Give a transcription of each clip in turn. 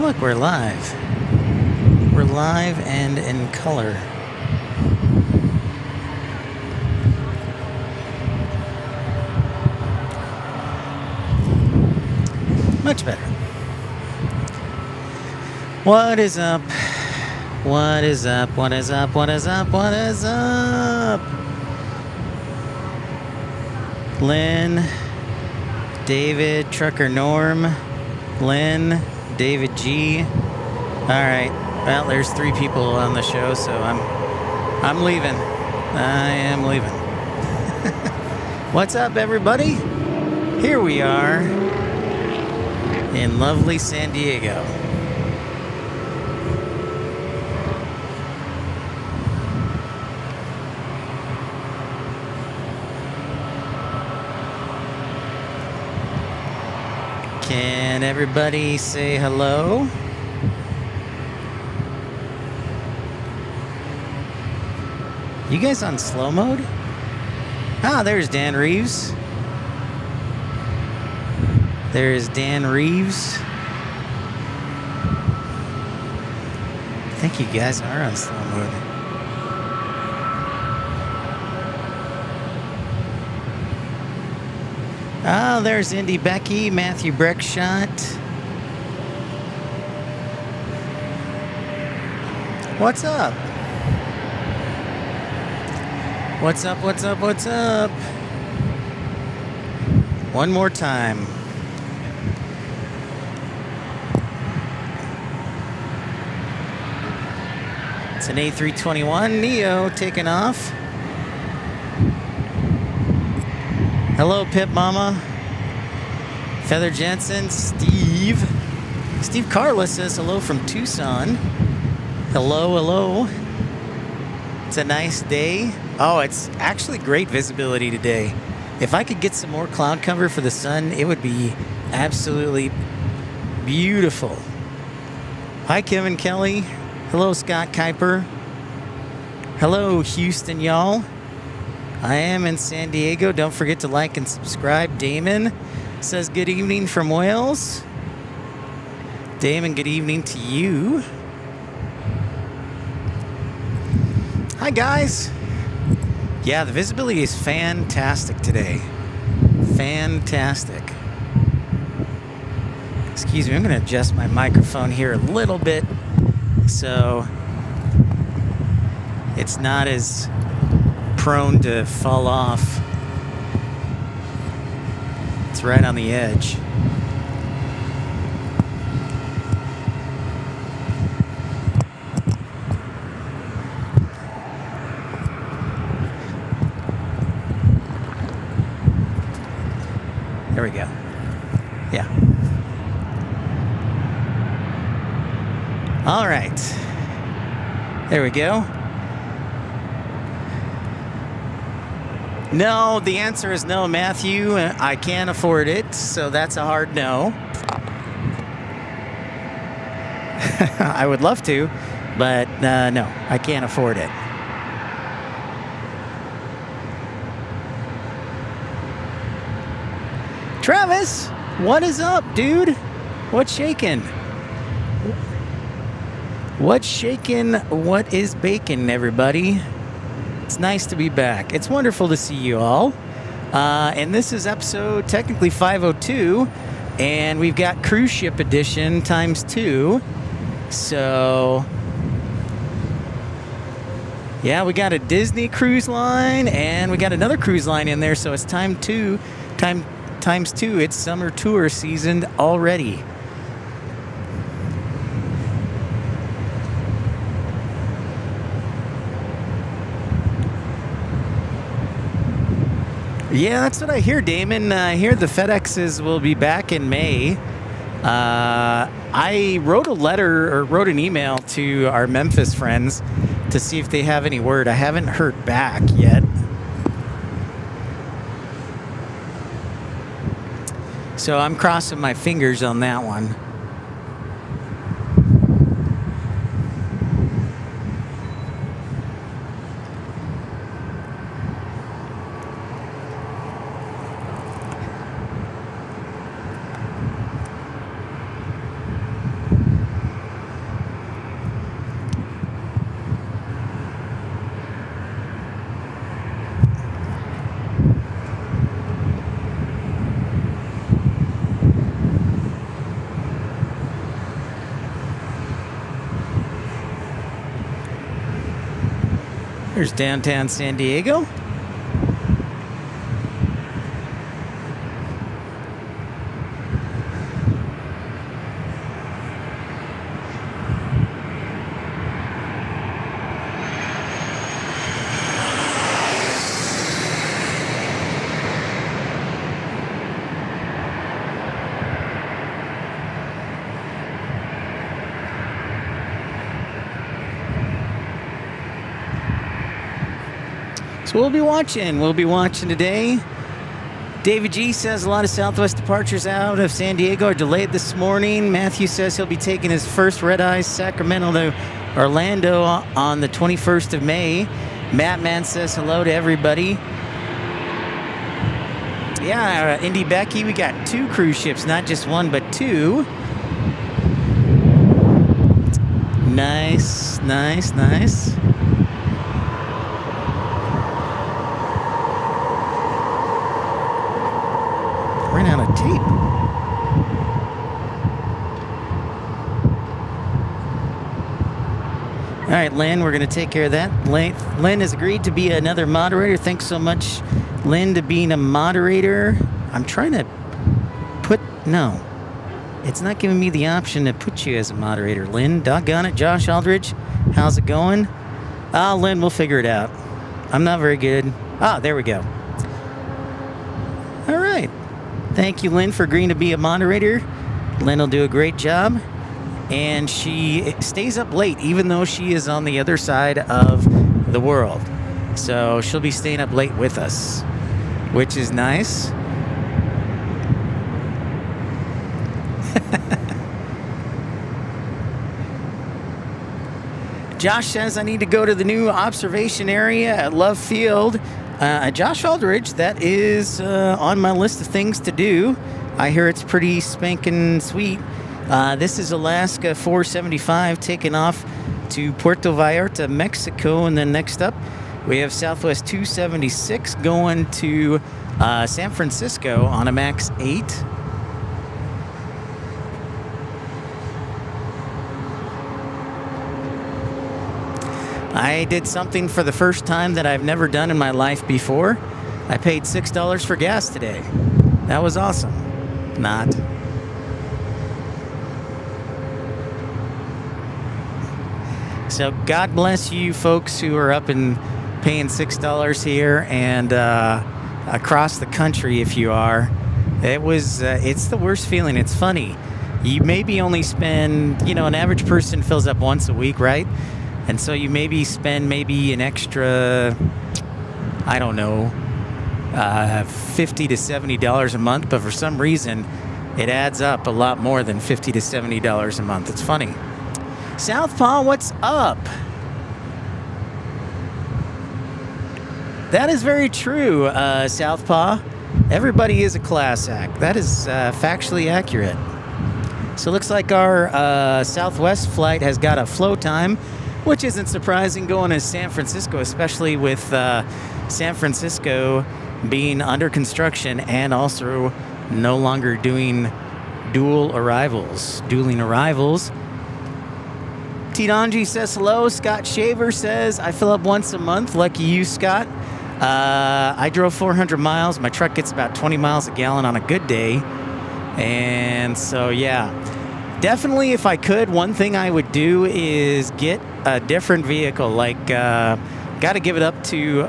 look, we're live. We're live and in color. Much better. What is up? What is up? What is up? What is up? What is up? Lynn, David, Trucker Norm, Lynn, David G. All right. Well, there's 3 people on the show, so I'm leaving. I am leaving. What's up, everybody? Here we are in lovely San Diego. Can everybody say hello? You guys on slow mode? Ah, there's Dan Reeves. There's Dan Reeves. I think you guys are on slow mode. Oh, there's Indy Becky, Matthew Breckshot. What's up? What's up, what's up, what's up? One more time. It's an A321 Neo taking off. Hello, Pip Mama. Feather Jensen, Steve. Steve Carla says hello from Tucson. Hello, hello. It's a nice day. Oh, it's actually great visibility today. If I could get some more cloud cover for the sun, it would be absolutely beautiful. Hi, Kevin Kelly. Hello, Scott Kuiper. Hello, Houston, y'all. I am in San Diego. Don't forget to like and subscribe. Damon says good evening from Wales. Damon, good evening to you. Hi, guys. Yeah, the visibility is fantastic today. Fantastic. Excuse me, I'm going to adjust my microphone here a little bit so it's not as prone to fall off. It's right on the edge. There we go. Yeah. All right. There we go. No, the answer is no, Matthew. I can't afford it, so that's a hard no. I would love to, but no, I can't afford it. Travis, what is up, dude? What's shaking? What's shaking? What is bacon, everybody? It's nice to be back. It's wonderful to see you all. And this is episode technically 502, and we've got cruise ship edition times 2. So, yeah, we got a Disney cruise line, and we got another cruise line in there, so it's times 2. It's summer tour season already. Yeah, that's what I hear, Damon. I hear the FedExes will be back in May. I wrote an email to our Memphis friends to see if they have any word. I haven't heard back yet. So I'm crossing my fingers on that one. There's downtown San Diego. So we'll be watching today. David G says a lot of Southwest departures out of San Diego are delayed this morning. Matthew says he'll be taking his first red-eye Sacramento to Orlando on the 21st of May. Mattman says hello to everybody. Yeah, Indy Becky, we got 2 cruise ships, not just 1, but 2. Nice, nice, nice. Ran out of tape. All right, Lynn, we're going to take care of that. Lynn has agreed to be another moderator. Thanks so much, Lynn, to being a moderator. I'm trying to no. It's not giving me the option to put you as a moderator, Lynn. Doggone it. Josh Aldridge, how's it going? Lynn, we'll figure it out. I'm not very good. There we go. All right. Thank you, Lynn, for agreeing to be a moderator. Lynn will do a great job. And she stays up late, even though she is on the other side of the world. So she'll be staying up late with us, which is nice. Josh says I need to go to the new observation area at Love Field. Josh Aldridge, that is on my list of things to do. I hear it's pretty spanking sweet. This is Alaska 475 taking off to Puerto Vallarta, Mexico. And then next up, we have Southwest 276 going to San Francisco on a MAX 8. I did something for the first time that I've never done in my life before. I paid $6 for gas today. That was awesome. Not. So God bless you folks who are up and paying $6 here and across the country if you are. It's the worst feeling. It's funny. You maybe only spend, an average person fills up once a week, right? And so you maybe spend an extra, I don't know, $50 to $70 a month, but for some reason it adds up a lot more than $50 to $70 a month. It's funny. Southpaw, what's up? That is very true, Southpaw. Everybody is a class act. That is factually accurate. So it looks like our Southwest flight has got a flow time, which isn't surprising going to San Francisco, especially with San Francisco being under construction and also no longer doing dueling arrivals. Tidanji says hello. Scott Shaver says, I fill up once a month. Lucky you, Scott. I drove 400 miles. My truck gets about 20 miles a gallon on a good day. And so, yeah. Definitely, if I could, one thing I would do is get a different vehicle. Like, got to give it up to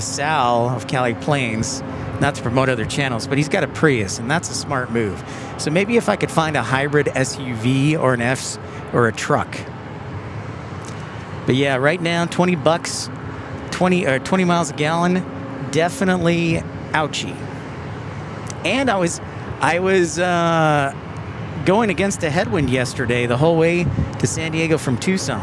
Sal of Cali Plains, not to promote other channels, but he's got a Prius, and that's a smart move. So maybe if I could find a hybrid SUV or an F or a truck. But yeah, right now, $20, 20 miles a gallon, definitely ouchie. And I was going against a headwind yesterday the whole way to San Diego from Tucson.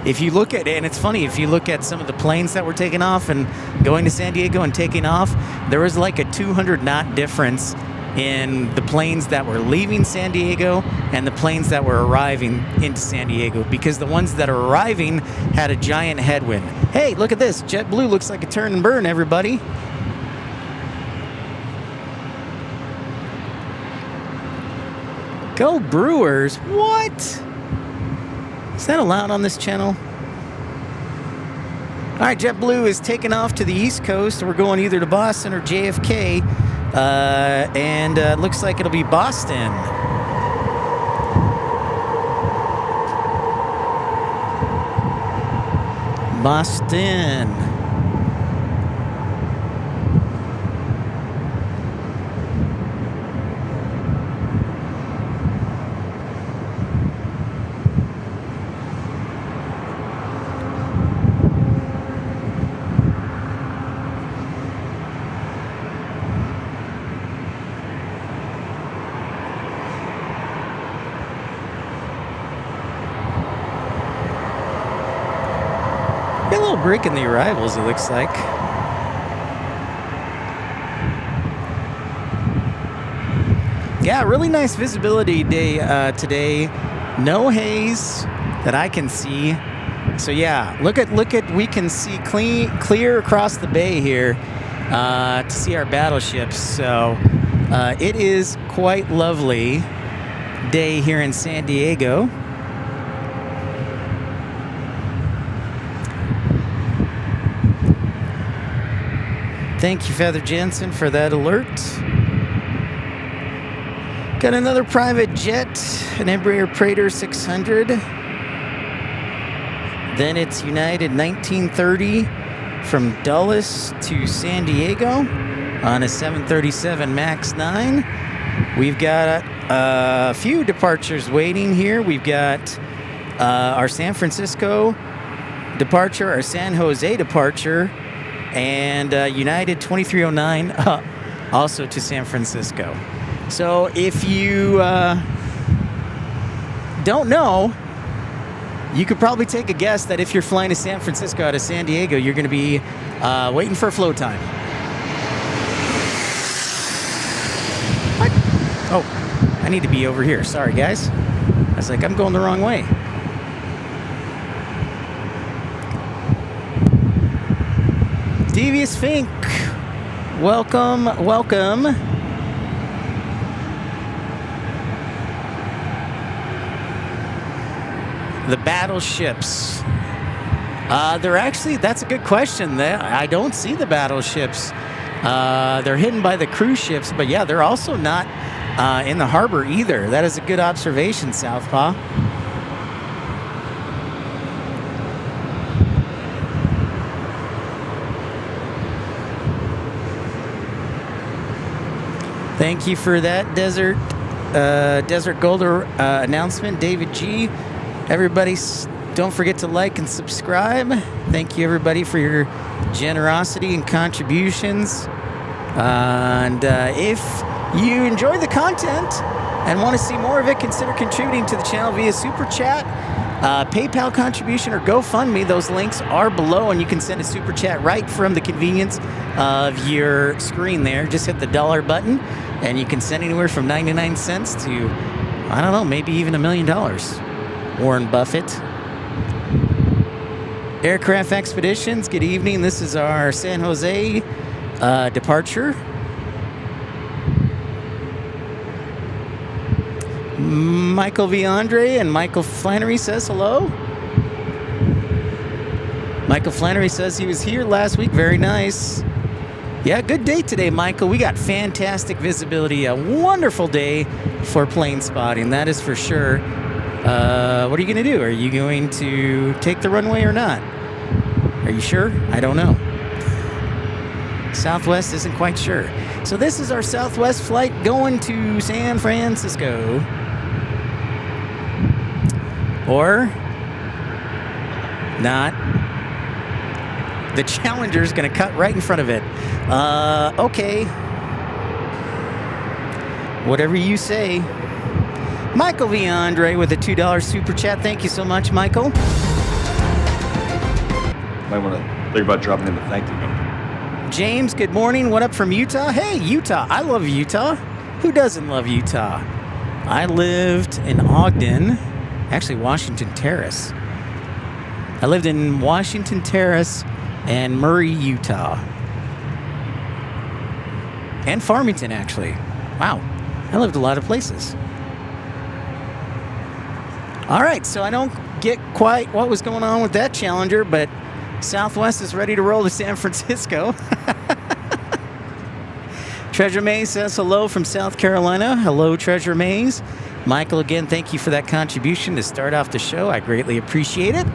If you look at it, and it's funny, if you look at some of the planes that were taking off and going to San Diego and taking off, there was like a 200 knot difference in the planes that were leaving San Diego and the planes that were arriving into San Diego, because the ones that are arriving had a giant headwind. Hey, look at this. JetBlue looks like a turn and burn, everybody. Go Brewers. What? Is that allowed on this channel? All right, JetBlue is taking off to the East Coast. We're going either to Boston or JFK, and it looks like it'll be Boston. Boston. A little break in the arrivals, it looks like. Yeah, really nice visibility day today. No haze that I can see. So yeah, look at we can see clear across the bay here to see our battleships. So it is quite lovely day here in San Diego. Thank you, Feather Jensen, for that alert. Got another private jet, an Embraer Praetor 600. Then it's United 1930 from Dulles to San Diego on a 737 MAX 9. We've got a few departures waiting here. We've got our San Francisco departure, our San Jose departure, and United 2309 also to San Francisco. So if you don't know, you could probably take a guess that if you're flying to San Francisco out of San Diego, you're going to be waiting for flow time. What? Oh, I need to be over here. Sorry, guys. I was like, I'm going the wrong way. Devious Fink, welcome, welcome. The battleships. They're actually, that's a good question. I don't see the battleships. They're hidden by the cruise ships, but yeah, they're also not in the harbor either. That is a good observation, Southpaw. Thank you for that Desert Golder announcement, David G. Everybody, don't forget to like and subscribe. Thank you, everybody, for your generosity and contributions. And if you enjoy the content and want to see more of it, consider contributing to the channel via Super Chat, PayPal contribution, or GoFundMe. Those links are below, and you can send a Super Chat right from the convenience of your screen there. Just hit the $1 button, and you can send anywhere from 99 cents to, I don't know, maybe even $1 million. Warren Buffett. Aircraft Expeditions, good evening. This is our San Jose departure. Michael V. Andre and Michael Flannery says hello. Michael Flannery says he was here last week. Very nice. Yeah, good day today, Michael. We got fantastic visibility. A wonderful day for plane spotting, that is for sure. What are you going to do? Are you going to take the runway or not? Are you sure? I don't know. Southwest isn't quite sure. So this is our Southwest flight going to San Francisco. Or not. The Challenger's going to cut right in front of it. Okay. Whatever you say. Michael V. Andre with a $2 super chat. Thank you so much, Michael. Might want to think about dropping in the thank you note. James, good morning. What up from Utah? Hey, Utah. I love Utah. Who doesn't love Utah? I lived in Ogden, actually Washington Terrace. I lived in Washington Terrace and Murray, Utah. And Farmington, actually. Wow. I lived a lot of places. All right, so I don't get quite what was going on with that Challenger, but Southwest is ready to roll to San Francisco. Treasure Mays says hello from South Carolina. Hello, Treasure Mays. Michael, again, thank you for that contribution to start off the show. I greatly appreciate it.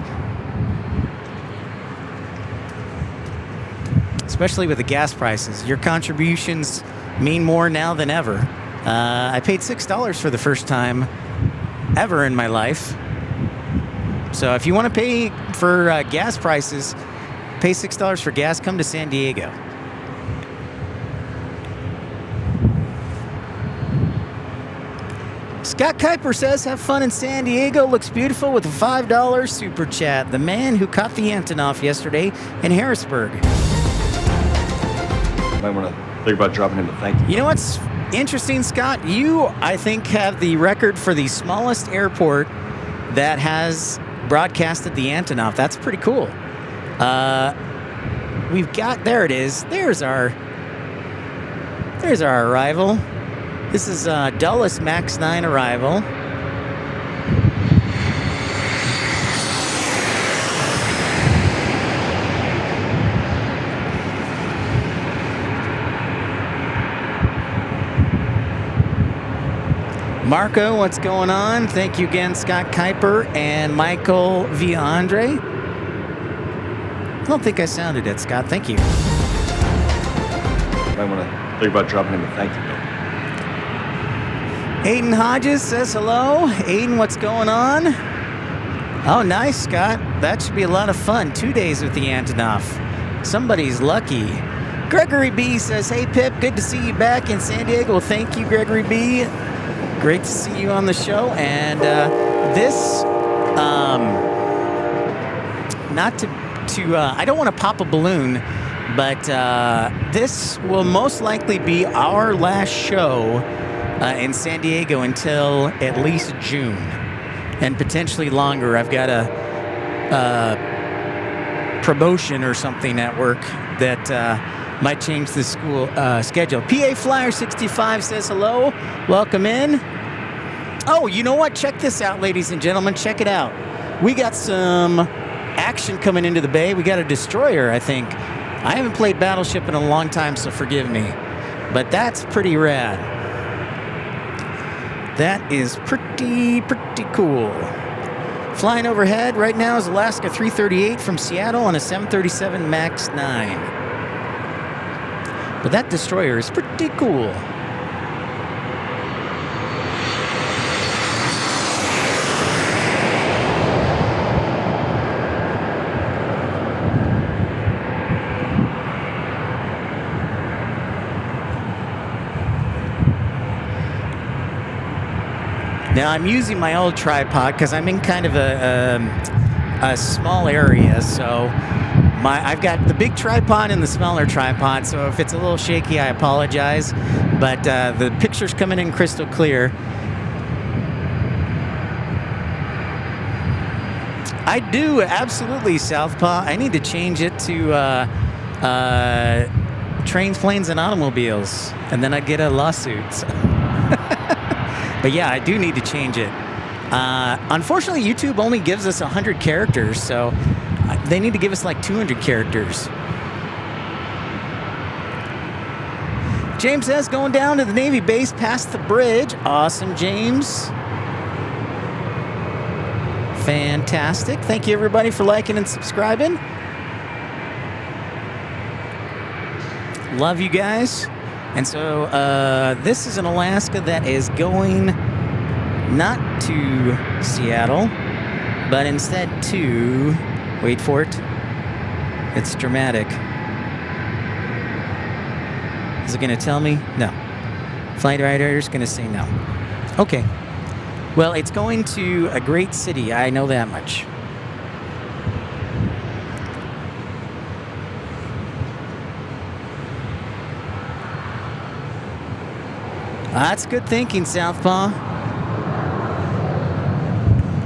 Especially with the gas prices. Your contributions mean more now than ever. I paid $6 for the first time ever in my life. So if you want to pay for gas prices, pay $6 for gas, come to San Diego. Scott Kuiper says, have fun in San Diego. Looks beautiful with a $5 super chat. The man who caught the Antonov yesterday in Harrisburg. Might want to think about dropping in the thank you. You know what's interesting, Scott? You, I think, have the record for the smallest airport that has broadcasted the Antonov. That's pretty cool. We've got, there it is. There's our arrival. This is Dulles Max 9 arrival. Marco, what's going on? Thank you again, Scott Kuiper and Michael via Andre. I don't think I sounded it, Scott. Thank you. Might want to think about dropping in the thank you. Aiden Hodges says hello. Aiden, what's going on? Oh, nice, Scott. That should be a lot of fun. 2 days with the Antonov. Somebody's lucky. Gregory B says, hey, Pip, good to see you back in San Diego. Well, thank you, Gregory B. Great to see you on the show. And this, not to I don't want to pop a balloon, but this will most likely be our last show in San Diego until at least June, and potentially longer. I've got a promotion or something at work that might change the school schedule. PA Flyer 65 says hello. Welcome in. Oh, you know what? Check this out, ladies and gentlemen. Check it out. We got some action coming into the bay. We got a destroyer, I think. I haven't played Battleship in a long time, so forgive me. But that's pretty rad. That is pretty cool. Flying overhead right now is Alaska 338 from Seattle on a 737 MAX 9. But that destroyer is pretty cool. Now I'm using my old tripod because I'm in kind of a small area, so I've got the big tripod and the smaller tripod, so if it's a little shaky, I apologize, but the picture's coming in crystal clear. I do, absolutely, Southpaw. I need to change it to trains, planes, and automobiles, and then I'd get a lawsuit. So. But yeah, I do need to change it. Unfortunately, YouTube only gives us 100 characters, so they need to give us like 200 characters. James says, going down to the Navy base past the bridge. Awesome, James. Fantastic. Thank you, everybody, for liking and subscribing. Love you guys. And so this is an Alaska that is going not to Seattle, but instead to, wait for it, it's dramatic. Is it going to tell me? No. Flight radar is going to say no. Okay. Well, it's going to a great city. I know that much. That's good thinking, Southpaw.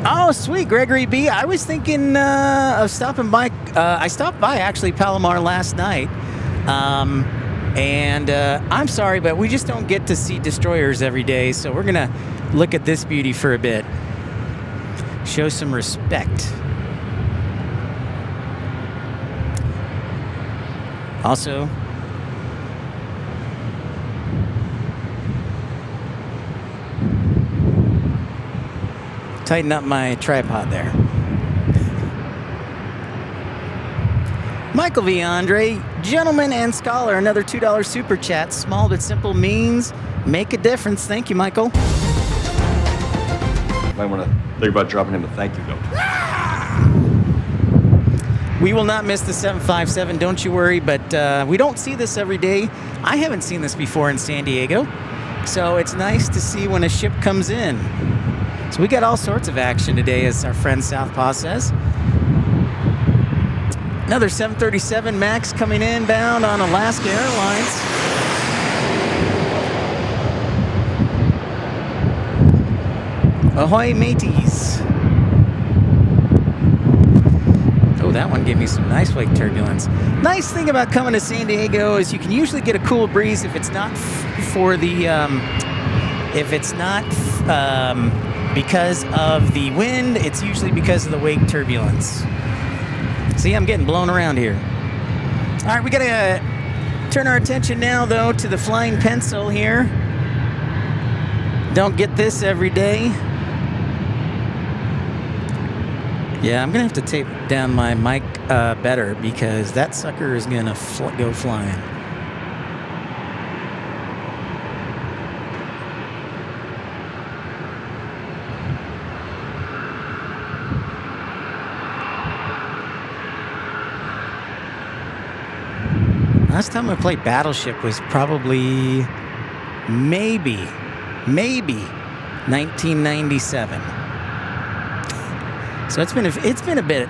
Oh, sweet, Gregory B. I was thinking of stopping by. I stopped by, actually, Palomar last night. And I'm sorry, but we just don't get to see destroyers every day, so we're going to look at this beauty for a bit. Show some respect. Also, tighten up my tripod there. Michael V. Andre, gentleman and scholar, another $2 super chat. Small but simple means make a difference. Thank you, Michael. Might want to think about dropping him a thank you note. We will not miss the 757, don't you worry, but we don't see this every day. I haven't seen this before in San Diego, so it's nice to see when a ship comes in. So we got all sorts of action today, as our friend Southpaw says. Another 737 MAX coming inbound on Alaska Airlines. Ahoy, mateys. Oh, that one gave me some nice wake turbulence. Nice thing about coming to San Diego is you can usually get a cool breeze if it's not for the, because of the wind, it's usually because of the wake turbulence. See, I'm getting blown around here. All right, we gotta turn our attention now, though, to the flying pencil here. Don't get this every day. Yeah, I'm gonna have to tape down my mic better because that sucker is gonna go flying. Last time I played Battleship was probably maybe 1997. So it's been a bit.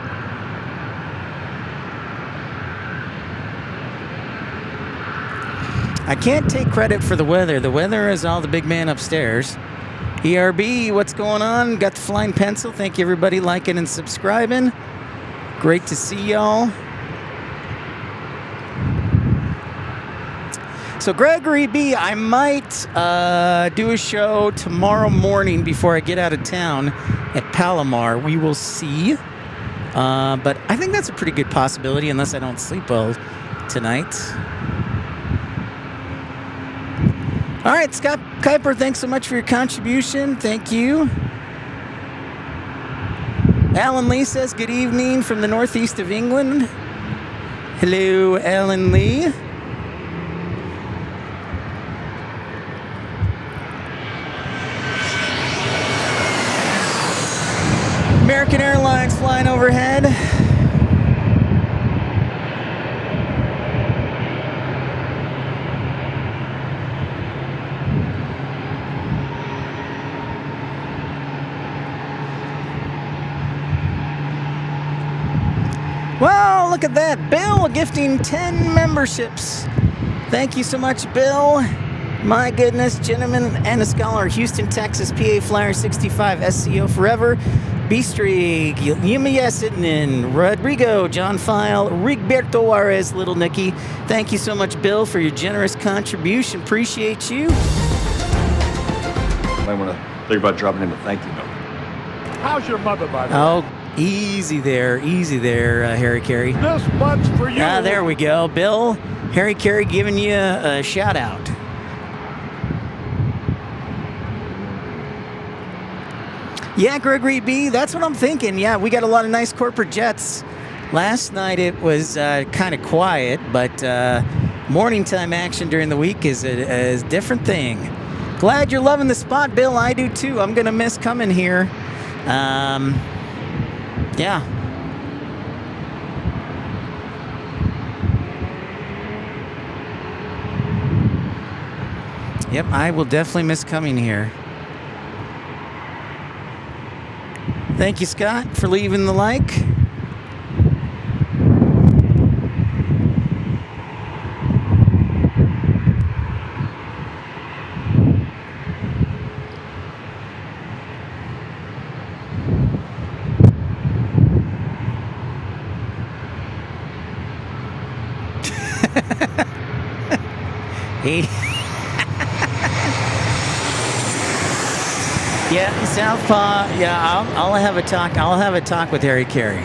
I can't take credit for the weather. The weather is all the big man upstairs. ERB, what's going on? Got the flying pencil. Thank you, everybody, liking and subscribing. Great to see y'all. So Gregory B, I might do a show tomorrow morning before I get out of town at Palomar. We will see. But I think that's a pretty good possibility unless I don't sleep well tonight. All right, Scott Kuiper, thanks so much for your contribution. Thank you. Alan Lee says, good evening from the northeast of England. Hello, Alan Lee. American Airlines flying overhead. Well, look at that. Bill gifting 10 memberships. Thank you so much, Bill. My goodness, gentleman and a scholar. Houston, Texas, PA Flyer 65, SCO forever. B-Streak, Yuma Yesitnin, Rodrigo, John File, Rigberto Juarez, Little Nicky. Thank you so much, Bill, for your generous contribution. Appreciate you. Might want to think about dropping him a thank you note. How's your mother, by the way? Oh, easy there, Harry Carey. This one's for you. Ah, there we go. Bill, Harry Carey giving you a shout out. Yeah, Gregory B, that's what I'm thinking. Yeah, we got a lot of nice corporate jets. Last night it was kind of quiet, but morning time action during the week is a different thing. Glad you're loving the spot, Bill. I do too. I'm going to miss coming here. Yeah. Yep, I will definitely miss coming here. Thank you, Scott, for leaving the like. Yeah, Southpaw. Yeah, I'll have a talk. I'll have a talk with Harry Carey.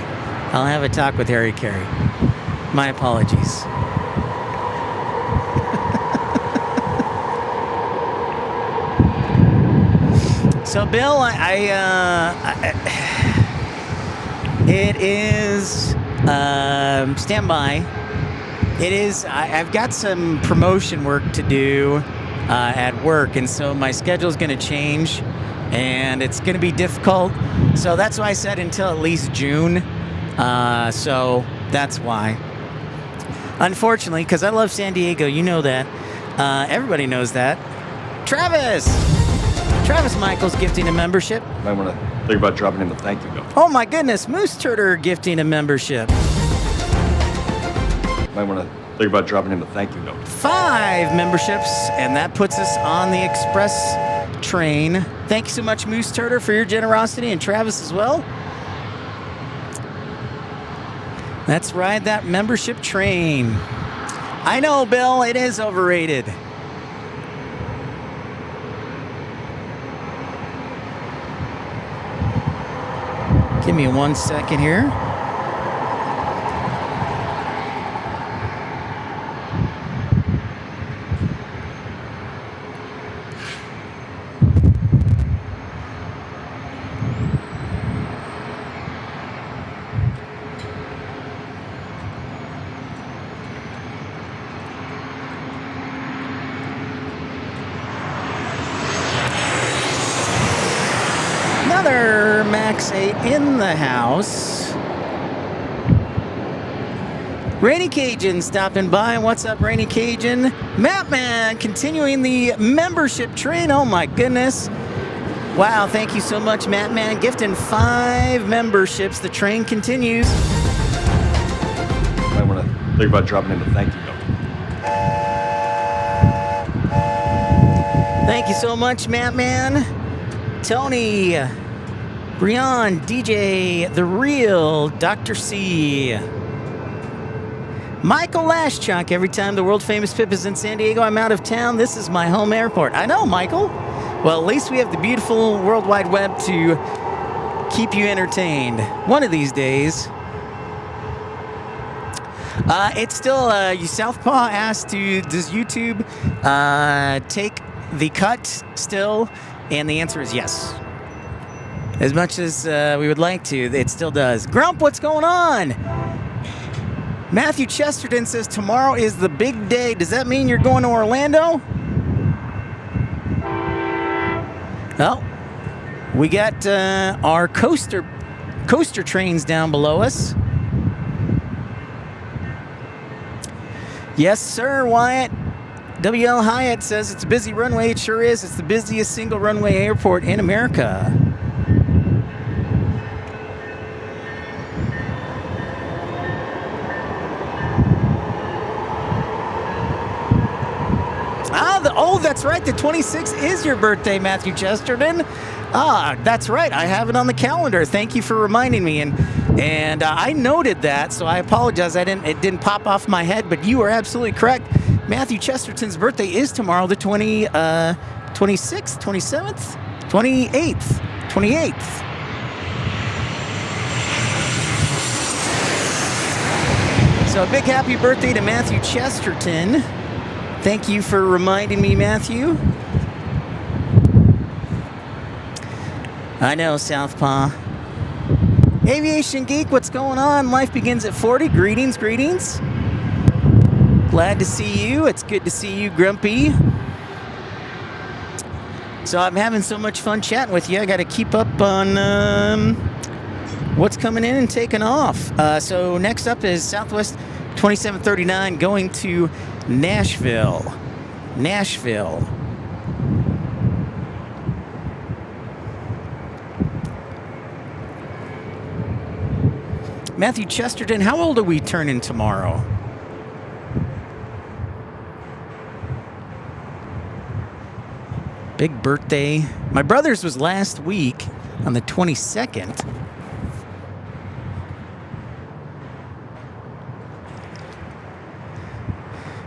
My apologies. So, Bill, it is stand by. It is. I've got some promotion work to do at work, and so my schedule is going to change, and it's going to be difficult. So that's why I said until at least June. So that's why. Unfortunately, because I love San Diego, you know that. Everybody knows that. Travis Michaels gifting a membership. Might want to think about dropping him a thank you note. Oh my goodness, Moose Turter gifting a membership. Might want to think about dropping him a thank you note. 5 memberships, and that puts us on the express train. Thank you so much, Moose Turter, for your generosity, and Travis as well. Let's ride that membership train. I know, Bill, it is overrated. Give me 1 second here. Another Max 8 in the house. Rainy Cajun stopping by. What's up, Rainy Cajun? Mapman continuing the membership train. Oh my goodness. Wow, thank you so much, Mapman. Gifting 5 memberships. The train continues. Might want to think about dropping him a thank you note. Thank you so much, Mapman. Tony, Brian, DJ, The Real, Dr. C. Michael Lashchuk, every time the world-famous Pip is in San Diego, I'm out of town. This is my home airport. I know, Michael. Well, at least we have the beautiful World Wide Web to keep you entertained. One of these days. It's still, Southpaw asked does YouTube take the cut still? And the answer is yes. As much as we would like to, it still does. Grump, what's going on? Matthew Chesterton says tomorrow is the big day. Does that mean you're going to Orlando? Well, we got our coaster trains down below us. Yes, sir, Wyatt. WL Hyatt says it's a busy runway. It sure is. It's the busiest single runway airport in America. Oh, that's right. The 26th is your birthday, Matthew Chesterton. That's right. I have it on the calendar. Thank you for reminding me. And I noted that, so I apologize. It didn't pop off my head, but you are absolutely correct. Matthew Chesterton's birthday is tomorrow, the 26th, 27th, 28th. So a big happy birthday to Matthew Chesterton. Thank you for reminding me, Matthew. I know, Southpaw. Aviation Geek, what's going on? Life begins at 40. Greetings. Glad to see you. It's good to see you, Grumpy. So I'm having so much fun chatting with you. I got to keep up on what's coming in and taking off. So next up is Southwest 2739 going to Nashville. Matthew Chesterton, how old are we turning tomorrow? Big birthday. My brother's was last week on the 22nd.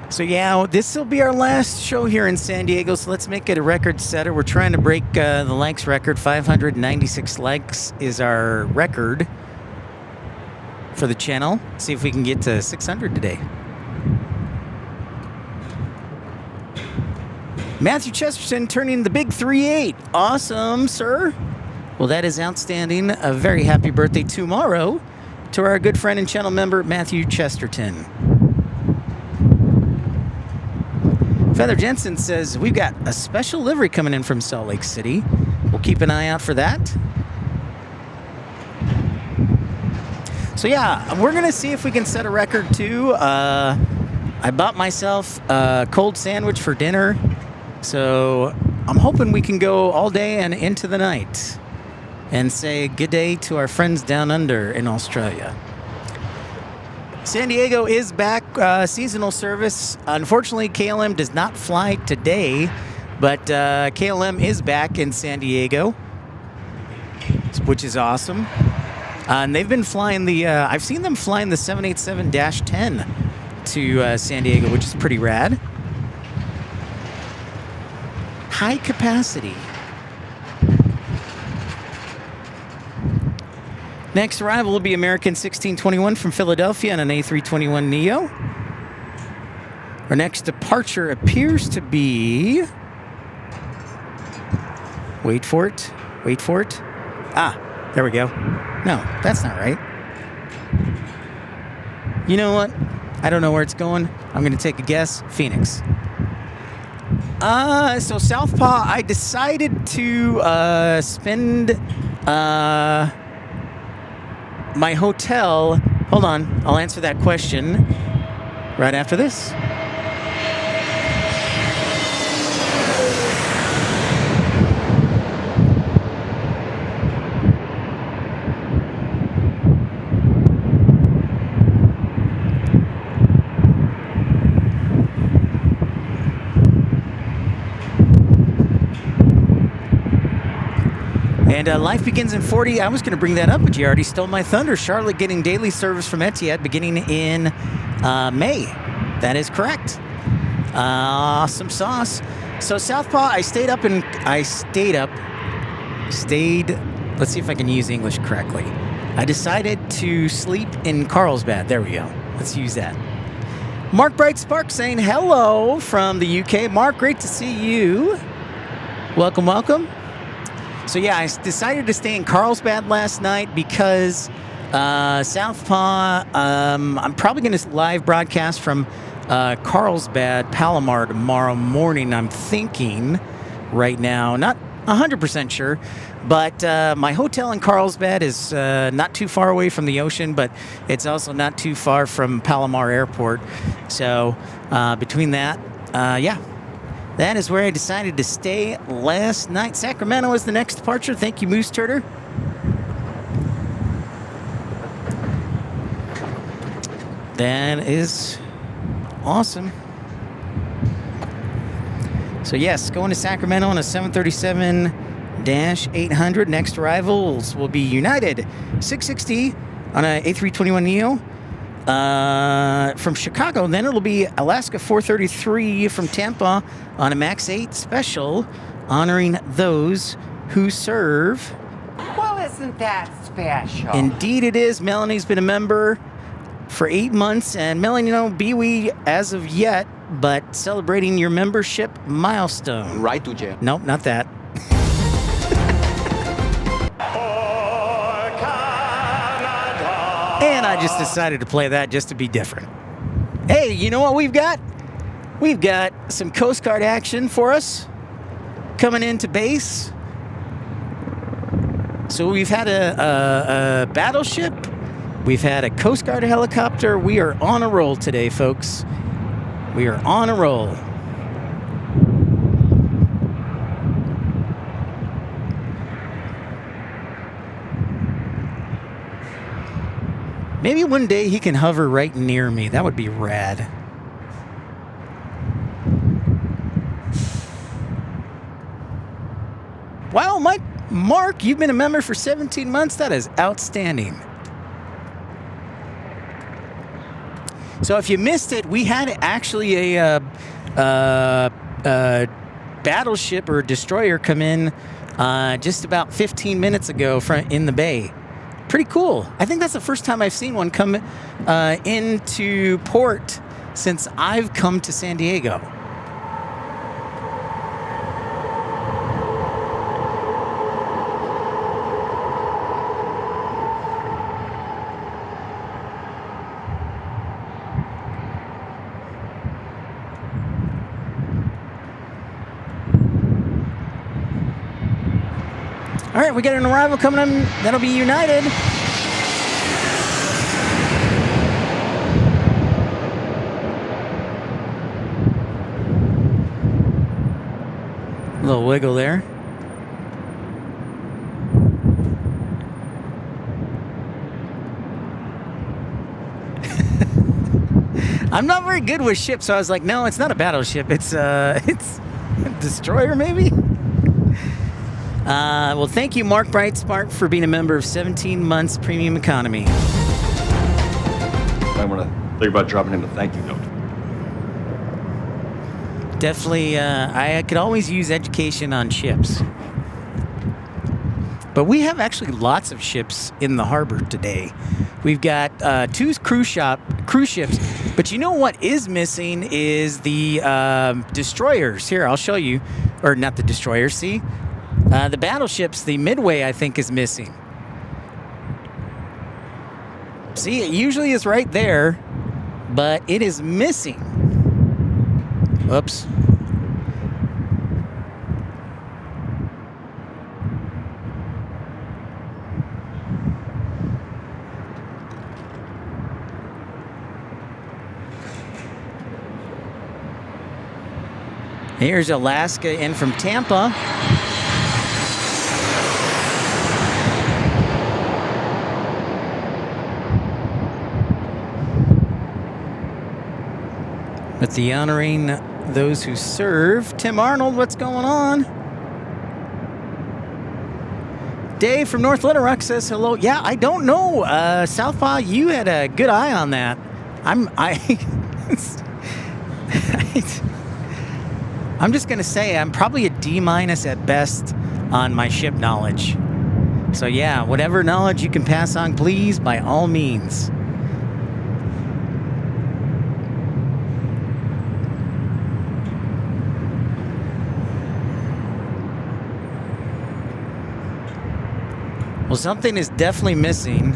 So yeah, this will be our last show here in San Diego, so let's make it a record setter. We're trying to break the likes record. 596 likes is our record for the channel. See if we can get to 600 today. Matthew Chesterton turning the big 3-8. Awesome, sir. Well, that is outstanding. A very happy birthday tomorrow to our good friend and channel member, Matthew Chesterton. Feather Jensen says, we've got a special livery coming in from Salt Lake City. We'll keep an eye out for that. So yeah, we're going to see if we can set a record too. I bought myself a cold sandwich for dinner. So I'm hoping we can go all day and into the night and say good day to our friends down under in Australia. San Diego is back, seasonal service. Unfortunately, KLM does not fly today, but KLM is back in San Diego, which is awesome. And they've been flying the, I've seen them flying the 787-10 to San Diego, which is pretty rad. High capacity. Next arrival will be American 1621 from Philadelphia on an A321neo. Our next departure appears to be... Wait for it. Wait for it. Ah, there we go. No, that's not right. You know what? I don't know where it's going. I'm going to take a guess. Phoenix. So Southpaw, I decided to spend my hotel. Hold on, I'll answer that question right after this. And life begins in 40. I was going to bring that up, but you already stole my thunder. Charlotte getting daily service from Etihad beginning in May. That is correct. Awesome sauce. So Southpaw, let's see if I can use English correctly. I decided to sleep in Carlsbad. There we go. Let's use that. Mark Bright Spark saying hello from the UK. Mark, great to see you. Welcome, welcome. So yeah, I decided to stay in Carlsbad last night because Southpaw, I'm probably going to live broadcast from Carlsbad, Palomar tomorrow morning, I'm thinking right now. Not 100% sure, but my hotel in Carlsbad is not too far away from the ocean, but it's also not too far from Palomar Airport. So between that, yeah. That is where I decided to stay last night. Sacramento is the next departure. Thank you, Moose Turter. That is awesome. So yes, going to Sacramento on a 737-800. Next arrivals will be United 660 on a A321neo. From Chicago, then it'll be Alaska 433 from Tampa on a MAX 8 special, honoring those who serve. Well, isn't that special? Indeed it is. Melanie's been a member for 8 months, and Melanie, BWE as of yet, but celebrating your membership milestone. Right to jail. Nope, not that. And I just decided to play that just to be different. Hey, you know what we've got? We've got some Coast Guard action for us coming into base. So we've had a battleship. We've had a Coast Guard helicopter. We are on a roll today, folks. We are on a roll. Maybe one day he can hover right near me. That would be rad. Wow, Mark, you've been a member for 17 months. That is outstanding. So if you missed it, we had actually a battleship or destroyer come in just about 15 minutes ago in the bay. Pretty cool. I think that's the first time I've seen one come into port since I've come to San Diego. All right, we got an arrival coming in. That'll be United. A little wiggle there. I'm not very good with ships, so I was like, no, it's not a battleship. It's a destroyer, maybe? Well, thank you, Mark Brightspark, for being a member of 17 months Premium Economy. I want to think about dropping in a thank you note. Definitely, I could always use education on ships. But we have actually lots of ships in the harbor today. We've got 2 cruise ships. But you know what is missing is the destroyers. Here, I'll show you. Or not the destroyers, see? The battleships, the Midway, I think, is missing. See, it usually is right there, but it is missing. Whoops. Here's Alaska in from Tampa. With the honoring those who serve. Tim Arnold, what's going on? Dave from North Little Rock says hello. Yeah, I don't know. Southpaw, you had a good eye on that. I'm just going to say I'm probably a D- at best on my ship knowledge. So yeah, whatever knowledge you can pass on, please, by all means. Well, something is definitely missing.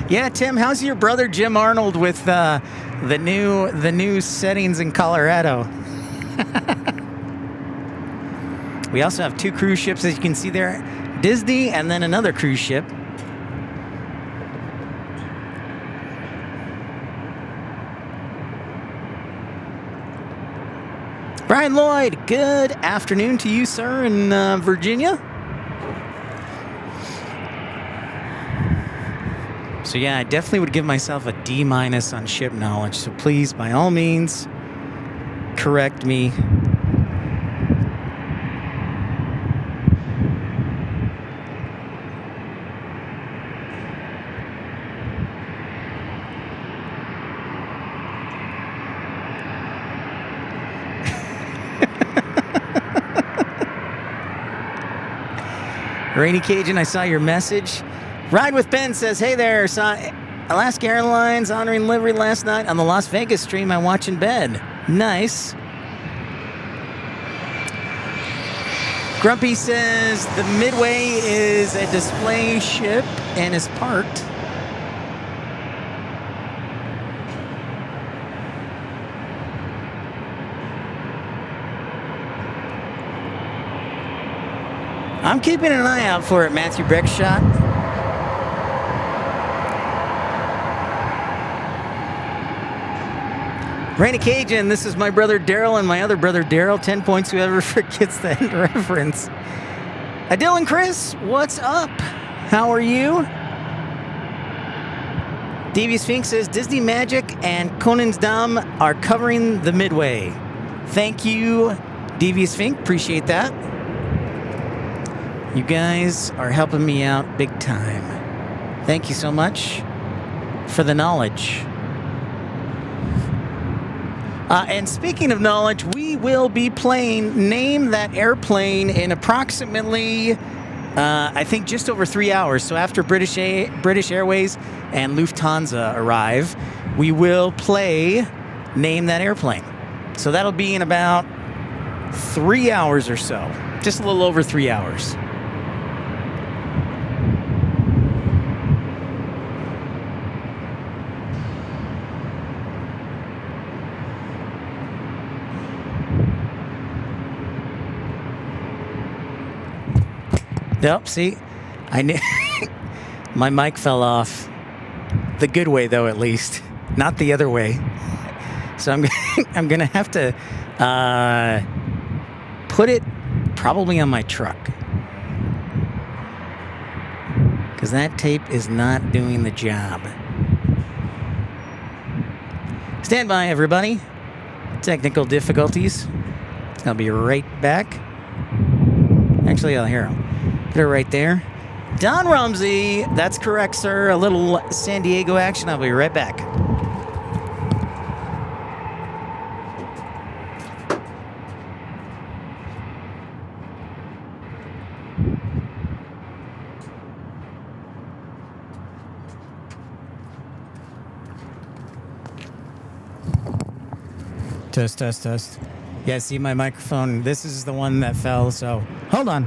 Yeah, Tim, how's your brother Jim Arnold with the new settings in Colorado? We also have 2 cruise ships, as you can see there. Disney and then another cruise ship. Brian Lloyd, good afternoon to you, sir, in Virginia. So yeah, I definitely would give myself a D- on ship knowledge. So please, by all means, correct me. Rainy Cajun, I saw your message. Ride with Ben says, hey there, saw Alaska Airlines honoring livery last night on the Las Vegas stream I watch in bed. Nice. Grumpy says the Midway is a display ship and is parked. I'm keeping an eye out for it, Matthew Breckshot. Rainy Cajun, this is my brother Daryl and my other brother Daryl. 10 points, whoever forgets that reference. Adil and Chris, what's up? How are you? Devious Fink says Disney Magic and Conan's Dam are covering the Midway. Thank you, Devious Fink. Appreciate that. You guys are helping me out big time. Thank you so much for the knowledge. And speaking of knowledge, we will be playing Name That Airplane in approximately, I think, just over 3 hours. So after British Airways and Lufthansa arrive, we will play Name That Airplane. So that'll be in about 3 hours or so. Just a little over 3 hours. Nope, see? I knew my mic fell off. The good way, though, at least. Not the other way. So I'm going to have to put it probably on my truck. Because that tape is not doing the job. Stand by, everybody. Technical difficulties. I'll be right back. Actually, I'll hear him. Put it right there. Don Rumsey. That's correct, sir. A little San Diego action. I'll be right back. Test, test, test. Yeah, see my microphone. This is the one that fell, so hold on.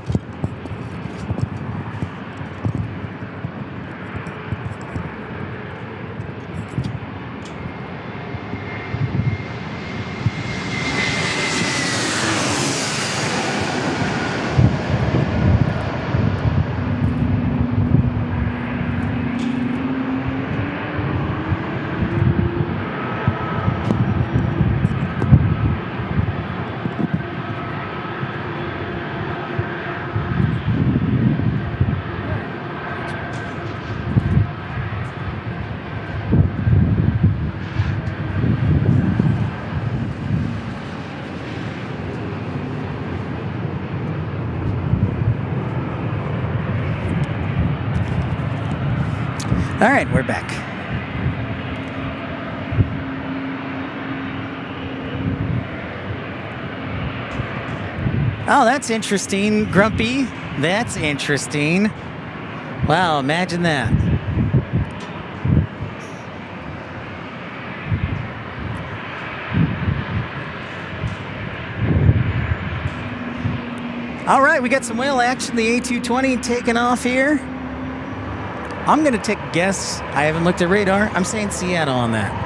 All right, we're back. Oh, that's interesting, Grumpy. That's interesting. Wow, imagine that. All right, we got some whale action. The A220 taking off here. I'm going to take a guess. I haven't looked at radar. I'm saying Seattle on that.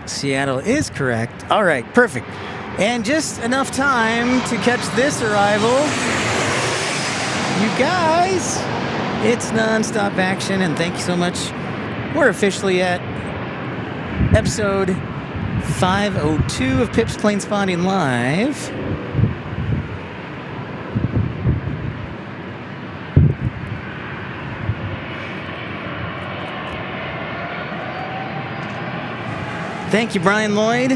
Seattle is correct. All right, perfect. And just enough time to catch this arrival. You guys, it's nonstop action, and thank you so much. We're officially at episode 502 of Pip's Plane Spotting Live. Thank you, Brian Lloyd.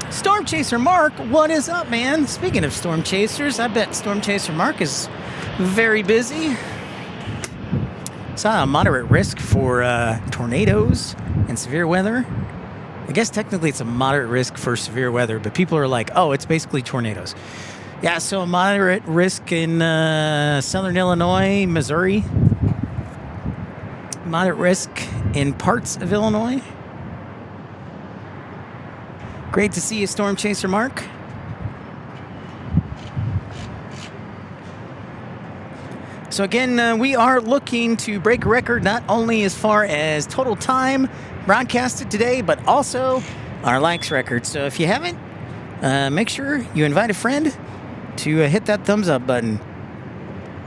Storm Chaser Mark, what is up, man? Speaking of Storm Chasers, I bet Storm Chaser Mark is very busy. Saw a moderate risk for tornadoes and severe weather. I guess technically it's a moderate risk for severe weather, but people are like, oh, it's basically tornadoes. Yeah, so a moderate risk in southern Illinois, Missouri. Moderate risk in parts of Illinois. Great to see you, Storm Chaser Mark. So again, we are looking to break a record not only as far as total time broadcasted today, but also our likes record. So if you haven't, make sure you invite a friend to hit that thumbs up button.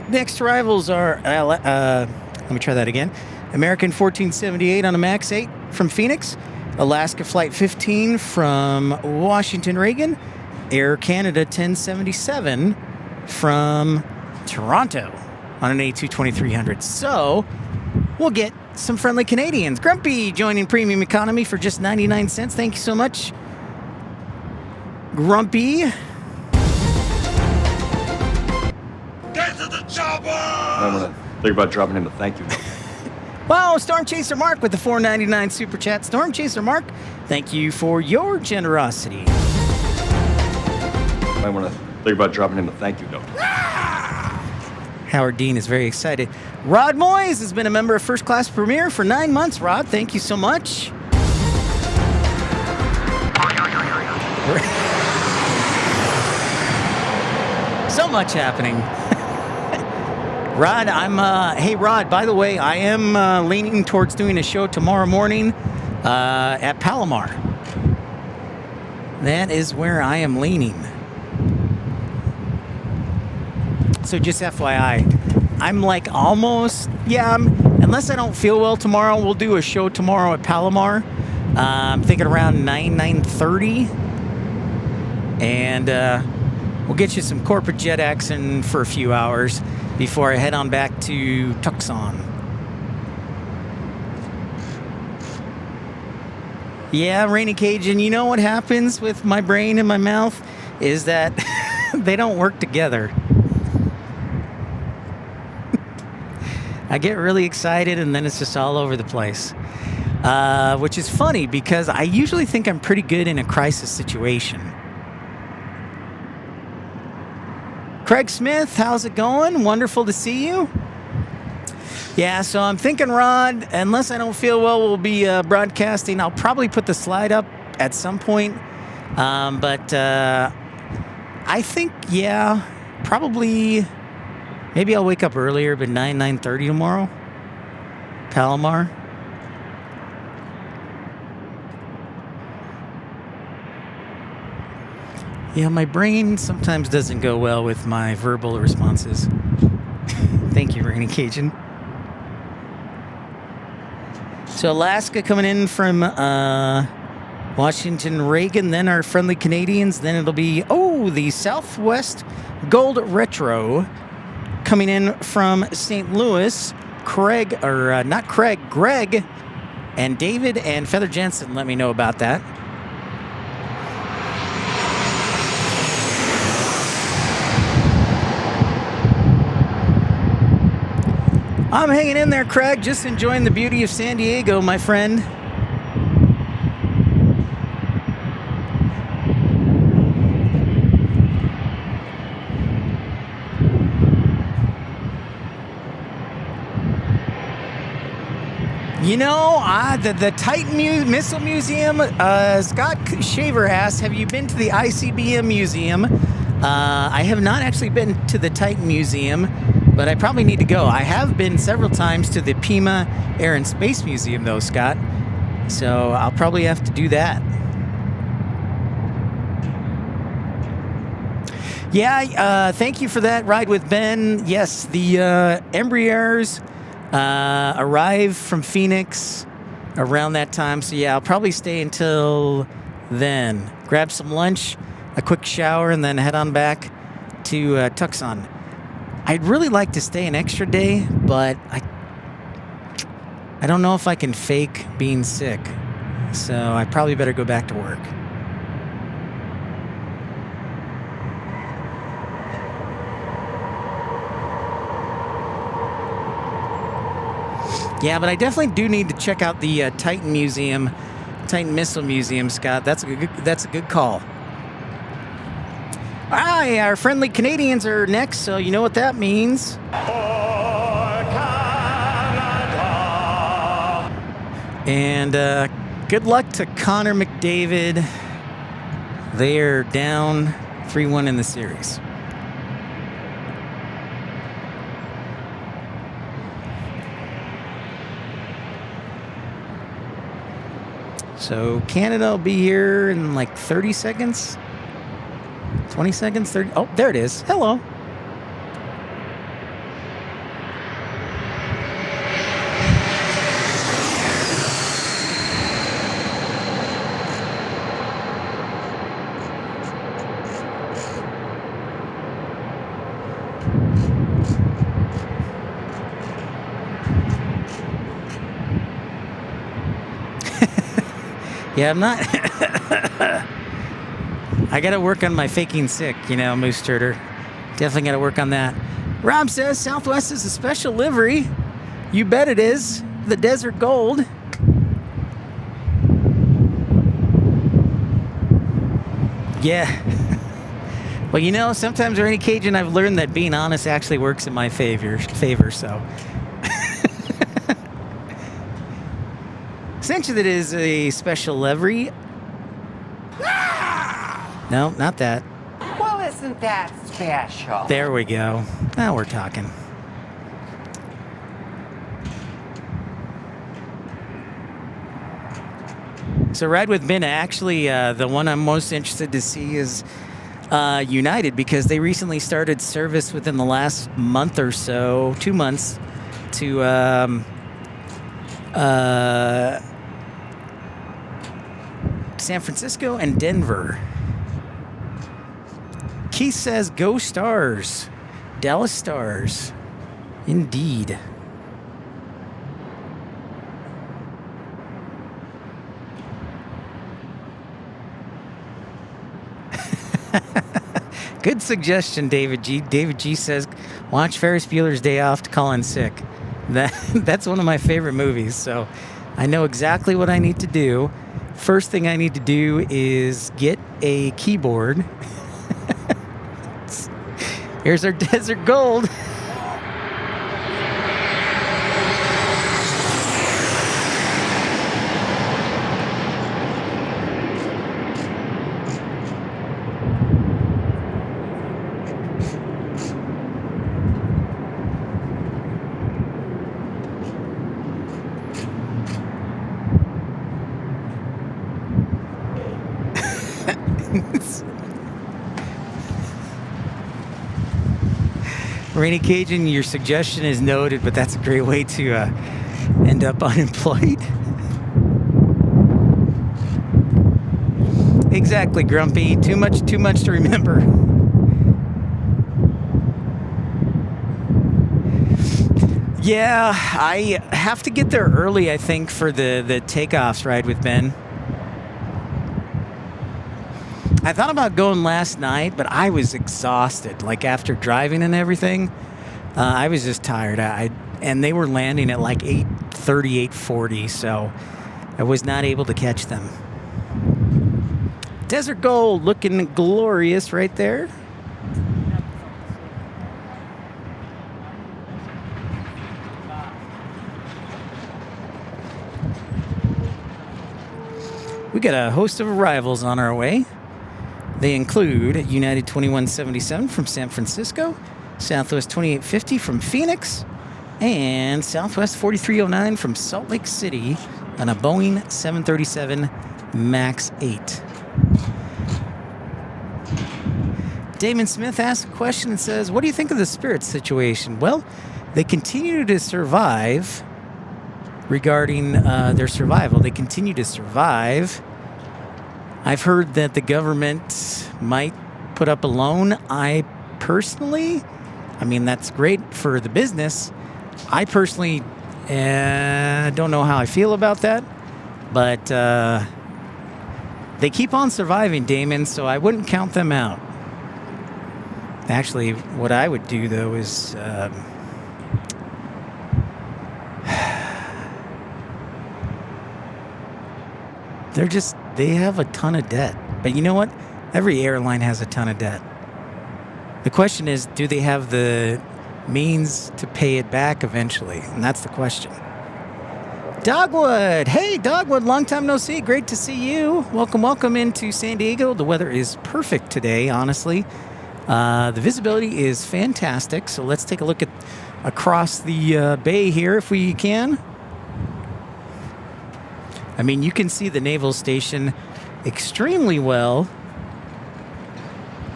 Next arrivals are, let me try that again. American 1478 on a MAX 8 from Phoenix. Alaska Flight 15 from Washington Reagan. Air Canada 1077 from Toronto on an A220-300. So we'll get some friendly Canadians. Grumpy joining Premium Economy for just 99 cents. Thank you so much. Grumpy. Get to the chopper! I'm gonna think about dropping him a thank you note. Wow, Storm Chaser Mark with the $4.99 super chat. Storm Chaser Mark, thank you for your generosity. I want to think about dropping him a thank you note. Howard Dean is very excited. Rod Moyes has been a member of First Class Premier for 9 months. Rod, thank you so much. So much happening. Rod, hey Rod, by the way, I am leaning towards doing a show tomorrow morning at Palomar. That is where I am leaning. So just FYI, I'm like almost, unless I don't feel well tomorrow, we'll do a show tomorrow at Palomar. I'm thinking around 9:30. And we'll get you some corporate jet action for a few hours before I head on back to Tucson. Yeah, Rainy Cajun, you know what happens with my brain and my mouth is that they don't work together. I get really excited and then it's just all over the place. Which is funny because I usually think I'm pretty good in a crisis situation. Craig Smith, how's it going? Wonderful to see you. Yeah, so I'm thinking, Rod, unless I don't feel well, we'll be broadcasting. I'll probably put the slide up at some point. But I think, probably, maybe I'll wake up earlier, but 9:30 tomorrow. Palomar. Yeah, my brain sometimes doesn't go well with my verbal responses. Thank you, Rainy Cajun. So Alaska coming in from Washington Reagan, then our friendly Canadians, then it'll be, the Southwest Gold Retro coming in from St. Louis. Greg and David and Feather Jensen let me know about that. I'm hanging in there, Craig. Just enjoying the beauty of San Diego, my friend. You know, the Titan Missile Museum, Scott Shaver asked, have you been to the ICBM Museum? I have not actually been to the Titan Museum, but I probably need to go. I have been several times to the Pima Air and Space Museum, though, Scott. So I'll probably have to do that. Yeah, thank you for that ride with Ben. Yes, the Embraers arrive from Phoenix around that time. So yeah, I'll probably stay until then. Grab some lunch, a quick shower, and then head on back to Tucson. I'd really like to stay an extra day, but I don't know if I can fake being sick. So I probably better go back to work. Yeah, but I definitely do need to check out the Titan Museum, Titan Missile Museum, Scott. That's a good call. Hi, our friendly Canadians are next, so you know what that means. And good luck to Connor McDavid. They are down 3-1 in the series. So Canada will be here in like 30 seconds. 20 seconds, 30. Oh, there it is. Hello. Yeah, I'm not. I got to work on my faking sick, Moose Turder. Definitely got to work on that. Rob says Southwest is a special livery. You bet it is. The Desert Gold. Yeah. Well, sometimes Rainy Cajun, I've learned that being honest actually works in my favor, so. Essentially, that is a special livery. No, not that. Well, isn't that special? There we go. Now we're talking. So Ride with Ben, actually, the one I'm most interested to see is United, because they recently started service within the last month or so, 2 months, to San Francisco and Denver. Keith says, go Stars. Dallas Stars. Indeed. Good suggestion, David G. David G says, watch Ferris Bueller's Day Off to call in sick. That's one of my favorite movies, so I know exactly what I need to do. First thing I need to do is get a keyboard. Here's our Desert Gold. Rainy Cajun, your suggestion is noted, but that's a great way to end up unemployed. Exactly, Grumpy. Too much to remember. Yeah, I have to get there early, I think, for the takeoffs Ride with Ben. I thought about going last night, but I was exhausted. Like, after driving and everything, I was just tired. And they were landing at like 8:30, 8:40, so I was not able to catch them. Desert Gold looking glorious right there. We got a host of arrivals on our way. They include United 2177 from San Francisco, Southwest 2850 from Phoenix, and Southwest 4309 from Salt Lake City on a Boeing 737 MAX 8. Damon Smith asks a question and says, what do you think of the Spirit situation? Well, they continue to survive. Regarding their survival, they continue to survive. I've heard that the government might put up a loan. I mean, that's great for the business. I personally don't know how I feel about that, but they keep on surviving, Damon, so I wouldn't count them out. Actually, what I would do, though, is they have a ton of debt. But you know what? Every airline has a ton of debt. The question is, do they have the means to pay it back eventually? And that's the question. Dogwood! Hey, Dogwood, long time no see. Great to see you. Welcome into San Diego. The weather is perfect today, honestly. The visibility is fantastic. So let's take a look at across the bay here if we can. I mean, you can see the naval station extremely well.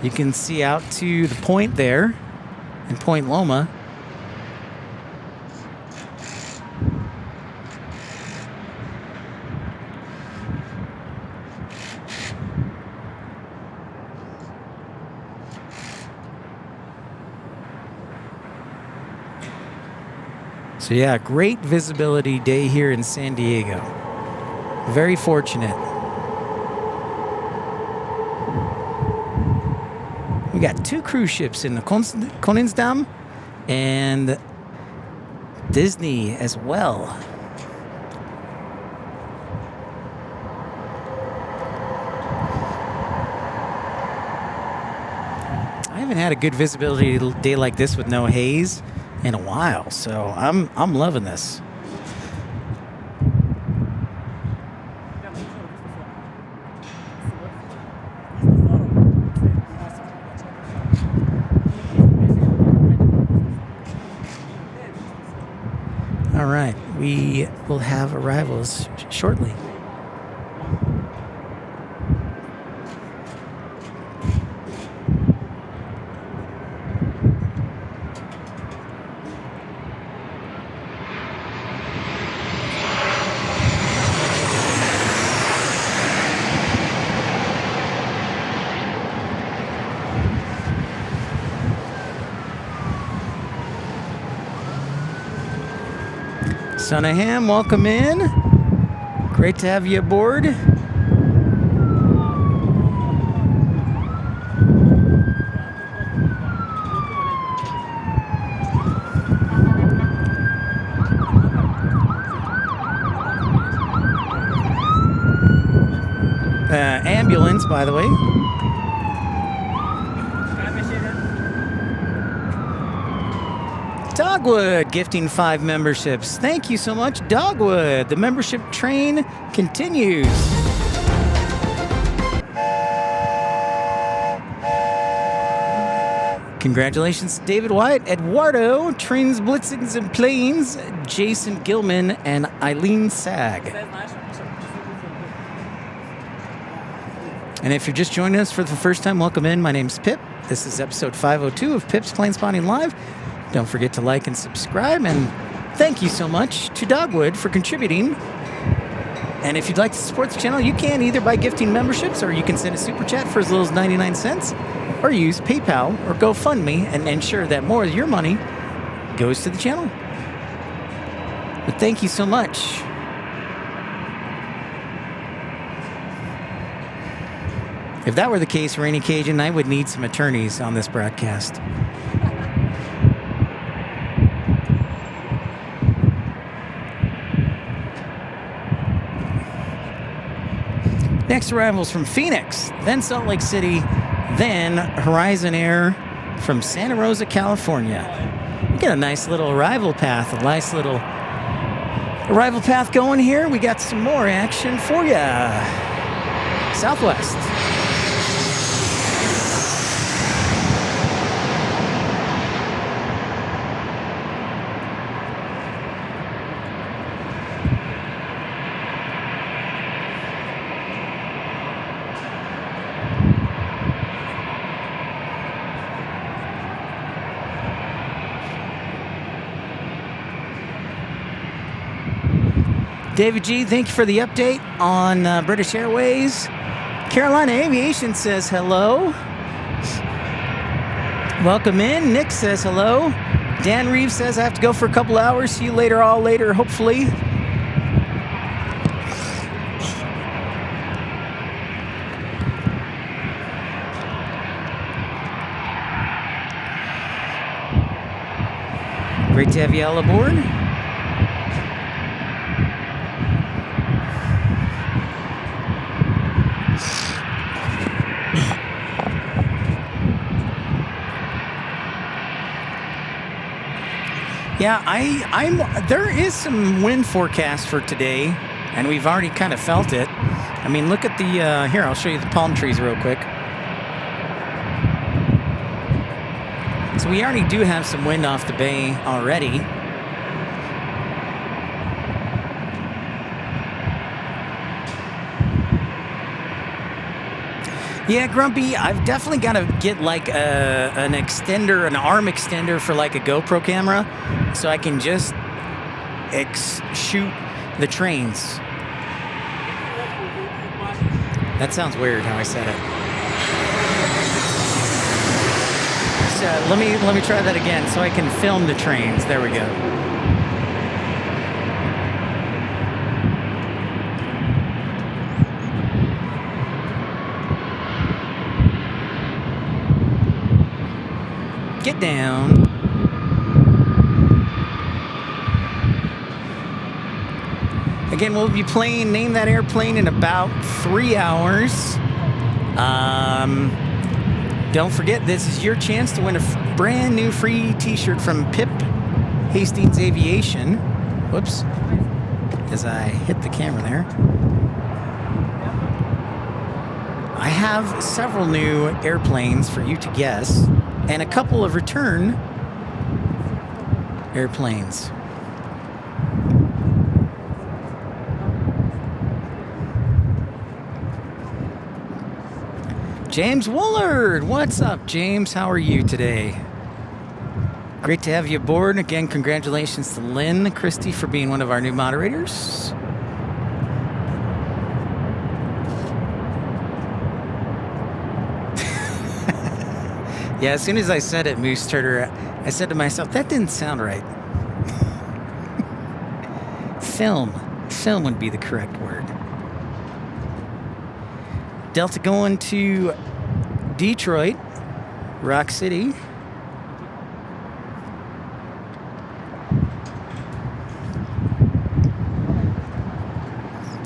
You can see out to the point there in Point Loma. So yeah, great visibility day here in San Diego. Very fortunate. We got 2 cruise ships in the Koningsdam and Disney as well. I haven't had a good visibility day like this with no haze in a while, so I'm loving this. All right, we will have arrivals shortly. Sunaham, welcome in. Great to have you aboard. Ambulance, by the way. Dogwood gifting 5 memberships. Thank you so much, Dogwood. The membership train continues. Congratulations to David White, Eduardo, Trains, Blitzings, and Planes, Jason Gilman, and Eileen Sag. And if you're just joining us for the first time, welcome in. My name's Pip. This is episode 502 of Pip's Plane Spotting Live. Don't forget to like and subscribe, and thank you so much to Dogwood for contributing. And if you'd like to support the channel, you can either by gifting memberships, or you can send a super chat for as little as 99 cents, or use PayPal or GoFundMe and ensure that more of your money goes to the channel. But thank you so much. If that were the case, Rainy Cajun, I would need some attorneys on this broadcast. Next arrivals from Phoenix, then Salt Lake City, then Horizon Air from Santa Rosa, California. We got a nice little arrival path, going here. We got some more action for ya. Southwest. David G, thank you for the update on British Airways. Carolina Aviation says hello. Welcome in. Nick says hello. Dan Reeves says I have to go for a couple hours. See you later, all later, hopefully. Great to have you all aboard. Yeah, there is some wind forecast for today, and we've already kind of felt it. I mean, look at the, here, I'll show you the palm trees real quick. So we already do have some wind off the bay already. Yeah, Grumpy, I've definitely got to get like an extender, an arm extender for like a GoPro camera, so I can just shoot the trains. That sounds weird how I said it. So let me try that again so I can film the trains. There we go. get down. Again, we'll be playing Name That Airplane in about 3 hours. Don't forget, this is your chance to win a brand new free t-shirt from Pip Hastings Aviation. Whoops. As I hit the camera there. I have several new airplanes for you to guess, and a couple of return airplanes. James Woolard, what's up, James? How are you today? Great to have you aboard. Again, congratulations to Lynn Christie for being one of our new moderators. Yeah, as soon as I said it, Moose Turter, I said to myself, that didn't sound right. Film would be the correct word. Delta going to Detroit, Rock City.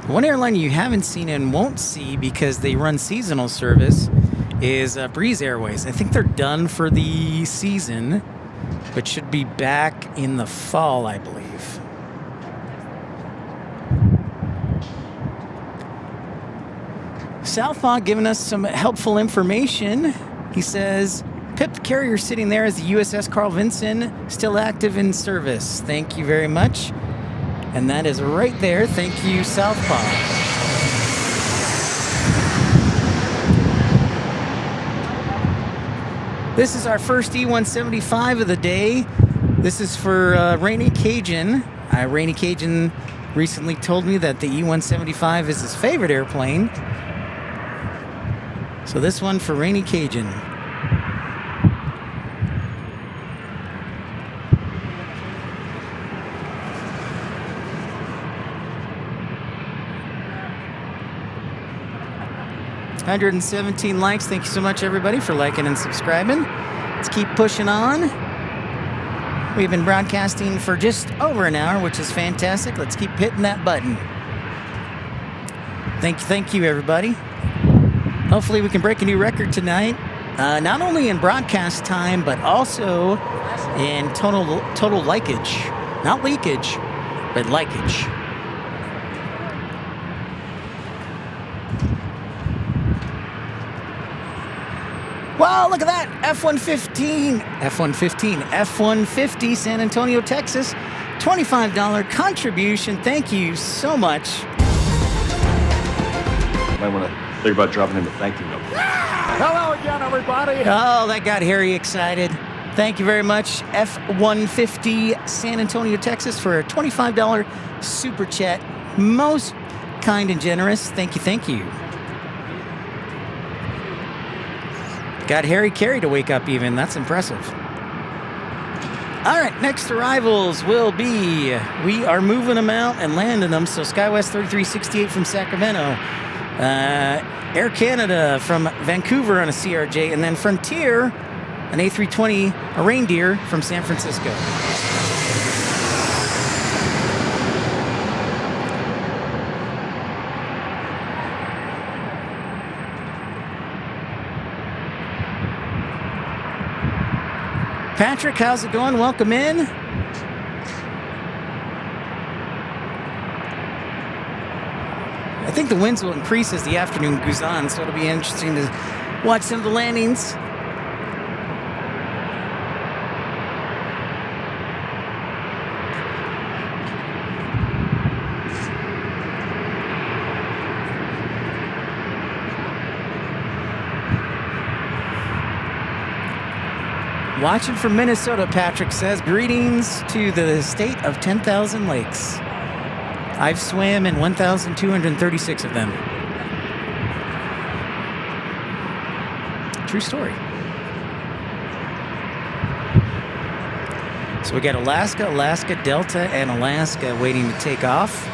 One airline you haven't seen and won't see because they run seasonal service is Breeze Airways. I think they're done for the season, but should be back in the fall, I believe. Southpaw giving us some helpful information. He says, Pip, the carrier sitting there is the USS Carl Vinson, still active in service. Thank you very much. And that is right there. Thank you, Southpaw. This is our first E175 of the day. This is for Rainy Cajun. Rainy Cajun recently told me that the E175 is his favorite airplane. So this one for Rainy Cajun. $117 likes. Thank you so much, everybody, for liking and subscribing. Let's keep pushing on. We've been broadcasting for just over an hour, which is fantastic. Let's keep hitting that button. Thank you, everybody. Hopefully we can break a new record tonight, not only in broadcast time, but also in total likeage. Not leakage, but likeage. Wow, look at that, F-150 San Antonio, Texas, $25 contribution. Thank you so much. Might want to think about dropping him a thank you note. Hello again, everybody. Oh, that got Harry excited. Thank you very much, F-150 San Antonio, Texas, for a $25 super chat. Most kind and generous. Thank you. Got Harry Carey to wake up even. That's impressive. All right, next arrivals will be, we are moving them out and landing them. So SkyWest 3368 from Sacramento. Air Canada from Vancouver on a CRJ. And then Frontier, an A320, a Reindeer from San Francisco. Patrick, how's it going? Welcome in. I think the winds will increase as the afternoon goes on, so it'll be interesting to watch some of the landings. Watching from Minnesota, Patrick says, greetings to the state of 10,000 lakes. I've swam in 1,236 of them. True story. So we got Alaska, Delta, and Alaska waiting to take off.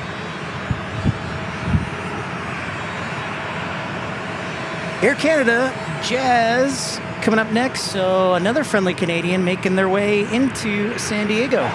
Air Canada, Jazz coming up next. So another friendly Canadian making their way into San Diego.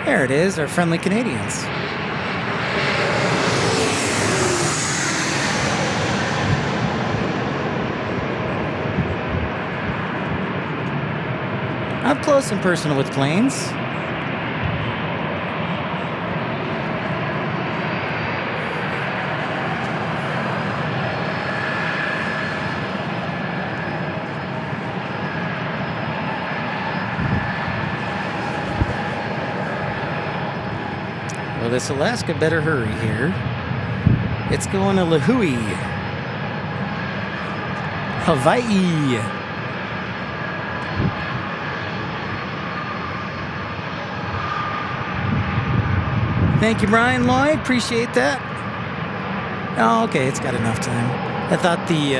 There it is, our friendly Canadians. Up close and personal with planes. Well, this Alaska better hurry here. It's going to Lihue, Hawaii. Thank you, Brian Lloyd. Appreciate that. Oh, okay, it's got enough time. I thought the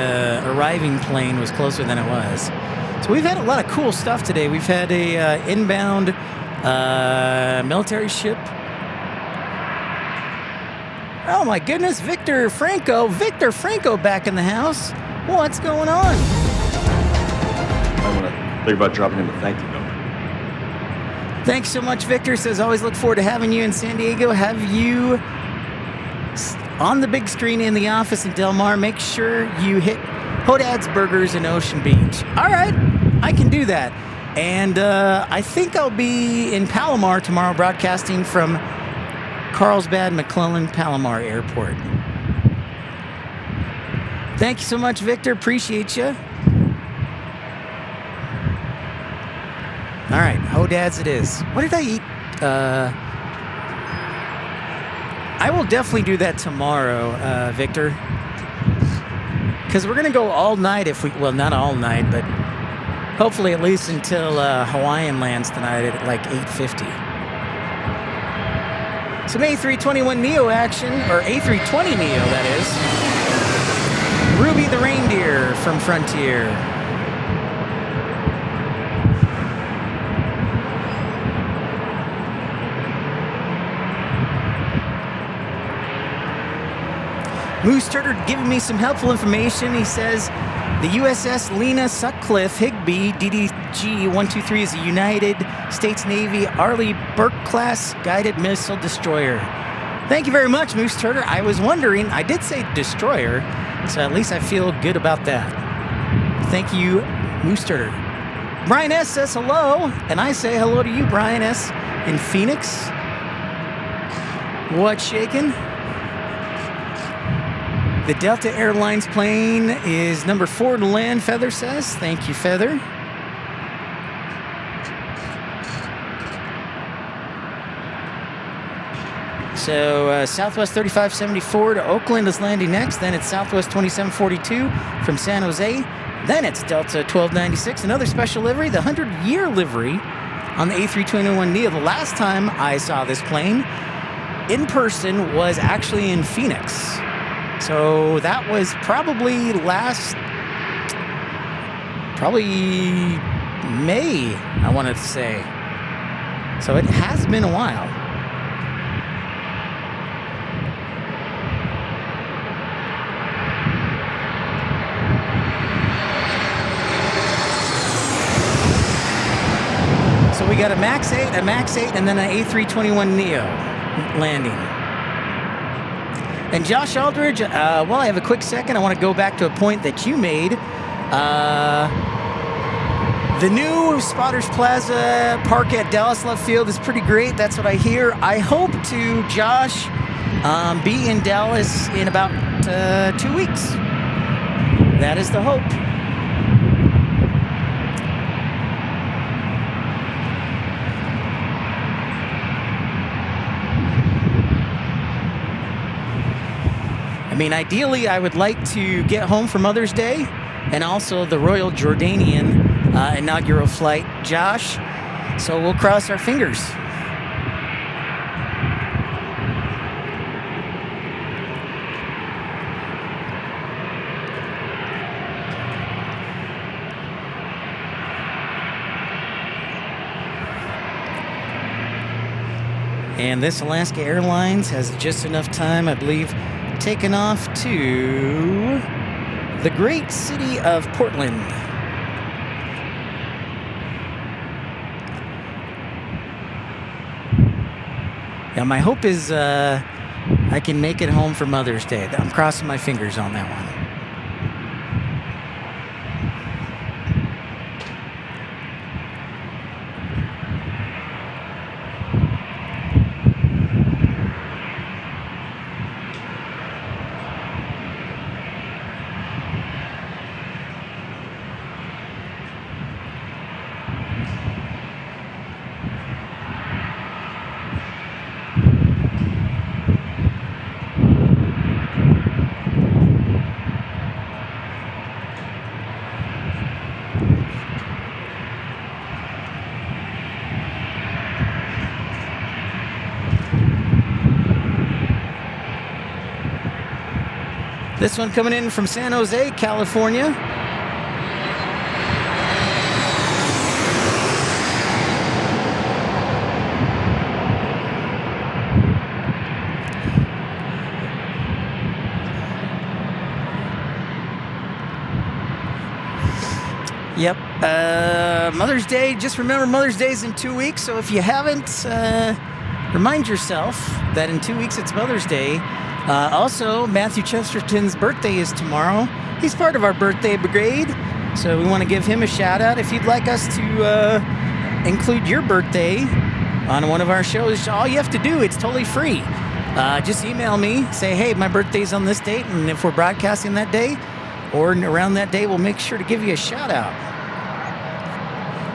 arriving plane was closer than it was. So we've had a lot of cool stuff today. We've had a inbound military ship. Oh my goodness, Victor Franco back in the house. What's going on? I'm gonna think about dropping him a thank you note. Thanks so much, Victor. Says, always look forward to having you in San Diego. Have you on the big screen in the office in Del Mar. Make sure you hit Hodad's Burgers in Ocean Beach. All right, I can do that. And I think I'll be in Palomar tomorrow broadcasting from Carlsbad McClellan Palomar Airport. Thank you so much, Victor. Appreciate you. All right, Hodad's it is. What did I eat? I will definitely do that tomorrow, Victor. Because we're going to go all night if we... Well, not all night, but hopefully at least until Hawaiian lands tonight at like 8:50. Some A321neo action, or A320neo, that is. Ruby the Reindeer from Frontier. Moose Turtle giving me some helpful information. He says the USS Lena Sutcliffe Higbee DDG-123 is a United States Navy Arleigh Burke-class guided missile destroyer. Thank you very much, Moose Turtle. I was wondering, I did say destroyer, so at least I feel good about that. Thank you, Moose Turtle. Brian S. says hello, and I say hello to you, Brian S. in Phoenix. What's shaking? The Delta Airlines plane is number 4 to land, Feather says. Thank you, Feather. So Southwest 3574 to Oakland is landing next. Then it's Southwest 2742 from San Jose. Then it's Delta 1296, another special livery, the 100-year livery on the A321neo. The last time I saw this plane in person was actually in Phoenix. So that was probably May, I wanted to say. So it has been a while. So we got a MAX 8, and then an A321neo landing. And Josh Aldridge, well, I have a quick second. I want to go back to a point that you made. The new Spotters Plaza Park at Dallas Love Field is pretty great. That's what I hear. I hope to, Josh, be in Dallas in about 2 weeks. That is the hope. I mean, ideally, I would like to get home for Mother's Day and also the Royal Jordanian inaugural flight, Josh. So we'll cross our fingers. And this Alaska Airlines has just enough time, I believe, taken off to the great city of Portland. Yeah, my hope is I can make it home for Mother's Day. I'm crossing my fingers on that one. This one coming in from San Jose, California. Yep. Mother's Day. Just remember, Mother's Day is in 2 weeks. So if you haven't, remind yourself that in 2 weeks it's Mother's Day. Also, Matthew Chesterton's birthday is tomorrow. He's part of our birthday brigade, so we want to give him a shout out. If you'd like us to include your birthday on one of our shows, all you have to do, it's totally free. Just email me, say, hey, my birthday's on this date, and if we're broadcasting that day or around that day, we'll make sure to give you a shout out.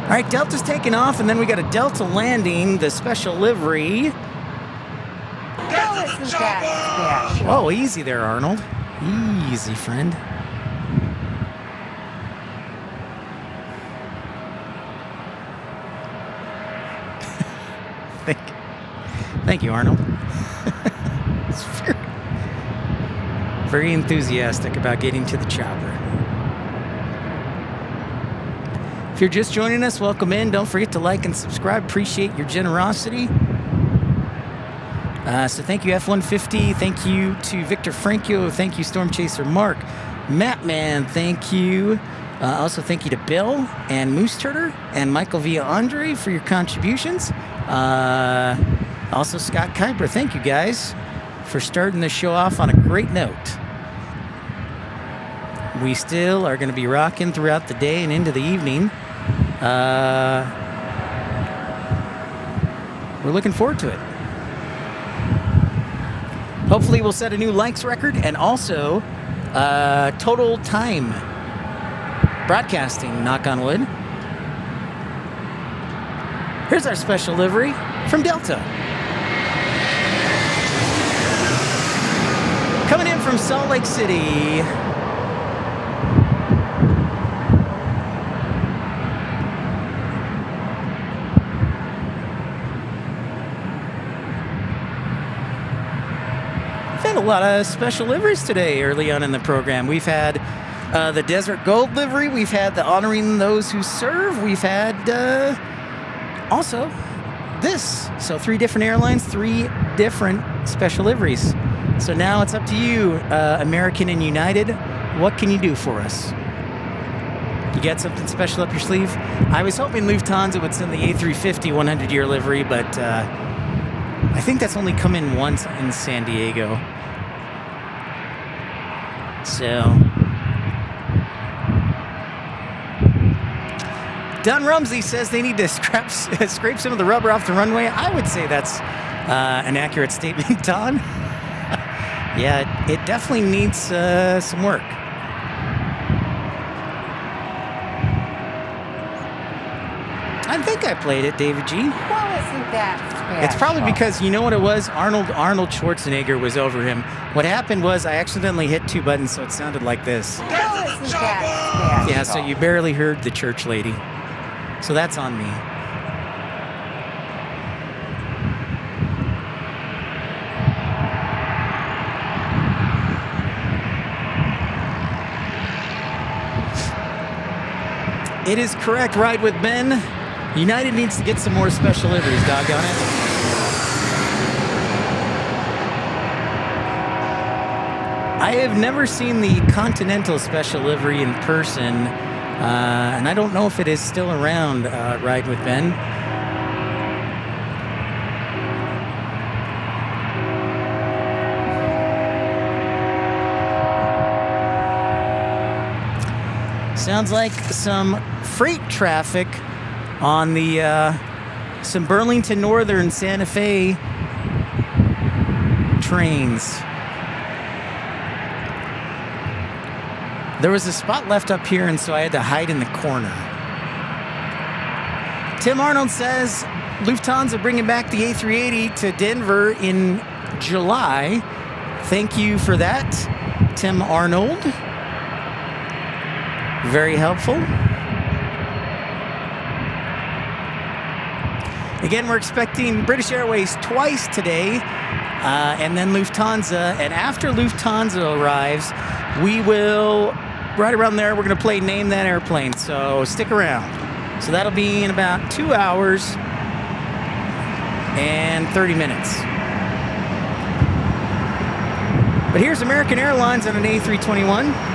All right, Delta's taking off, and then we got a Delta landing, the special livery. Oh, easy there, Arnold. Easy, friend. Thank you, Arnold. It's very enthusiastic about getting to the chopper. If you're just joining us, welcome in. Don't forget to like and subscribe. Appreciate your generosity. So thank you, F-150. Thank you to Victor Franco. Thank you, Storm Chaser Mark. Mattman, thank you. Also, thank you to Bill and Moose Turder and Michael Villa Andre for your contributions. Also, Scott Kuiper. Thank you, guys, for starting the show off on a great note. We still are going to be rocking throughout the day and into the evening. We're looking forward to it. Hopefully we'll set a new likes record and also total time broadcasting, knock on wood. Here's our special livery from Delta. Coming in from Salt Lake City. A lot of special liveries today early on in the program. We've had the Desert Gold livery. We've had the Honoring Those Who Serve. We've had also this. So 3 different airlines, 3 different special liveries. So now it's up to you, American and United. What can you do for us? You got something special up your sleeve? I was hoping Lufthansa would send the A350 100-year livery, but I think that's only come in once in San Diego. So, Don Rumsey says they need to scrape some of the rubber off the runway. I would say that's an accurate statement, Don. Yeah, it definitely needs some work. I think I played it, David G. Well, isn't that special? It's probably because, you know what it was? Arnold Schwarzenegger was over him. What happened was I accidentally hit 2 buttons, so it sounded like this. Well, isn't that special? Yeah, so you barely heard the church lady. So that's on me. It is correct, Ride with Ben. United needs to get some more special liveries, doggone it. I have never seen the Continental Special Livery in person, and I don't know if it is still around, Ride with Ben. Sounds like some freight traffic on the some Burlington Northern Santa Fe trains. There was a spot left up here, and so I had to hide in the corner. Tim Arnold says Lufthansa bringing back the A380 to Denver in July. Thank you for that, Tim Arnold. Very helpful. Again, we're expecting British Airways twice today, and then Lufthansa. And after Lufthansa arrives, we will, right around there, we're going to play Name That Airplane. So stick around. So that'll be in about 2 hours and 30 minutes. But here's American Airlines on an A321.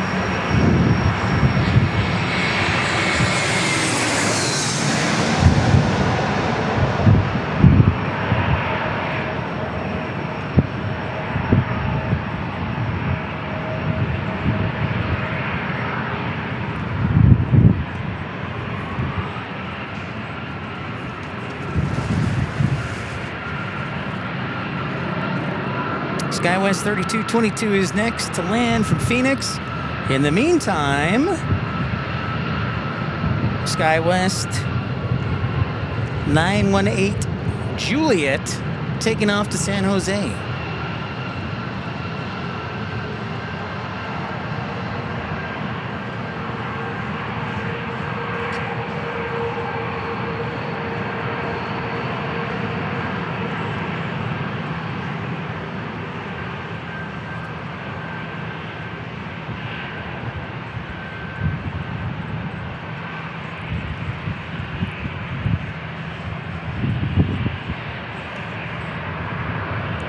SkyWest 3222 is next to land from Phoenix. In the meantime, SkyWest 918 Juliet taking off to San Jose.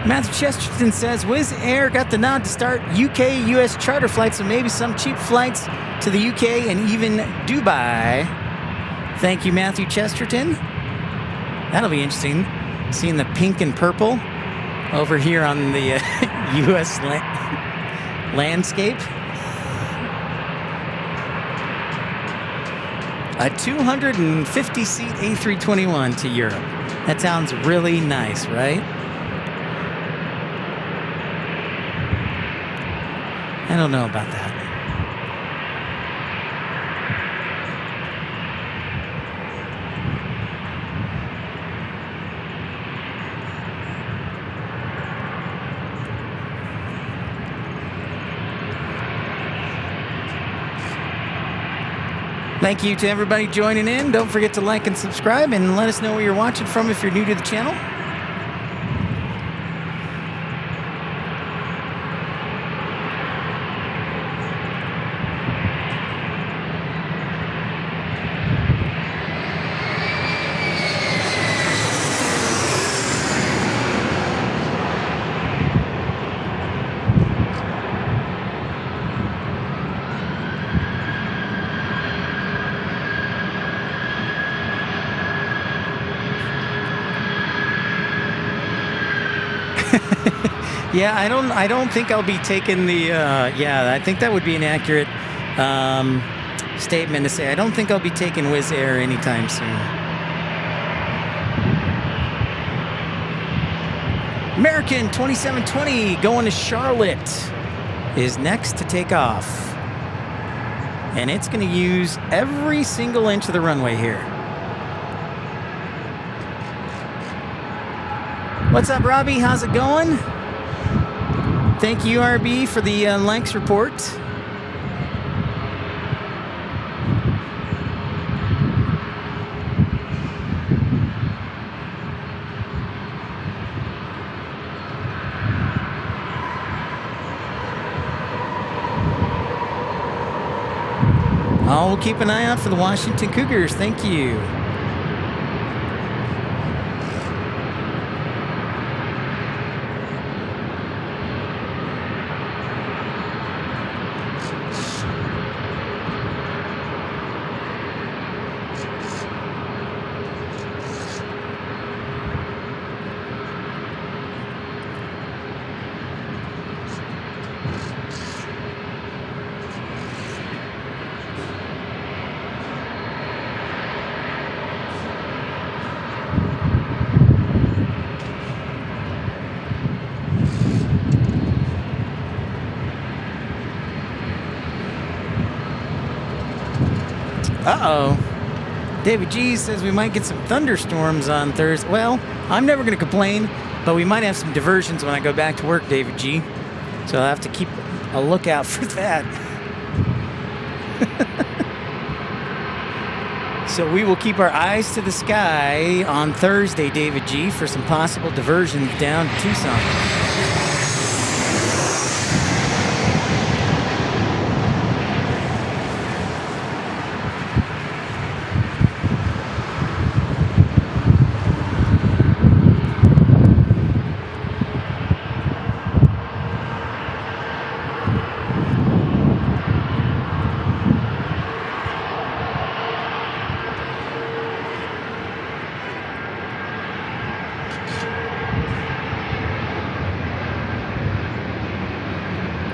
Matthew Chesterton says, Wizz Air got the nod to start UK-US charter flights, so maybe some cheap flights to the UK and even Dubai. Thank you, Matthew Chesterton. That'll be interesting, seeing the pink and purple over here on the US landscape. A 250-seat A321 to Europe. That sounds really nice, right? I don't know about that. Thank you to everybody joining in. Don't forget to like and subscribe, and let us know where you're watching from if you're new to the channel. Yeah, I don't think I'll be taking the, I think that would be an accurate statement to say. I don't think I'll be taking Wizz Air anytime soon. American 2720 going to Charlotte is next to take off. And it's going to use every single inch of the runway here. What's up, Robbie? How's it going? Thank you, RB, for the likes report. We'll keep an eye out for the Washington Cougars. Thank you. Uh-oh. David G says we might get some thunderstorms on Thursday. Well, I'm never going to complain, but we might have some diversions when I go back to work, David G. So I'll have to keep a lookout for that. So we will keep our eyes to the sky on Thursday, David G, for some possible diversions down to Tucson.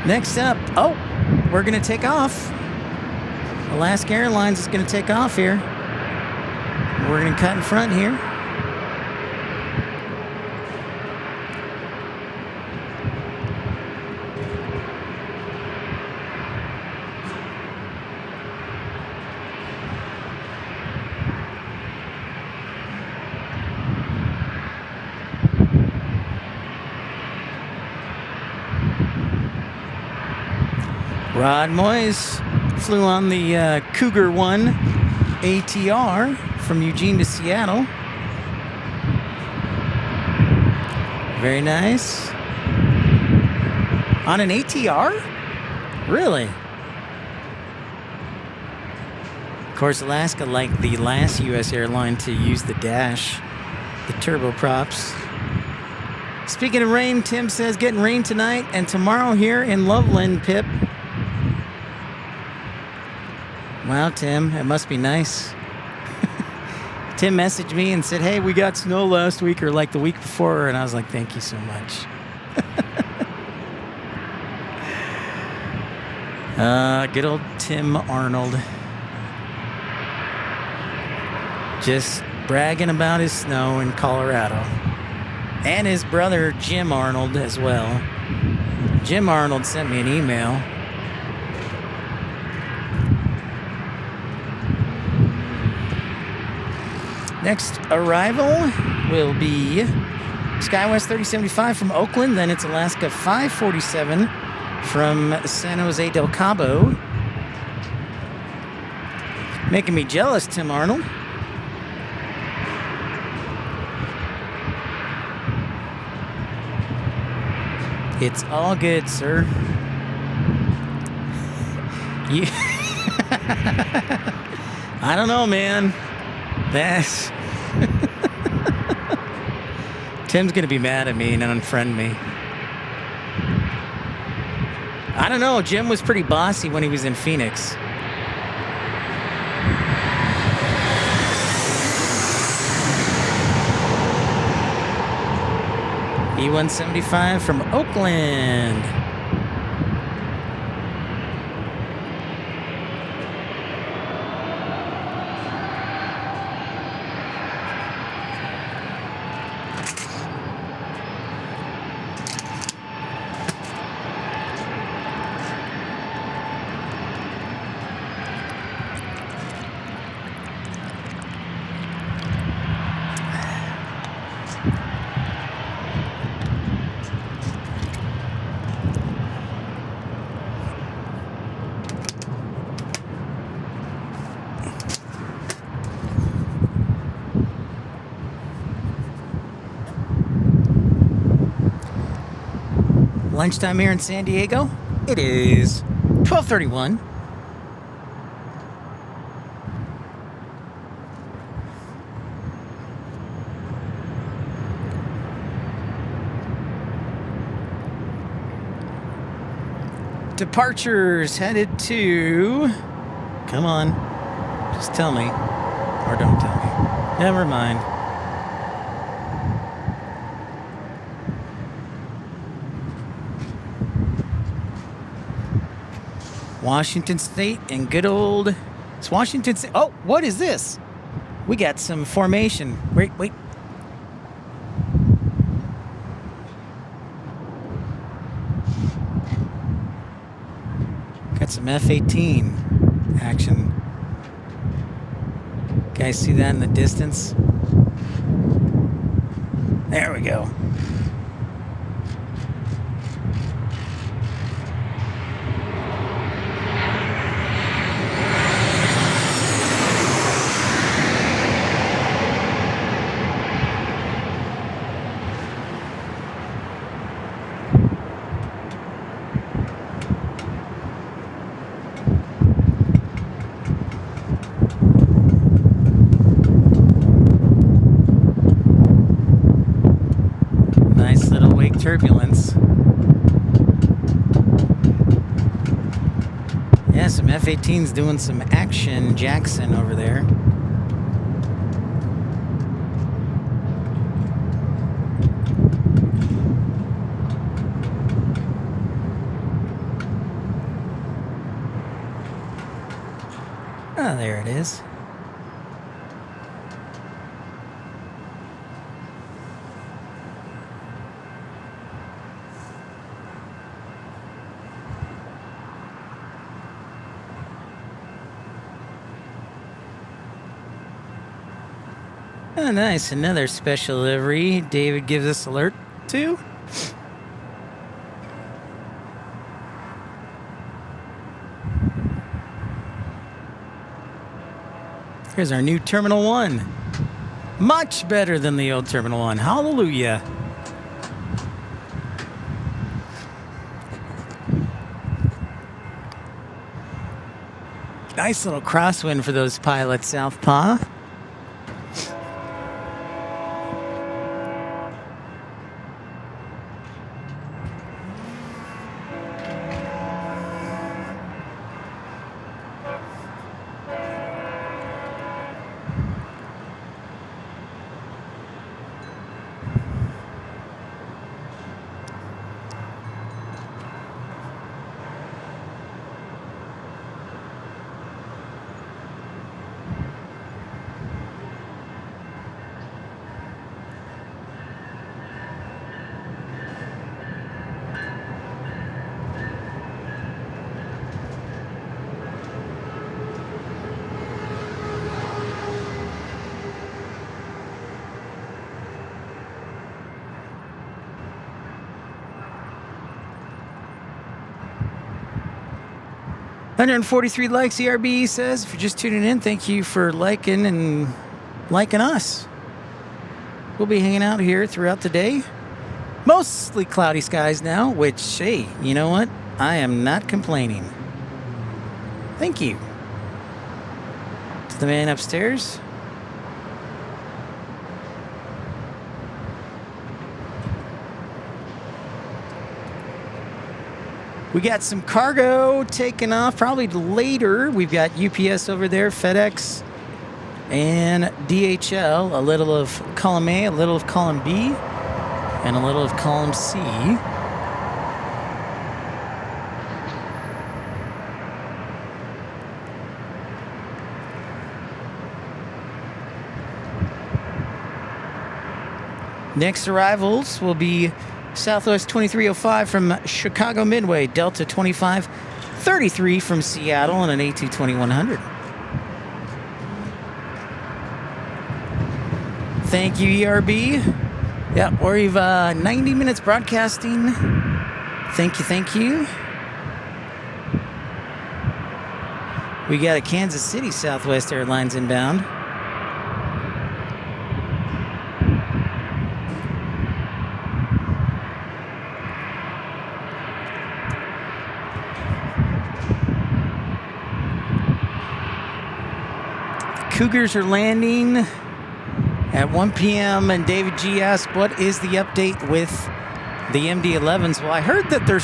Next up, oh, we're going to take off. Alaska Airlines is going to take off here. We're going to cut in front here. Rod Moyes flew on the Cougar 1 ATR from Eugene to Seattle. Very nice. On an ATR? Really? Of course, Alaska, like the last U.S. airline to use the dash, the turboprops. Speaking of rain, Tim says getting rain tonight and tomorrow here in Loveland, Pip. Wow, Tim, it must be nice. Tim messaged me and said, hey, we got snow last week or like the week before. And I was like, thank you so much. Good old Tim Arnold. Just bragging about his snow in Colorado. And his brother, Jim Arnold, as well. Jim Arnold sent me an email. Next arrival will be SkyWest 3075 from Oakland. Then it's Alaska 547 from San Jose del Cabo. Making me jealous, Tim Arnold. It's all good, sir. You I don't know, man. That's Tim's gonna be mad at me and unfriend me. I don't know. Jim was pretty bossy when he was in Phoenix. E175 from Oakland. Lunchtime here in San Diego. It is 12:31. Departures headed to... Come on. Just tell me. Or don't tell me. Never mind. Washington State and good old... It's Washington State. Oh, what is this? We got some formation. Wait. Got some F-18 action. guys see that in the distance? There we go. Nice little wake turbulence. Yeah, some F-18s doing some action Jackson over there. Ah, there it is. Oh, nice. Another special livery David gives us alert to. Here's our new Terminal 1. Much better than the old Terminal 1. Hallelujah. Nice little crosswind for those pilots, Southpaw. $143 likes, ERB says. If you're just tuning in, thank you for liking and liking us. We'll be hanging out here throughout the day. Mostly cloudy skies now, which, hey, you know what? I am not complaining. Thank you. To the man upstairs. We got some cargo taking off probably later. We've got UPS over there, FedEx, and DHL. A little of column A, a little of column B, and a little of column C. Next arrivals will be Southwest 2305 from Chicago Midway, Delta 2533 from Seattle, and an A22100. Thank you, ERB. Yep, we've 90 minutes broadcasting. Thank you, thank you. We got a Kansas City Southwest Airlines inbound. Cougars are landing at 1 p.m. and David G asked, what is the update with the MD-11s? Well, I heard that they're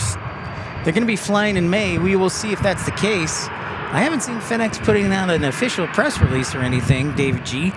going to be flying in May. We will see if that's the case. I haven't seen FedEx putting out an official press release or anything, David G.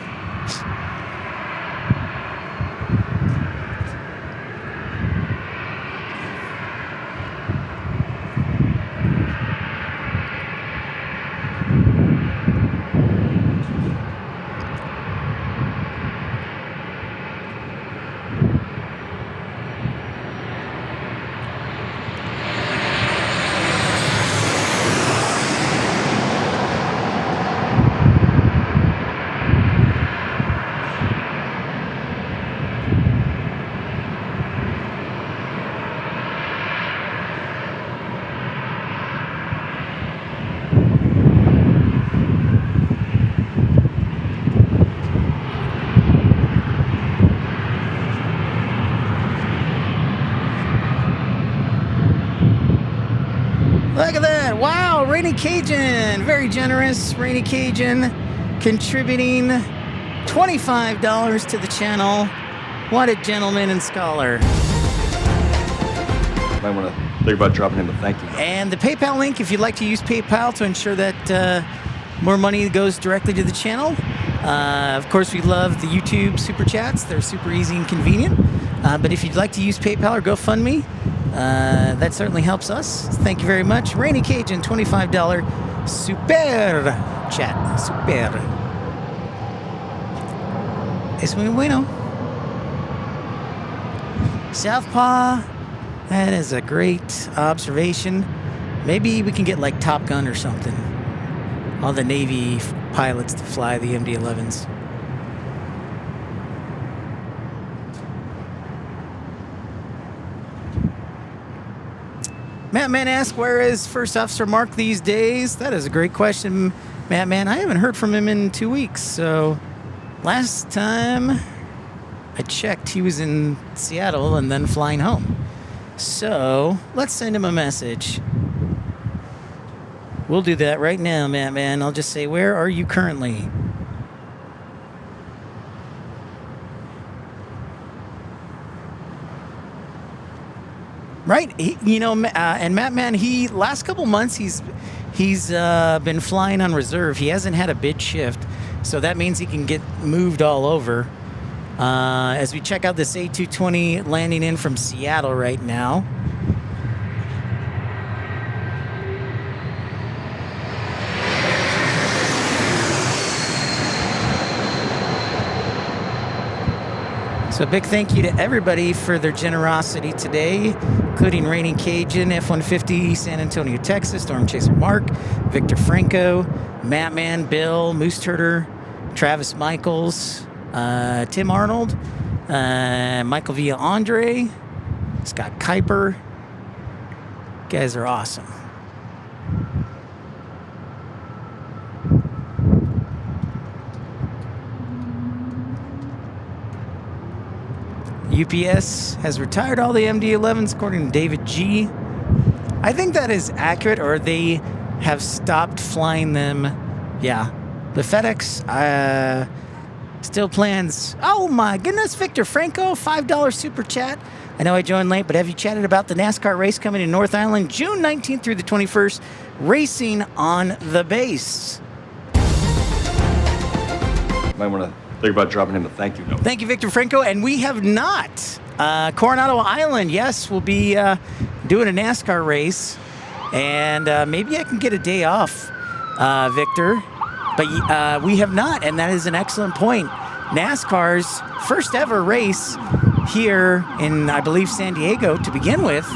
Look at that. Wow, Rainy Cajun. Very generous. Rainy Cajun contributing $25 to the channel. What a gentleman and scholar. Might want to think about dropping him a thank you. And the PayPal link, if you'd like to use PayPal to ensure that more money goes directly to the channel. Of course, we love the YouTube Super Chats. They're super easy and convenient. But if you'd like to use PayPal or GoFundMe, that certainly helps us. Thank you very much. Rainy Cajun, $25 super chat. Super. Es muy bueno. Southpaw. That is a great observation. Maybe we can get like Top Gun or something. All the Navy pilots to fly the MD-11s. Matt Man asks, where is First Officer Mark these days? That is a great question, Matt Man. I haven't heard from him in 2 weeks. So last time I checked, he was in Seattle and then flying home. So let's send him a message. We'll do that right now, Matt Man. I'll just say, where are you currently? Right, and Matt Man, he last couple months he's been flying on reserve. He hasn't had a bid shift, so that means he can get moved all over. As we check out this A220 landing in from Seattle right now. So a big thank you to everybody for their generosity today, including Rainy Cajun, F-150, San Antonio, Texas, Storm Chaser Mark, Victor Franco, Matt Man, Bill, Moose Turder, Travis Michaels, Tim Arnold, Michael Villa Andre, Scott Kuiper. You guys are awesome. UPS has retired all the MD-11s, according to David G. I think that is accurate, or they have stopped flying them. Yeah. The FedEx still plans. Oh my goodness, Victor Franco, $5 super chat. I know I joined late, but have you chatted about the NASCAR race coming to North Island June 19th through the 21st, racing on the base? Might want to think about dropping him a thank you note. Thank you, Victor Franco. And we have not. Coronado Island, yes, we'll be doing a NASCAR race. And maybe I can get a day off, Victor. But we have not, and that is an excellent point. NASCAR's first ever race here in, I believe, San Diego to begin with.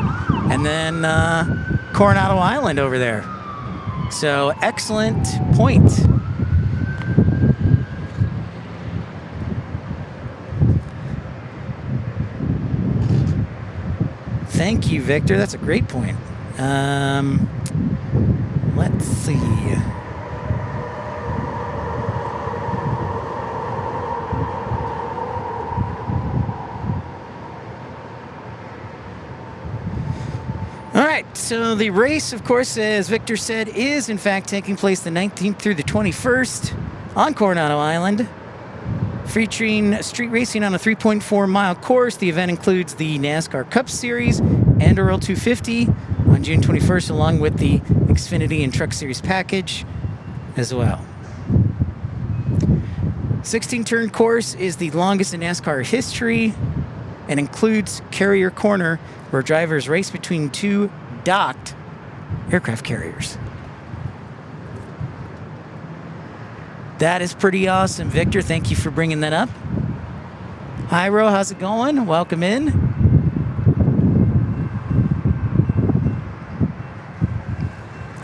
And then Coronado Island over there. So, excellent point. Thank you, Victor. That's a great point. Let's see. All right, so the race, of course, as Victor said, is in fact taking place the 19th through the 21st on Coronado Island. Featuring street racing on a 3.4-mile course. The event includes the NASCAR Cup Series and Earl 250 on June 21st, along with the Xfinity and Truck Series package as well. 16-turn course is the longest in NASCAR history and includes Carrier Corner, where drivers race between two docked aircraft carriers. That is pretty awesome, Victor. Thank you for bringing that up. Hi, Ro. How's it going? Welcome in.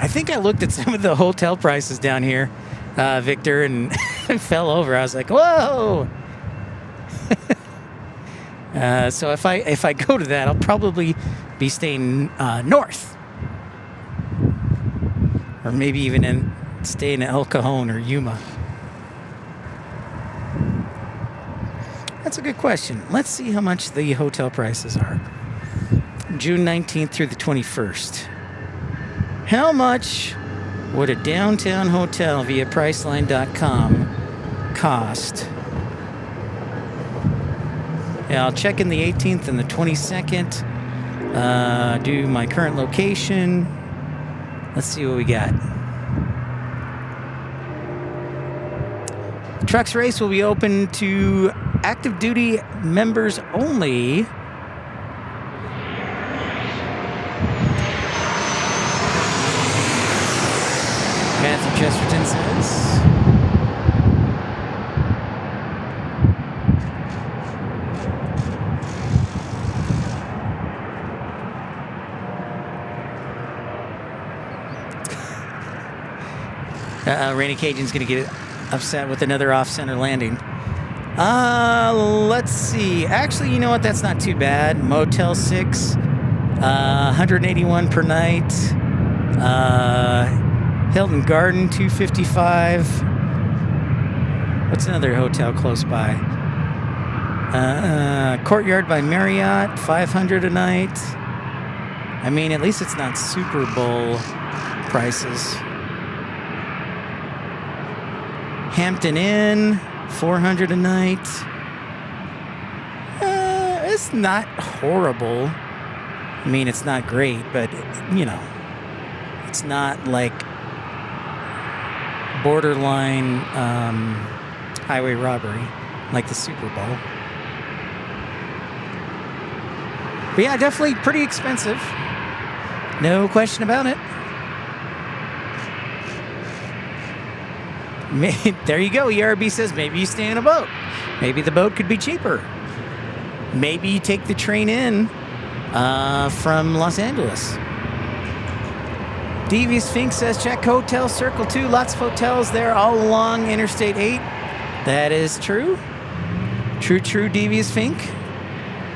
I think I looked at some of the hotel prices down here, Victor, and fell over. I was like, whoa. So if I go to that, I'll probably be staying north. Or maybe even staying in El Cajon or Yuma. That's a good question. Let's see how much the hotel prices are. June 19th through the 21st. How much would a downtown hotel via Priceline.com cost? Yeah, I'll check in the 18th and the 22nd. Do my current location. Let's see what we got. The trucks race will be open to active duty members only. Matthew Chesterton says. Rainy Cajun's going to get upset with another off-center landing. Let's see. Actually, you know what? That's not too bad. Motel 6, 181 per night. Hilton Garden, 255. What's another hotel close by? Courtyard by Marriott, 500 a night. I mean, at least it's not Super Bowl prices. Hampton Inn, 400 a night. It's not horrible. I mean, it's not great, but, you know, it's not like borderline highway robbery like the Super Bowl. But yeah, definitely pretty expensive. No question about it. There you go. ERB says maybe you stay in a boat. Maybe the boat could be cheaper. Maybe you take the train in from Los Angeles. Devious Fink says check Hotel Circle 2. Lots of hotels there all along Interstate 8. That is true. True, Devious Fink.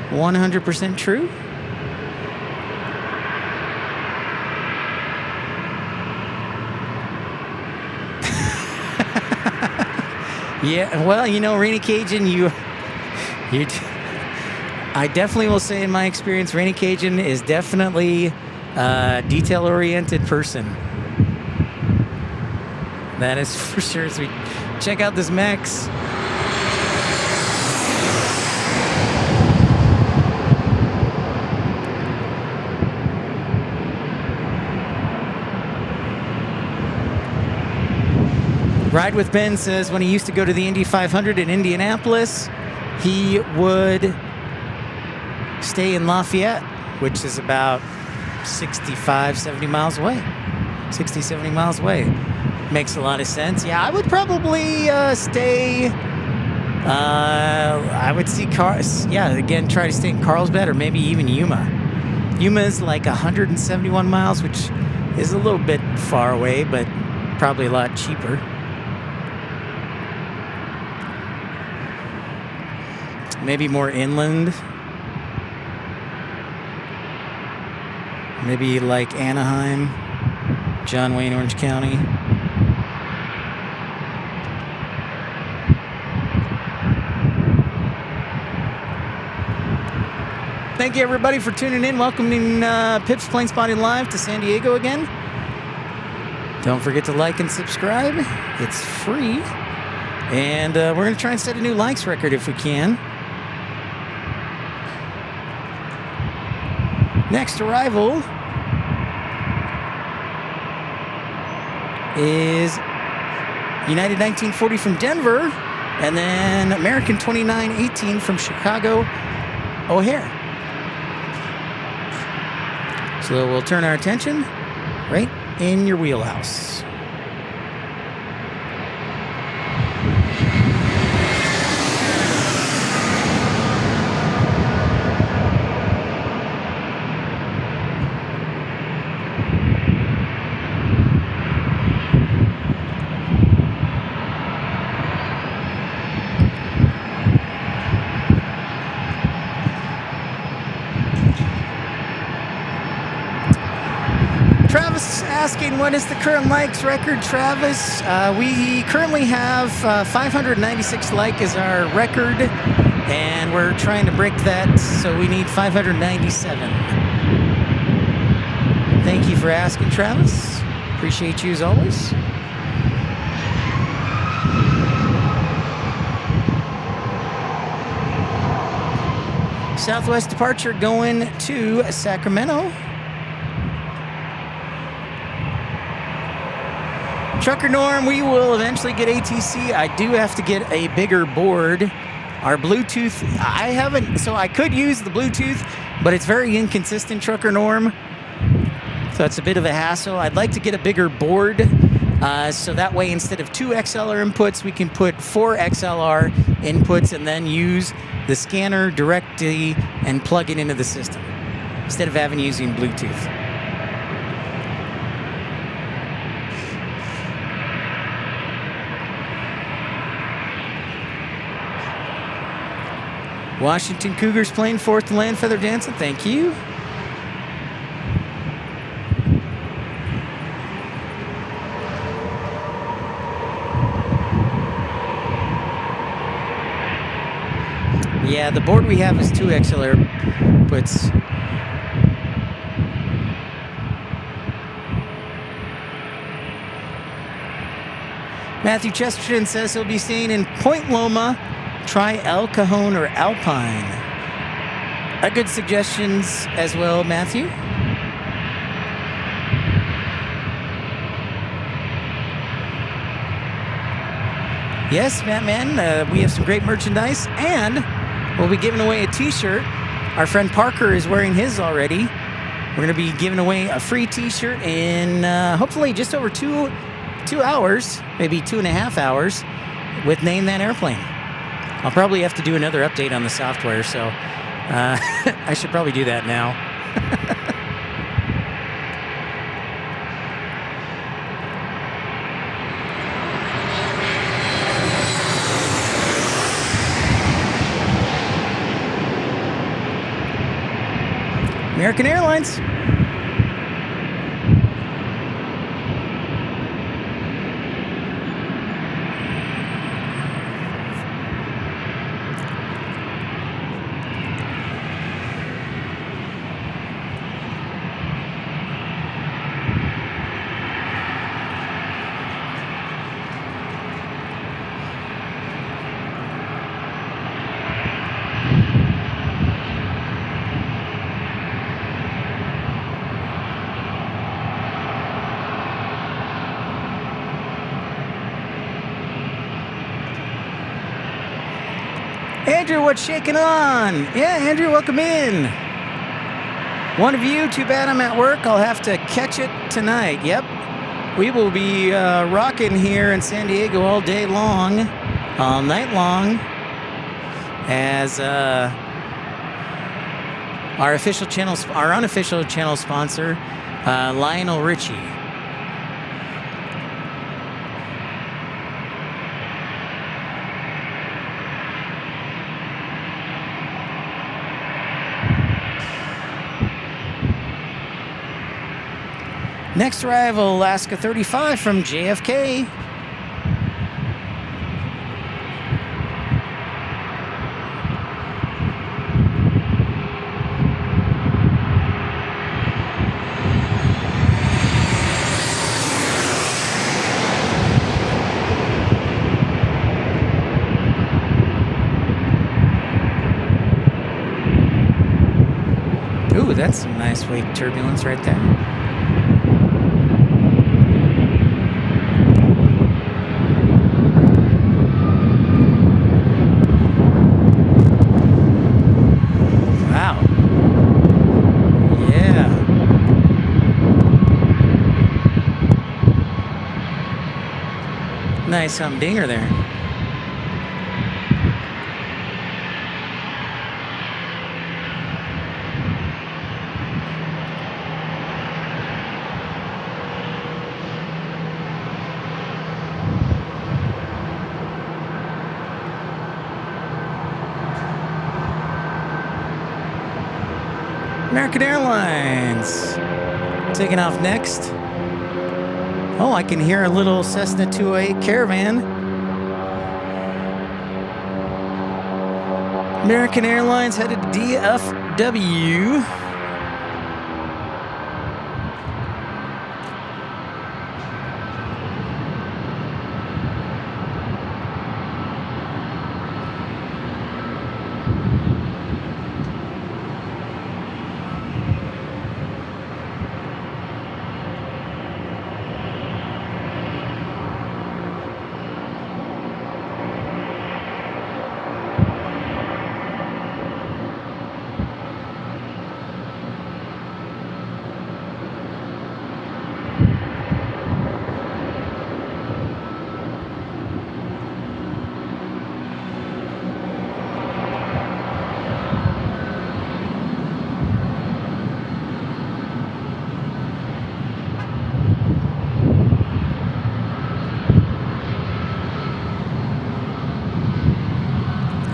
100% true. Yeah, well, you know, Rainy Cajun, I definitely will say in my experience, Rainy Cajun is definitely a detail-oriented person. That is for sure. So we check out this Mex. Ride with Ben says when he used to go to the Indy 500 in Indianapolis, he would stay in Lafayette, which is about 65, 70 miles away. 60, 70 miles away. Makes a lot of sense. Yeah, I would probably stay... I would see cars. Yeah, again, try to stay in Carlsbad or maybe even Yuma. Yuma is like 171 miles, which is a little bit far away, but probably a lot cheaper. Maybe more inland. Maybe like Anaheim, John Wayne, Orange County. Thank you, everybody, for tuning in. Welcoming Pip's Plane Spotting Live to San Diego again. Don't forget to like and subscribe. It's free. And we're going to try and set a new likes record if we can. Next arrival is United 1940 from Denver, and then American 2918 from Chicago O'Hare. So we'll turn our attention right in your wheelhouse. Asking what is the current likes record, Travis? We currently have 596 like is our record, and we're trying to break that, so we need 597. Thank you for asking, Travis. Appreciate you as always. Southwest departure going to Sacramento. Trucker Norm, we will eventually get ATC. I do have to get a bigger board. Our Bluetooth, I haven't, so I could use the Bluetooth, but it's very inconsistent, Trucker Norm. So it's a bit of a hassle. I'd like to get a bigger board, so that way instead of 2 XLR inputs, we can put 4 XLR inputs and then use the scanner directly and plug it into the system, instead of having using Bluetooth. Washington Cougars playing 4th to land, Feather Jansen. Thank you. Yeah, the board we have is 2 XLR inputs. Matthew Chesterton says he'll be staying in Point Loma. Try El Cajon or Alpine. Good suggestions as well, Matthew. Yes, Matt, we have some great merchandise, and we'll be giving away a t-shirt. Our friend Parker is wearing his already. We're going to be giving away a free t-shirt in hopefully just over 2 hours, maybe 2.5 hours, with Name That Airplane. I'll probably have to do another update on the software, so I should probably do that now. American Airlines. Andrew, what's shaking on? Yeah, Andrew, welcome in. One of you, too bad I'm at work. I'll have to catch it tonight. Yep. We will be rocking here in San Diego all day long, all night long, as our official channel, our unofficial channel sponsor, Lionel Richie. Next arrival, Alaska 35 from JFK. Ooh, that's some nice wake turbulence right there. Nice humdinger there. American Airlines taking off next. Oh, I can hear a little Cessna 208 Caravan. American Airlines headed to DFW.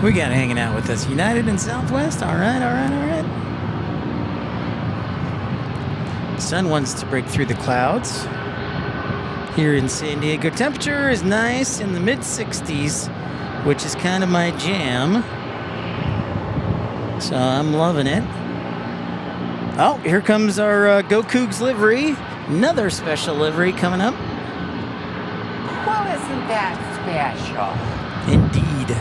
We got hanging out with us. United and Southwest. All right, all right, all right. Sun wants to break through the clouds. Here in San Diego, temperature is nice in the mid-60s, which is kind of my jam. So I'm loving it. Oh, here comes our Go Cougs livery. Another special livery coming up. Well, isn't that special? Indeed.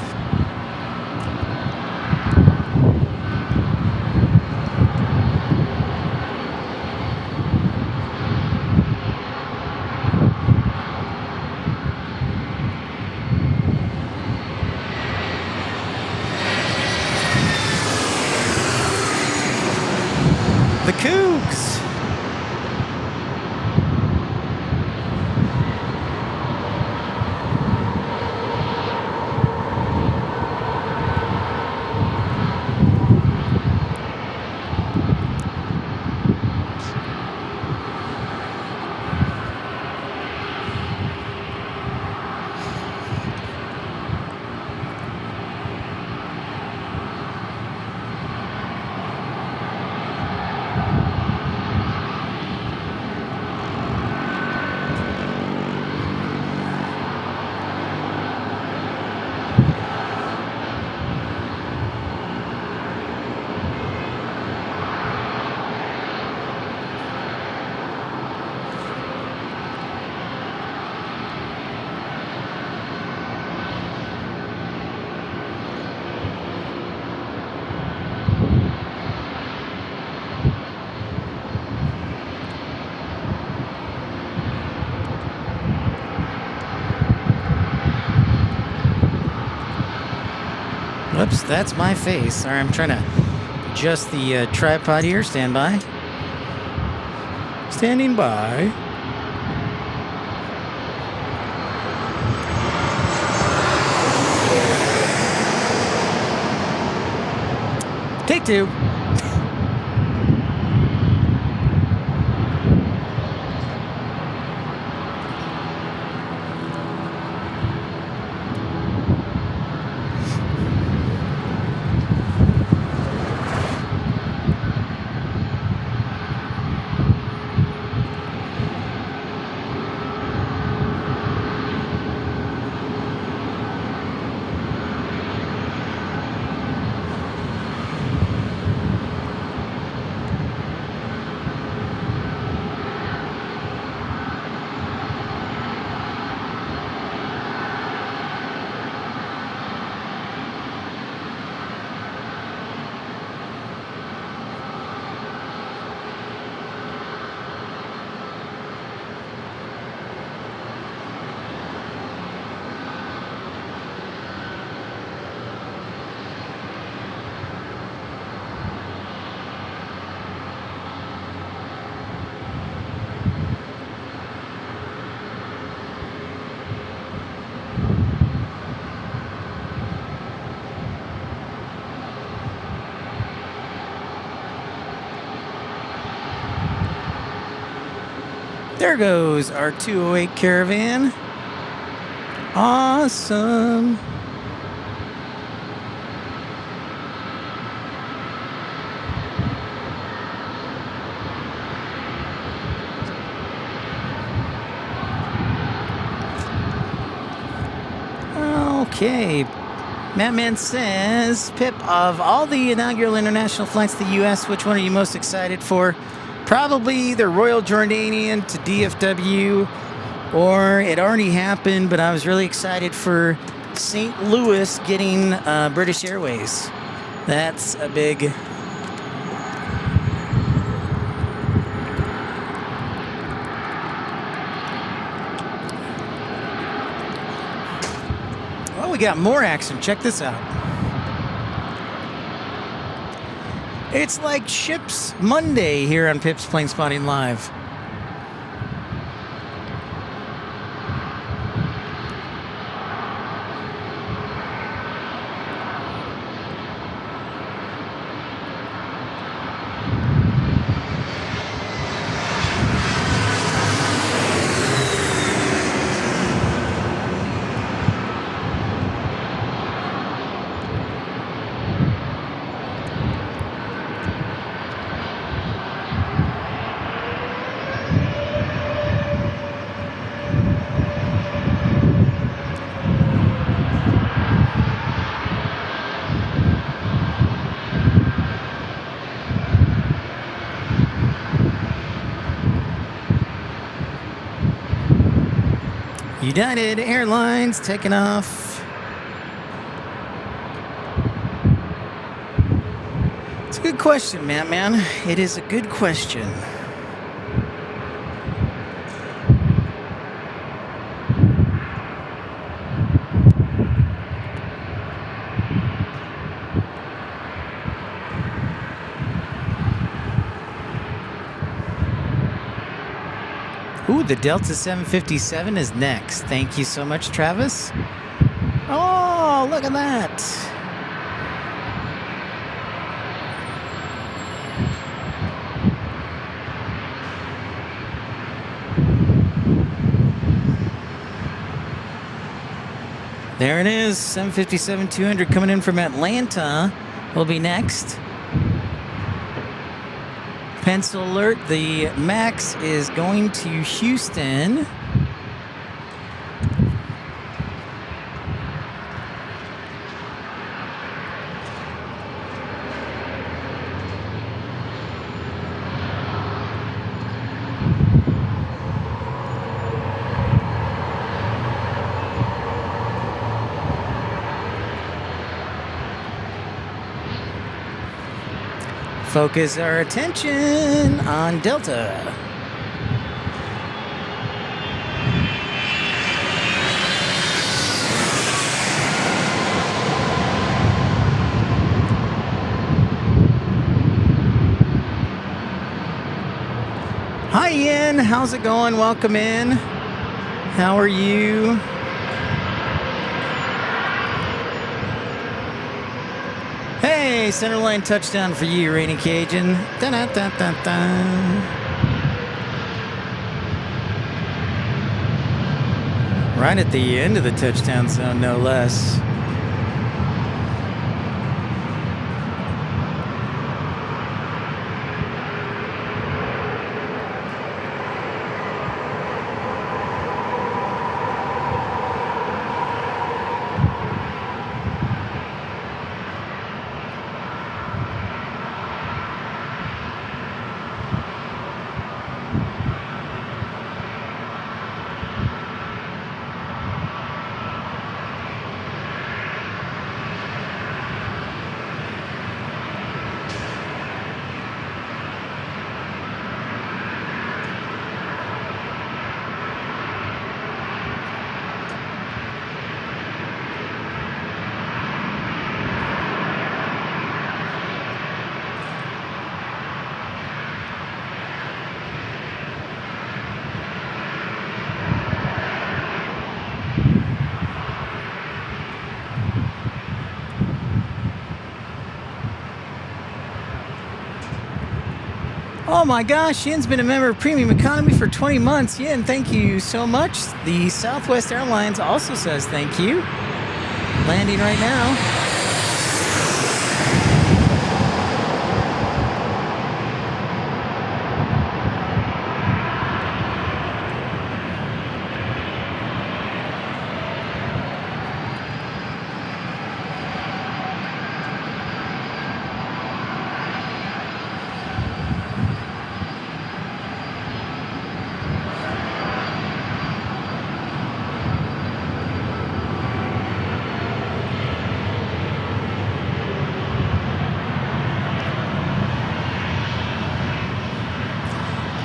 The Cougs. Whoops, that's my face. Sorry, I'm trying to adjust the tripod here. Stand by. Standing by. Take two. There goes our 208 Caravan. Awesome. Okay. Mattman says, Pip, of all the inaugural international flights to the U.S., which one are you most excited for? Probably either Royal Jordanian to DFW, or it already happened, but I was really excited for St. Louis getting British Airways. That's a big... Well, we got more action. Check this out. It's like Ships Monday here on Pip's Plane Spotting Live. United Airlines taking off. It's a good question, man. It is a good question. Ooh, the Delta 757 is next. Thank you so much, Travis. Oh, look at that. There it is, 757-200 coming in from Atlanta will be next. Pencil alert, the MAX is going to Houston. Focus our attention on Delta. Hi Ian, how's it going? Welcome in. How are you? Hey, centerline touchdown for you, Rainy Cajun. Da-da-da-da-da. Right at the end of the touchdown zone, no less. Oh my gosh, Yin's been a member of Premium Economy for 20 months. Yin, thank you so much. The Southwest Airlines also says thank you. Landing right now.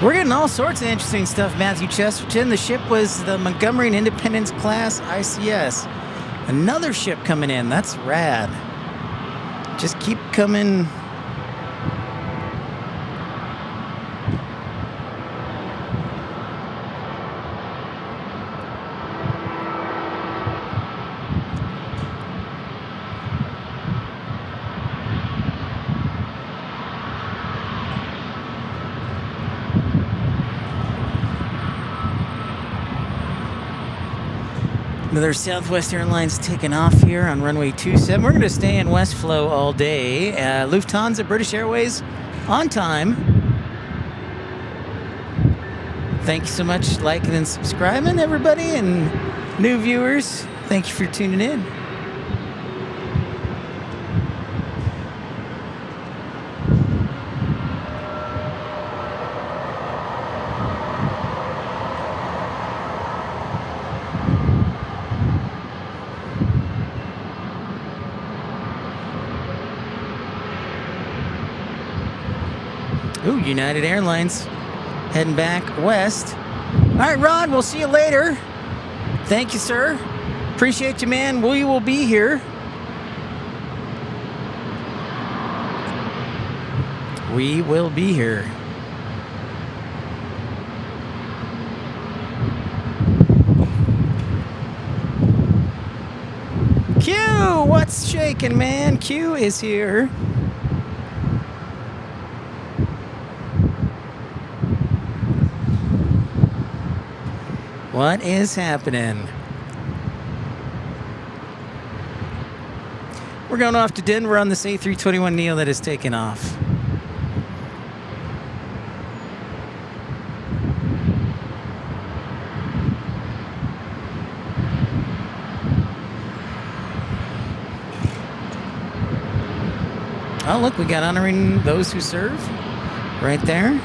We're getting all sorts of interesting stuff, Matthew Chesterton. The ship was the Montgomery and Independence class ICS. Another ship coming in. That's rad. Just keep coming. Another Southwest Airlines taking off here on runway 27. We're going to stay in West Flow all day. Lufthansa, British Airways, on time. Thank you so much for liking and subscribing, everybody, and new viewers. Thank you for tuning in. Ooh, United Airlines heading back west. All right, Ron, we'll see you later. Thank you, sir. Appreciate you, man. We will be here. We will be here. Q, what's shaking, man? Q is here. What is happening? We're going off to Denver on this A321neo that is taking off. Oh, look, we got honoring those who serve right there.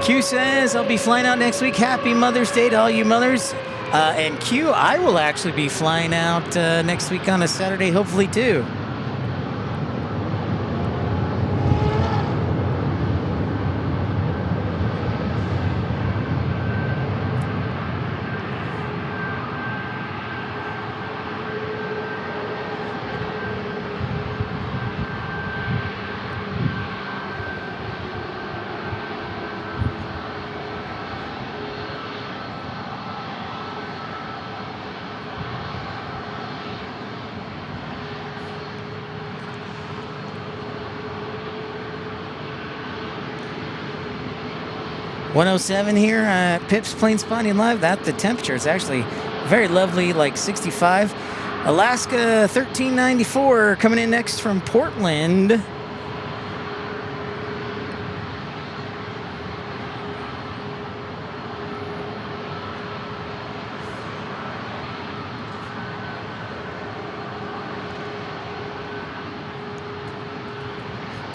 Q says, I'll be flying out next week. Happy Mother's Day to all you mothers. And Q, I will actually be flying out next week on a Saturday, hopefully, too. .107 here at Pip's Plane Spotting Live. That the temperature is actually very lovely, like 65. Alaska 1394 coming in next from Portland.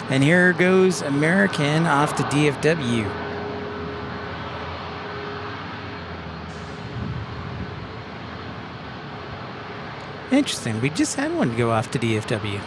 And here goes American off to DFW. Interesting. We just had one go off to DFW.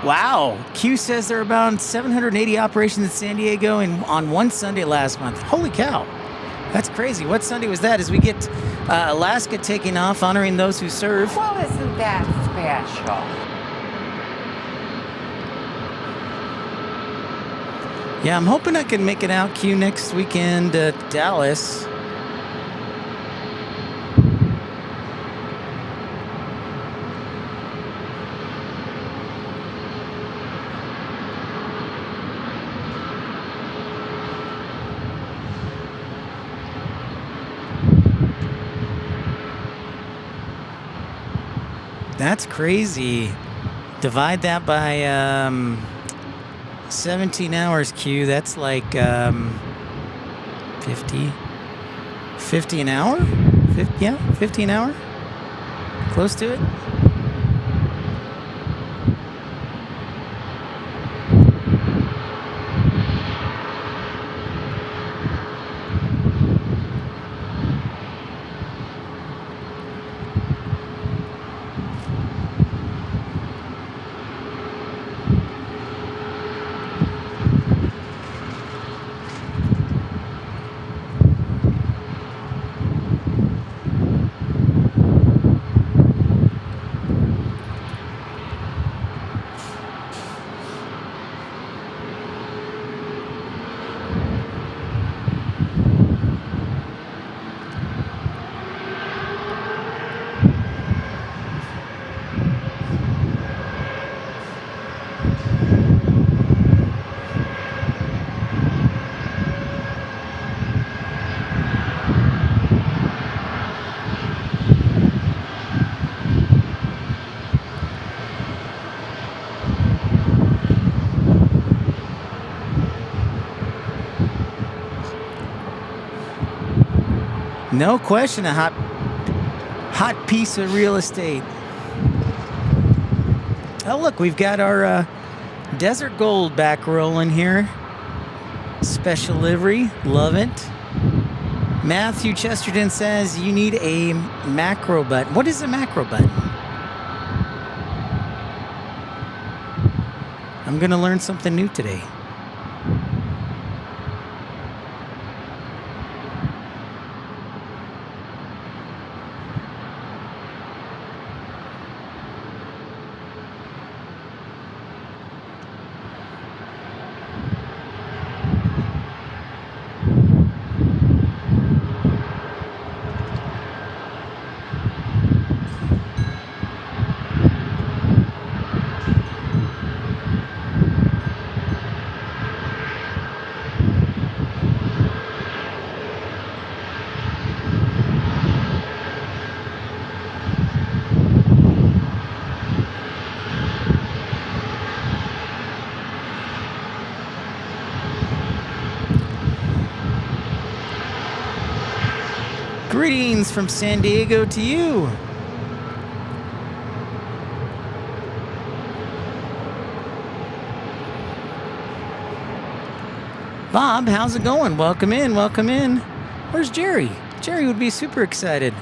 Wow. Q says there are about 780 operations in San Diego on one Sunday last month. Holy cow. That's crazy. What Sunday was that? As we get Alaska taking off, honoring those who serve. Well, isn't that special? Yeah, I'm hoping I can make it out Q next weekend to Dallas. That's crazy. Divide that by 17 hours, Q. That's like 50 an hour? 50 an hour? Close to it? No question, a hot piece of real estate. Oh, look, we've got our Desert Gold back rolling here. Special livery, love it. Matthew Chesterton says you need a macro button. What is a macro button? I'm going to learn something new today. Greetings from San Diego to you. Bob, how's it going? Welcome in, welcome in. Where's Jerry? Jerry would be super excited.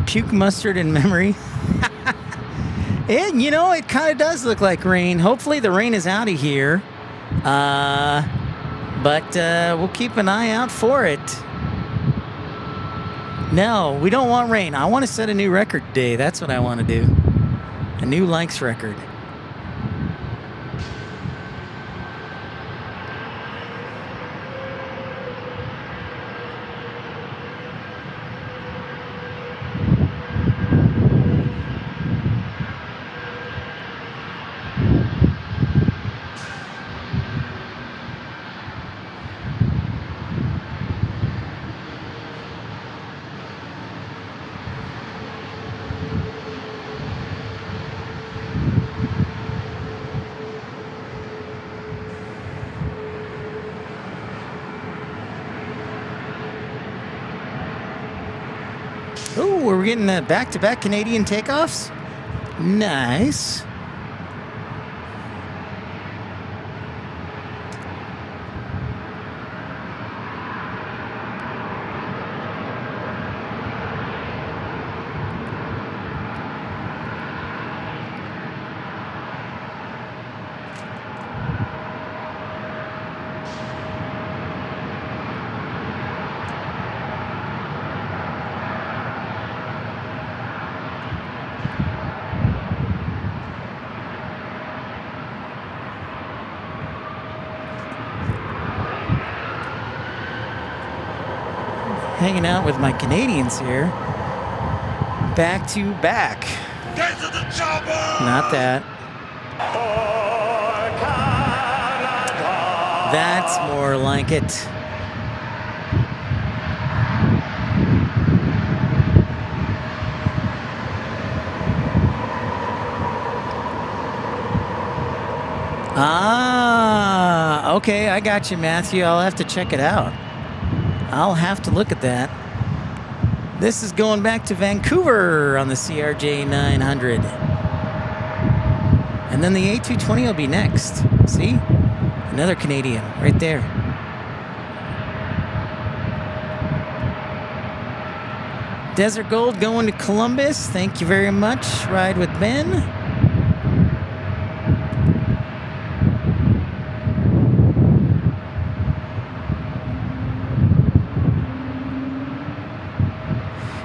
Puke mustard in memory. And you know, it kind of does look like rain. Hopefully the rain is out of here. But we'll keep an eye out for it. No, we don't want rain. I want to set a new record today. That's what I want to do. A new likes record. Oh, we're getting back-to-back Canadian takeoffs. Nice. Hanging out with my Canadians here. Back to back. Get to the chopper! Not that. That's more like it. Ah, okay, I got you, Matthew. I'll have to check it out. I'll have to look at that. This is going back to Vancouver on the CRJ 900. And then the A220 will be next. See? Another Canadian right there. Desert Gold going to Columbus. Thank you very much. Ride with Ben.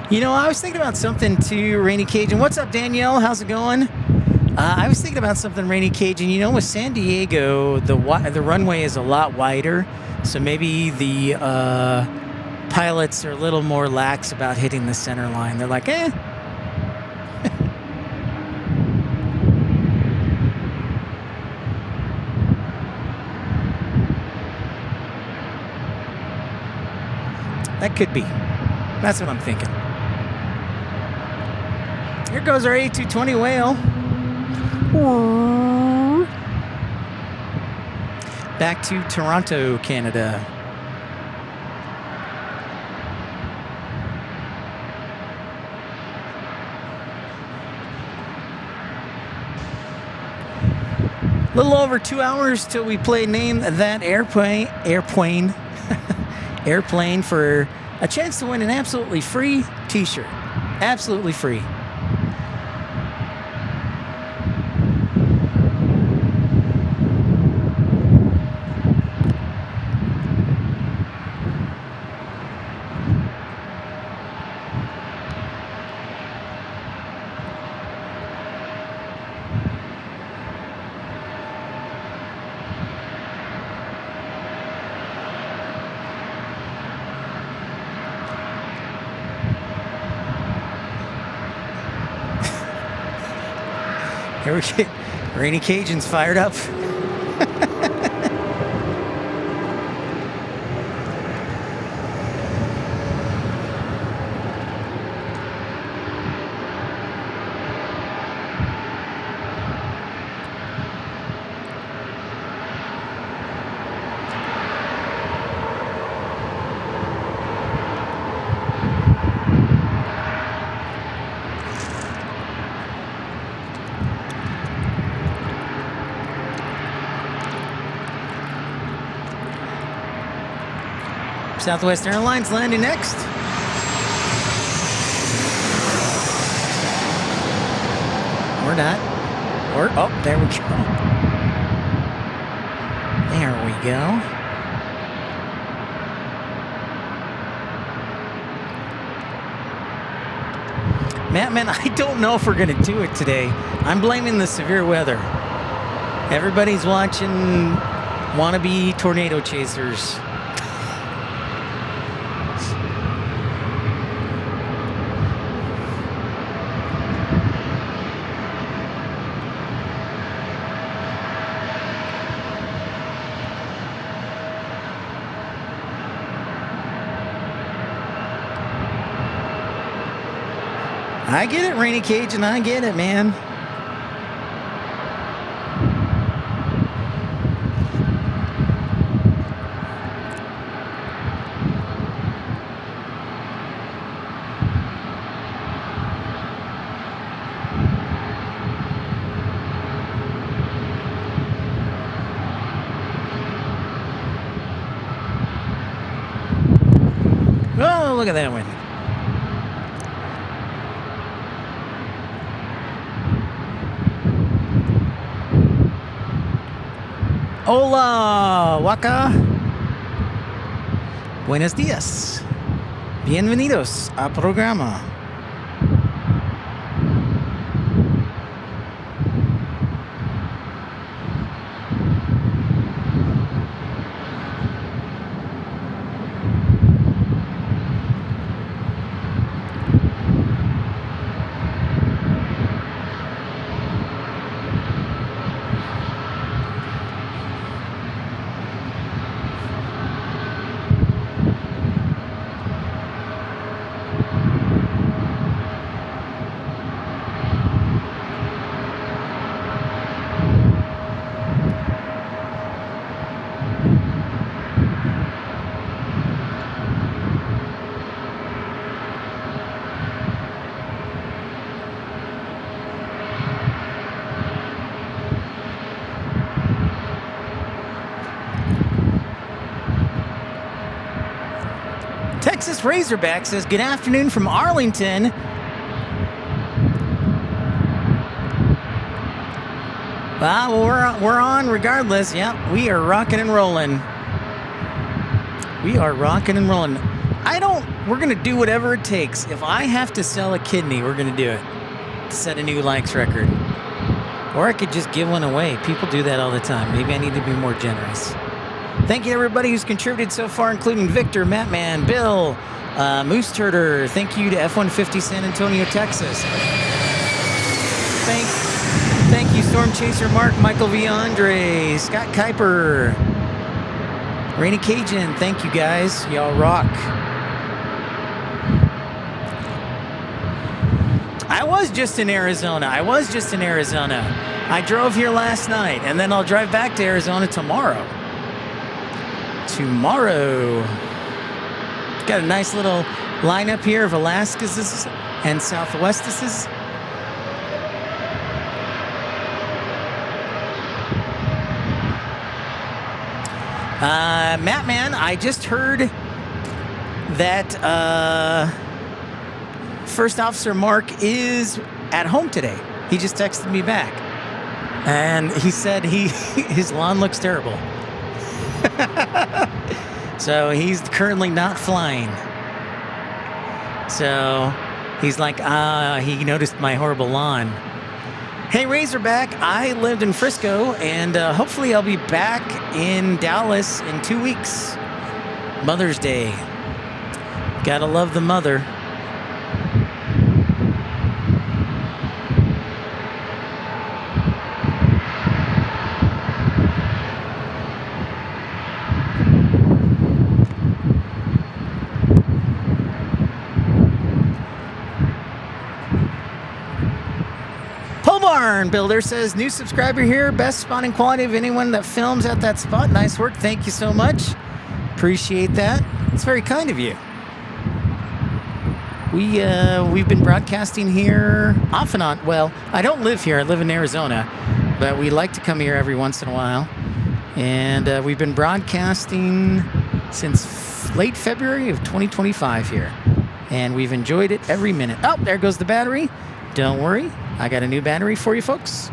You know, I was thinking about something too, Rainy Cajun. What's up, Danielle? How's it going? I was thinking about something, Rainy Cajun. You know, with San Diego, the runway is a lot wider, so maybe the pilots are a little more lax about hitting the center line. They're like, eh. That could be. That's what I'm thinking. Here goes our A220 whale. Back to Toronto, Canada. A little over 2 hours till we play Name That Airplane airplane for a chance to win an absolutely free t-shirt. Absolutely free. Here we go. Rainy Cajun's fired up. Southwest Airlines landing next. Or not. Or, oh, there we go. There we go. Man, I don't know if we're going to do it today. I'm blaming the severe weather. Everybody's watching wannabe tornado chasers. I get it, Rainy Cajun. I get it, man. Oh, look at that one. Hola, Waka. Buenos días. Bienvenidos a programa. Texas Razorback says, good afternoon from Arlington. Well, we're on regardless. Yeah, we are rocking and rolling. We are rocking and rolling. We're going to do whatever it takes. If I have to sell a kidney, we're going to do it to set a new likes record. Or I could just give one away. People do that all the time. Maybe I need to be more generous. Thank you to everybody who's contributed so far, including Victor, Mattman, Bill, Moose Turder. Thank you to F-150 San Antonio, Texas. Thank you, Storm Chaser Mark, Michael V. Andre, Scott Kuiper, Rainy Cajun. Thank you, guys. Y'all rock. I was just in Arizona. I drove here last night, and then I'll drive back to Arizona tomorrow. Got a nice little lineup here of Alaskas and Southwestes. Mattman, I just heard that First Officer Mark is at home today. He just texted me back. And he said his lawn looks terrible. So he's currently not flying. So he's like, he noticed my horrible lawn. Hey, Razorback, I lived in Frisco, and hopefully I'll be back in Dallas in 2 weeks. Mother's Day. Gotta love the mother. Builder says, new subscriber here, best spotting quality of anyone that films at that spot. Nice work. Thank you so much. Appreciate that. It's very kind of you. We've been broadcasting here off and on. Well, I don't live here. I live in Arizona, but we like to come here every once in a while. And we've been broadcasting since late February of 2025 here. And we've enjoyed it every minute. Oh, there goes the battery. Don't worry. I got a new battery for you folks.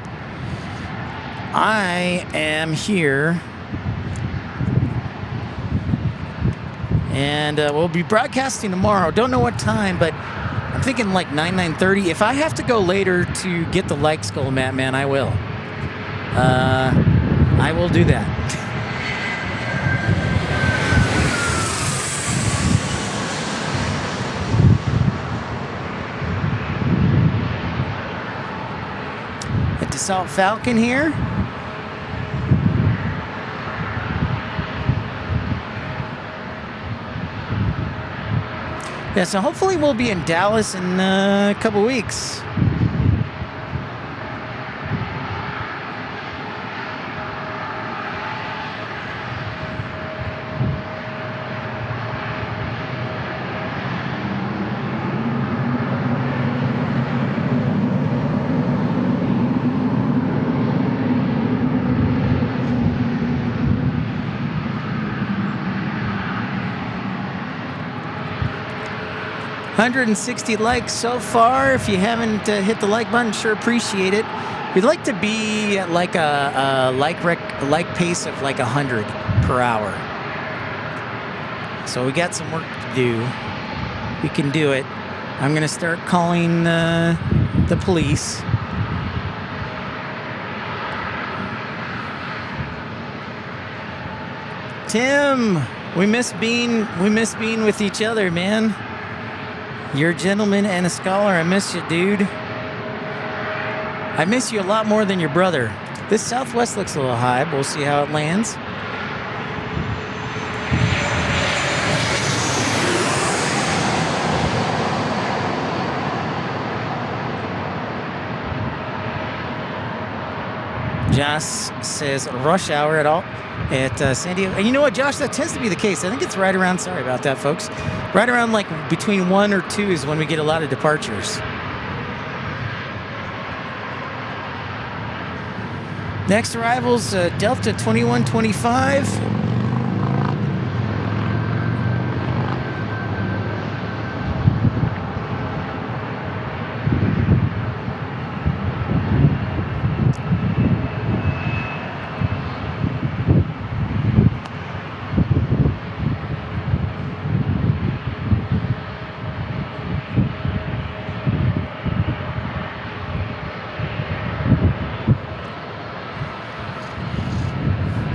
I am here. And we'll be broadcasting tomorrow. Don't know what time, but I'm thinking like 9:30. If I have to go later to get the likes goal, Mattman, I will. I will do that. Dassault Falcon here. Yeah, so hopefully we'll be in Dallas in a couple weeks. $160 likes so far. If you haven't hit the like button, sure appreciate it. We'd like to be at like a like pace of like 100 per hour. So we got some work to do. We can do it. I'm gonna start calling the police. Tim, we miss being with each other, man. You're a gentleman and a scholar. I miss you, dude. I miss you a lot more than your brother. This Southwest looks a little high, but we'll see how it lands. Josh says rush hour at San Diego. And you know what, Josh? That tends to be the case. I think it's right around, sorry about that, folks. Right around like between 1 or 2 is when we get a lot of departures. Next arrival's Delta 2125.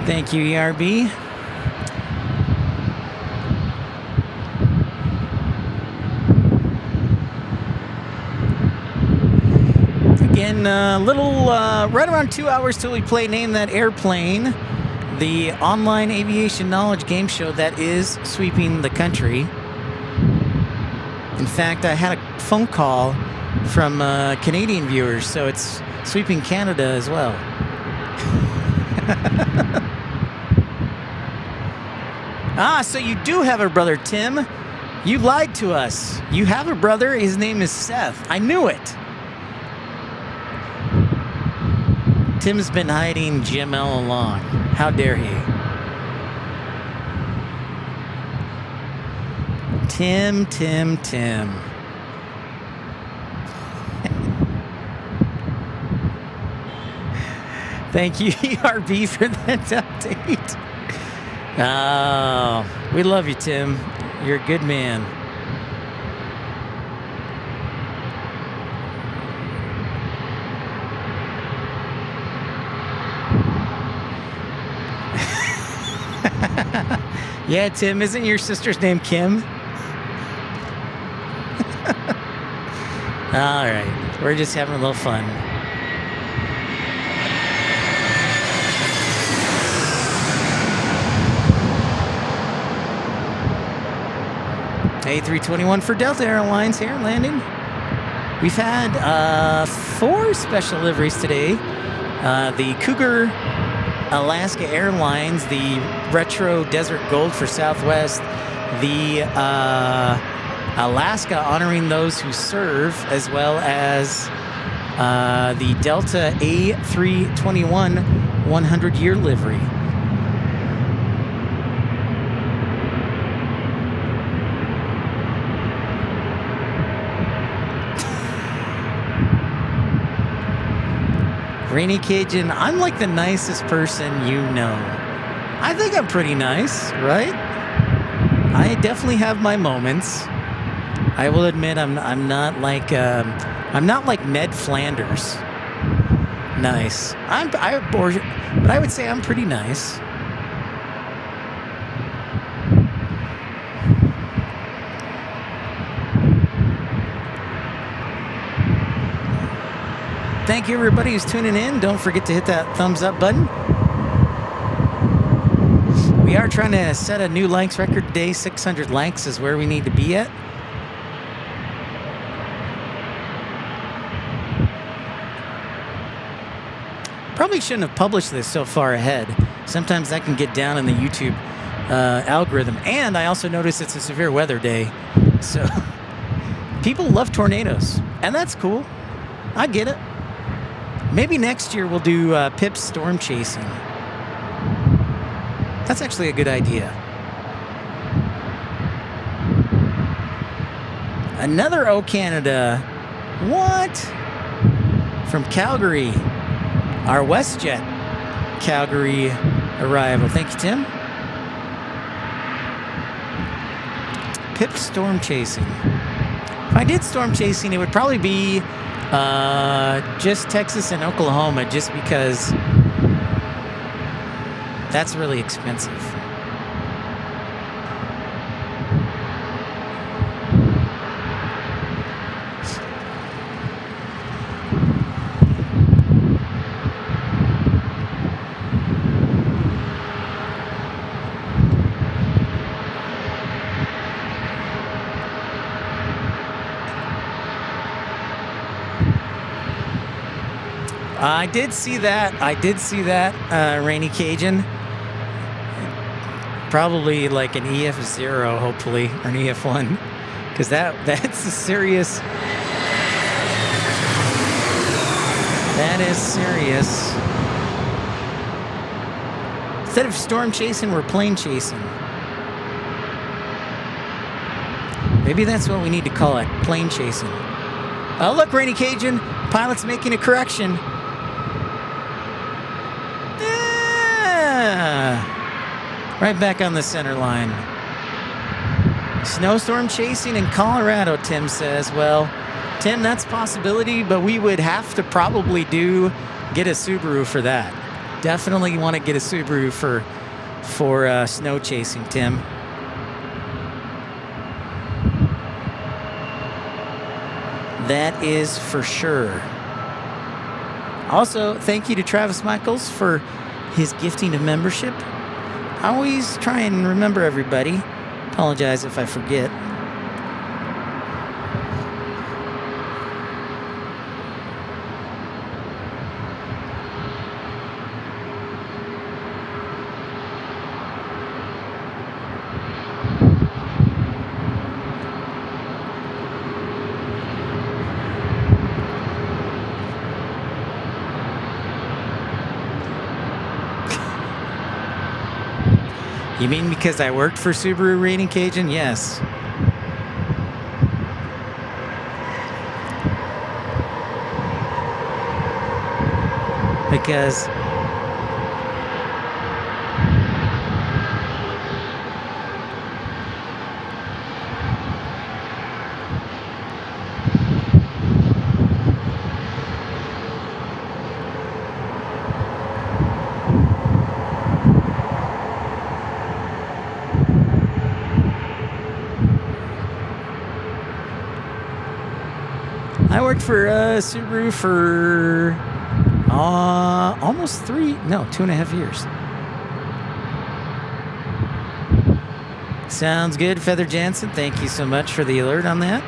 Thank you, ERB. Again, right around 2 hours till we play Name That Airplane, the online aviation knowledge game show that is sweeping the country. In fact, I had a phone call from Canadian viewers, so it's sweeping Canada as well. So you do have a brother, Tim. You lied to us. You have a brother. His name is Seth. I knew it. Tim's been hiding Jim all along. How dare he? Tim. Thank you, ERB, for that update. Oh, we love you, Tim. You're a good man. Yeah, Tim, isn't your sister's name Kim? All right, we're just having a little fun. A321 for Delta Airlines here, landing. We've had 4 special liveries today. The Cougar Alaska Airlines, the Retro Desert Gold for Southwest, the Alaska honoring those who serve, as well as the Delta A321 100-year livery. Rainy Cajun, I'm like the nicest person you know. I think I'm pretty nice, right? I definitely have my moments. I will admit I'm not like Ned Flanders. Nice. But I would say I'm pretty nice. Thank you, everybody who's tuning in. Don't forget to hit that thumbs up button. We are trying to set a new likes record today. 600 likes is where we need to be at. Probably shouldn't have published this so far ahead. Sometimes that can get down in the YouTube algorithm. And I also noticed it's a severe weather day. So people love tornadoes. And that's cool. I get it. Maybe next year we'll do Pip's storm chasing. That's actually a good idea. Another O Canada. What? From Calgary. Our WestJet Calgary arrival. Thank you, Tim. Pip storm chasing. If I did storm chasing, it would probably be just Texas and Oklahoma, just because that's really expensive. I did see that, Rainy Cajun. Probably like an EF0, hopefully, or an EF1, because that's a serious. That is serious. Instead of storm chasing, we're plane chasing. Maybe that's what we need to call it, plane chasing. Oh, look, Rainy Cajun, pilot's making a correction. Right back on the center line. Snowstorm chasing in Colorado, Tim says. Well, Tim, that's a possibility, but we would have to probably get a Subaru for that. Definitely want to get a Subaru for snow chasing, Tim. That is for sure. Also, thank you to Travis Michaels for his gifting of membership. I always try and remember everybody. Apologize if I forget. You mean because I worked for Subaru Rating Cajun? Yes. Because I worked for Subaru for almost 2.5 years. Sounds good, Feather Jansen. Thank you so much for the alert on that.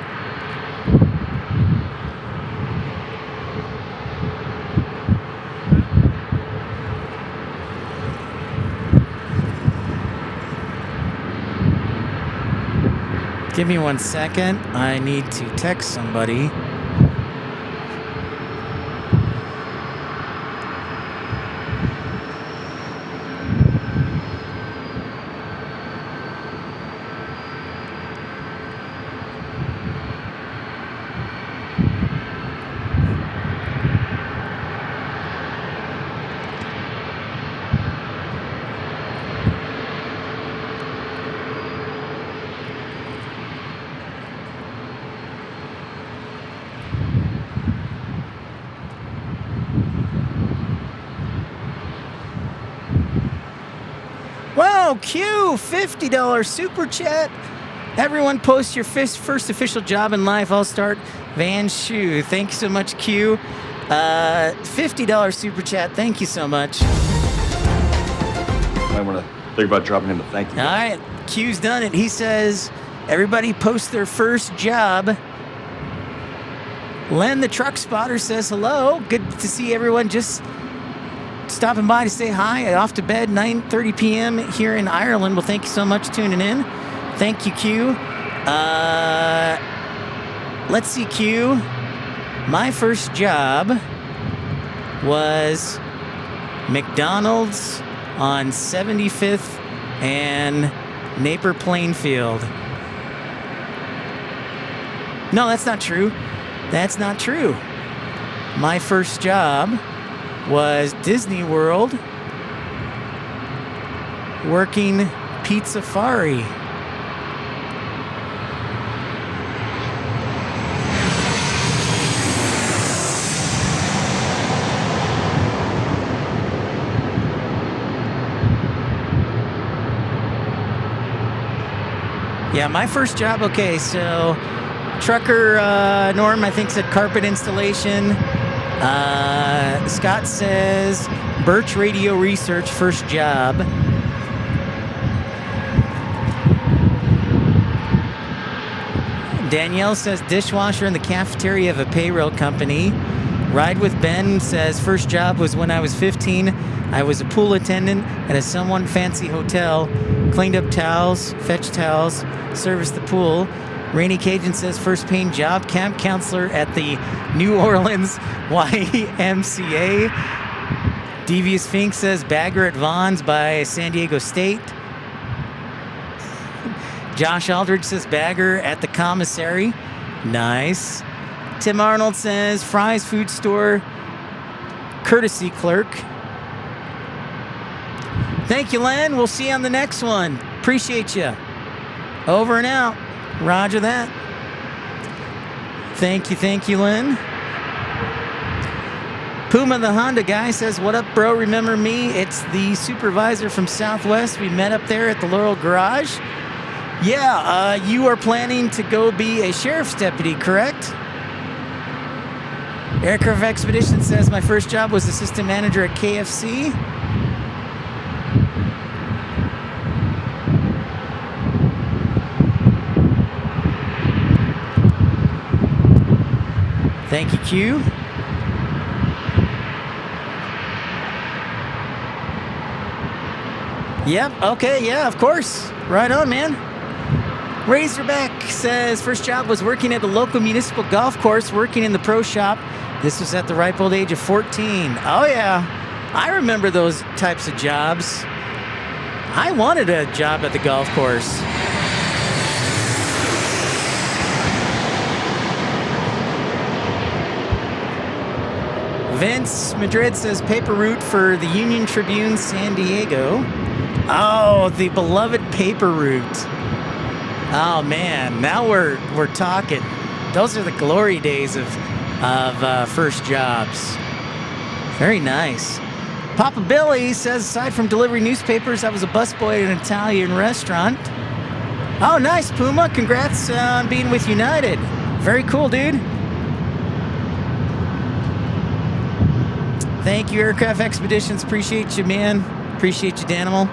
Give me 1 second. I need to text somebody. Wow, Q, $50 super chat. Everyone post your first official job in life. I'll start Van Shoe. Thank you so much, Q. $50 super chat. Thank you so much. I want to think about dropping him a thank you. All right, Q's done it. He says, everybody post their first job. Len the truck spotter says hello. Good to see everyone just stopping by to say hi. Off to bed, 9:30 p.m. here in Ireland. Well, thank you so much for tuning in. Thank you, Q. Let's see, Q. My first job was McDonald's on 75th and Napier Plainfield. No, that's not true. That's not true. My first job was Disney World, working Pizzafari. Yeah, my first job, okay, so trucker Norm, I think, said carpet installation. Scott says Birch Radio Research, first job. Danielle says dishwasher in the cafeteria of a payroll company. Ride with Ben says first job was when I was 15. I was a pool attendant at a somewhat fancy hotel. Cleaned up towels, fetched towels, serviced the pool. Rainy Cajun says first paying job, camp counselor at the New Orleans YMCA. Devious Fink says bagger at Vaughn's by San Diego State. Josh Aldridge says bagger at the commissary. Nice. Tim Arnold says Fry's food store, courtesy clerk. Thank you, Len. We'll see you on the next one. Appreciate you. Over and out. Roger that. Thank you, Len. Puma the Honda guy says, what up, bro? Remember me? It's the supervisor from Southwest. We met up there at the Laurel Garage. Yeah, you are planning to go be a sheriff's deputy, correct? Aircraft Expedition says, my first job was assistant manager at KFC. Thank you, Q. Yep, okay, yeah, of course. Right on, man. Razorback says, first job was working at the local municipal golf course, working in the pro shop. This was at the ripe old age of 14. Oh, yeah. I remember those types of jobs. I wanted a job at the golf course. Vince Madrid says, paper route for the Union Tribune, San Diego. Oh, the beloved paper route. Oh, man. Now we're talking. Those are the glory days of first jobs. Very nice. Papa Billy says, aside from delivering newspapers, I was a busboy at an Italian restaurant. Oh, nice, Puma. Congrats on being with United. Very cool, dude. Thank you, Aircraft Expeditions. Appreciate you, man. Appreciate you, Danimal.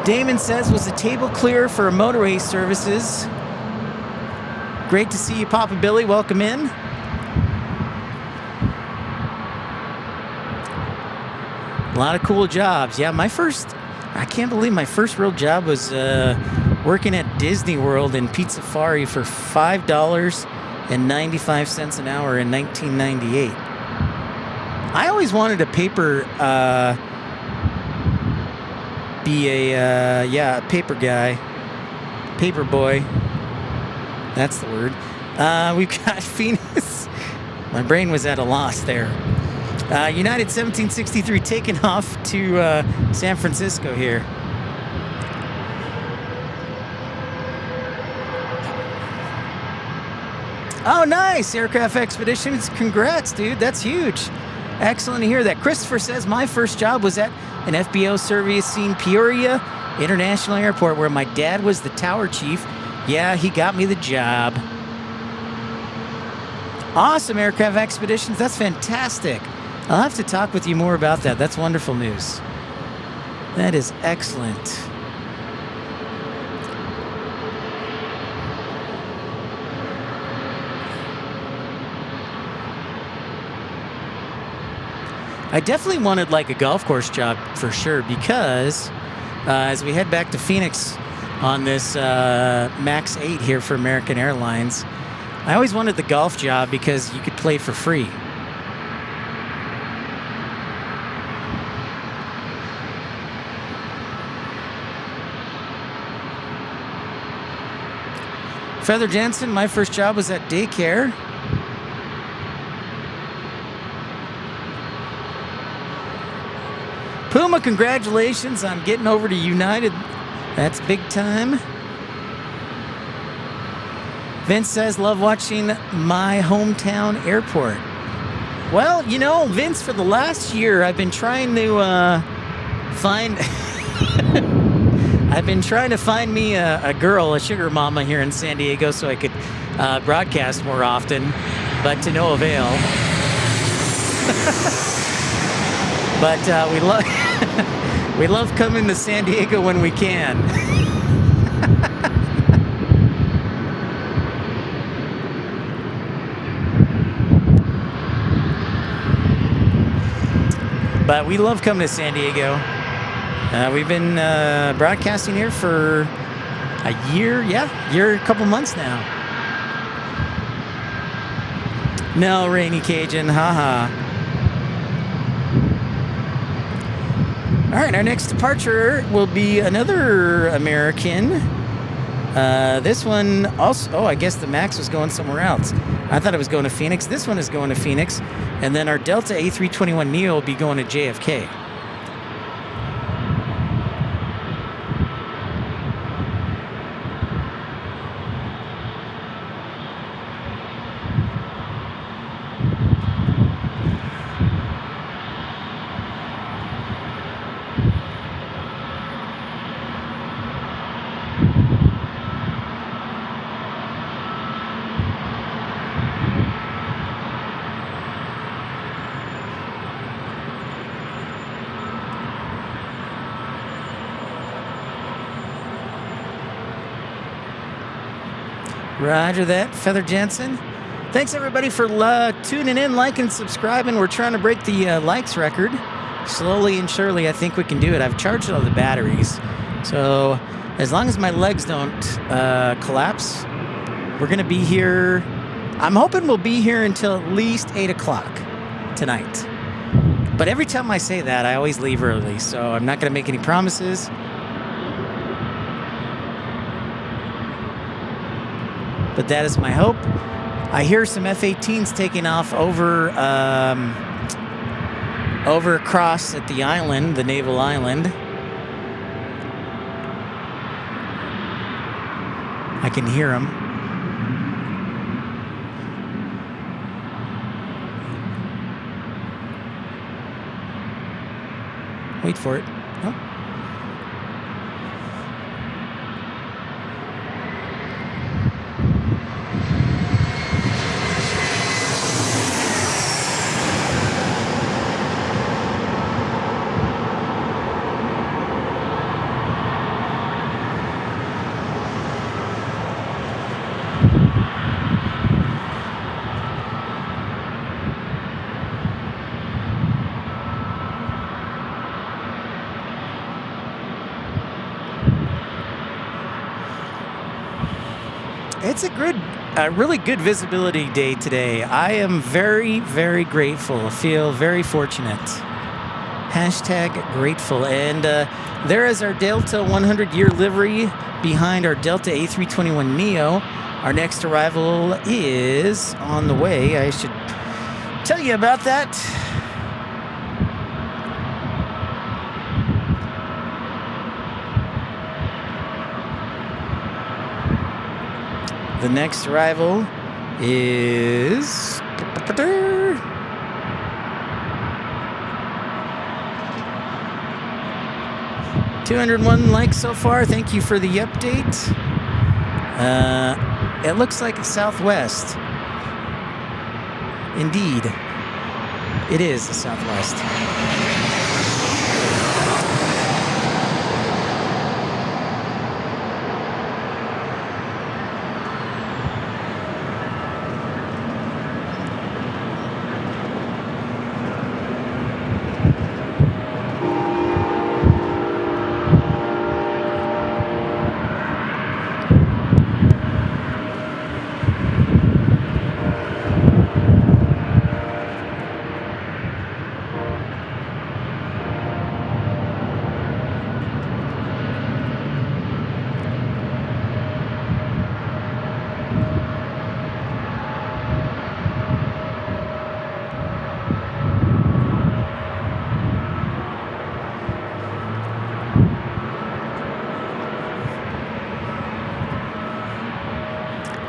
Damon says, was the table clear for motorway services? Great to see you, Papa Billy. Welcome in. A lot of cool jobs. Yeah, I can't believe my first real job was working at Disney World in Pizza Safari for $5.95 an hour in 1998. I always wanted a paper, paper guy, paper boy. That's the word. We've got Phoenix. My brain was at a loss there. United 1763 taking off to San Francisco here. Oh, nice, Aircraft Expeditions. Congrats, dude. That's huge. Excellent to hear that. Christopher says, my first job was at an FBO servicing Peoria International Airport where my dad was the tower chief. Yeah, he got me the job. Awesome, Aircraft Expeditions. That's fantastic. I'll have to talk with you more about that. That's wonderful news. That is excellent. I definitely wanted like a golf course job for sure because as we head back to Phoenix on this MAX 8 here for American Airlines, I always wanted the golf job because you could play for free. Feather Jensen, my first job was at daycare. Puma, congratulations on getting over to United. That's big time. Vince says, love watching my hometown airport. Well, you know, Vince, for the last year, I've been trying to find... I've been trying to find me a girl, a sugar mama here in San Diego so I could broadcast more often, but to no avail. But we love coming to San Diego when we can. But we love coming to San Diego. We've been broadcasting here for a year, a couple months now. No, Rainy Cajun, haha. All right, our next departure will be another American. This one also, I guess the MAX was going somewhere else. I thought it was going to Phoenix. This one is going to Phoenix. And then our Delta A321neo will be going to JFK. Roger that, Feather Jensen. Thanks everybody for tuning in, liking, subscribing. We're trying to break the likes record. Slowly and surely, I think we can do it. I've charged all the batteries. So as long as my legs don't collapse, we're going to be here. I'm hoping we'll be here until at least 8 o'clock tonight. But every time I say that, I always leave early. So I'm not going to make any promises. But that is my hope. I hear some F-18s taking off over across at the island, the naval island. I can hear them. Wait for it. Oh. It's a really good visibility day today. I am very, very grateful. I feel very fortunate. Hashtag grateful. And there is our Delta 100-year livery behind our Delta A321neo. Our next arrival is on the way. I should tell you about that. The next arrival is 201 likes so far. Thank you for the update. It looks like it's Southwest. Indeed, it is the Southwest.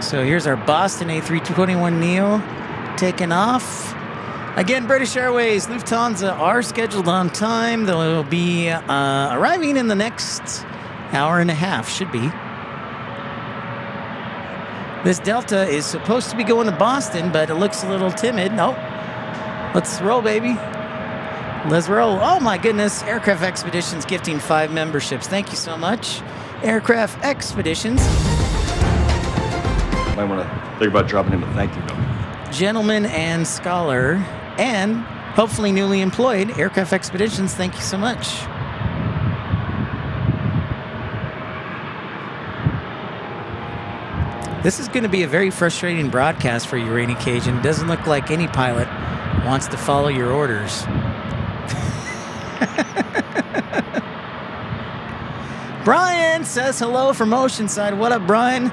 So here's our Boston A321neo taking off. Again, British Airways, Lufthansa are scheduled on time. They'll be arriving in the next hour and a half, should be. This Delta is supposed to be going to Boston, but it looks a little timid. Nope. Let's roll, baby. Let's roll. Oh my goodness. Aircraft Expeditions gifting 5 memberships. Thank you so much. Aircraft Expeditions. Might want to think about dropping him a thank you note. Gentleman and scholar, and hopefully newly employed, Aircraft Expeditions, thank you so much. This is going to be a very frustrating broadcast for you, Rainy Cajun. It doesn't look like any pilot wants to follow your orders. Brian says hello from Oceanside. What up, Brian?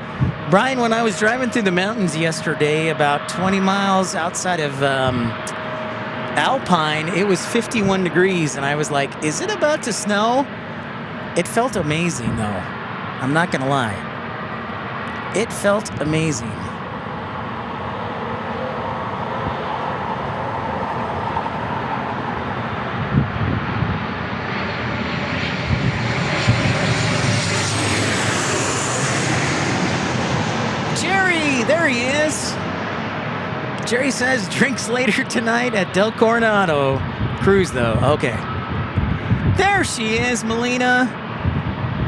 Brian, when I was driving through the mountains yesterday, about 20 miles outside of Alpine, it was 51 degrees, and I was like, is it about to snow? It felt amazing, though. I'm not going to lie. It felt amazing. There he is. Jerry says drinks later tonight at Del Coronado. Cruise, though. Okay. There she is, Melina.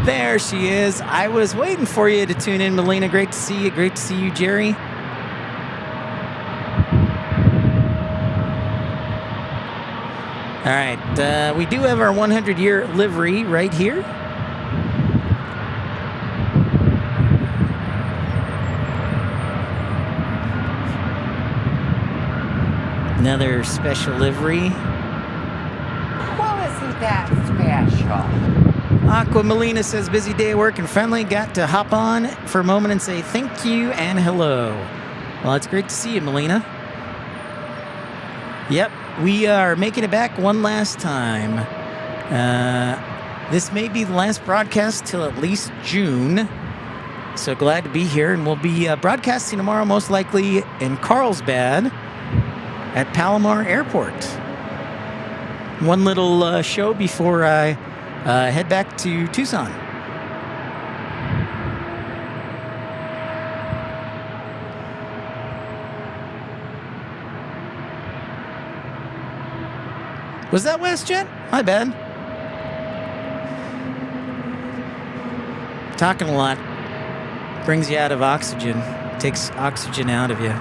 There she is. I was waiting for you to tune in, Melina. Great to see you. Great to see you, Jerry. All right. We do have our 100-year livery right here. Another special livery. Well, isn't that special? Aqua Melina says, busy day at work and friendly. Got to hop on for a moment and say thank you and hello. Well, it's great to see you, Melina. Yep, we are making it back one last time. This may be the last broadcast till at least June. So glad to be here. And we'll be broadcasting tomorrow, most likely in Carlsbad at Palomar Airport. One little show before I head back to Tucson. Was that WestJet? My bad. Talking a lot brings you out of oxygen, takes oxygen out of you.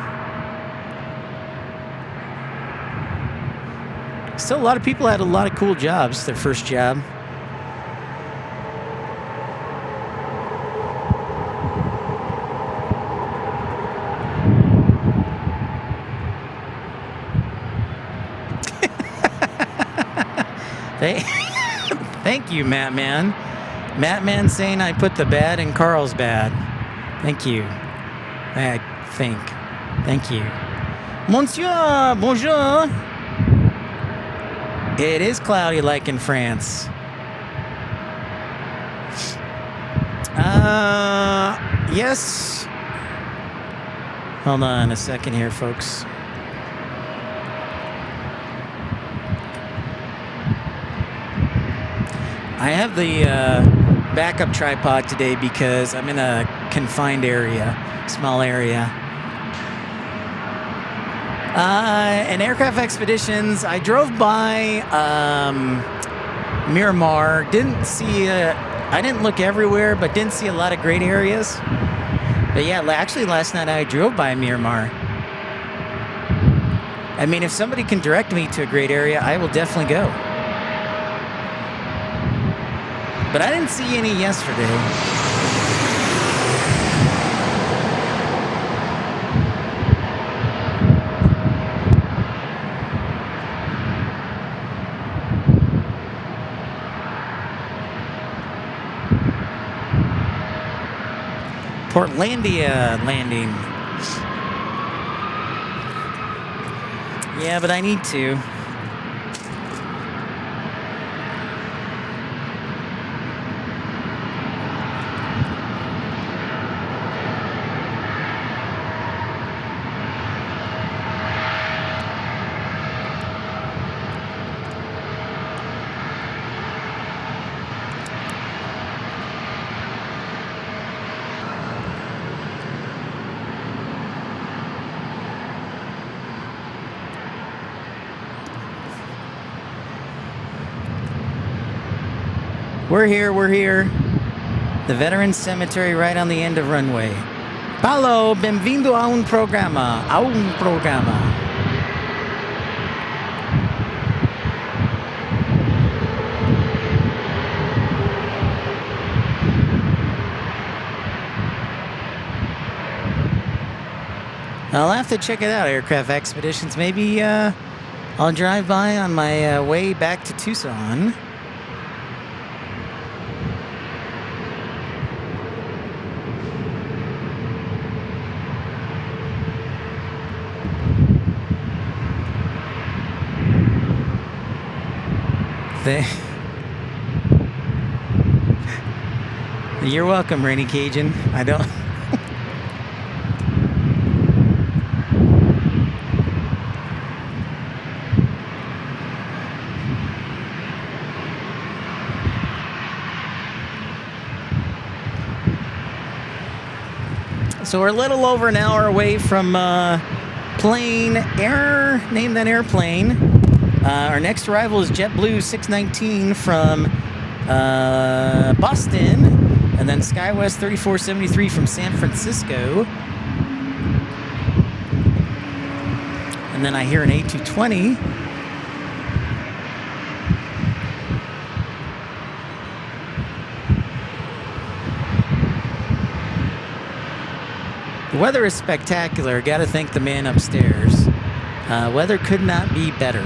Still, a lot of people had a lot of cool jobs, their first job. Thank you, Matt Man. Matt Man saying I put the bad in Carlsbad. Thank you. I think. Thank you. Monsieur, bonjour. It is cloudy like in France. Yes. Hold on a second here, folks. I have the backup tripod today because I'm in a confined area, small area. In Aircraft Expeditions, I drove by Miramar. I didn't look everywhere, but didn't see a lot of great areas. But yeah, actually last night I drove by Miramar. I mean, if somebody can direct me to a great area, I will definitely go. But I didn't see any yesterday. Portlandia landing. Yeah, but I need to. We're here. The Veterans Cemetery right on the end of runway. Paulo, benvindo a un programa. I'll have to check it out, Aircraft Expeditions. Maybe I'll drive by on my way back to Tucson. You're welcome, Rainy Cajun. I don't... So we're a little over an hour away from plane air. Name that airplane. Our next arrival is JetBlue 619 from Boston, and then SkyWest 3473 from San Francisco. And then I hear an A220. The weather is spectacular. Got to thank the man upstairs. Weather could not be better.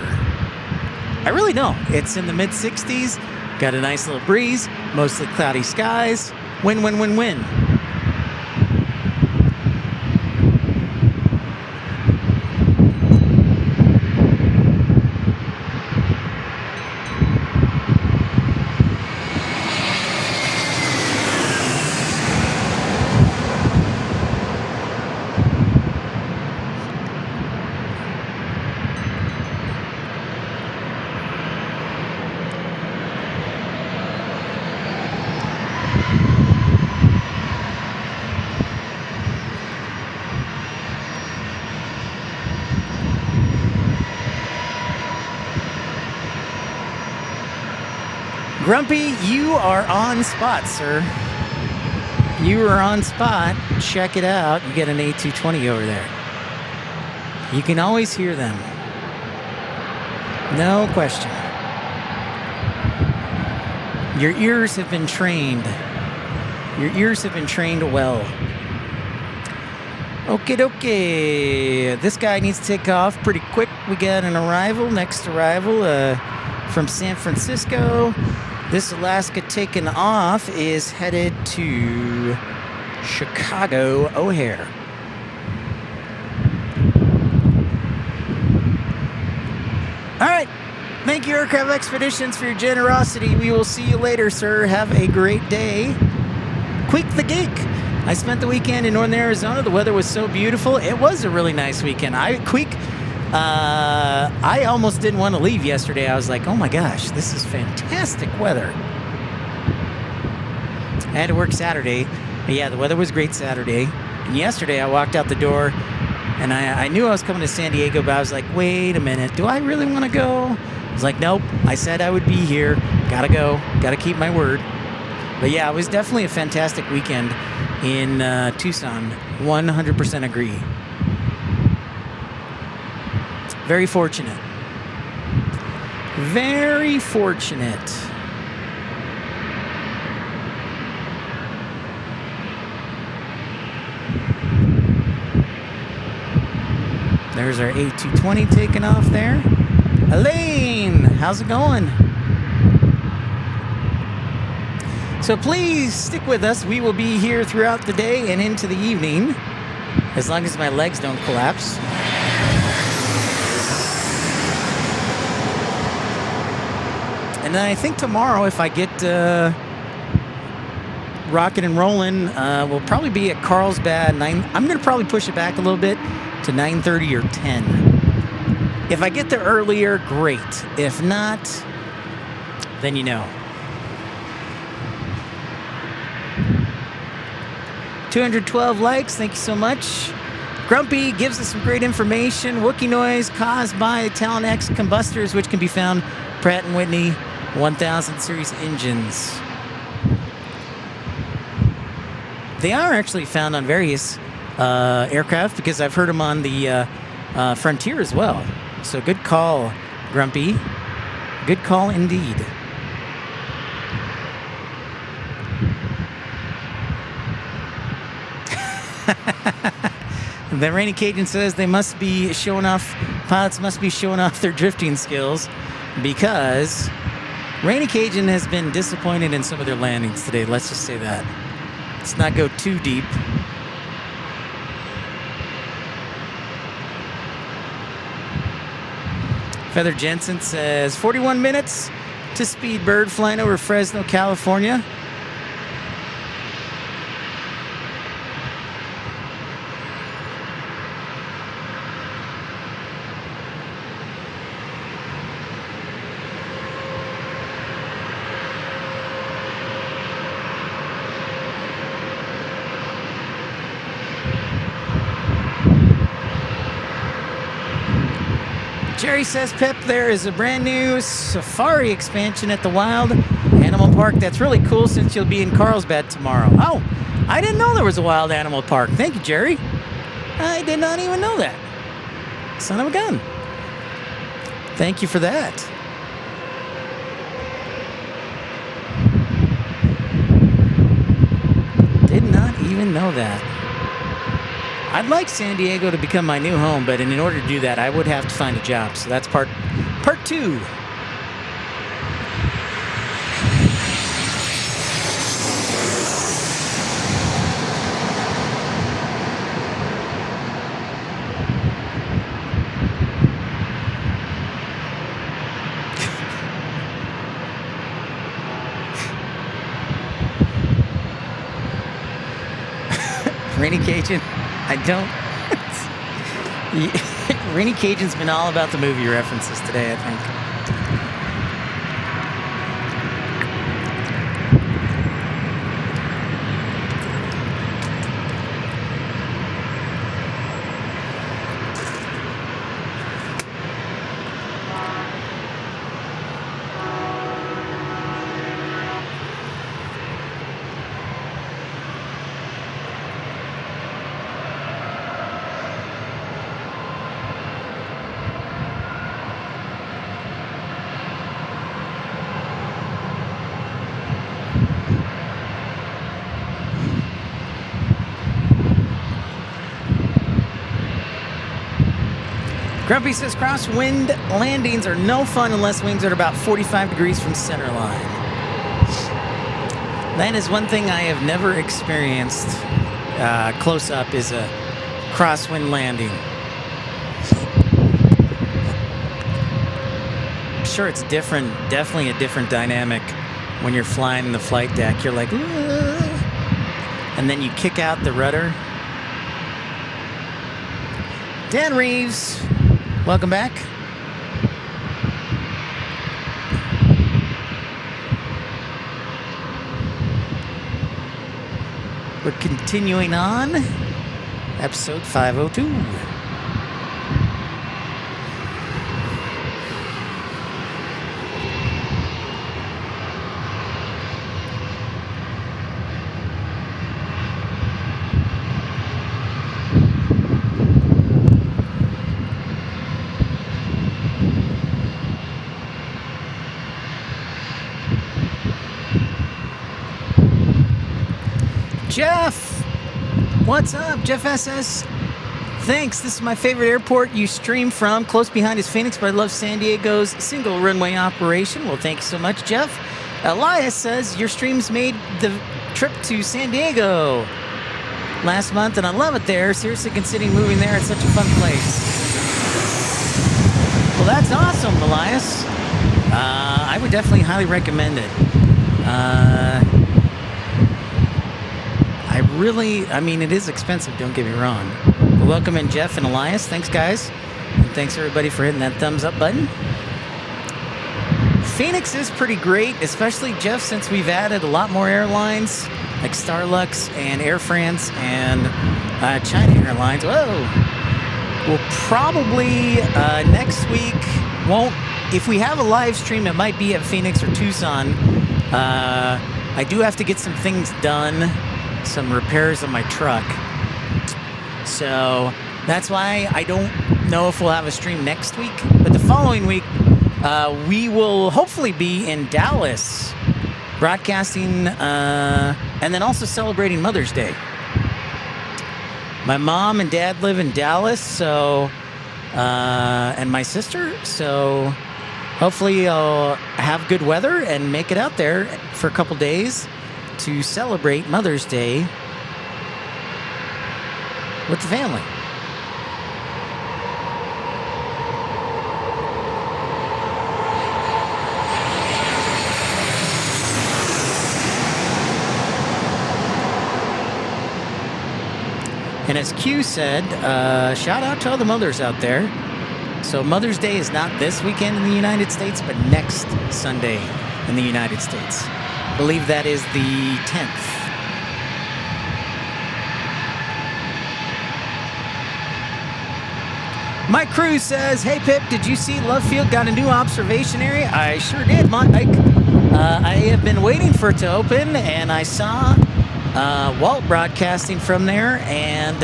I really don't. It's in the mid-60s. Got a nice little breeze. Mostly cloudy skies. Win, win, win, win. Grumpy, you are on spot, sir. You are on spot. Check it out. You get an A220 over there. You can always hear them. No question. Your ears have been trained. Your ears have been trained well. Okay, dokie. This guy needs to take off pretty quick. We got an arrival, next arrival from San Francisco. This Alaska taking off is headed to Chicago O'Hare. All right. Thank you, Aircraft Expeditions, for your generosity. We will see you later, sir. Have a great day. Queek the Geek. I spent the weekend in northern Arizona. The weather was so beautiful. It was a really nice weekend. I almost didn't want to leave yesterday. I was like, oh my gosh, this is fantastic weather. I had to work Saturday. But yeah, the weather was great Saturday. And yesterday I walked out the door and I knew I was coming to San Diego, but I was like, wait a minute, do I really want to go? I was like, nope, I said I would be here. Gotta go. Gotta keep my word. But yeah, it was definitely a fantastic weekend in Tucson. 100% agree. Very fortunate. Very fortunate. There's our A220 taking off there. Elaine, how's it going? So please stick with us. We will be here throughout the day and into the evening, as long as my legs don't collapse. And then I think tomorrow, if I get rocking and rolling, we'll probably be at Carlsbad. I'm going to probably push it back a little bit to 9:30 or 10. If I get there earlier, great. If not, then you know. 212 likes. Thank you so much. Grumpy gives us some great information. Wookie noise caused by Talon X combustors, which can be found Pratt & Whitney 1000 series engines. They are actually found on various aircraft, because I've heard them on the Frontier as well. So good call, Grumpy. Good call indeed. The Rainy Cajun says they must be showing off, pilots must be showing off their drifting skills, because Rainy Cajun has been disappointed in some of their landings today. Let's just say that. Let's not go too deep. Feather Jensen says 41 minutes to Speedbird flying over Fresno, California. Jerry says, Pep, there is a brand new safari expansion at the Wild, and animal park. That's really cool since you'll be in Carlsbad tomorrow. Oh, I didn't know there was a wild animal park. Thank you, Jerry. I did not even know that. Son of a gun. Thank you for that. Did not even know that. I'd like San Diego to become my new home, but in order to do that, I would have to find a job. So that's part 2. Rainy Cajun, I don't. Rainy Cajun's been all about the movie references today, I think. Grumpy says crosswind landings are no fun unless wings are about 45 degrees from center line. That is one thing I have never experienced close up is a crosswind landing. I'm sure it's different, definitely a different dynamic when you're flying in the flight deck. You're like, and then you kick out the rudder. Dan Reeves, welcome back. We're continuing on. Episode 502. Jeff, what's up? Jeff SS, thanks. This is my favorite airport you stream from. Close behind is Phoenix, but I love San Diego's single runway operation. Well, thank you so much, Jeff. Elias says your streams made the trip to San Diego last month, and I love it there. Seriously considering moving there. It's such a fun place. Well, that's awesome, Elias. I would definitely highly recommend it. I mean, it is expensive, don't get me wrong. But welcome in, Jeff and Elias. Thanks, guys. And thanks, everybody, for hitting that thumbs up button. Phoenix is pretty great, especially, Jeff, since we've added a lot more airlines, like Starlux and Air France and China Airlines. Whoa! We'll probably, next week, if we have a live stream, it might be at Phoenix or Tucson. I do have to get some things done. Some repairs on my truck. So that's why I don't know if we'll have a stream next week. But the following week, we will hopefully be in Dallas broadcasting and then also celebrating Mother's Day. My mom and dad live in Dallas, so and my sister. So hopefully I'll have good weather and make it out there for a couple days to celebrate Mother's Day with the family. And as Q said, shout out to all the mothers out there. So Mother's Day is not this weekend in the United States, but next Sunday in the United States. I believe that is the 10th. Mike Cruz says, hey Pip, did you see Love Field got a new observation area? I sure did, Mike. I have been waiting for it to open, and I saw Walt broadcasting from there, and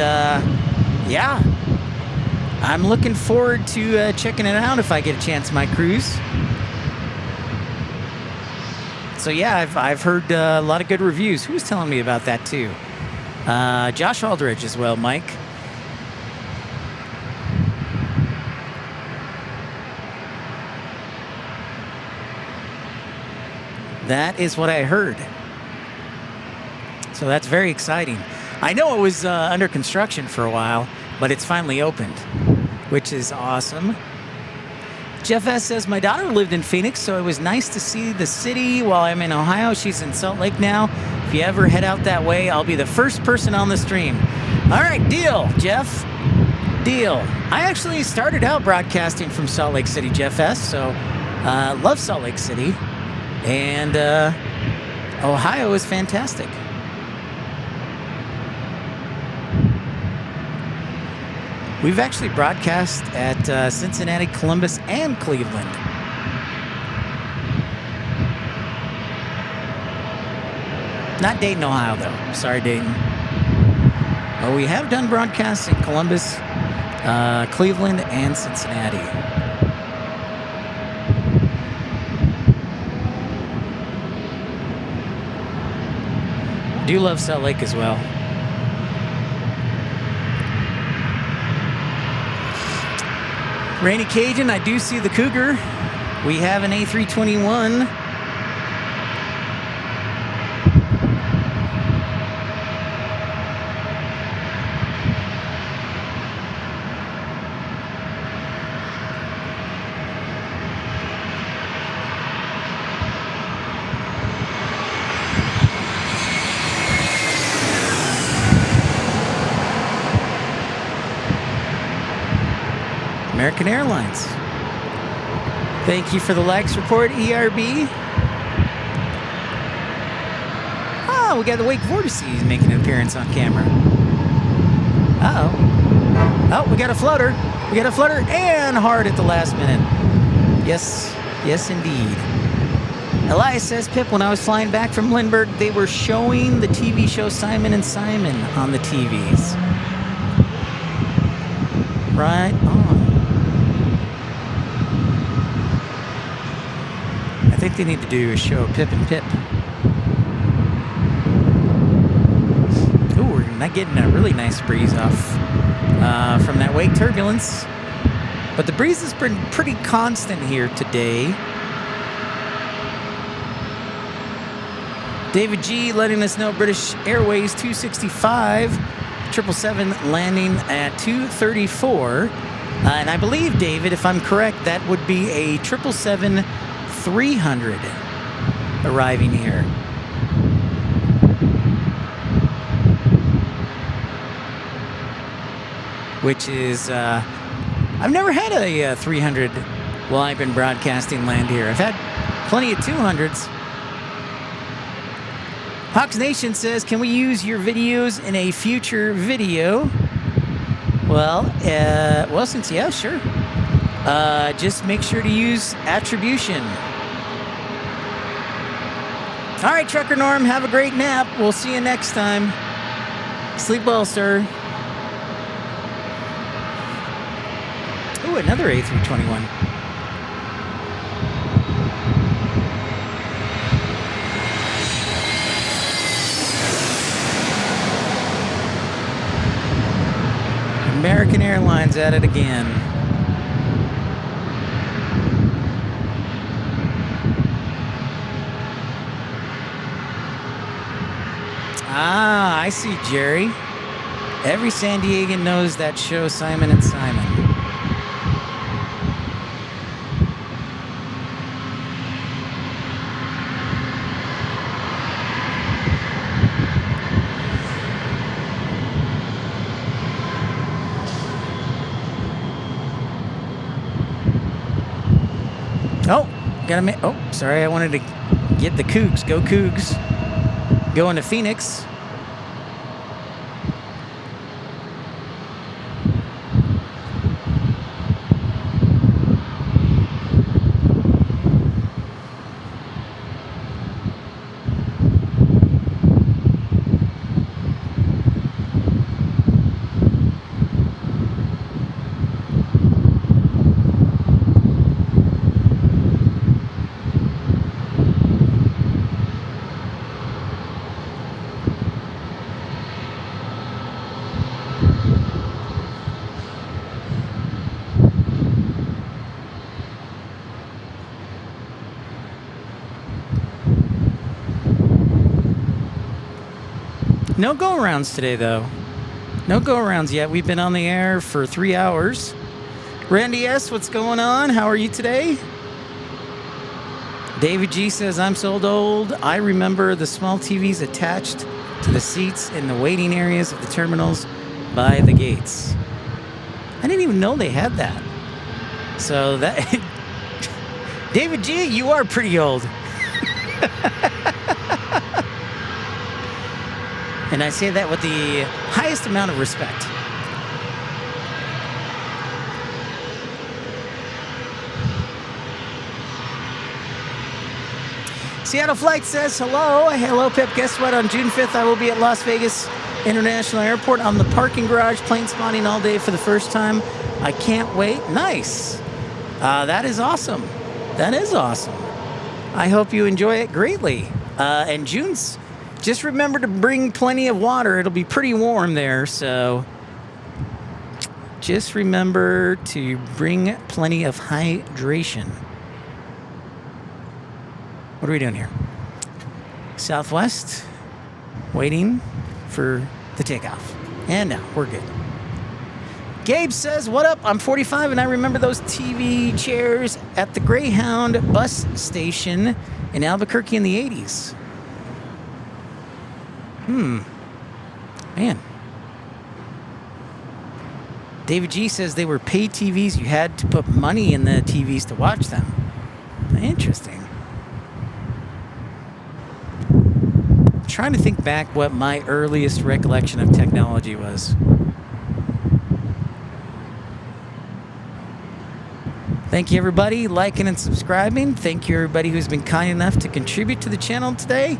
yeah, I'm looking forward to checking it out if I get a chance my cruise. So yeah, I've heard a lot of good reviews. Who was telling me about that too? Josh Aldridge as well, Mike. That is what I heard. So that's very exciting. I know it was under construction for a while, but it's finally opened, which is awesome. Jeff S. says, my daughter lived in Phoenix, so it was nice to see the city while I'm in Ohio. She's in Salt Lake now. If you ever head out that way, I'll be the first person on the stream. All right, deal, Jeff. Deal. I actually started out broadcasting from Salt Lake City, Jeff S., so love Salt Lake City. And Ohio is fantastic. We've actually broadcast at Cincinnati, Columbus, and Cleveland. Not Dayton, Ohio, though. Sorry, Dayton. Oh, we have done broadcasts in Columbus, Cleveland, and Cincinnati. Do love Salt Lake as well. Rainy Cajun, I do see the Cougar. We have an A321. American Airlines. Thank you for the likes report, ERB. Oh, we got the Wake Vortices making an appearance on camera. Uh-oh. Oh, we got a flutter. We got a flutter and hard at the last minute. Yes, yes indeed. Elias says, Pip, when I was flying back from Lindbergh, they were showing the TV show Simon and Simon on the TVs. Right on. I think they need to do a show Pip and Pip. Ooh, we're not getting a really nice breeze off from that wake turbulence. But the breeze has been pretty constant here today. David G letting us know British Airways 265, 777 landing at 234. And I believe, David, if I'm correct, that would be a 777 300 arriving here. Which is, I've never had a 300 while I've been broadcasting land here. I've had plenty of 200s. Hawks Nation says, can we use your videos in a future video? Well, since, yeah, sure. Just make sure to use attribution. All right, Trucker Norm, have a great nap. We'll see you next time. Sleep well, sir. Ooh, another A321. American Airlines at it again. Ah, I see, Jerry. Every San Diegan knows that show Simon and Simon. Oh, sorry, I wanted to get the Cougs. Go Cougs. Going to Phoenix. No go-arounds today, though. No go-arounds yet. We've been on the air for 3 hours. Randy S., what's going on? How are you today? David G. says, I'm so old. I remember the small TVs attached to the seats in the waiting areas of the terminals by the gates. I didn't even know they had that. So that... David G., you are pretty old. And I say that with the highest amount of respect. Seattle Flight says, hello. Hello, Pip. Guess what? On June 5th, I will be at Las Vegas International Airport on the parking garage, plane spotting all day for the first time. I can't wait. Nice. That is awesome. That is awesome. I hope you enjoy it greatly. And June's... Just remember to bring plenty of water. It'll be pretty warm there, so just remember to bring plenty of hydration. What are we doing here? Southwest, waiting for the takeoff. And now, we're good. Gabe says, what up? I'm 45 and I remember those TV chairs at the Greyhound bus station in Albuquerque in the 80s. Man. David G says they were paid TVs. You had to put money in the TVs to watch them. Interesting. I'm trying to think back what my earliest recollection of technology was. Thank you, everybody, liking and subscribing. Thank you, everybody who's been kind enough to contribute to the channel today.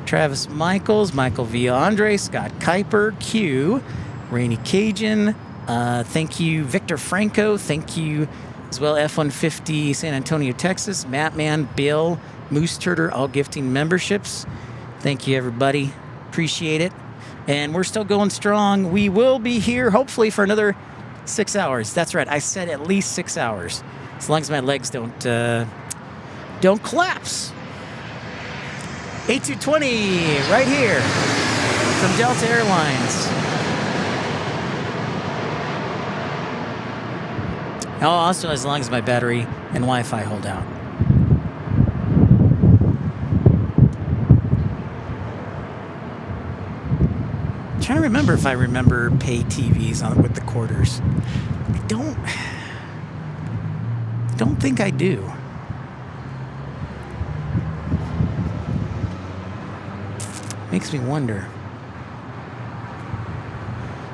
Travis Michaels, Michael V. Andre, Scott Kuiper, Q, Rainy Cajun. Thank you, Victor Franco. Thank you as well, F-150 San Antonio, Texas. Mattman, Bill, Moose Turder, all gifting memberships. Thank you, everybody. Appreciate it. And we're still going strong. We will be here, hopefully, for another 6 hours. That's right. I said at least 6 hours. As long as my legs don't collapse. A220 right here from Delta Airlines. Oh, also as long as my battery and Wi-Fi hold out. I'm trying to remember if I remember pay TVs on with the quarters. I don't think I do. Makes me wonder.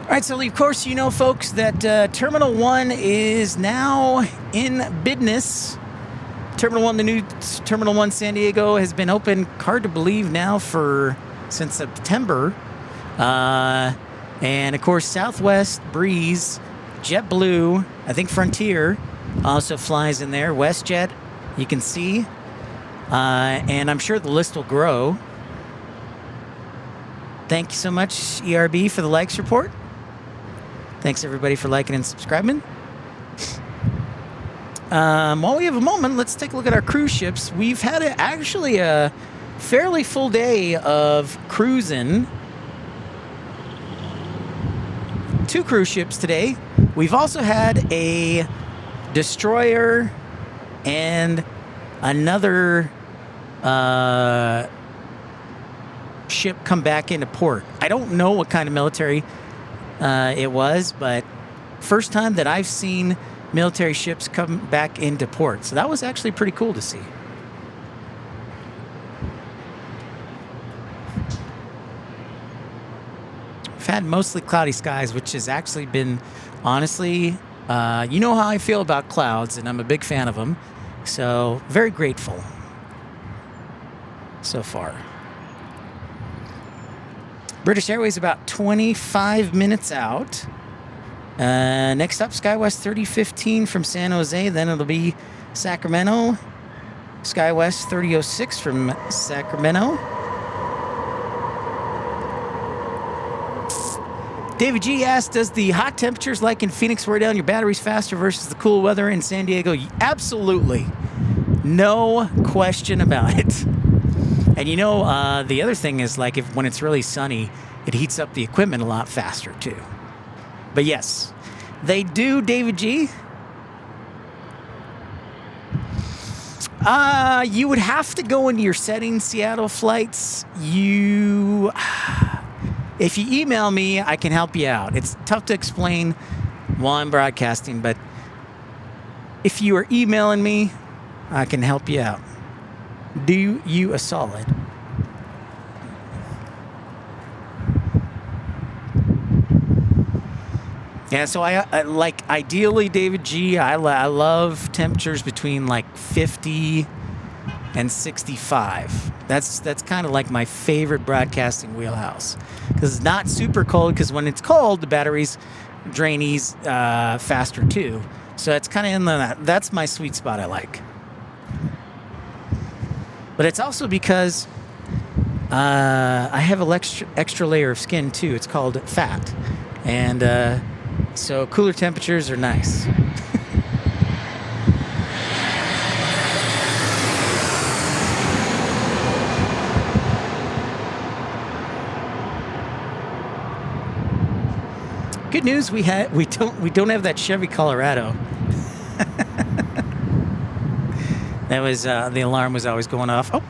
All right, so of course, you know, folks, that Terminal 1 is now in business. Terminal 1, the new Terminal 1 San Diego, has been open, hard to believe now, since September. And of course, Southwest, Breeze, JetBlue, I think Frontier also flies in there. WestJet, you can see. And I'm sure the list will grow. Thank you so much, ERB, for the likes report. Thanks, everybody, for liking and subscribing. While we have a moment, let's take a look at our cruise ships. We've had actually a fairly full day of cruising. 2 cruise ships today. We've also had a destroyer and another ship come back into port. I don't know what kind of military it was, but first time that I've seen military ships come back into port. So that was actually pretty cool to see. We've had mostly cloudy skies, which has actually been, honestly, you know how I feel about clouds, and I'm a big fan of them. So very grateful so far. British Airways about 25 minutes out. Next up, SkyWest 3015 from San Jose. Then it'll be Sacramento. SkyWest 3006 from Sacramento. David G asked, does the hot temperatures like in Phoenix wear down your batteries faster versus the cool weather in San Diego? Absolutely. No question about it. And you know, the other thing is like when it's really sunny, it heats up the equipment a lot faster too. But yes, they do, David G. You would have to go into your settings, Seattle flights. If you email me, I can help you out. It's tough to explain while I'm broadcasting, but if you are emailing me, I can help you out. Do you a solid. Yeah, so I like ideally, David G, I love temperatures between like 50 and 65. That's kind of like my favorite broadcasting wheelhouse, because it's not super cold, because when it's cold, the batteries drain faster too. So it's kind of in that's my sweet spot I like. But it's also because I have an extra layer of skin too. It's called fat. And so cooler temperatures are nice. Good news, we don't have that Chevy Colorado. That was the alarm was always going off. Oh,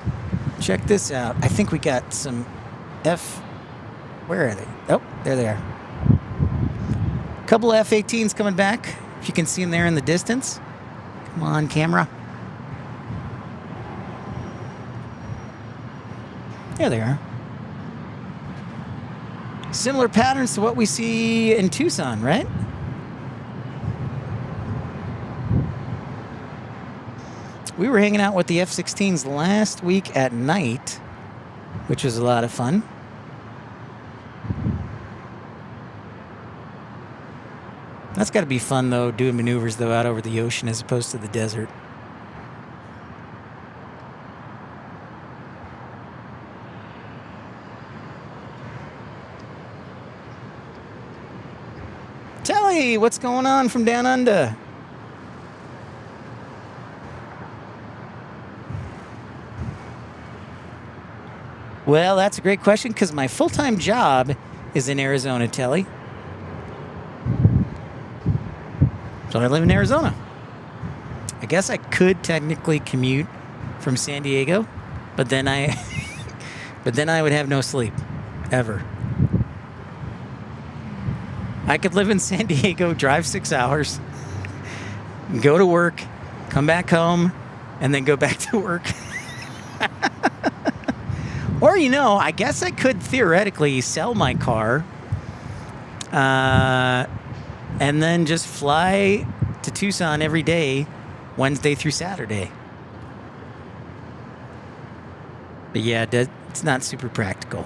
check this out. I think we got some where are they? Oh, there they are. A couple of F-18s coming back. If you can see them there in the distance. Come on, camera. There they are. Similar patterns to what we see in Tucson, right? We were hanging out with the F-16s last week at night, which was a lot of fun. That's got to be fun, though, doing maneuvers, though, out over the ocean as opposed to the desert. Telly, what's going on from down under? Well, that's a great question, because my full-time job is in Arizona, Telly. So I live in Arizona. I guess I could technically commute from San Diego, but then I would have no sleep, ever. I could live in San Diego, drive 6 hours, go to work, come back home, and then go back to work. Or, you know, I guess I could theoretically sell my car and then just fly to Tucson every day, Wednesday through Saturday. But yeah, it's not super practical.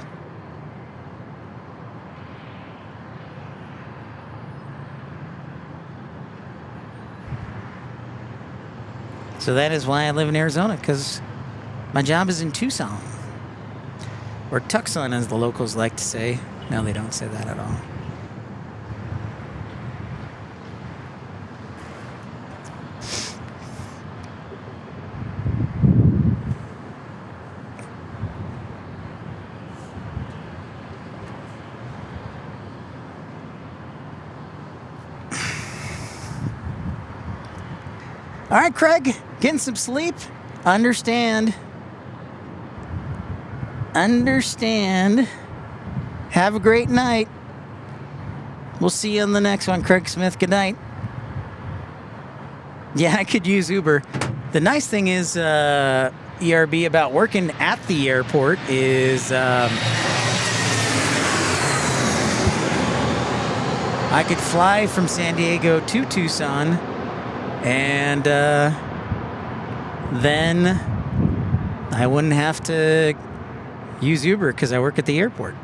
So that is why I live in Arizona, because my job is in Tucson. Or Tucson, as the locals like to say. No, they don't say that at all. All right, Craig, getting some sleep. Understand. Have a great night. We'll see you on the next one, Craig Smith. Good night. Yeah, I could use Uber. The nice thing is, ERB, about working at the airport is I could fly from San Diego to Tucson, and then I wouldn't have to use Uber because I work at the airport.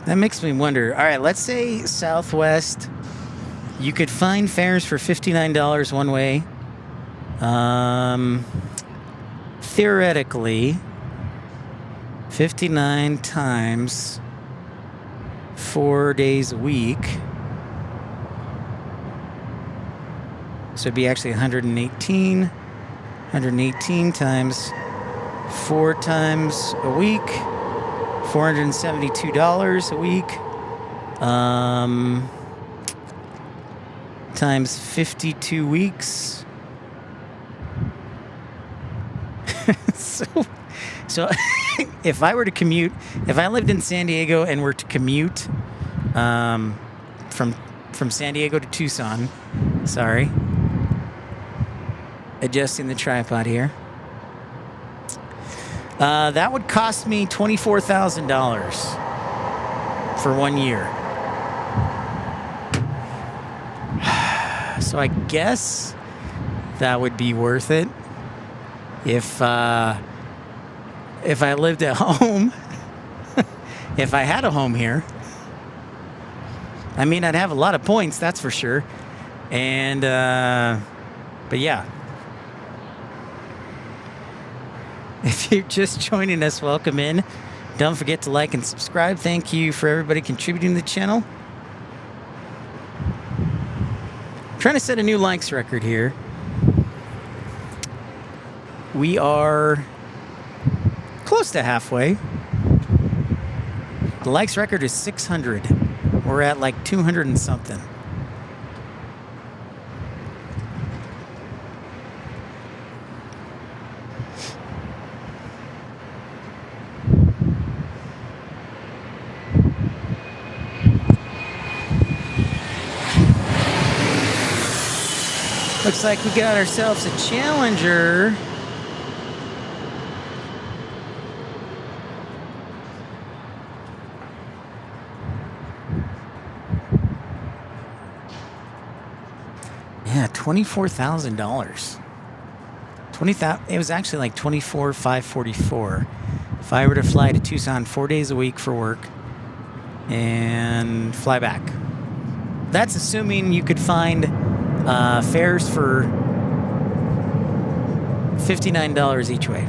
That makes me wonder. All right, let's say Southwest, you could find fares for $59 one way. Theoretically, 59 times 4 days a week. So it'd be actually 118. 118 times 4 times a week. $472 a week. Times 52 weeks. So if I were to commute, if I lived in San Diego and were to commute from San Diego to Tucson, sorry, adjusting the tripod here, that would cost me $24,000 for 1 year. So I guess that would be worth it if I lived at home. If I had a home here. I mean, I'd have a lot of points, that's for sure. And but yeah. If you're just joining us, welcome in. Don't forget to like and subscribe. Thank you for everybody contributing to the channel. Trying to set a new likes record here. We are close to halfway. The likes record is 600. We're at like 200 and something. Looks like we got ourselves a Challenger. Yeah, $24,000. It was actually like $24,544 if I were to fly to Tucson 4 days a week for work and fly back. That's assuming you could find fares for $59 each way.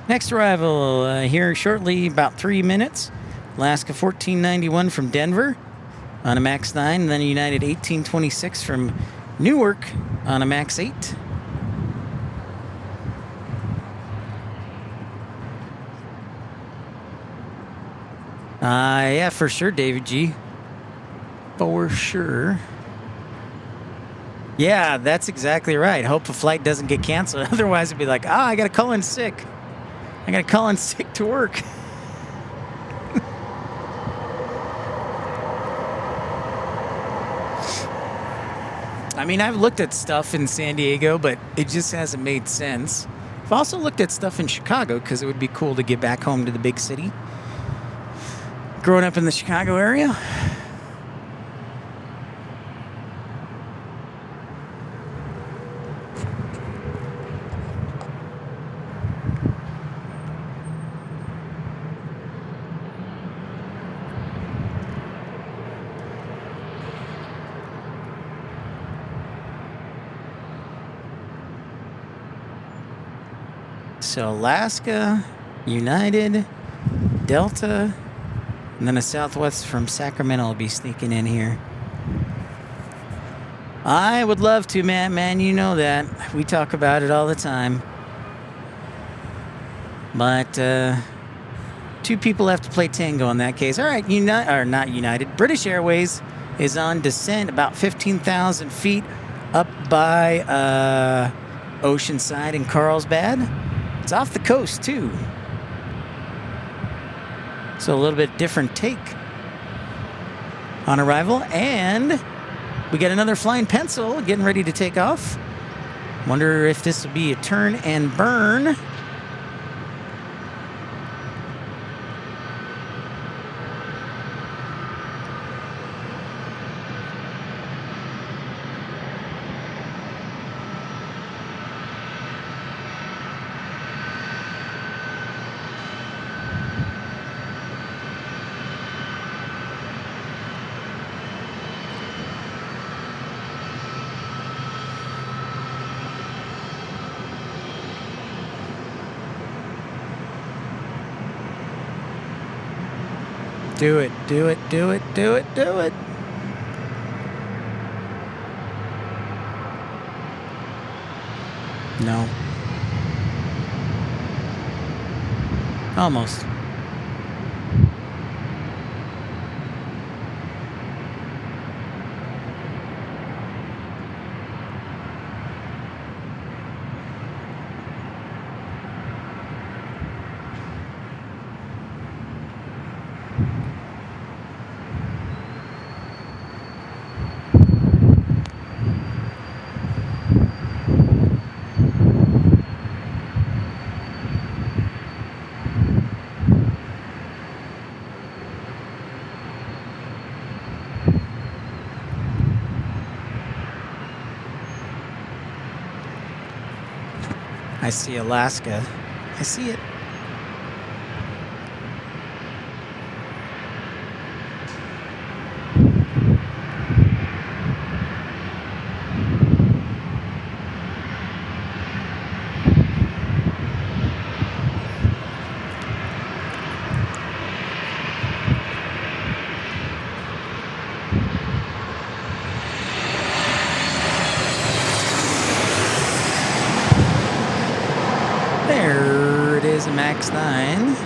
Next arrival here shortly, about 3 minutes. Alaska 1491 from Denver on a MAX 9, and then a United 1826 from Newark on a MAX 8. Yeah, for sure, David G. For sure. Yeah, that's exactly right. Hope a flight doesn't get canceled. Otherwise, it'd be like, I got to call in sick. I got to call in sick to work. I mean, I've looked at stuff in San Diego, but it just hasn't made sense. I've also looked at stuff in Chicago because it would be cool to get back home to the big city. Growing up in the Chicago area. So Alaska, United, Delta, and then a Southwest from Sacramento will be sneaking in here. I would love to, man, you know that. We talk about it all the time. But two people have to play tango in that case. All right, not United. British Airways is on descent about 15,000 feet up by Oceanside in Carlsbad. It's off the coast, too. So a little bit different take on arrival. And we got another flying pencil getting ready to take off. Wonder if this will be a turn and burn. Do it, do it, do it, do it, do it. No. Almost. I see Alaska. I see it. There it is, a Max 9.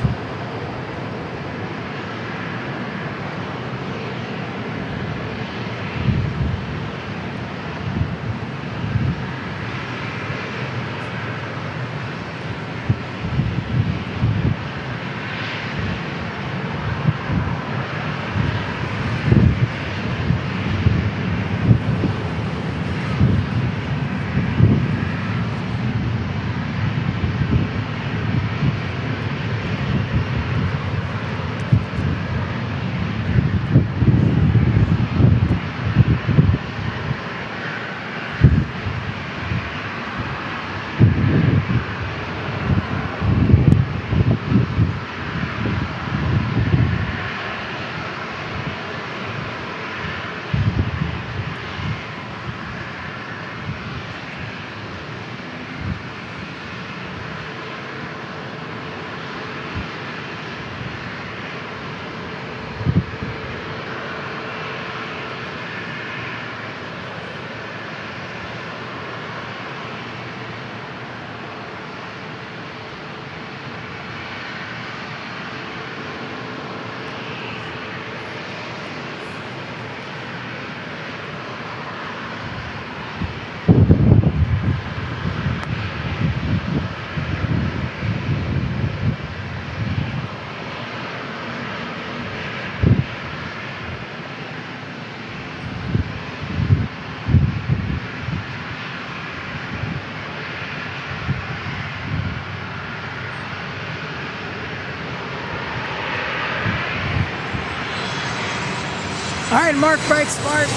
All right, Mark Bright Smart.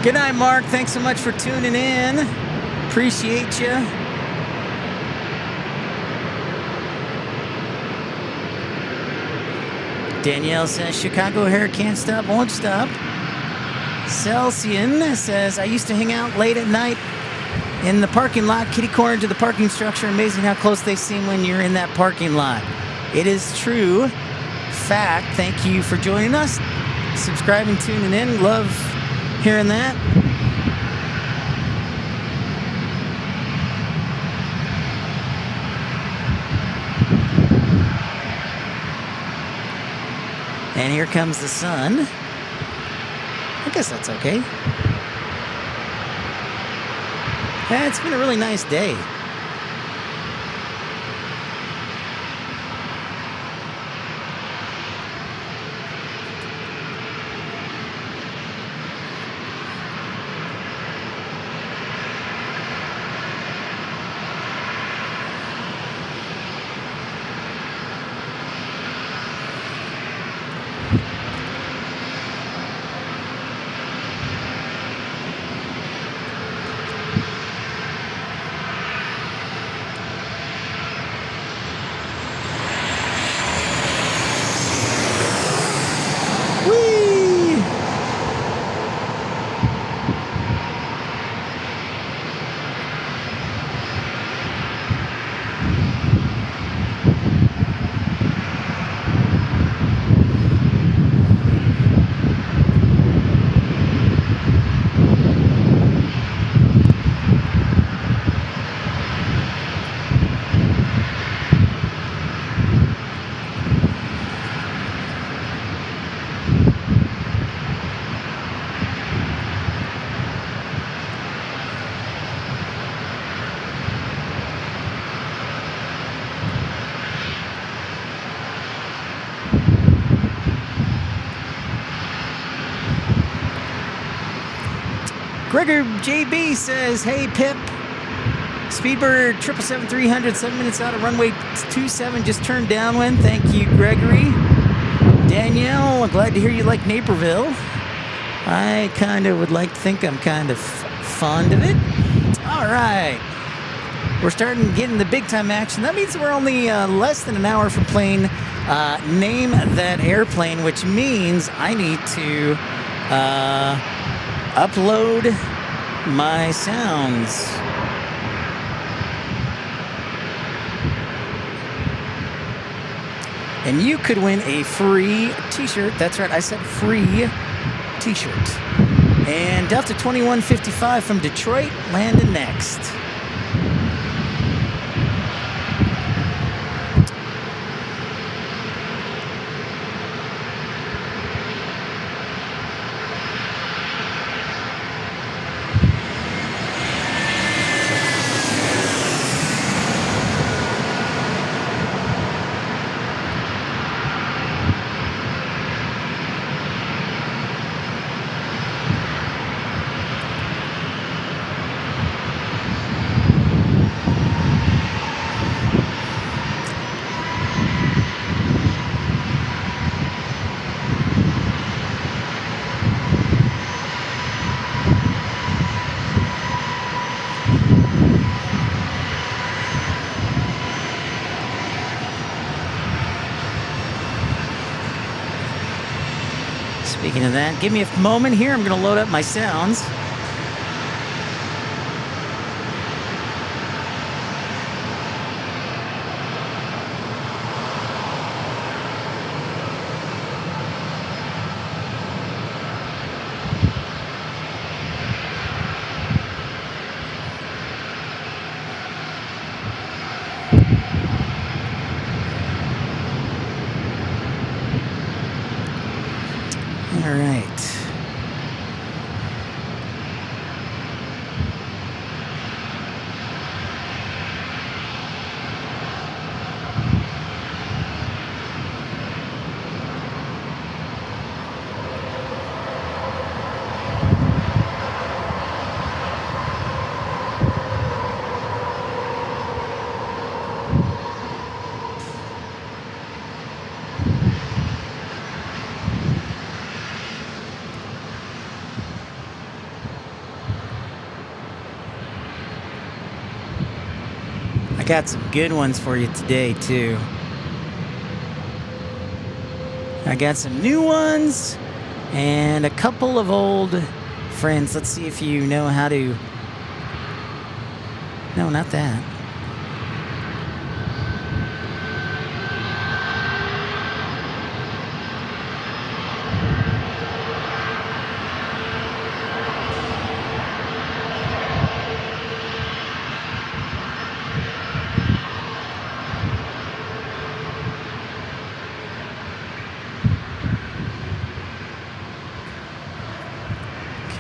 Good night, Mark. Thanks so much for tuning in. Appreciate you. Danielle says, Chicago hair can't stop, won't stop. Celsian says, I used to hang out late at night in the parking lot, kitty corner to the parking structure. Amazing how close they seem when you're in that parking lot. It is true fact. Thank you for joining us, subscribing, tuning in. Love hearing that. And here comes the sun. I guess that's okay. Yeah, it's been a really nice day. Gregor JB says, hey, Pip. Speedbird 777-300, 7 minutes out of runway 27, just turned downwind. Thank you, Gregory. Danielle, I'm glad to hear you like Naperville. I kind of would like to think I'm kind of fond of it. All right. We're starting getting the big time action. That means we're only less than an hour from playing Name That Airplane, which means I need to upload my sounds. And you could win a free t-shirt. That's right, I said free t-shirt. And Delta 2155 from Detroit landing next. Speaking of that, give me a moment here. I'm going to load up my sounds. All right. Got some good ones for you today too. I got some new ones and a couple of old friends. Let's see if you know how to... No, not that.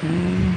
Okay.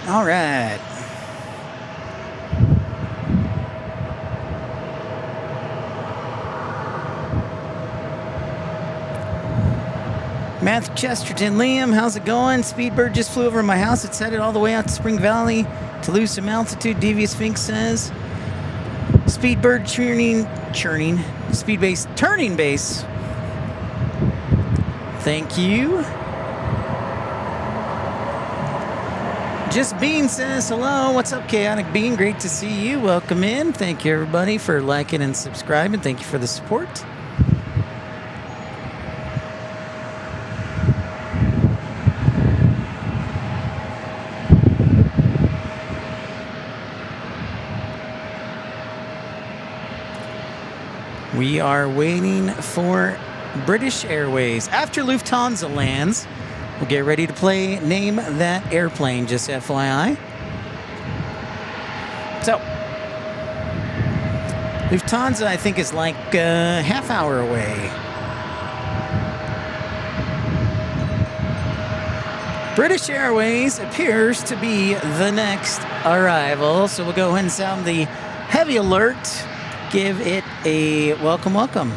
All right. Matthew Chesterton, Liam, how's it going? Speedbird just flew over my house. It's headed all the way out to Spring Valley to lose some altitude, Devious Sphinx says. Speedbird churning, speed base, turning base. Thank you. Just Bean says hello. What's up, Chaotic Bean? Great to see you. Welcome in. Thank you, everybody, for liking and subscribing. Thank you for the support. We are waiting for British Airways. After Lufthansa lands, we'll get ready to play Name That Airplane, just FYI. So, Lufthansa, I think, is like a half hour away. British Airways appears to be the next arrival, so we'll go ahead and sound the heavy alert. Give it a welcome, welcome.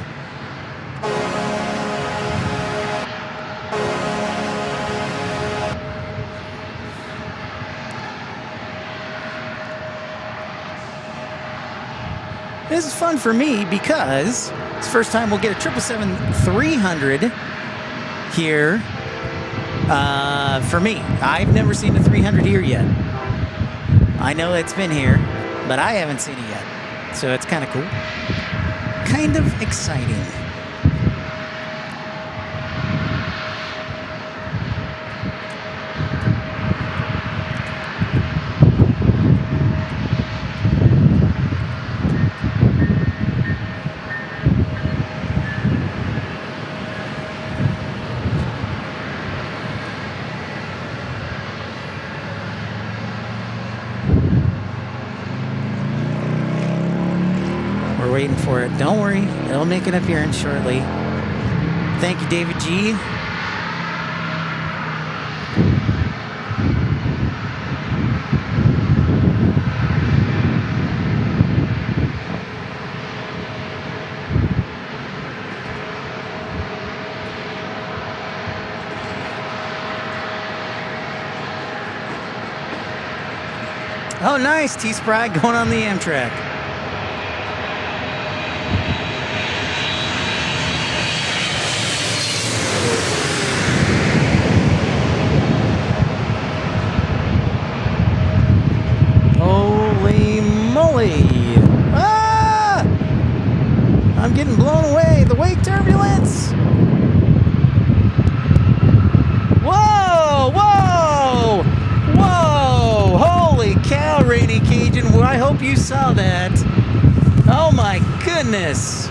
This is fun for me because it's the first time we'll get a 777-300 here for me. I've never seen a 300 here yet. I know it's been here, but I haven't seen it yet. So it's kind of cool. Kind of exciting. Waiting for it. Don't worry, it'll make an appearance shortly. Thank you, David G. Oh, nice, T-Spry going on the Amtrak. Ah! I'm getting blown away. The wake turbulence. Whoa! Whoa! Whoa! Holy cow, Rainy Cajun. Well, I hope you saw that. Oh my goodness.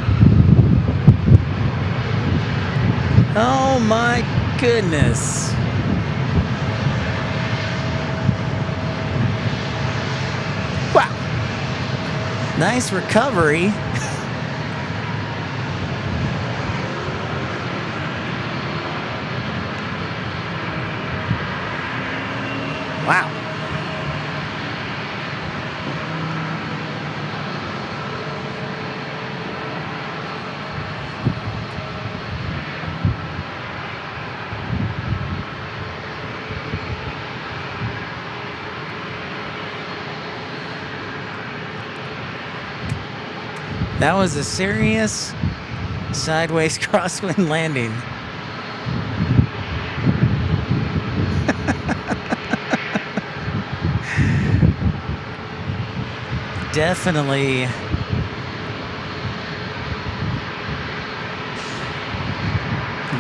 Oh my goodness. Nice recovery. Wow. That was a serious sideways crosswind landing. Definitely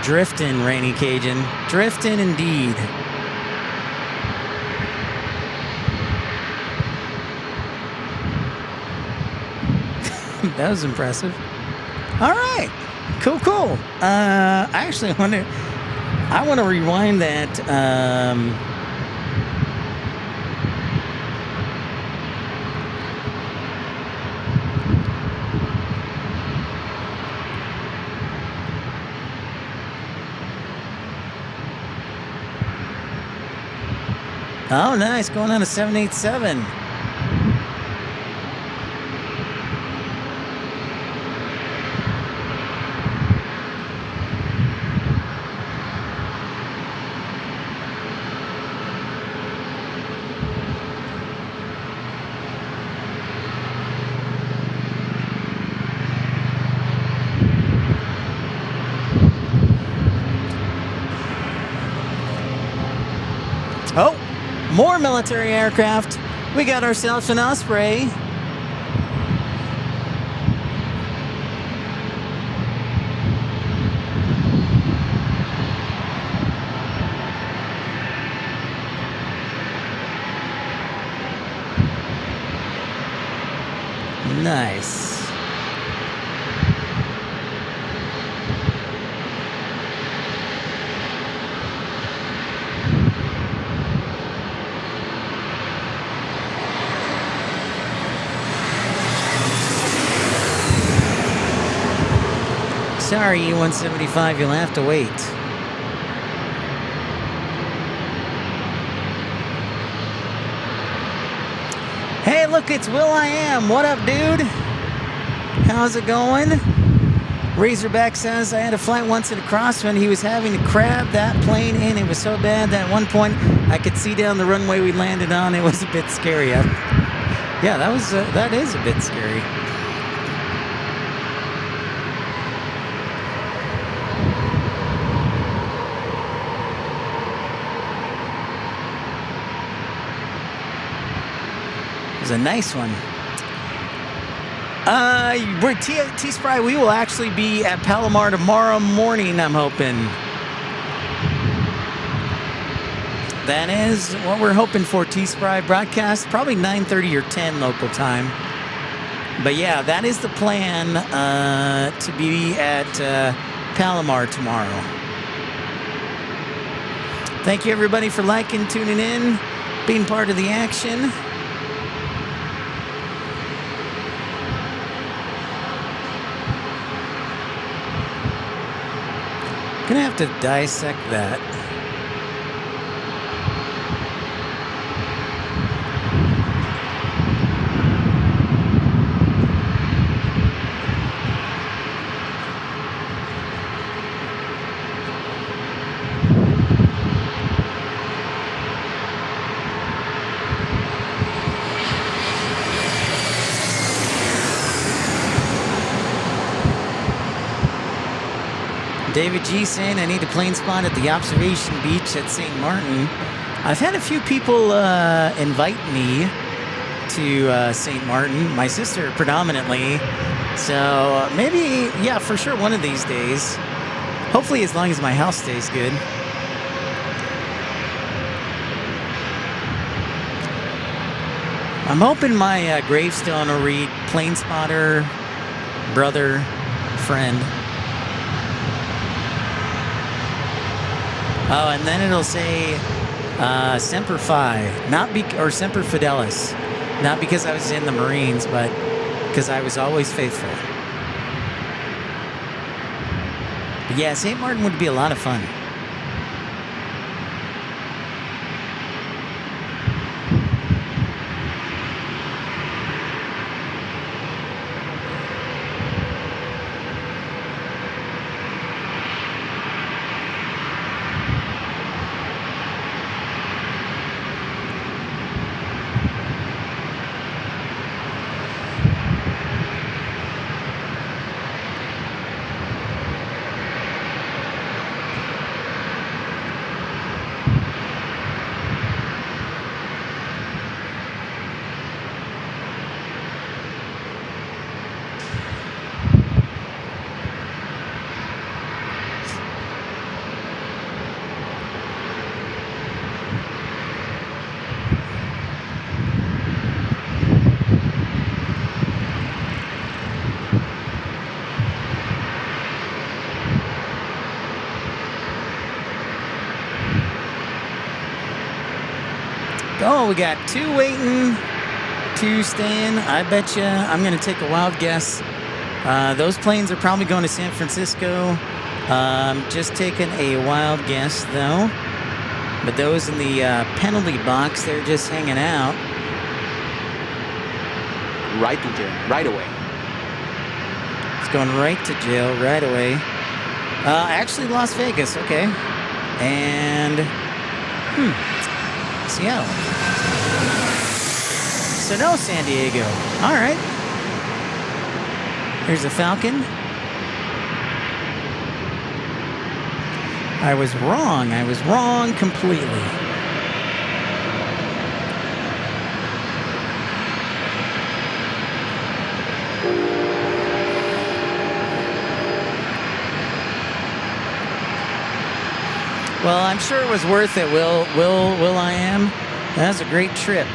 drifting, Rainy Cajun. Drifting indeed. That was impressive. All right, cool. I actually want to rewind that. Oh, nice, going on a 787. Oh, more military aircraft. We got ourselves an Osprey. Nice. Sorry, E-175, you'll have to wait. Hey, look, it's Will.I.Am. What up, dude? How's it going? Razorback says, I had a flight once in a crosswind. He was having to crab that plane in. It was so bad that at one point I could see down the runway we landed on. It was a bit scary. Yeah, that is a bit scary. A nice one. We're T-Spry. We will actually be at Palomar tomorrow morning, I'm hoping. That is what we're hoping for, T-Spry broadcast. Probably 9:30 or 10 local time. But yeah, that is the plan to be at Palomar tomorrow. Thank you, everybody, for liking, tuning in, being part of the action. Gonna have to dissect that. David G saying I need a plane spot at the observation beach at St. Martin. I've had a few people invite me to St. Martin, my sister predominantly. So maybe, yeah, for sure one of these days. Hopefully as long as my health stays good. I'm hoping my gravestone will read plane spotter, brother, friend. Oh, and then it'll say Semper Fi, or Semper Fidelis. Not because I was in the Marines, but because I was always faithful. But yeah, St. Martin would be a lot of fun. Oh, we got 2 waiting, 2 staying. I bet you I'm going to take a wild guess. Those planes are probably going to San Francisco. Just taking a wild guess, though. But those in the penalty box, they're just hanging out. Right to jail, right away. It's going right to jail right away. Actually, Las Vegas, okay. And, Seattle. So no San Diego. All right. Here's a Falcon. I was wrong. I was wrong completely. Well, I'm sure it was worth it, Will I am. That was a great trip.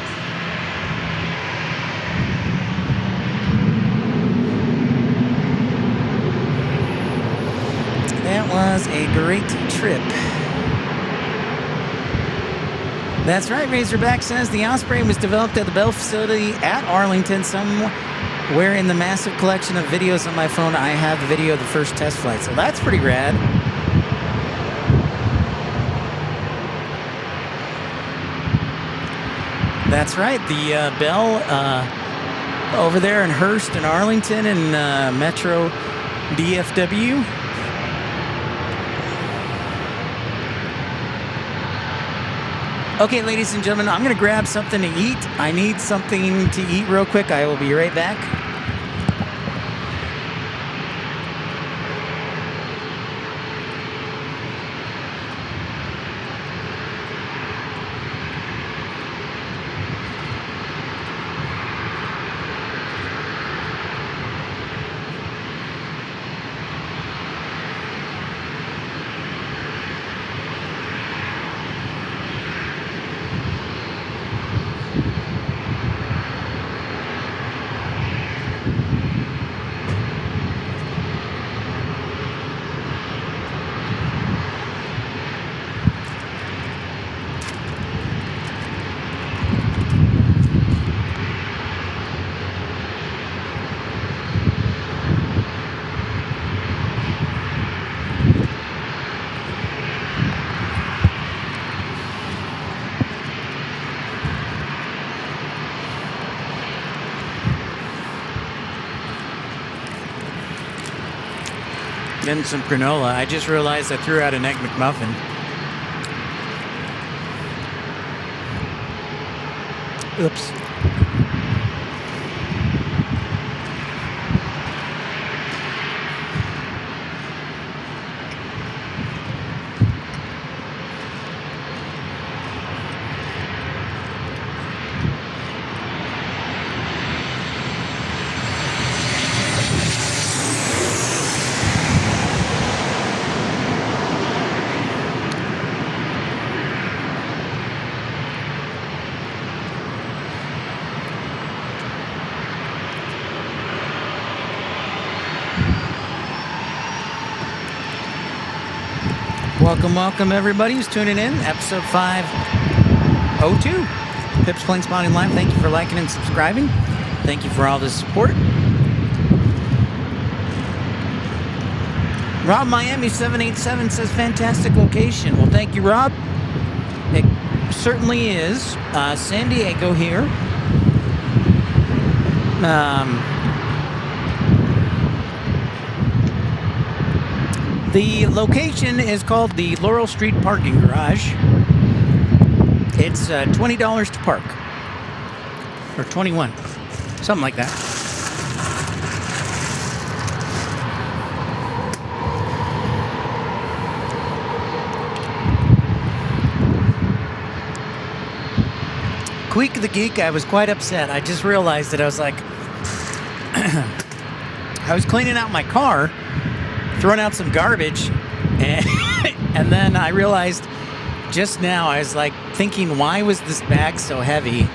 That was a great trip. That's right, Razorback says the Osprey was developed at the Bell facility at Arlington, somewhere in the massive collection of videos on my phone. I have the video of the first test flight, so that's pretty rad. That's right, the Bell over there in Hearst and Arlington and Metro DFW. Okay, ladies and gentlemen, I'm going to grab something to eat. I need something to eat real quick. I will be right back. Then some granola. I just realized I threw out an Egg McMuffin. Oops. Welcome everybody who's tuning in. Episode 502. Pip's Plane Spotting Live. Thank you for liking and subscribing. Thank you for all the support. Rob Miami 787 says fantastic location. Well, thank you, Rob. It certainly is. San Diego here. The location is called the Laurel Street Parking Garage. It's $20 to park. Or 21. Something like that. Queek the Geek, I was quite upset. I just realized that I was like... I was cleaning out my car, throwing out some garbage, and then I realized just now, I was like thinking, why was this bag so heavy?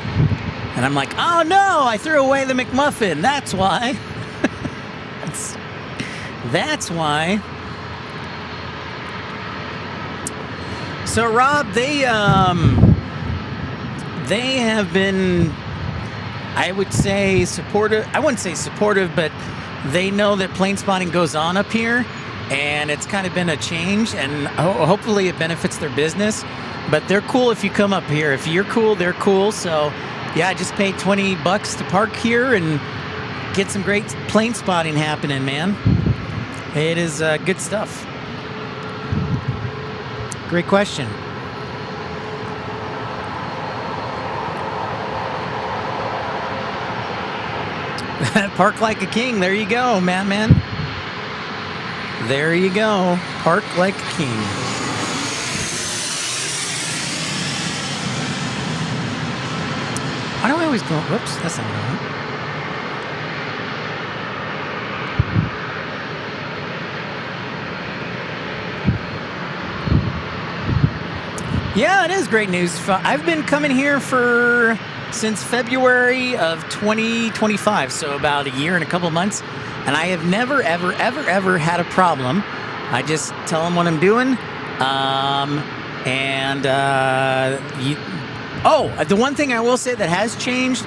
And I'm like, oh no, I threw away the McMuffin. That's why. That's why. So Rob, they have been, I would say, supportive. I wouldn't say supportive, but they know that plane spotting goes on up here, and it's kind of been a change, and hopefully it benefits their business. But they're cool if you come up here. If you're cool, they're cool. So yeah, just pay $20 to park here and get some great plane spotting happening, man. It is good stuff. Great question. Park like a king. There you go, man. There you go. Park like a king. Why do I always go? Whoops, that's not what I want. Yeah, it is great news. I've been coming here since February of 2025, so about a year and a couple months, and I have never, ever, ever, ever had a problem. I just tell them what I'm doing, the one thing I will say that has changed,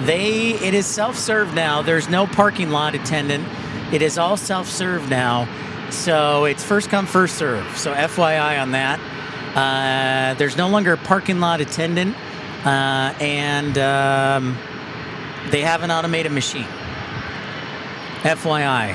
it is self-serve now. There's no parking lot attendant. It is all self-serve now, so it's first come, first serve. So FYI on that. There's no longer a parking lot attendant, and they have an automated machine. FYI.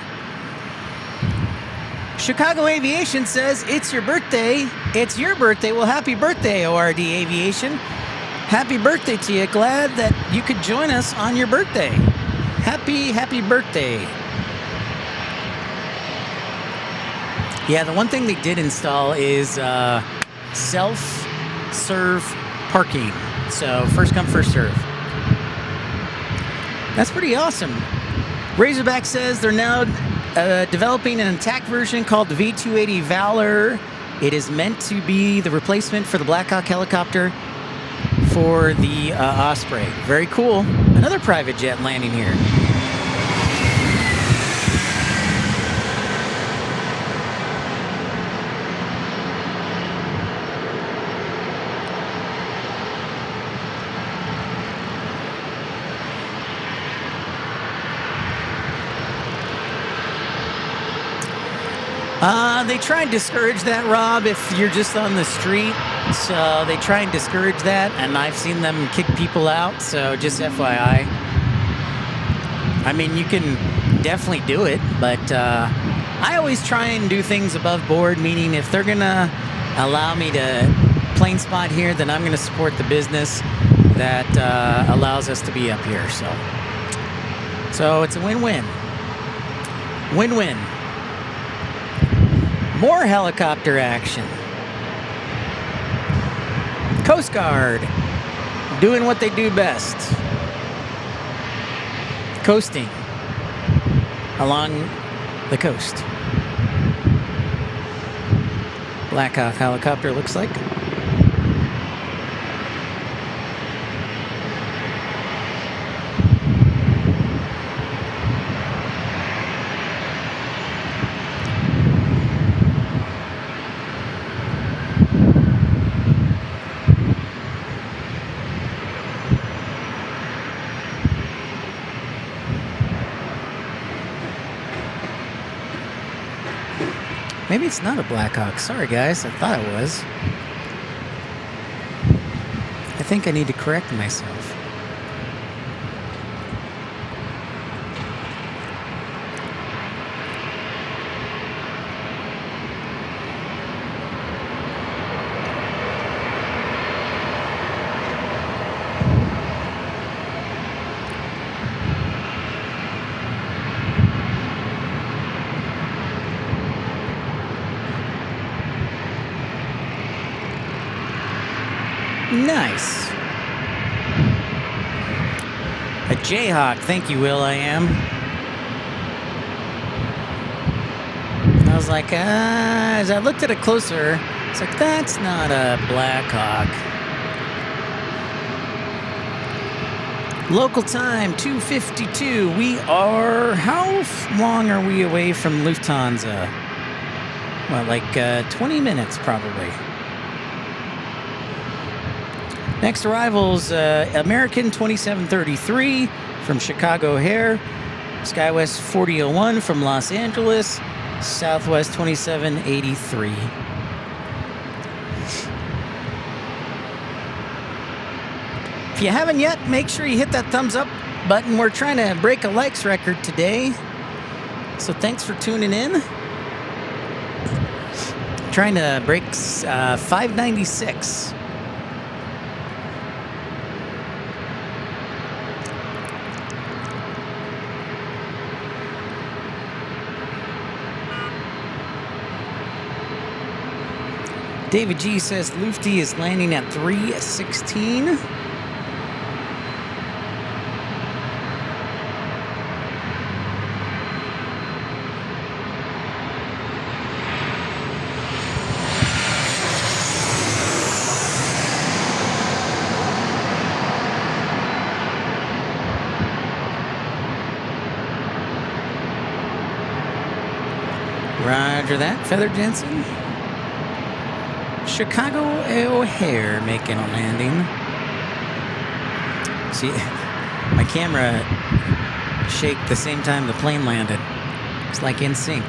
Chicago Aviation says, it's your birthday. It's your birthday. Well, happy birthday, ORD Aviation. Happy birthday to you. Glad that you could join us on your birthday. Happy birthday. Yeah, the one thing they did install is self-serve parking. So first come, first serve. That's pretty awesome. Razorback says they're now developing an attack version called the V-280 Valor. It is meant to be the replacement for the Black Hawk helicopter for the Osprey. Very cool. Another private jet landing here. They try and discourage that, Rob, if you're just on the street. So they try and discourage that, and I've seen them kick people out, so just FYI. I mean, you can definitely do it, but I always try and do things above board, meaning if they're going to allow me to plane spot here, then I'm going to support the business that allows us to be up here. So it's a win-win. Win-win. More helicopter action. Coast Guard doing what they do best. Coasting along the coast. Black Hawk helicopter looks like. Maybe it's not a Black Hawk. Sorry, guys. I thought it was. I think I need to correct myself. Nice. A Jayhawk. Thank you, Will. I am. I was like, as I looked at it closer, it's like, that's not a Black Hawk. Local time, 2:52. We are, how long are we away from Lufthansa? Well, like 20 minutes probably. Next arrivals, American 2733 from Chicago O'Hare, SkyWest 4001 from Los Angeles, Southwest 2783. If you haven't yet, make sure you hit that thumbs up button. We're trying to break a likes record today, so thanks for tuning in. Trying to break 596. David G says Lufty is landing at 3:16. Roger that, Feather Jensen. Chicago O'Hare making a landing. See, my camera shaked the same time the plane landed. It's like in sync.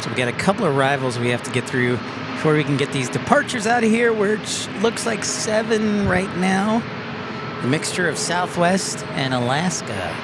So we got a couple of arrivals we have to get through before we can get these departures out of here, which looks like 7 right now. A mixture of Southwest and Alaska.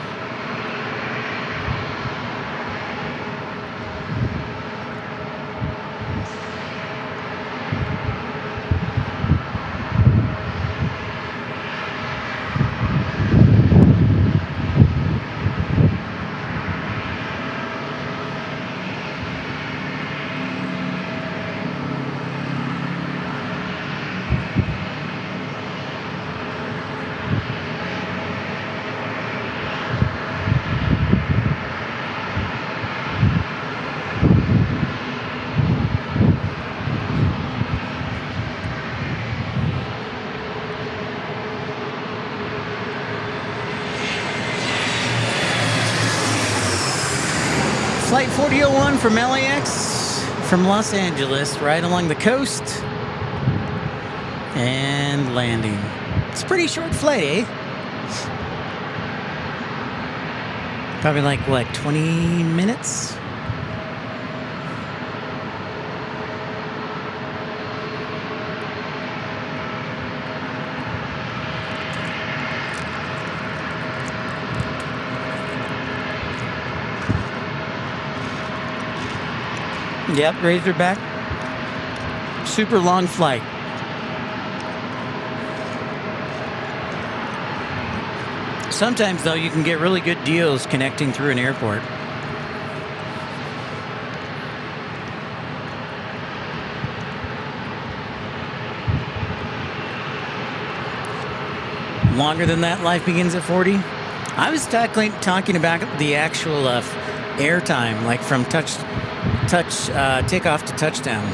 Flight 4001 from LAX, from Los Angeles, right along the coast. And landing. It's a pretty short flight, eh? Probably like, what, 20 minutes? Yep, Razorback. Super long flight. Sometimes, though, you can get really good deals connecting through an airport. Longer than that, life begins at 40. I was talking about the actual air time, like from takeoff to touchdown.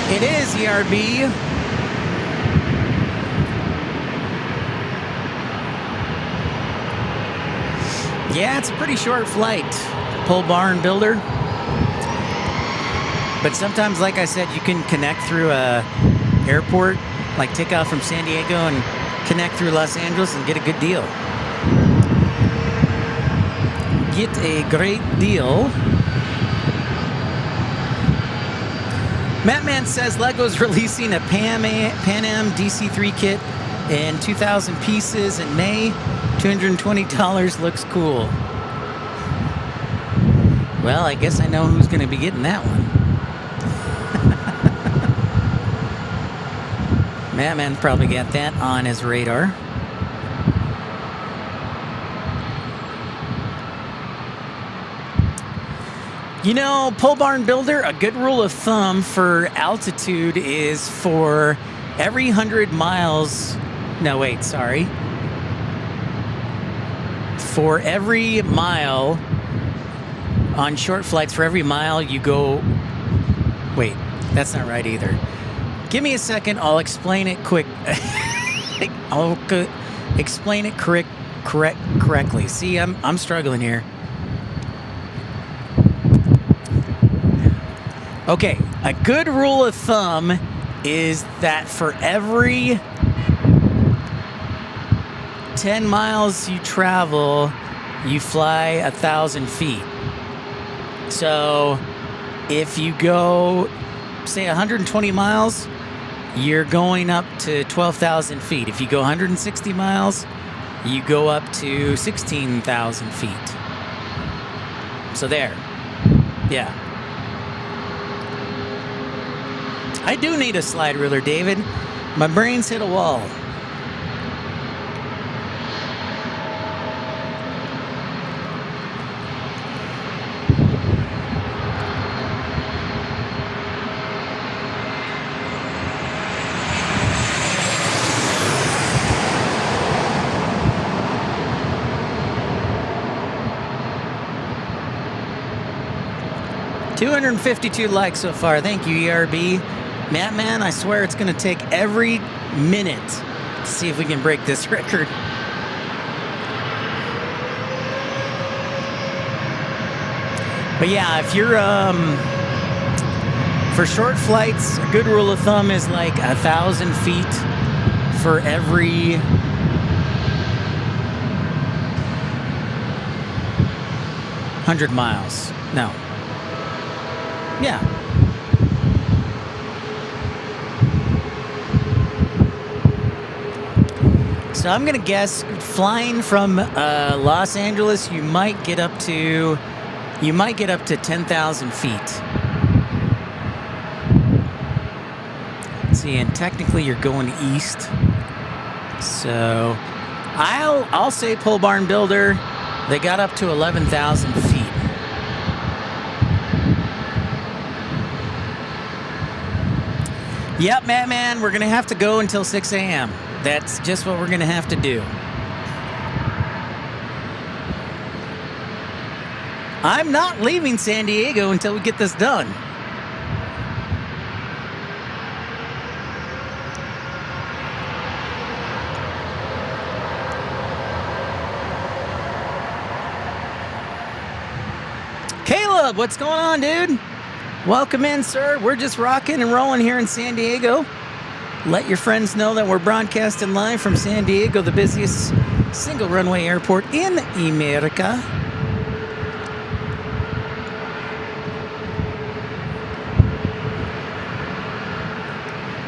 It is ERB. Yeah, it's a pretty short flight. Pole barn builder. But sometimes, like I said, you can connect through a airport, like take off from San Diego and connect through Los Angeles and get a good deal. Get a great deal. Mattman says Lego's releasing a Pan Am DC-3 kit in 2,000 pieces in May. $220 looks cool. Well, I guess I know who's going to be getting that one. Mattman probably got that on his radar. You know, pole barn builder, a good rule of thumb for altitude is for every 100 miles. No, wait, sorry. For every mile on short flights, for every mile you go. Wait, that's not right either. Give me a second. I'll explain it quick. I'll explain it correctly. See, I'm struggling here. Okay, a good rule of thumb is that for every 10 miles you travel, you fly 1,000 feet. So if you go, say, 120 miles, you're going up to 12,000 feet. If you go 160 miles, you go up to 16,000 feet. So there. Yeah. I do need a slide ruler, David. My brain's hit a wall. $252 likes so far. Thank you, ERB. Mattman, I swear it's going to take every minute to see if we can break this record. But yeah, if you're for short flights, a good rule of thumb is like 1,000 feet for every 100 miles. No. Yeah. So I'm gonna guess flying from Los Angeles, you might get up to 10,000 feet. See, and technically you're going east. So I'll say pole barn builder. They got up to 11,000 feet. Yep, Mattman, we're going to have to go until 6 a.m. That's just what we're going to have to do. I'm not leaving San Diego until we get this done. Caleb, what's going on, dude? Welcome in, sir. We're just rocking and rolling here in San Diego. Let your friends know that we're broadcasting live from San Diego, the busiest single runway airport in America.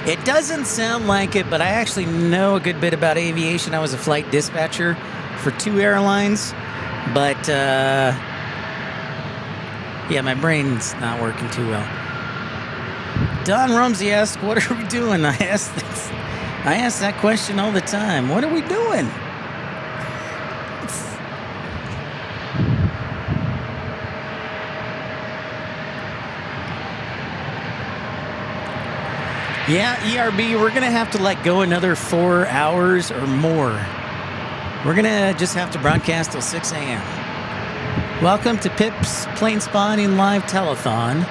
It doesn't sound like it, but I actually know a good bit about aviation. I was a flight dispatcher for 2 airlines, but yeah, my brain's not working too well. Don Rumsey asked, what are we doing? I ask that question all the time. What are we doing? Yeah, ERB, we're going to have to like go another 4 hours or more. We're going to just have to broadcast till 6 a.m. Welcome to Pip's Plane Spotting Live Telethon.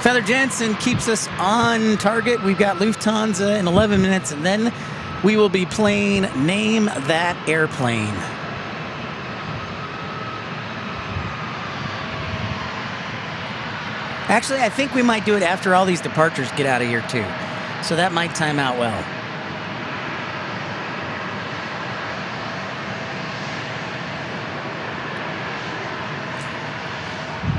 Feather Jensen keeps us on target. We've got Lufthansa in 11 minutes, and then we will be playing Name That Airplane. Actually, I think we might do it after all these departures get out of here, too. So that might time out well.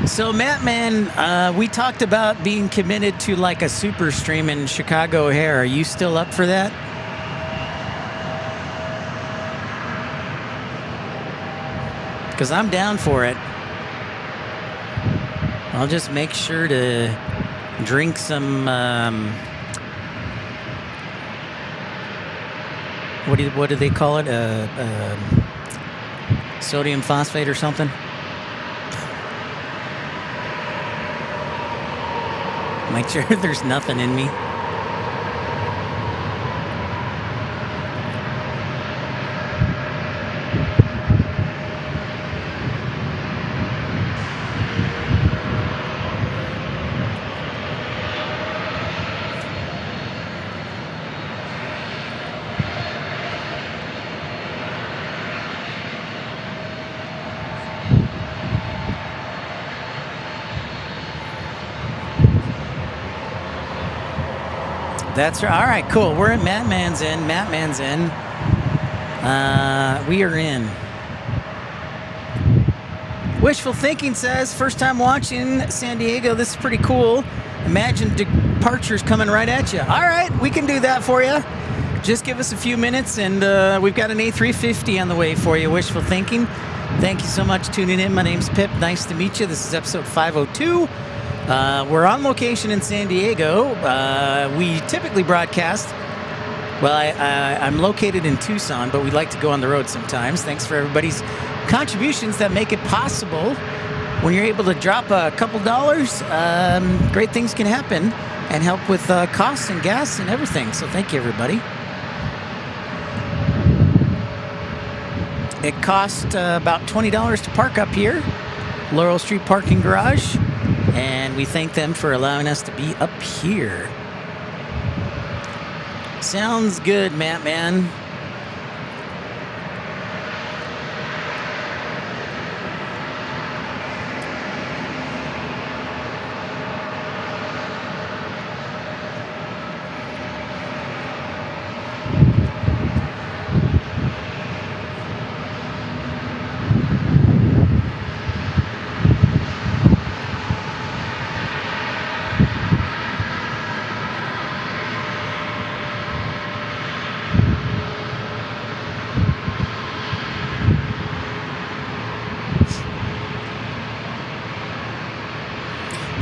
So, Mattman, we talked about being committed to like a super stream in Chicago O'Hare. Are you still up for that? Because I'm down for it. I'll just make sure to drink some, what do they call it? Sodium phosphate or something? Make sure there's nothing in me. That's right. All right, cool. We're in. Mattman's in. Mattman's in. We are in. Wishful Thinking says, first time watching San Diego. This is pretty cool. Imagine departures coming right at you. All right, we can do that for you. Just give us a few minutes, and we've got an A350 on the way for you, Wishful Thinking. Thank you so much for tuning in. My name's Pip. Nice to meet you. This is episode 502. We're on location in San Diego. We typically broadcast. Well, I'm located in Tucson, but we like to go on the road sometimes. Thanks for everybody's contributions that make it possible. When you're able to drop a couple dollars, great things can happen and help with costs and gas and everything. So thank you, everybody. It cost about $20 to park up here, Laurel Street Parking Garage, and we thank them for allowing us to be up here. Sounds good, Matt, man.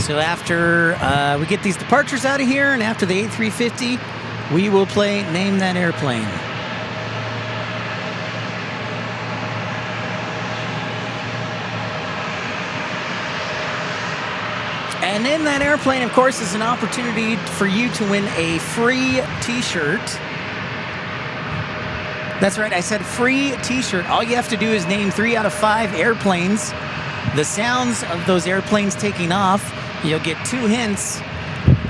So after we get these departures out of here, and after the A350, we will play Name That Airplane. And Name That Airplane, of course, is an opportunity for you to win a free t-shirt. That's right, I said free t-shirt. All you have to do is name 3 out of 5 airplanes. The sounds of those airplanes taking off. You'll get 2 hints,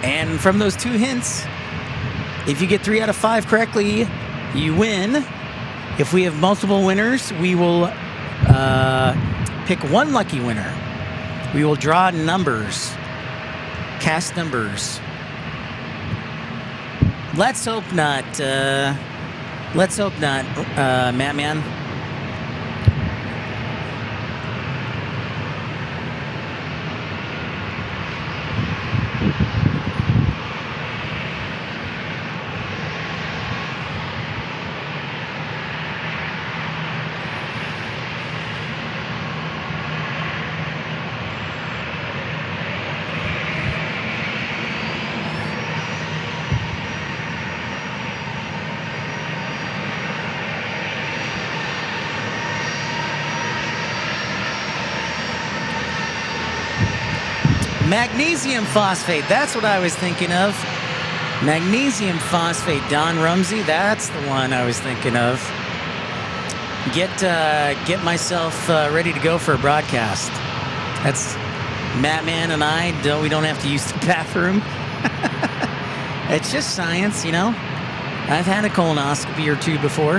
and from those 2 hints, if you get 3 out of 5 correctly, you win. If we have multiple winners, we will pick one lucky winner. We will draw numbers, cast numbers. Let's hope not. Matt Man. Magnesium phosphate, that's what I was thinking of. Magnesium phosphate, Don Rumsey, that's the one I was thinking of. Get myself ready to go for a broadcast. That's Matt Man and I, we don't have to use the bathroom. It's just science, you know. I've had a colonoscopy or 2 before.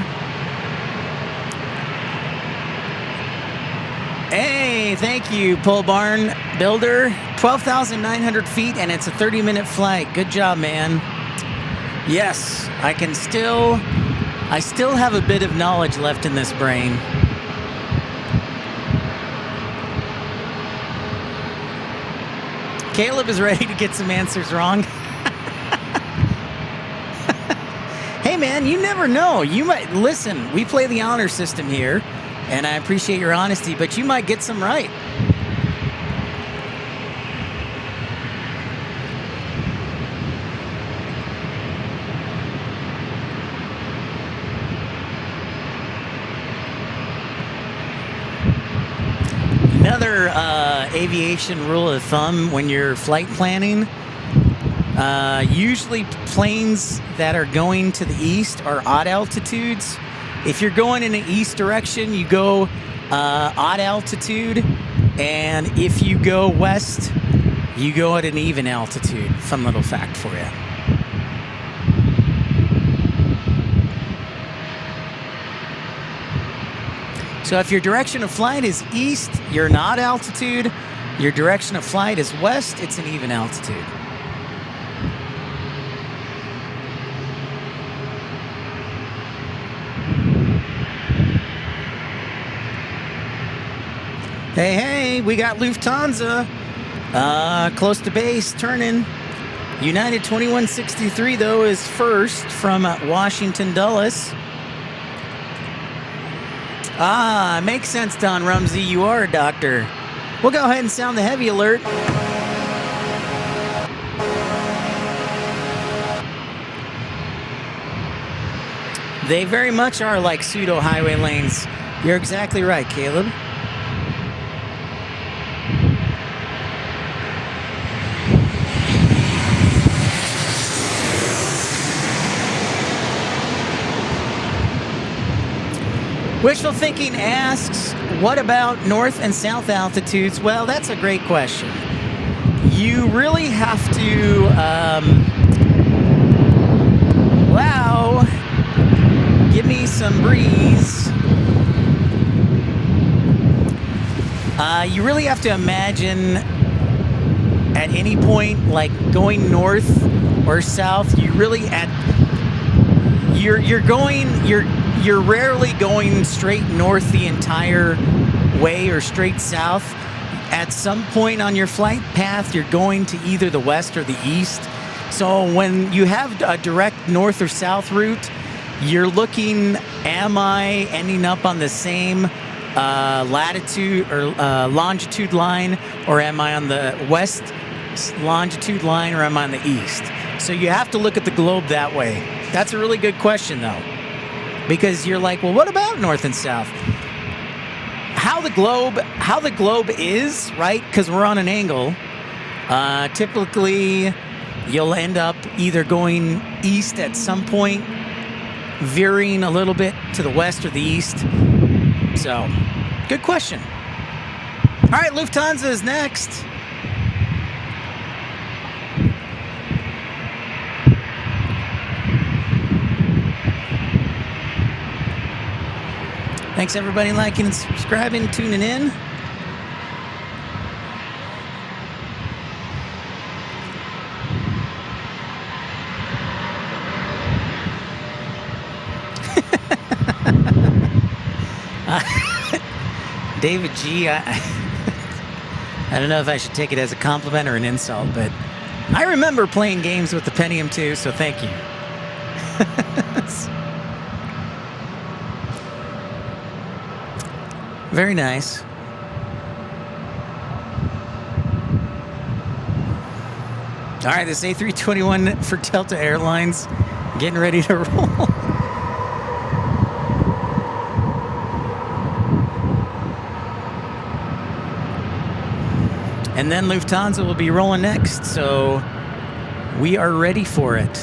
Hey, thank you, Pole Barn Builder. 12,900 feet, and it's a 30-minute flight. Good job, man. Yes, I still have a bit of knowledge left in this brain. Caleb is ready to get some answers wrong. Hey, man, you never know. You might, listen, we play the honor system here, and I appreciate your honesty, but you might get some right. Another aviation rule of thumb when you're flight planning, usually planes that are going to the east are odd altitudes. If you're going in the east direction, you go odd altitude, and if you go west, you go at an even altitude. Fun little fact for you. So if your direction of flight is east, you're an odd altitude. Your direction of flight is west, it's an even altitude. Hey, hey, we got Lufthansa close to base, turning. United 2163, though, is first from Washington Dulles. Ah, makes sense, Don Rumsey. You are a doctor. We'll go ahead and sound the heavy alert. They very much are like pseudo highway lanes. You're exactly right, Caleb. Wishful Thinking asks, what about north and south altitudes? Well, that's a great question. You really have to, wow, give me some breeze. You really have to imagine at any point, like going north or south, you really you're rarely going straight north the entire way or straight south. At some point on your flight path, you're going to either the west or the east. So when you have a direct north or south route, you're looking, am I ending up on the same latitude or longitude line, or am I on the west longitude line, or am I on the east? So you have to look at the globe that way. That's a really good question, though. Because you're like, well, what about north and south? How the globe is, right? Because we're on an angle. Typically, you'll end up either going east at some point, veering a little bit to the west or the east. So, good question. All right, Lufthansa is next. Thanks, everybody, liking and subscribing, tuning in. David G, I don't know if I should take it as a compliment or an insult, but I remember playing games with the Pentium 2, so thank you. Very nice. All right, this A321 for Delta Airlines getting ready to roll. And then Lufthansa will be rolling next, so we are ready for it.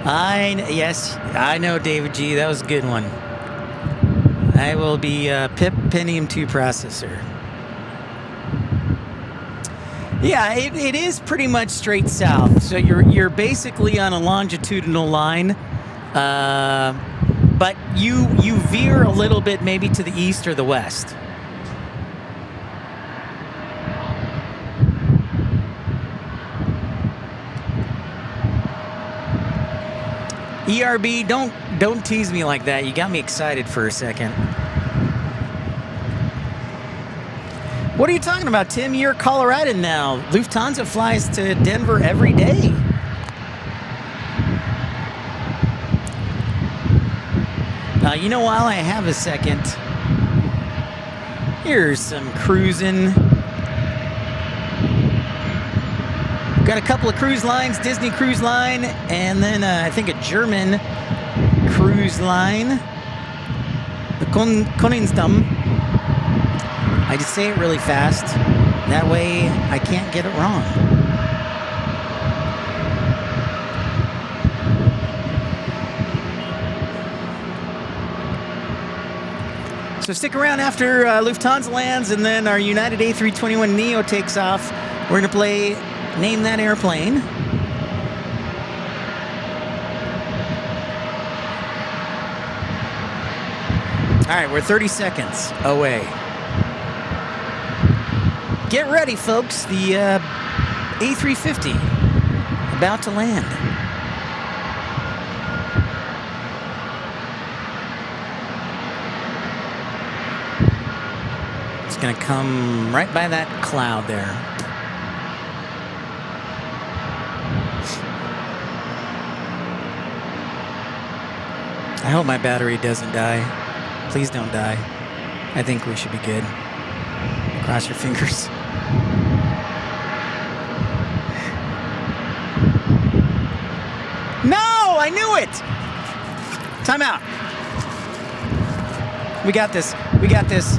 Yes, I know, David G. That was a good one. I will be Pip Pentium 2 processor. Yeah, it is pretty much straight south. So you're basically on a longitudinal line, but you veer a little bit maybe to the east or the west. ERB, don't tease me like that. You got me excited for a second. What are you talking about, Tim? You're Coloradan now. Lufthansa flies to Denver every day. You know, while I have a second, here's some cruising. Got a couple of cruise lines, Disney Cruise Line, and then I think a German cruise line, the Koningsdam. I just say it really fast. That way I can't get it wrong. So stick around after Lufthansa lands, and then our United A321neo takes off. We're going to play Name That Airplane. All right, we're 30 seconds away. Get ready, folks. The A350 about to land. Gonna come right by that cloud there. I hope my battery doesn't die. Please don't die. I think we should be good. Cross your fingers. No! I knew it! Time out. We got this. We got this.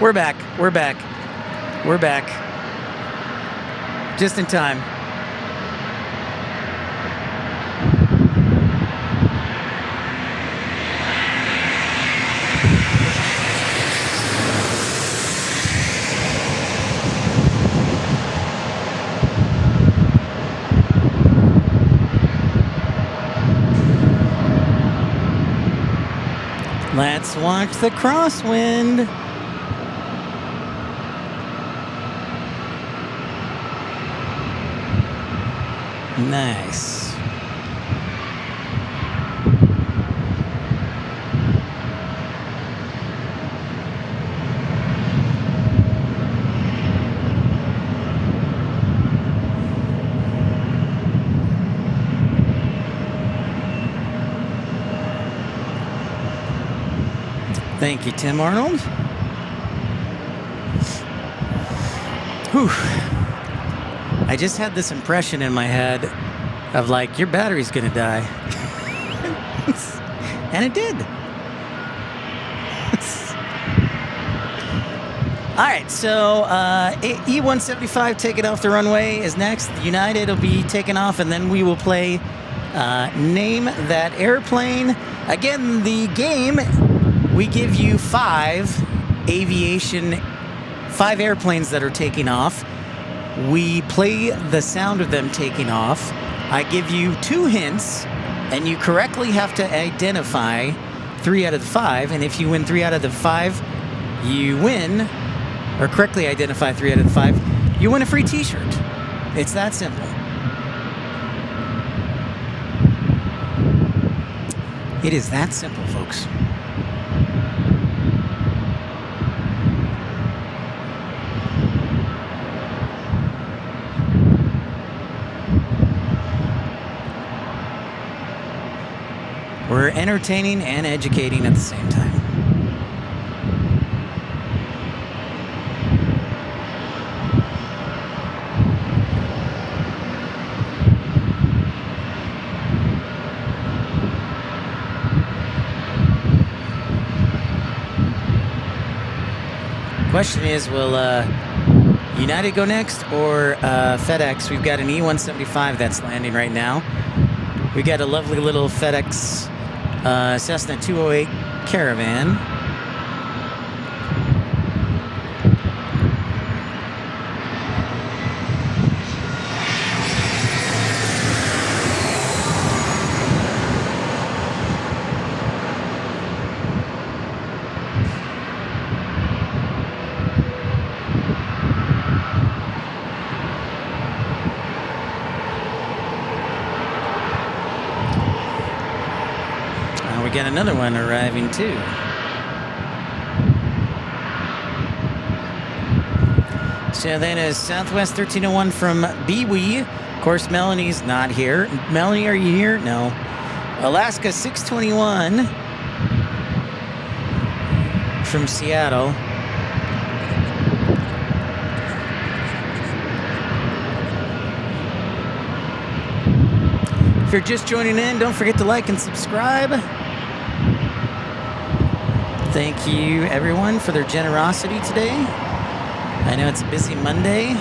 We're back. We're back. We're back. Just in time. Let's watch the crosswind. Nice. Thank you, Tim Arnold. Whew. I just had this impression in my head of like, your battery's gonna die. And it did. All right, so E-175 taking off the runway is next. United will be taking off, and then we will play Name That Airplane. Again, the game, we give you 5 airplanes that are taking off. We play the sound of them taking off. I give you 2 hints, and you correctly have to identify 3 out of the 5. And if you win 3 out of the 5, you win, or correctly identify 3 out of the 5, you win a free t-shirt. It's that simple. It is that simple, folks. We're entertaining and educating at the same time. Question is, will United go next or FedEx? We've got an E-175 that's landing right now. We got a lovely little FedEx Cessna 208 Caravan. We got another one arriving too. So then is Southwest 1301 from Bewee. Of course, Melanie's not here. Melanie, are you here? No. Alaska 621 from Seattle. If you're just joining in, don't forget to like and subscribe. Thank you, everyone, for their generosity today. I know it's a busy Monday.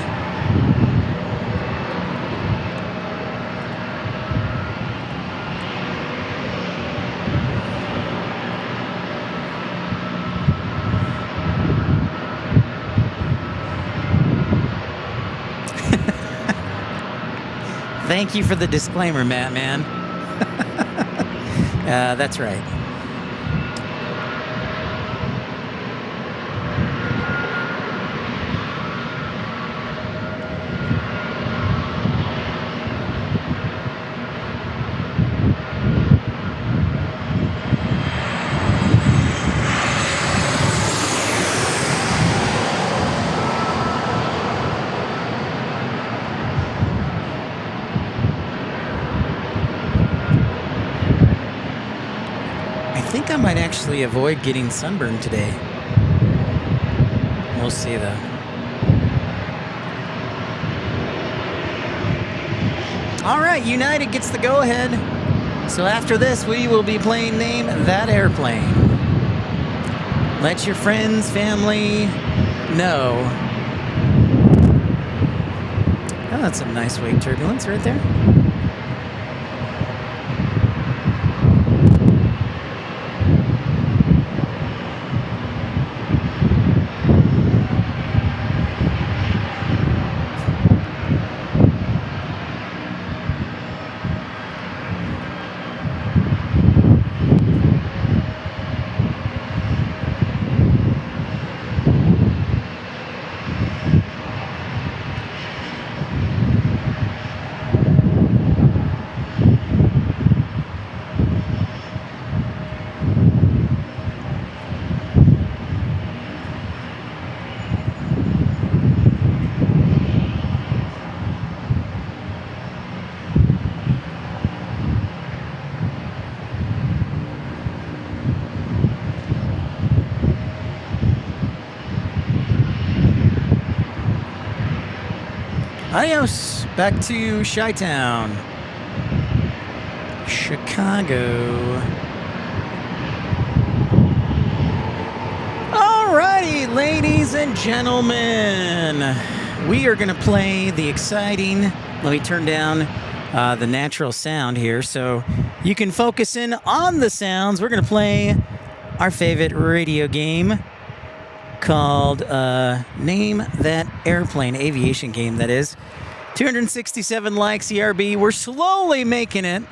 Thank you for the disclaimer, Matt, man. That's right. I might actually avoid getting sunburned today. We'll see, though. All right, United gets the go-ahead. So after this, we will be playing Name That Airplane. Let your friends, family know. Oh, that's a nice wake turbulence right there. Adios, back to Chi-Town, Chicago. Alrighty, ladies and gentlemen, we are going to play the exciting, let me turn down the natural sound here so you can focus in on the sounds. We're going to play our favorite radio game called Name That Airplane, aviation game, that is. 267 likes, ERB. We're slowly making it.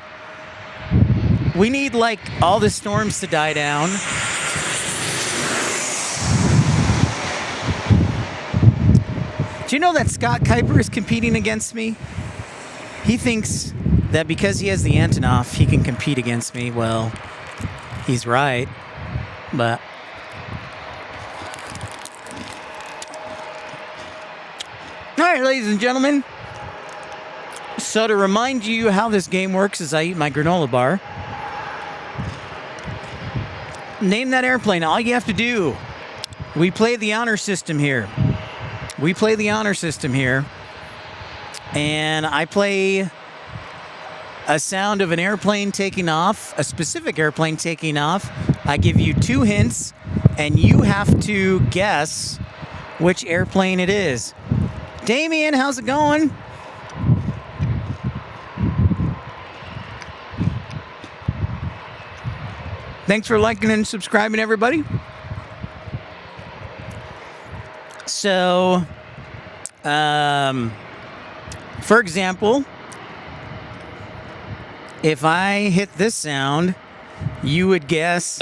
We need, like, all the storms to die down. Do you know that Scott Kuiper is competing against me? He thinks that because he has the Antonov, he can compete against me. Well, he's right, but... All right, ladies and gentlemen. So to remind you how this game works as I eat my granola bar. Name that airplane. All you have to do, we play the honor system here. We play the honor system here. And I play a sound of an airplane taking off, a specific airplane taking off. I give you 2 hints, and you have to guess which airplane it is. Damien, how's it going? Thanks for liking and subscribing, everybody. So, for example, if I hit this sound, you would guess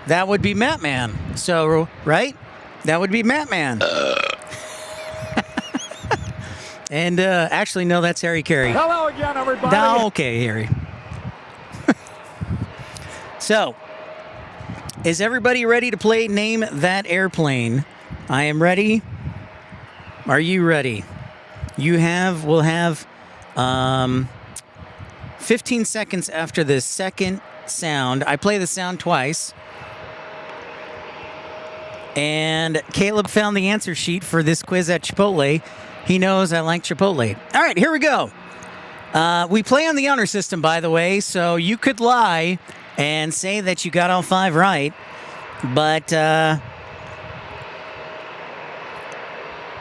that would be Matman. So, right? That would be Matman. And actually, no, that's Harry Carey. Hello again, everybody. No, okay, Harry. So, is everybody ready to play Name That Airplane? I am ready. Are you ready? We'll have 15 seconds after the second sound. I play the sound twice. And Caleb found the answer sheet for this quiz at Chipotle. He knows I like Chipotle. All right, here we go. We play on the honor system, by the way, so you could lie and say that you got all 5 right, but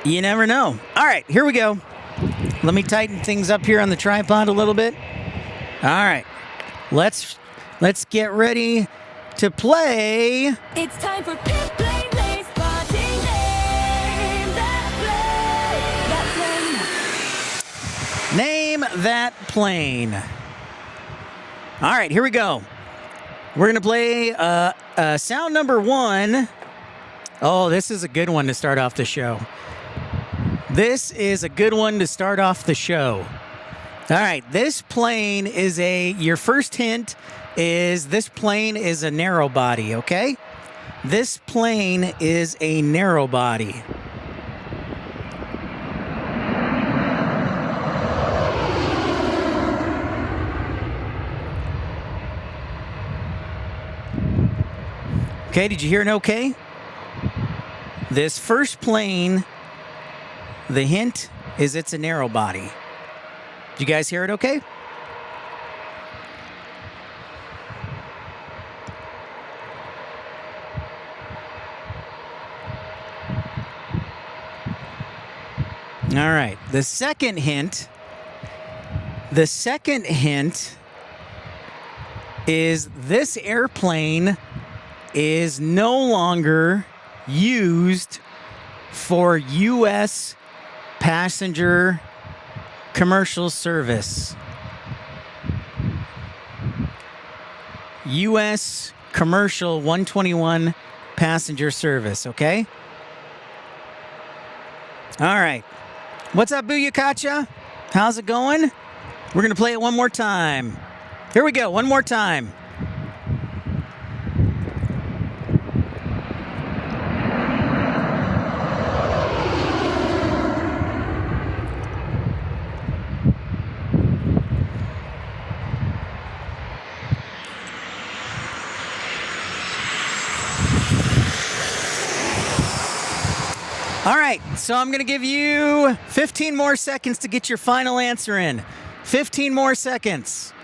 you never know. All right, here we go. Let me tighten things up here on the tripod a little bit. All right, let's get ready to play. It's time for Pip Spotting. Name that plane. All right, here we go. We're going to play sound number 1. Oh, this is a good one to start off the show. This is a good one to start off the show. All right, this plane is your first hint is this plane is a narrow body, okay? This plane is a narrow body. Okay, did you hear an okay? This first plane, the hint is it's a narrow body. Did you guys hear it okay? All right, the second hint is this airplane is no longer used for U.S. passenger commercial service. U.S. commercial 121 passenger service, okay? All right. What's up, Booyakacha? How's it going? We're going to play it one more time. Here we go, one more time. All right, so I'm going to give you 15 more seconds to get your final answer in. 15 more seconds.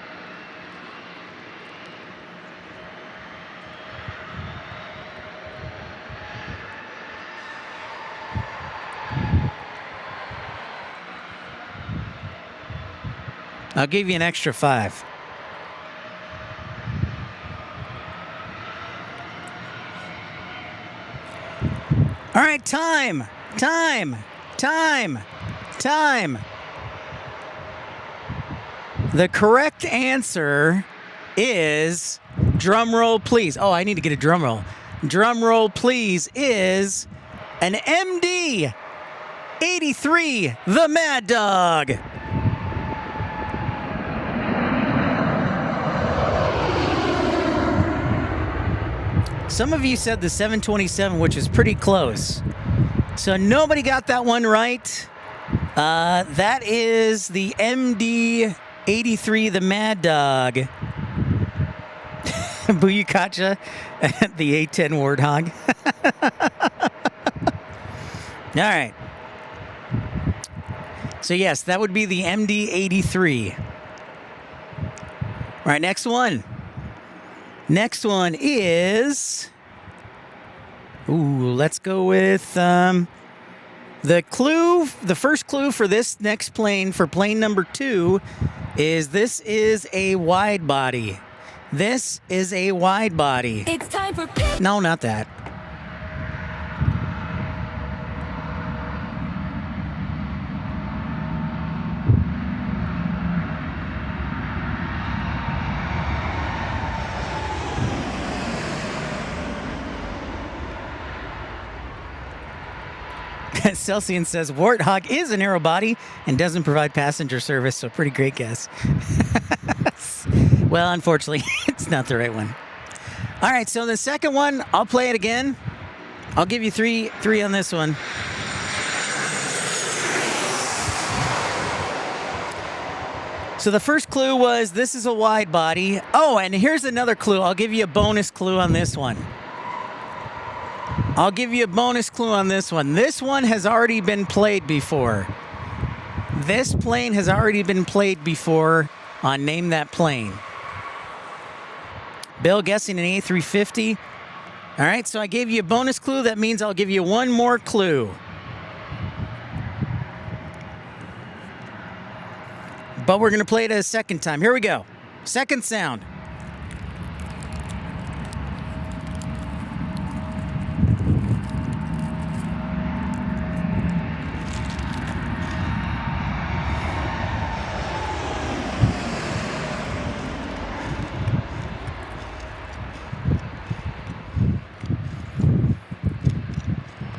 I'll give you an extra 5. All right, time. The correct answer is, drum roll please. Oh, I need to get a drum roll. Drum roll please is an MD 83, the Mad Dog. Some of you said the 727, which is pretty close. So nobody got that one right. That is the MD-83, the Mad Dog. Booyakacha, the A-10 Warthog. All right. So yes, that would be the MD-83. All right, next one. Next one is, let's go with the clue. The first clue for this next plane, for plane number 2, is this is a wide body. This is a wide body. It's time for Pip. No, not that. Celsian says Warthog is a narrow body and doesn't provide passenger service, so pretty great guess. Well, unfortunately, it's not the right one. All right, so the second one, I'll play it again. I'll give you three on this one. So the first clue was this is a wide body. Oh, and here's another clue. I'll give you a bonus clue on this one. This one has already been played before. This plane has already been played before on Name That Plane. Bill guessing an A350. All right, so I gave you a bonus clue. That means I'll give you one more clue. But we're going to play it a second time. Here we go. Second sound.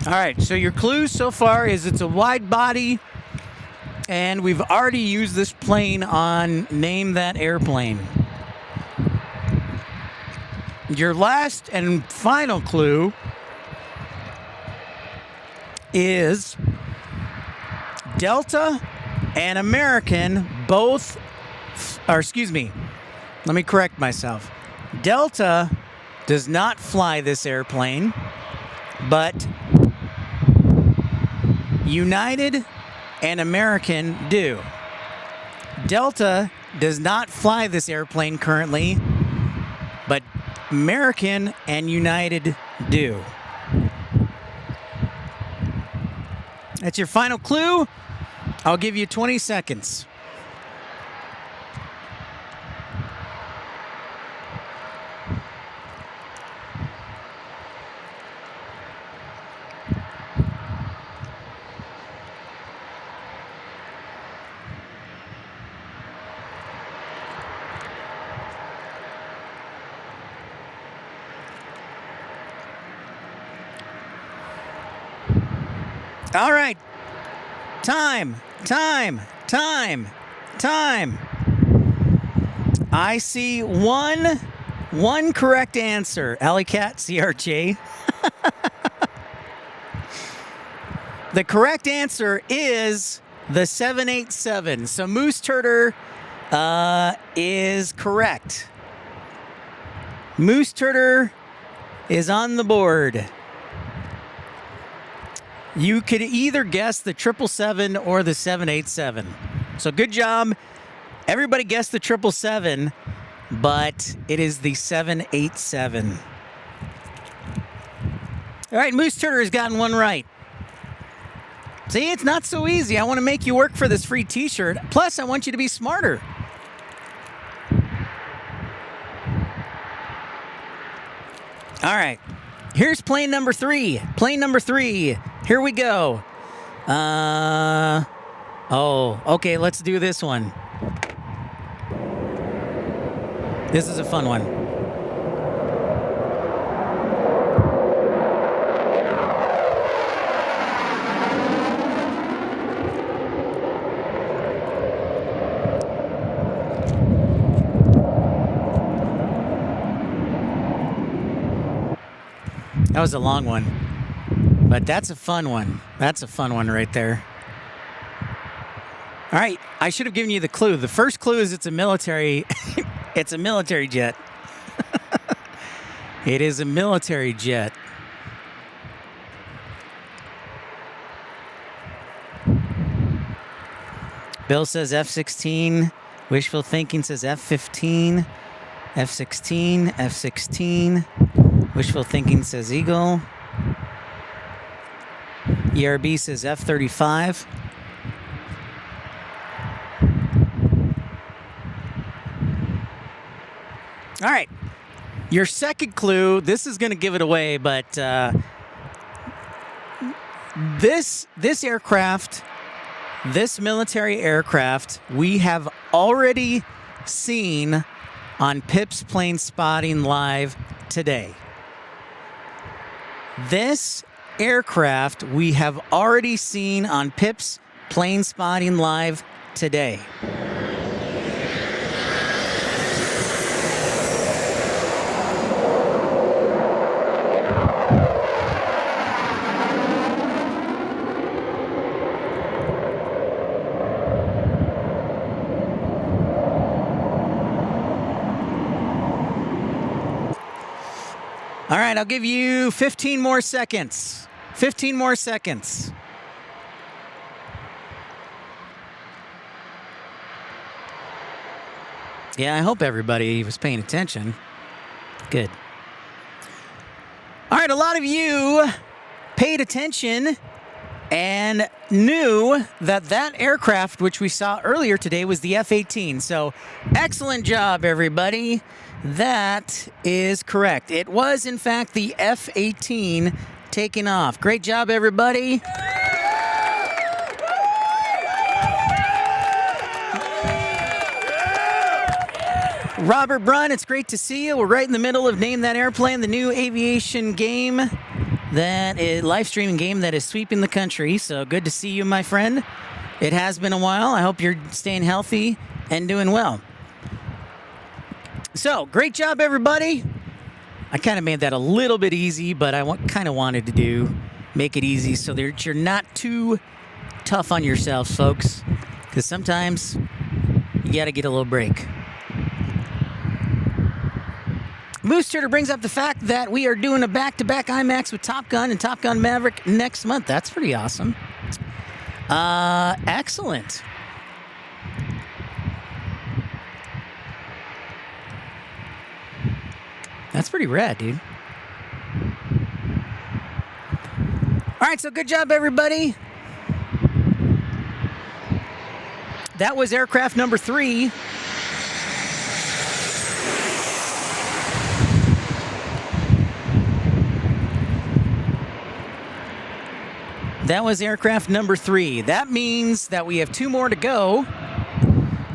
All right, so your clue so far is it's a wide body, and we've already used this plane on Name That Airplane. Your last and final clue is Delta and American both, or excuse me, let me correct myself. Delta does not fly this airplane, but United and American do. Delta does not fly this airplane currently, but American and United do. That's your final clue. I'll give you 20 seconds. All right. Time. I see one correct answer. Alley Cat, CRJ. The correct answer is the 787. So Moose Turder is correct. Moose Turder is on the board. You could either guess the 777 or the 787. So good job. Everybody guessed the 777, but it is the 787. All right, Moose Turner has gotten one right. See, it's not so easy. I want to make you work for this free t-shirt. Plus, I want you to be smarter. All right. Here's plane number 3. Plane number 3. Here we go. Okay, let's do this one. This is a fun one. That was a long one, but that's a fun one. That's a fun one right there. All right, I should have given you the clue. The first clue is it's a military, it's a military jet. It is a military jet. Bill says F-16. Wishful thinking says F-15. F-16, F-16. Wishful thinking says Eagle. ERB says F-35. All right. Your second clue, this is going to give it away, but this aircraft, this military aircraft, we have already seen on Pip's Plane Spotting Live today. This aircraft we have already seen on Pip's Plane Spotting Live today. All right, I'll give you 15 more seconds. 15 more seconds. Yeah, I hope everybody was paying attention. Good. All right, a lot of you paid attention and knew that that aircraft, which we saw earlier today, was the F-18. So excellent job, everybody. That is correct. It was, in fact, the F-18 taking off. Great job, everybody. Robert Brunn, it's great to see you. We're right in the middle of Name That Airplane, the new aviation game, that is live streaming game that is sweeping the country. So good to see you, my friend. It has been a while. I hope you're staying healthy and doing well. So, great job, everybody. I kind of made that a little bit easy, but I kind of wanted to make it easy so that you're not too tough on yourselves, folks, because sometimes you got to get a little break. Moose Turtle brings up the fact that we are doing a back-to-back IMAX with Top Gun and Top Gun Maverick next month. That's pretty awesome. Excellent. That's pretty rad, dude. All right, so good job, everybody. That was aircraft number 3. That was aircraft number 3. That means that we have 2 more to go.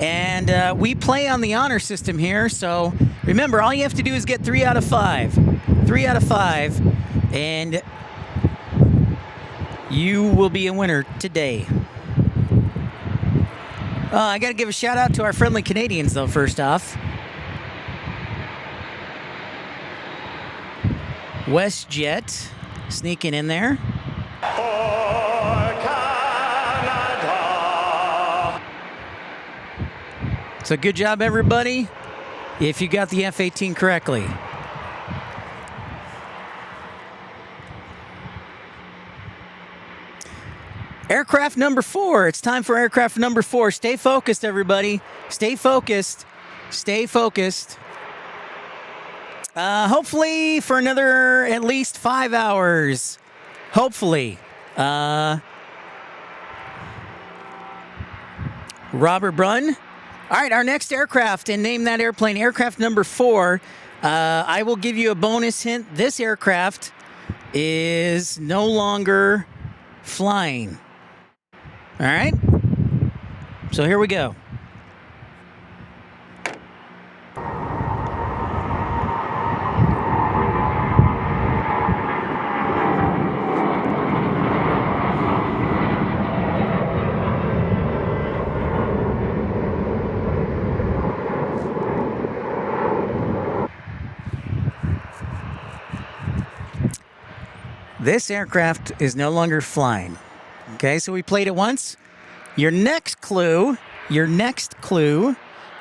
And we play on the honor system here. So remember, all you have to do is get 3 out of 5. 3 out of 5. And you will be a winner today. I got to give a shout out to our friendly Canadians, though, first off. WestJet sneaking in there. So good job, everybody, if you got the F-18 correctly. Aircraft number 4. It's time for aircraft number 4. Stay focused, everybody. Stay focused. Stay focused. Hopefully for another at least 5 hours. Hopefully. Robert Brunn. All right, our next aircraft, and name that airplane, aircraft number 4. I will give you a bonus hint. This aircraft is no longer flying. All right? So here we go. This aircraft is no longer flying. Okay, so we played it once. Your next clue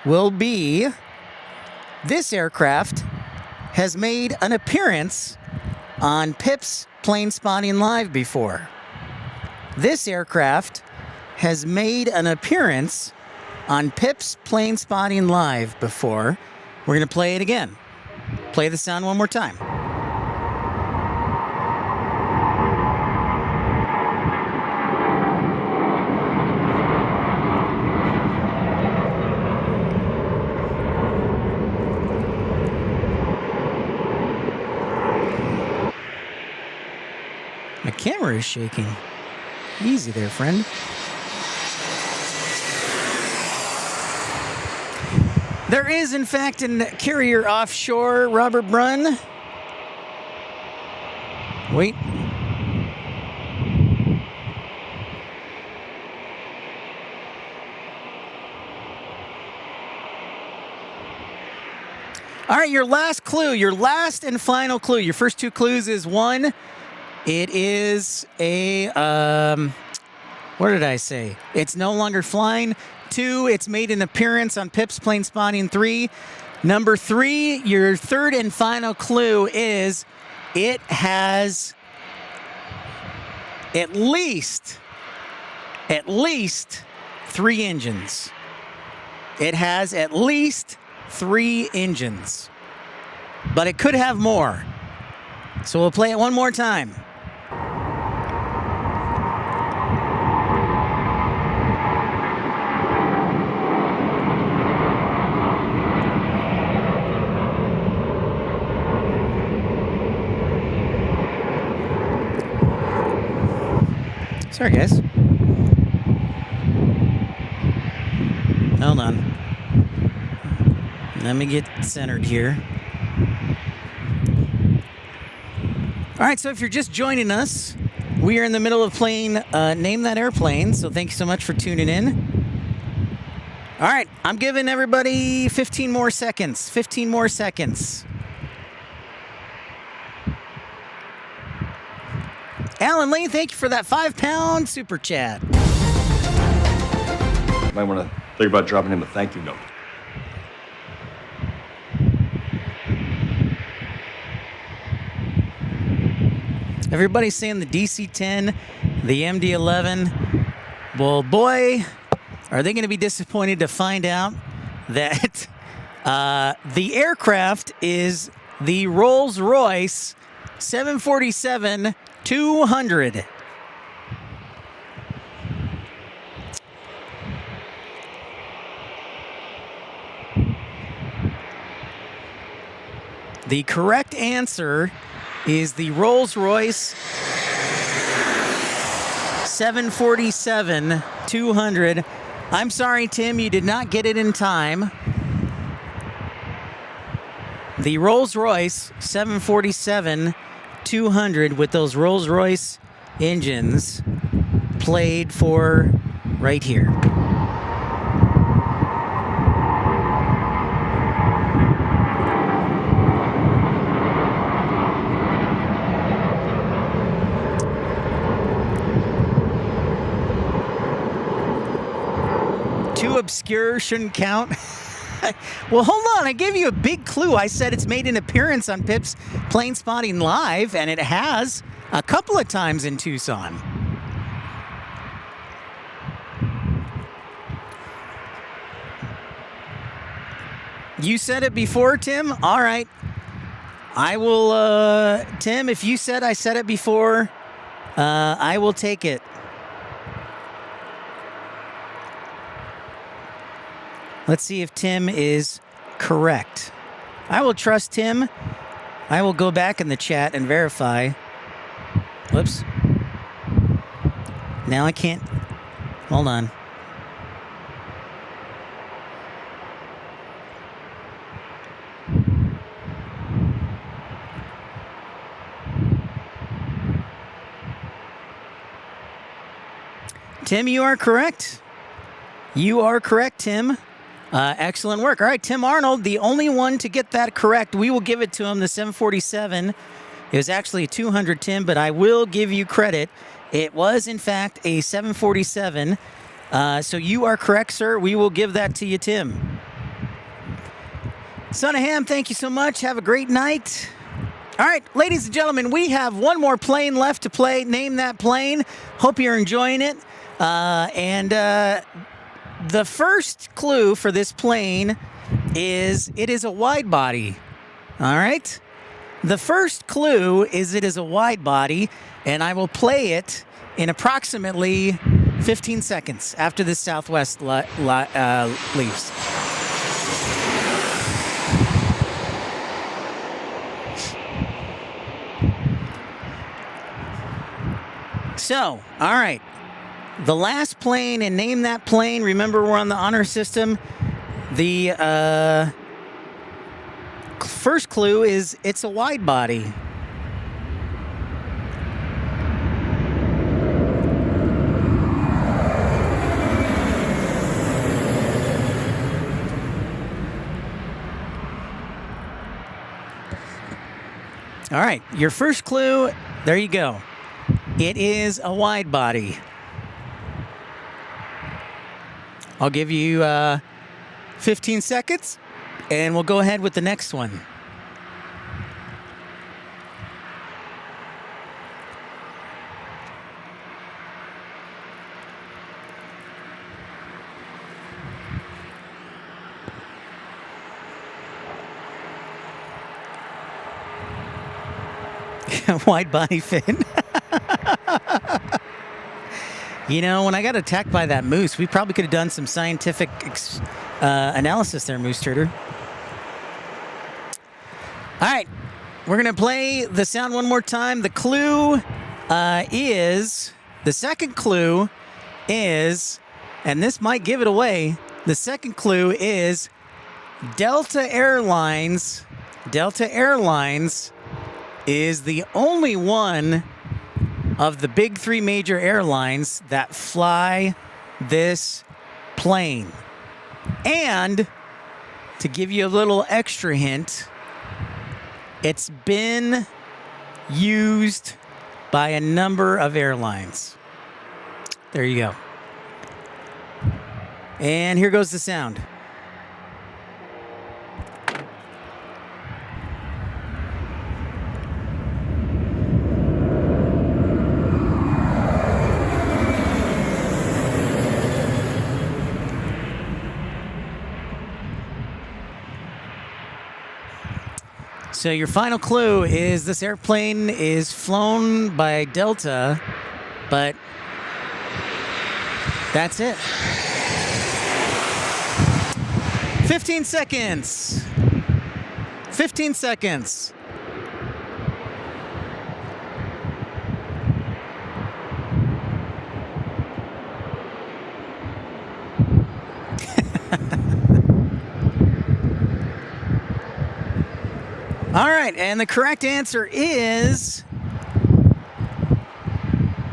will be this aircraft has made an appearance on Pip's Plane Spotting Live before. This aircraft has made an appearance on Pip's Plane Spotting Live before. We're going to play it again. Play the sound one more time. My camera is shaking. Easy there, friend. There is, in fact, a carrier offshore, Robert Brunn. Wait. All right, your last clue, your last and final clue. Your first 2 clues is 1. It is a, what did I say? It's no longer flying. 2, it's made an appearance on Pip's Plane Spotting 3. Number 3, your third and final clue is it has at least 3 engines. It has at least 3 engines. But it could have more. So we'll play it one more time. Sorry, guys. Hold on. Let me get centered here. All right, so if you're just joining us, we are in the middle of playing Name That Airplane, so thank you so much for tuning in. All right, I'm giving everybody 15 more seconds. 15 more seconds. Alan Lee, thank you for that £5 super chat. Might want to think about dropping him a thank you note. Everybody's saying the DC-10, the MD-11. Well, boy, are they going to be disappointed to find out that the aircraft is the Rolls-Royce 747-200. The correct answer is the Rolls-Royce 747-200. I'm sorry, Tim, you did not get it in time. The Rolls-Royce 747-200 with those Rolls-Royce engines played for right here. Too obscure, shouldn't count. Well, hold on. I gave you a big clue. I said it's made an appearance on Pip's Plane Spotting Live, and it has a couple of times in Tucson. You said it before, Tim? All right. I will, Tim, if you said I said it before, I will take it. Let's see if Tim is correct. I will trust Tim. I will go back in the chat and verify. Whoops. Now I can't. Hold on. Tim, you are correct. You are correct, Tim. Excellent work. All right, Tim Arnold, the only one to get that correct. We will give it to him, the 747. It was actually a 200, Tim, but I will give you credit. It was, in fact, a 747. So you are correct, sir. We will give that to you, Tim. Son of Ham, thank you so much. Have a great night. All right, ladies and gentlemen, we have one more plane left to play. Name that plane. Hope you're enjoying it. The first clue for this plane is it is a wide body. All right? The first clue is it is a wide body, and I will play it in approximately 15 seconds after this Southwest leaves. So, all right. The last plane, and name that plane. Remember, we're on the honor system. The first clue is it's a wide body. All right, your first clue, there you go. It is a wide body. I'll give you 15 seconds, and we'll go ahead with the next one. Wide body fin. You know, when I got attacked by that moose, we probably could have done some scientific analysis there, Moose Turder. All right, we're going to play the sound one more time. The clue is, the second clue is, and this might give it away, the second clue is Delta Airlines. Delta Airlines is the only one of the big three major airlines that fly this plane. And to give you a little extra hint, it's been used by a number of airlines. There you go. And here goes the sound. So your final clue is this airplane is flown by Delta, but that's it. 15 seconds. 15 seconds. All right, and the correct answer is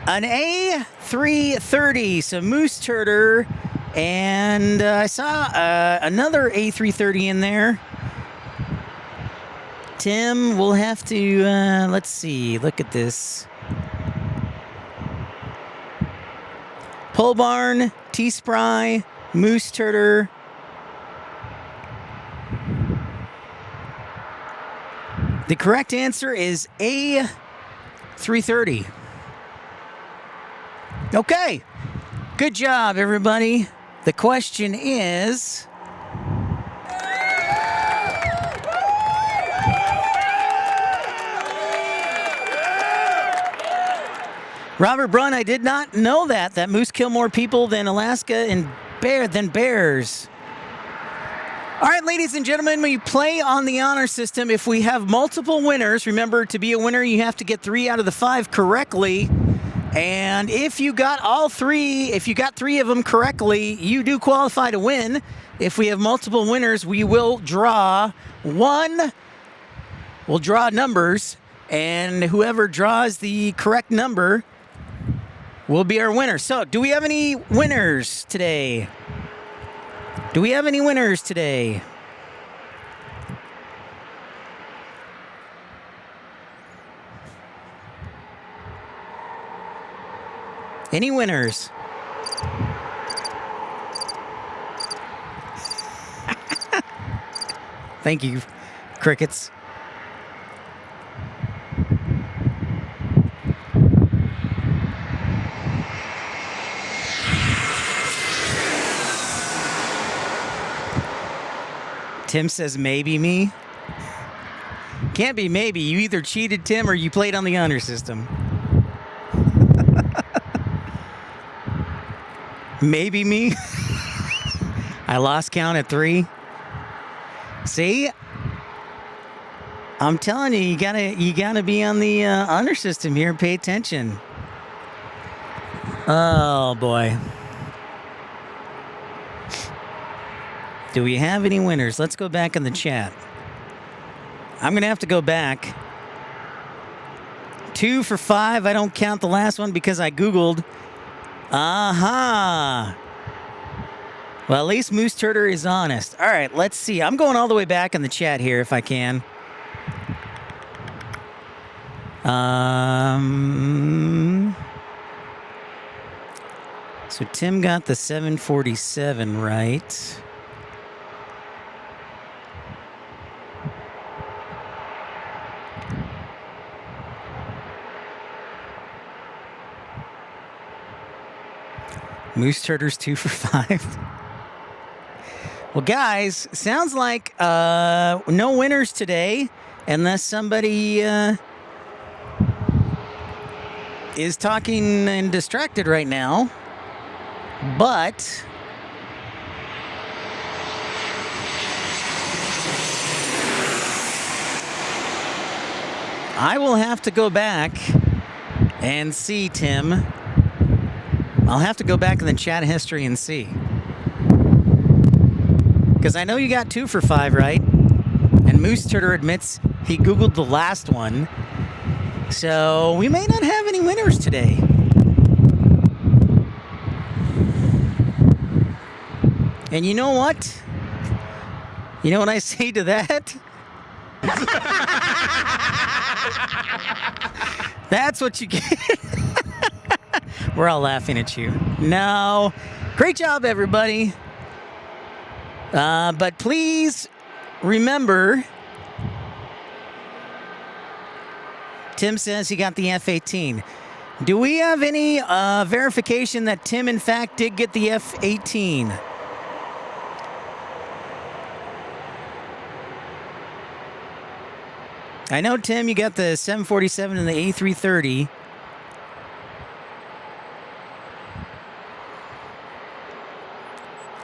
an A330, so Moose Turder, and I saw another A330 in there. Tim, we'll have to, let's see, look at this. Pole Barn, T-Spry, Moose Turder. The correct answer is A330. Okay. Good job, everybody. The question is... Robert Brunn, I did not know that moose kill more people than Alaska and bears. All right, ladies and gentlemen, we play on the honor system. If we have multiple winners, remember, to be a winner, you have to get 3 out of the 5 correctly. And if you got all 3, if you got 3 of them correctly, you do qualify to win. If we have multiple winners, we will draw one. We'll draw numbers, and whoever draws the correct number will be our winner. So, do we have any winners today? Do we have any winners today? Any winners? Thank you, crickets. Tim says maybe me. Can't be maybe. You either cheated, Tim, or you played on the honor system. Maybe me. I lost count at 3. See? I'm telling you, you gotta be on the honor system here and pay attention. Oh boy. Do we have any winners? Let's go back in the chat. I'm going to have to go back. 2 for 5. I don't count the last one because I Googled. Aha. Well, at least Moose Turder is honest. All right, let's see. I'm going all the way back in the chat here if I can. So Tim got the 747 right. Moose Turder's 2 for 5. Well, guys, sounds like no winners today, unless somebody is talking and distracted right now. But I will have to go back and see, Tim. I'll have to go back in the chat history and see. Because I know you got 2 for 5, right? And Moose Turder admits he Googled the last one. So we may not have any winners today. And you know what? You know what I say to that? That's what you get. We're all laughing at you. No. Great job, everybody. But please remember, Tim says he got the F-18. Do we have any verification that Tim, in fact, did get the F-18? I know, Tim, you got the 747 and the A330.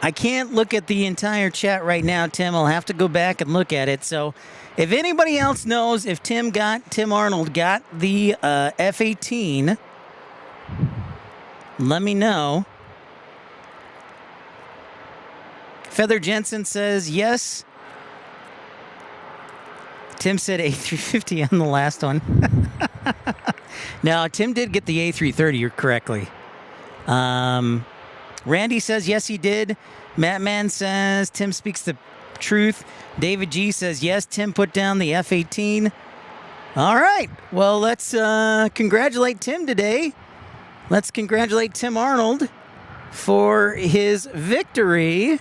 I can't look at the entire chat right now, Tim. I'll have to go back and look at it. So if anybody else knows if Tim Arnold got the F-18, let me know. Feather Jensen says yes. Tim said A350 on the last one. No, Tim did get the A330 correctly. Randy says yes, he did. Mattman says Tim speaks the truth. David G says yes, Tim put down the F-18. All right. Well, let's congratulate Tim today. Let's congratulate Tim Arnold for his victory.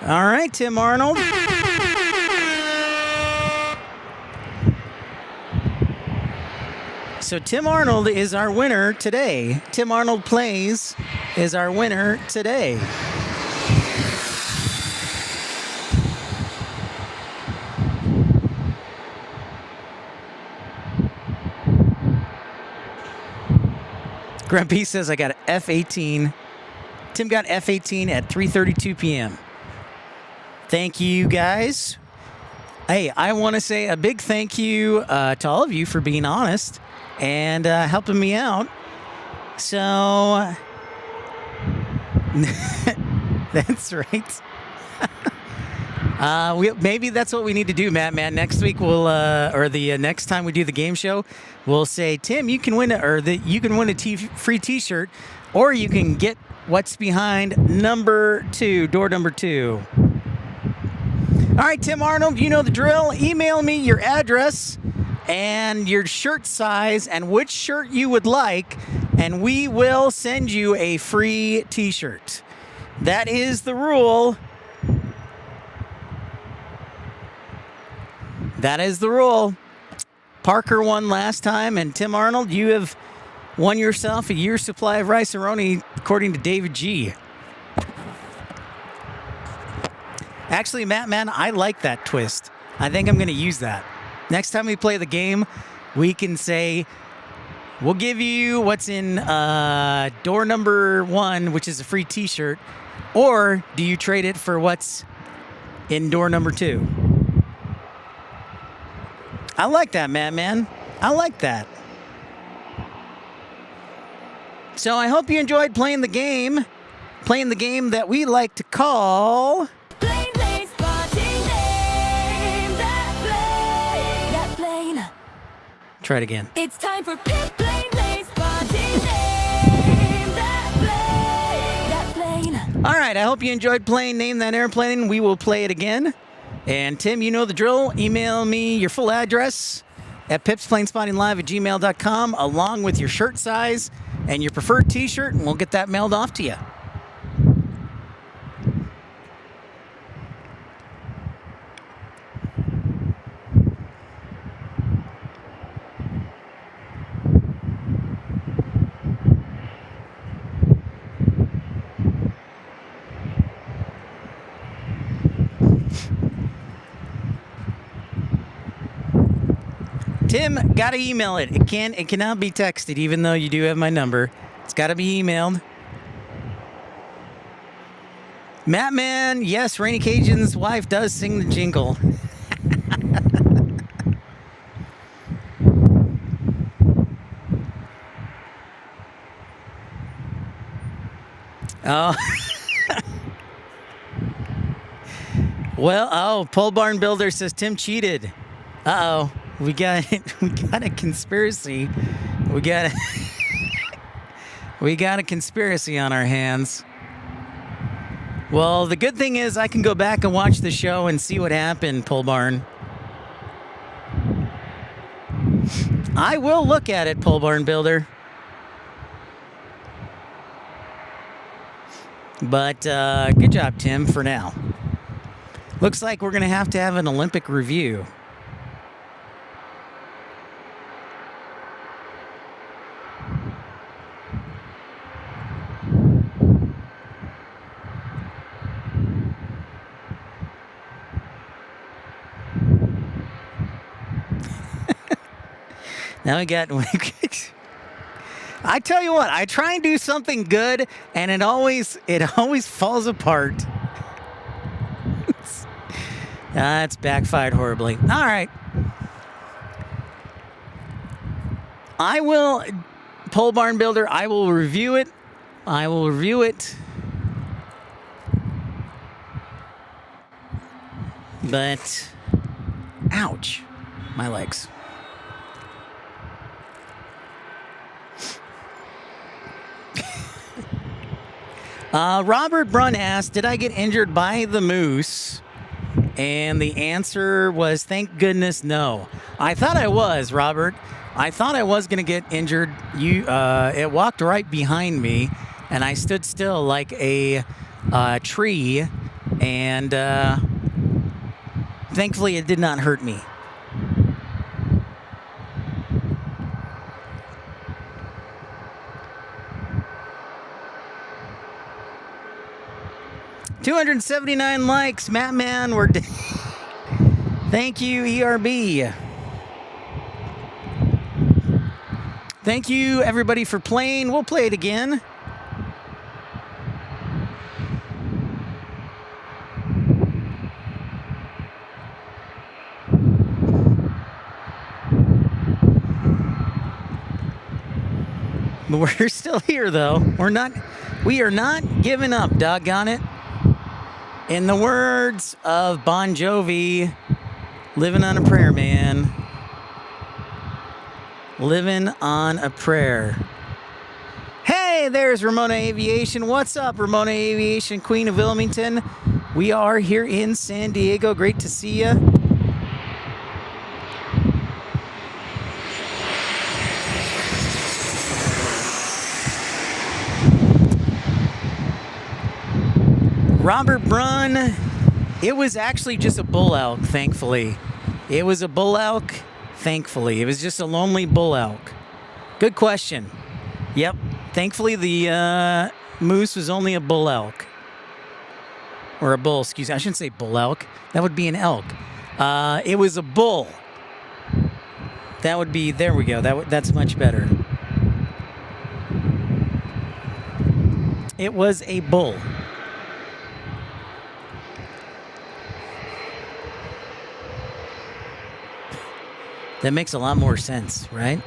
All right, Tim Arnold. So Tim Arnold is our winner today. Tim Arnold Plays is our winner today. Grumpy says I got an F-18. Tim got F-18 at 3:32 p.m. Thank you, guys. Hey, I want to say a big thank you to all of you for being honest and helping me out. So, that's right. Maybe that's what we need to do, Matt. Next week we'll, or the next time we do the game show, we'll say, Tim, you can win you can win a free T-shirt, or you can get what's behind door number 2. All right, Tim Arnold, you know the drill. Email me your address and your shirt size and which shirt you would like, and we will send you a free T-shirt. That is the rule. That is the rule. Parker won last time, and Tim Arnold, you have won yourself a year's supply of rice-a-roni, according to David G. Actually, Matt, I like that twist. I think I'm going to use that. Next time we play the game, we can say, we'll give you what's in door number 1, which is a free T-shirt, or do you trade it for what's in door number 2? I like that, Matt. I like that. So I hope you enjoyed playing the game that we like to call... Plane, plane, spotting name. That plane. Try it again. It's time for Pip plane, plane, spotting name. That plane. All right, I hope you enjoyed playing Name That Airplane. We will play it again. And Tim, you know the drill. Email me your full address at pipsplanespottinglive@gmail.com along with your shirt size and your preferred T-shirt, and we'll get that mailed off to you. Tim, gotta email it. It cannot be texted, even though you do have my number. It's gotta be emailed. Mattman, yes, Rainy Cajun's wife does sing the jingle. Oh. Well, Pole Barn Builder says Tim cheated. Uh-oh. We got a conspiracy. We got a conspiracy on our hands. Well, the good thing is I can go back and watch the show and see what happened, Pole Barn. I will look at it, Pole Barn Builder. But good job, Tim, for now. Looks like we're going to have an Olympic review. Now we got. I tell you what, I try and do something good, and it always falls apart. It's backfired horribly. All right. I will, Pole Barn Builder, I will review it. But, ouch, my legs. Robert Brunn asked, did I get injured by the moose? And the answer was, thank goodness, no. I thought I was, Robert. I thought I was going to get injured. It walked right behind me, and I stood still like a tree, and thankfully it did not hurt me. $279 likes, Matt Man. Thank you, ERB. Thank you, everybody, for playing. We'll play it again. But we're still here, though. We are not giving up, doggone it. In the words of Bon Jovi, living on a prayer, man. Living on a prayer. Hey, there's Ramona Aviation. What's up, Ramona Aviation, Queen of Wilmington? We are here in San Diego. Great to see you. Robert Brunn, it was actually just a bull elk, thankfully. It was a bull elk, thankfully. It was just a lonely bull elk. Good question. Yep, thankfully the moose was only a bull elk. Or a bull, excuse me. I shouldn't say bull elk. That would be an elk. It was a bull. That would be, there we go. That's much better. It was a bull. That makes a lot more sense, right?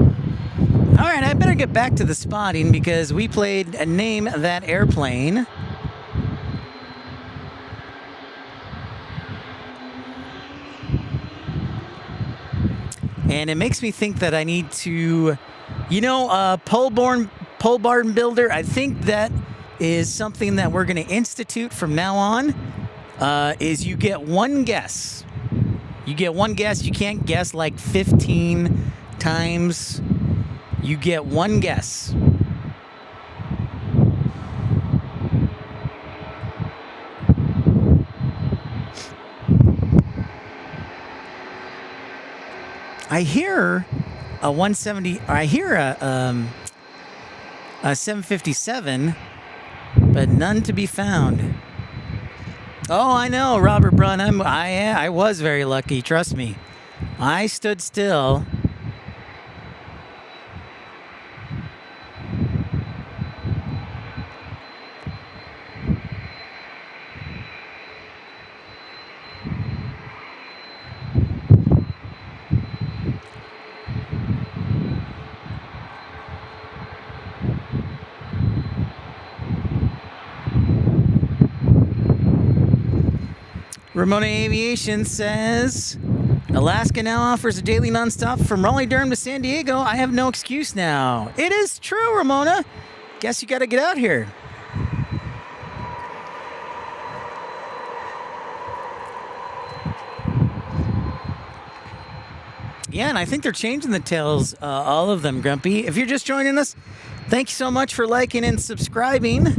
All right, I better get back to the spotting because we played Name That Airplane. And it makes me think that I need to, pole barn builder, I think that is something that we're going to institute from now on, is you get one guess. You get one guess. You can't guess like 15 times. You get one guess. I hear a 170. I hear a 757, but none to be found. Oh, I know, Robert Brunn. I was very lucky. Trust me. I stood still. Ramona Aviation says, Alaska now offers a daily nonstop from Raleigh-Durham to San Diego. I have no excuse now. It is true, Ramona. Guess you got to get out here. Yeah, and I think they're changing the tails, all of them, Grumpy. If you're just joining us, thank you so much for liking and subscribing.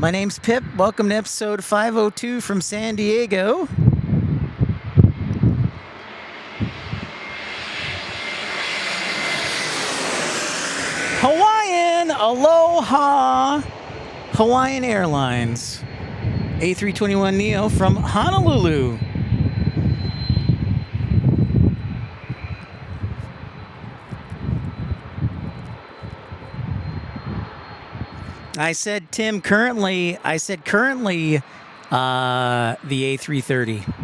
My name's Pip. Welcome to episode 502 from San Diego. Hawaiian, aloha, Hawaiian Airlines, A321neo from Honolulu. I said, Tim, currently, the A330.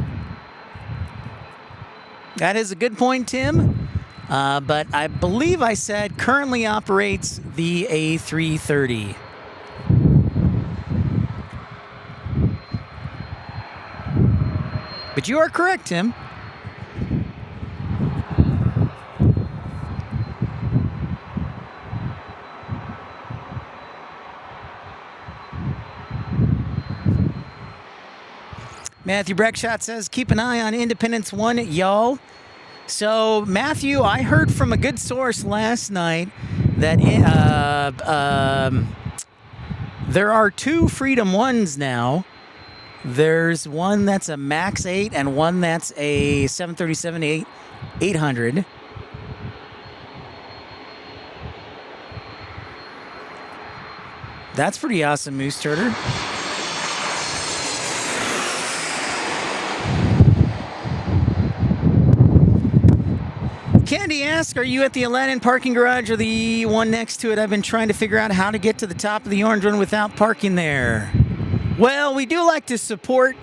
That is a good point, Tim. But I believe I said currently operates the A330. But you are correct, Tim. Matthew Breckshot says, keep an eye on Independence 1, y'all. So, Matthew, I heard from a good source last night that there are 2 Freedom 1s now. There's one that's a Max 8 and one that's a 737-800. That's pretty awesome, Moose Turter. Candy asks, are you at the Aladdin parking garage or the one next to it? I've been trying to figure out how to get to the top of the orange one without parking there. Well, we do like to support...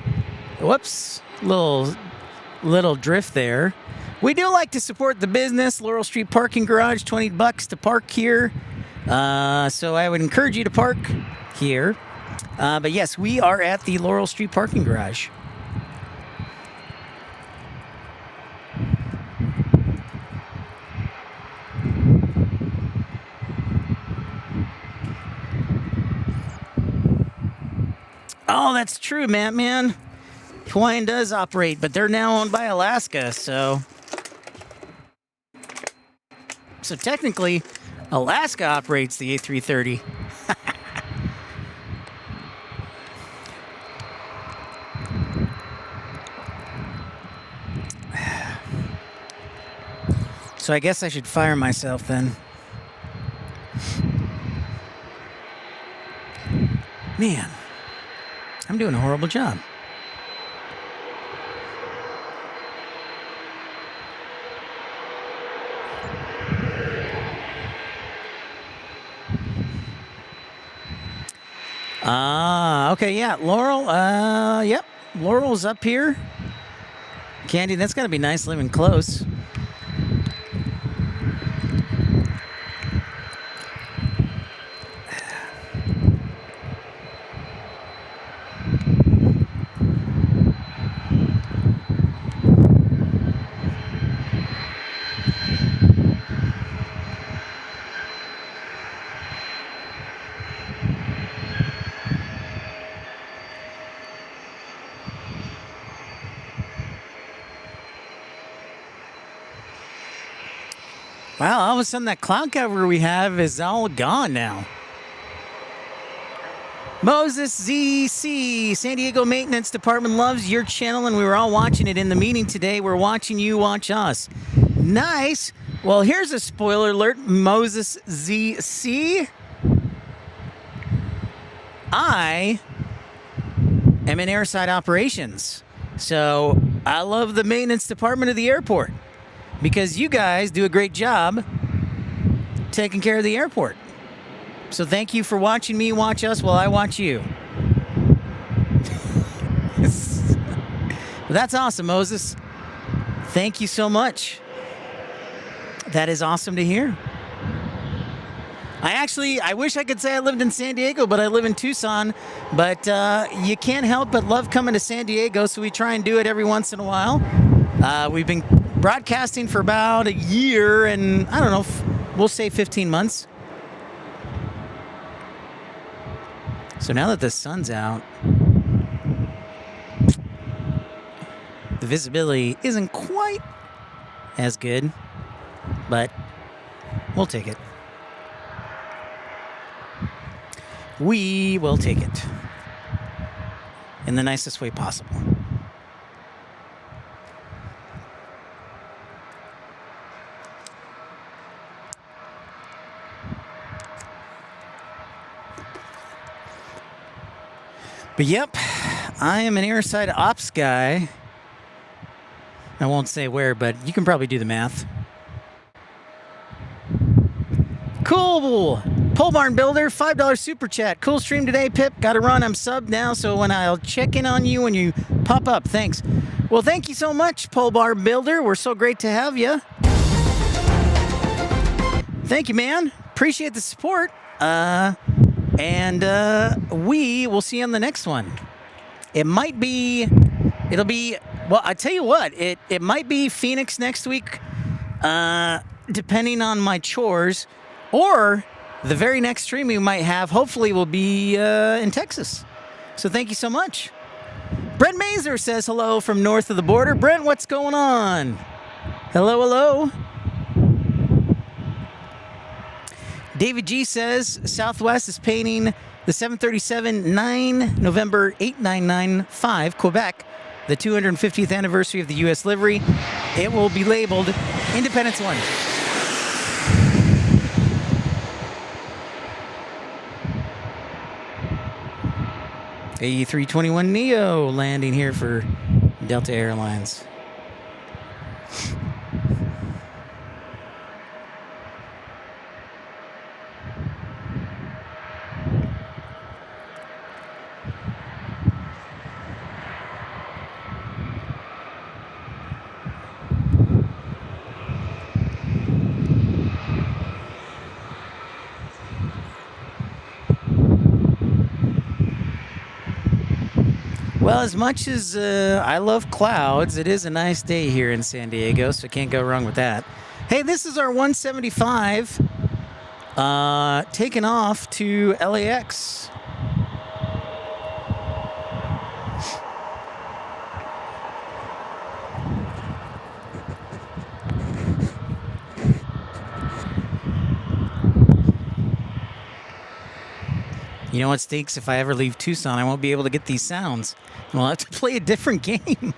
Whoops. Little drift there. We do like to support the business. Laurel Street Parking Garage, $20 to park here. So I would encourage you to park here. But yes, we are at the Laurel Street Parking Garage. Oh, that's true, man. Hawaiian does operate, but they're now owned by Alaska, so technically, Alaska operates the A330. So I guess I should fire myself then. Man. I'm doing a horrible job. Okay, yeah, Laurel, yep, Laurel's up here. Candy, that's gotta be nice living close. Wow, all of a sudden that cloud cover we have is all gone now. Moses ZC, San Diego Maintenance Department loves your channel, and we were all watching it in the meeting today. We're watching you watch us. Nice. Well, here's a spoiler alert, Moses ZC. I am in airside operations. So I love the maintenance department of the airport, because you guys do a great job taking care of the airport. So thank you for watching me watch us while I watch you. That's awesome, Moses. Thank you so much. That is awesome to hear. I wish I could say I lived in San Diego, but I live in Tucson. But you can't help but love coming to San Diego, so we try and do it every once in a while. We've been broadcasting for about a year and, I don't know, we'll say 15 months. So now that the sun's out, the visibility isn't quite as good, but we'll take it. We will take it in the nicest way possible. But yep, I am an airside ops guy. I won't say where, but you can probably do the math. Cool. Pole Barn Builder, $5 super chat. Cool stream today, Pip. Got to run. I'm subbed now, so when I'll check in on you when you pop up. Thanks. Well, thank you so much, Pole Barn Builder. We're so great to have you. Thank you, man. Appreciate the support. And we will see you on the next one. Well, I tell you what, it might be Phoenix next week, depending on my chores, or the very next stream we might have, hopefully, will be in Texas. So thank you so much. Brent Mazer says hello from north of the border. Brent, what's going on? Hello, hello. David G says Southwest is painting the 737-9 November 8995 Quebec, the 250th anniversary of the U.S. livery. It will be labeled Independence 1. A321neo landing here for Delta Airlines. Well, as much as I love clouds, it is a nice day here in San Diego, so can't go wrong with that. Hey, this is our 175 taking off to LAX. You know what stinks? If I ever leave Tucson, I won't be able to get these sounds. And we'll have to play a different game.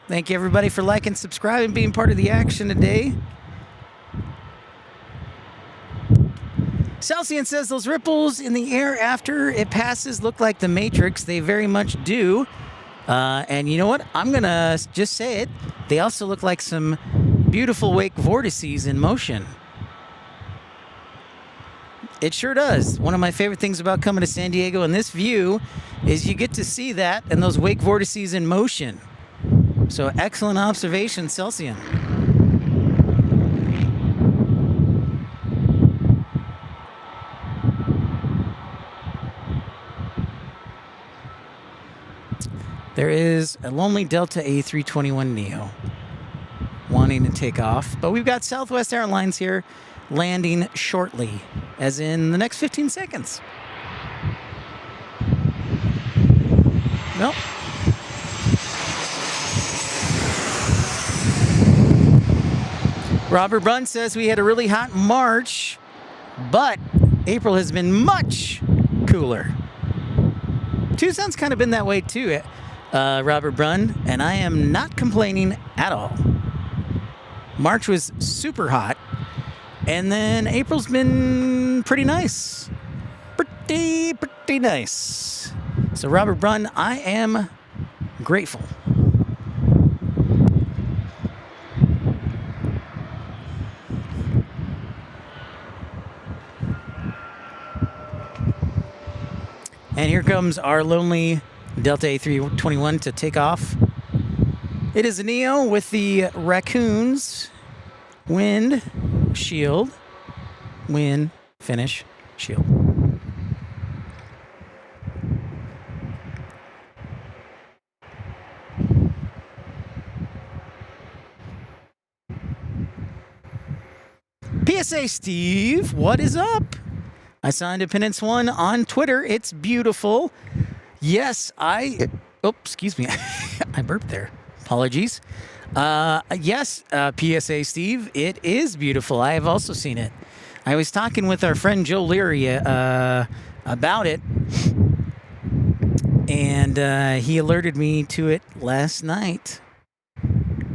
Thank you, everybody, for liking, subscribing, being part of the action today. Celsian says those ripples in the air after it passes look like the Matrix. They very much do. And you know what? I'm going to just say it. They also look like some beautiful wake vortices in motion. It sure does. One of my favorite things about coming to San Diego and this view is you get to see that and those wake vortices in motion. So excellent observation, Celsian. There is a lonely Delta A321neo wanting to take off, but we've got Southwest Airlines here landing shortly, as in the next 15 seconds. Nope. Robert Brunn says we had a really hot March, but April has been much cooler. Tucson's kind of been that way too, Robert Brunn, and I am not complaining at all. March was super hot, and then April's been pretty nice. Pretty nice. So Robert Brunn, I am grateful. And here comes our lonely Delta A321 to take off. It is a Neo with the raccoons wind shield, wind finish shield. PSA Steve, what is up? I saw Independence 1 on Twitter. It's beautiful. Yes, excuse me. I burped there. Apologies. Yes, PSA Steve, it is beautiful. I have also seen it. I was talking with our friend Joe Leary about it, and he alerted me to it last night.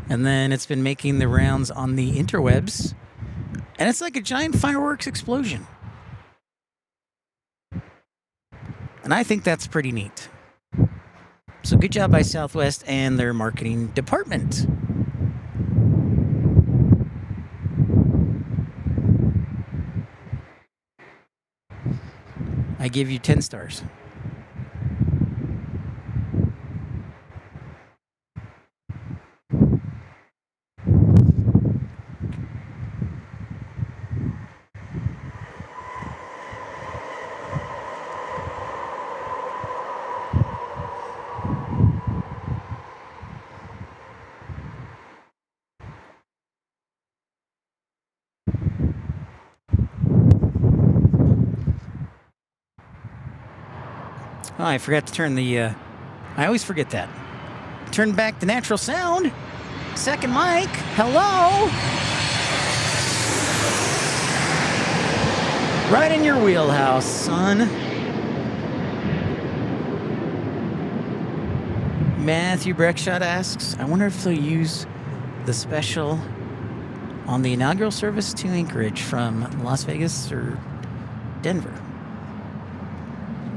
And then it's been making the rounds on the interwebs, and it's like a giant fireworks explosion. And I think that's pretty neat. So good job by Southwest and their marketing department. I give you 10 stars. Oh, I forgot to turn the, I always forget that. Turn back the natural sound. Second mic. Hello. Right in your wheelhouse, son. Matthew Breckshot asks, I wonder if they'll use the special on the inaugural service to Anchorage from Las Vegas or Denver.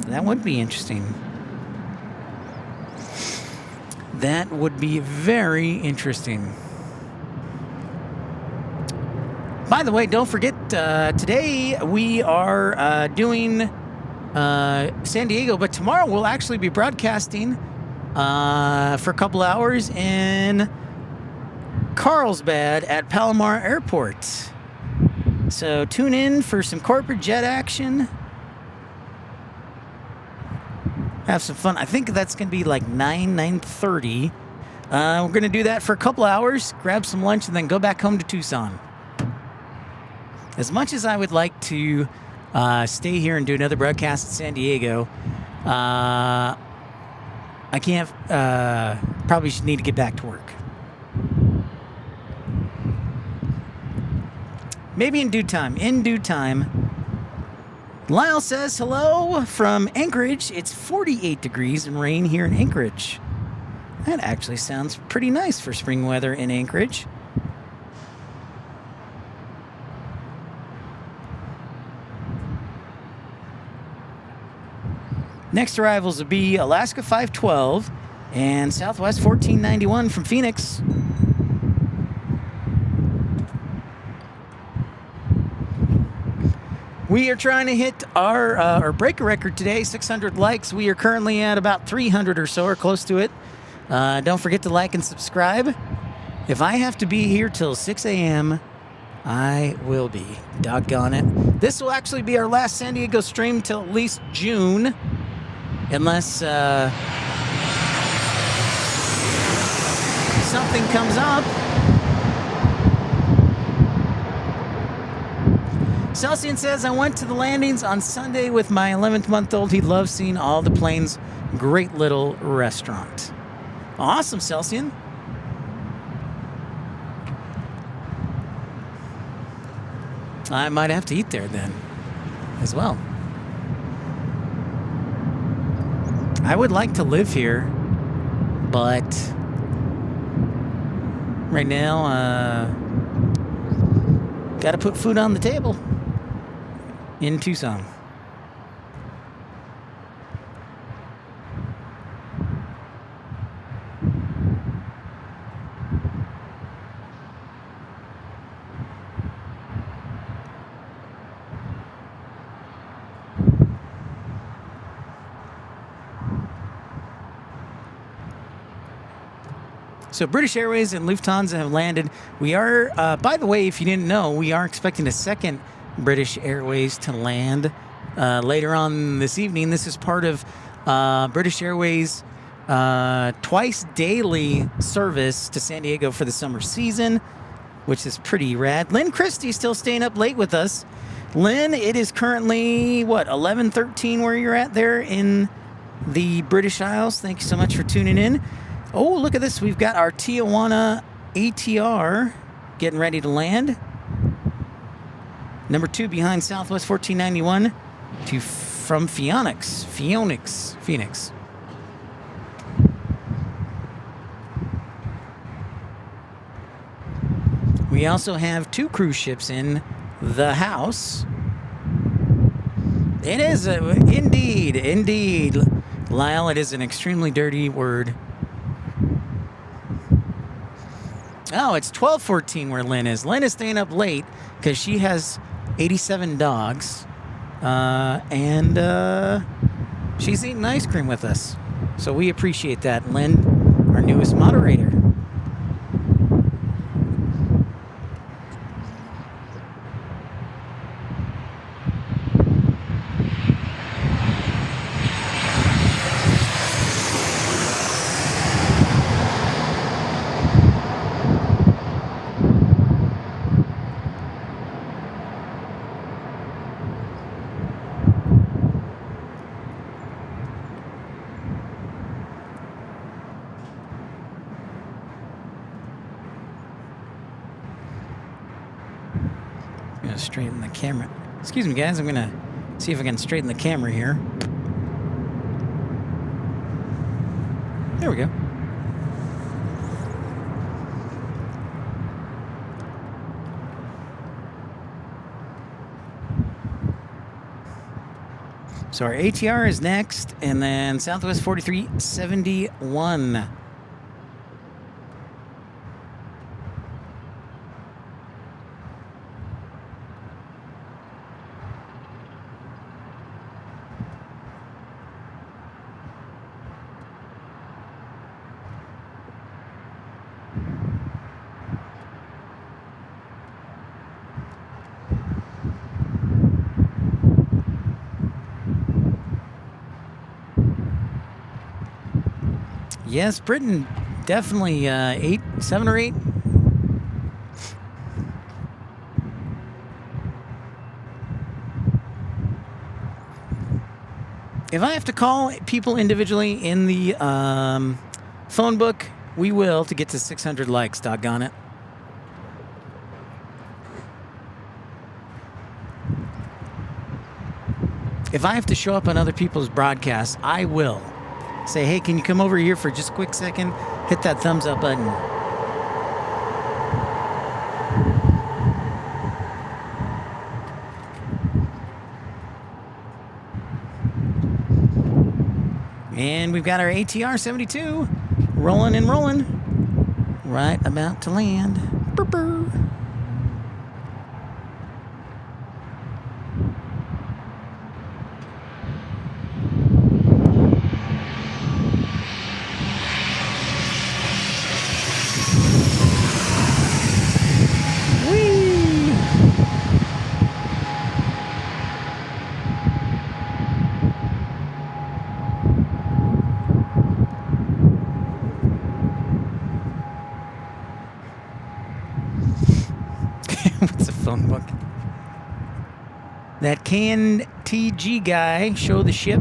That would be interesting. That would be very interesting. By the way, don't forget, today we are doing San Diego, but tomorrow we'll actually be broadcasting for a couple hours in Carlsbad at Palomar Airport. So tune in for some corporate jet action. Have some fun. I think that's going to be like 9:30. We're going to do that for a couple hours, grab some lunch, and then go back home to Tucson. As much as I would like to stay here and do another broadcast in San Diego, I can't. Probably should need to get back to work. Maybe in due time. In due time. Lyle says hello from Anchorage. It's 48 degrees and rain here in Anchorage. That actually sounds pretty nice for spring weather in Anchorage. Next arrivals will be Alaska 512 and Southwest 1491 from Phoenix. We are trying to hit our break a record today, 600 likes. We are currently at about 300 or so, or close to it. Don't forget to like and subscribe. If I have to be here till 6 a.m., I will be. Doggone it. This will actually be our last San Diego stream till at least June. Unless something comes up. Celsian says, I went to the landings on Sunday with my 11th-month-old. He loves seeing all the planes. Great little restaurant. Awesome, Celsian. I might have to eat there then as well. I would like to live here, but right now, got to put food on the table in Tucson. So British Airways and Lufthansa have landed. We are, by the way, if you didn't know, we are expecting a second British Airways to land later on this evening. This is part of British Airways' twice daily service to San Diego for the summer season, which is pretty rad. Lynn Christie still staying up late with us. Lynn, it is currently, 11:13 where you're at there in the British Isles. Thank you so much for tuning in. Oh, look at this. We've got our Tijuana ATR getting ready to land. Number 2 behind Southwest 1491 from Phoenix. We also have 2 cruise ships in the house. It is indeed. Lyle, it is an extremely dirty word. Oh, it's 12:14 where Lynn is. Lynn is staying up late because she has 87 dogs. And she's eating ice cream with us. So we appreciate that, Lynn, our newest moderator. Straighten the camera. Excuse me, guys. I'm gonna see if I can straighten the camera here. There we go. So our ATR is next, and then Southwest 4371. Yes, Britain, definitely 7 or 8. If I have to call people individually in the phone book, we will to get to 600 likes, doggone it. If I have to show up on other people's broadcasts, I will. Say, hey, can you come over here for just a quick second? Hit that thumbs up button. And we've got our ATR 72 rolling and rolling. Right about to land. Burr-burr. What's a phone book? That can TG guy show the ship.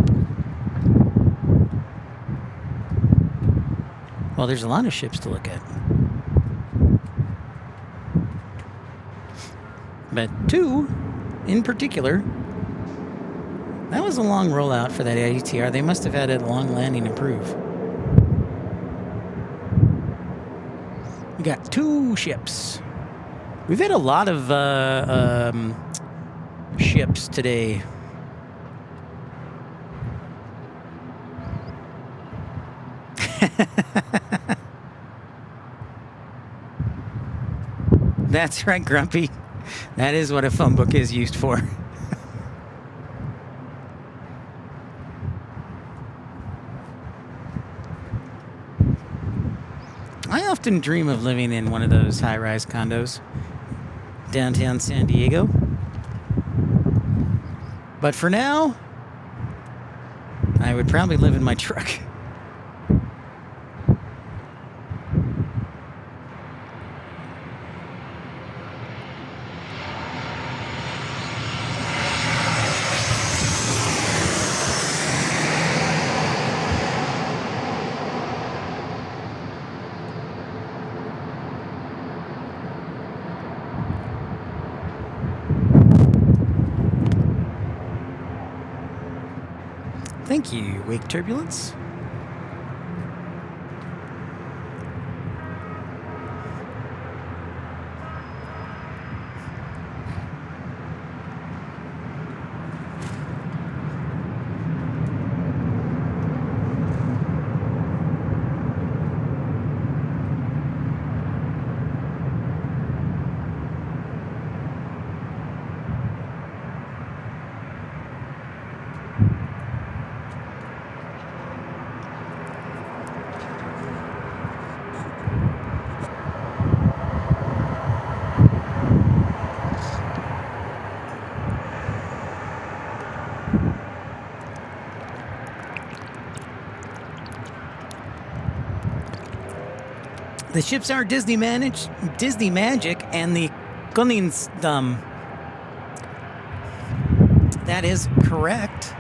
Well, there's a lot of ships to look at. But 2 in particular. That was a long rollout for that ATR. They must have had a long landing improve. We got 2 ships. We've had a lot of ships today. That's right, Grumpy. That is what a phone book is used for. I often dream of living in one of those high-rise condos downtown San Diego. But for now, I would probably live in my truck. Thank you, Wake Turbulence. The ships are Disney Magic, and the Kundingsdam. That is correct.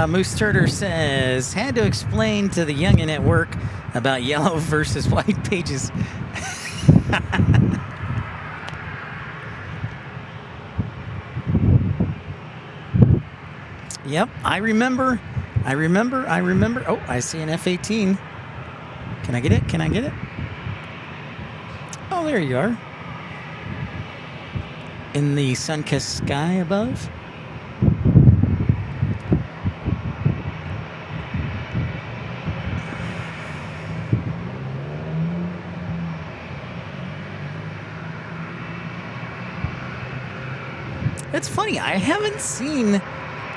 Moose Turter says, had to explain to the youngin' at work about yellow versus white pages. Yep, I remember. Oh, I see an F-18. Can I get it? Oh, there you are. In the sun-kissed sky above. It's funny, I haven't seen,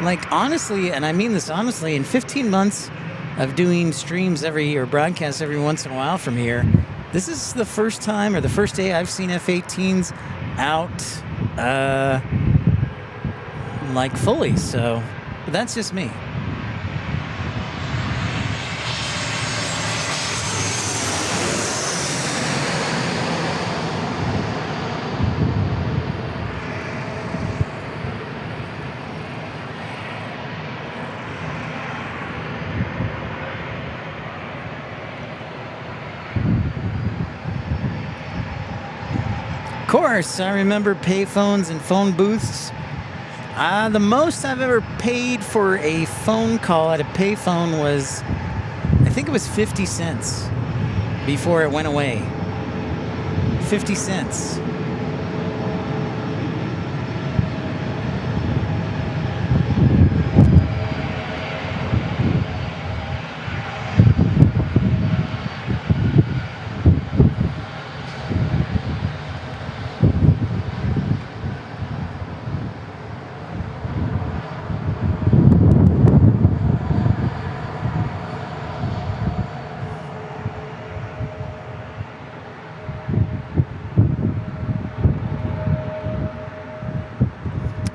like, honestly, and I mean this honestly, in 15 months of doing streams or broadcasts every once in a while from here, this is the first time or the first day I've seen F-18s out, like, fully, so, but that's just me. Of course, I remember payphones and phone booths. The most I've ever paid for a phone call at a payphone was, I think it was 50 cents before it went away. 50 cents.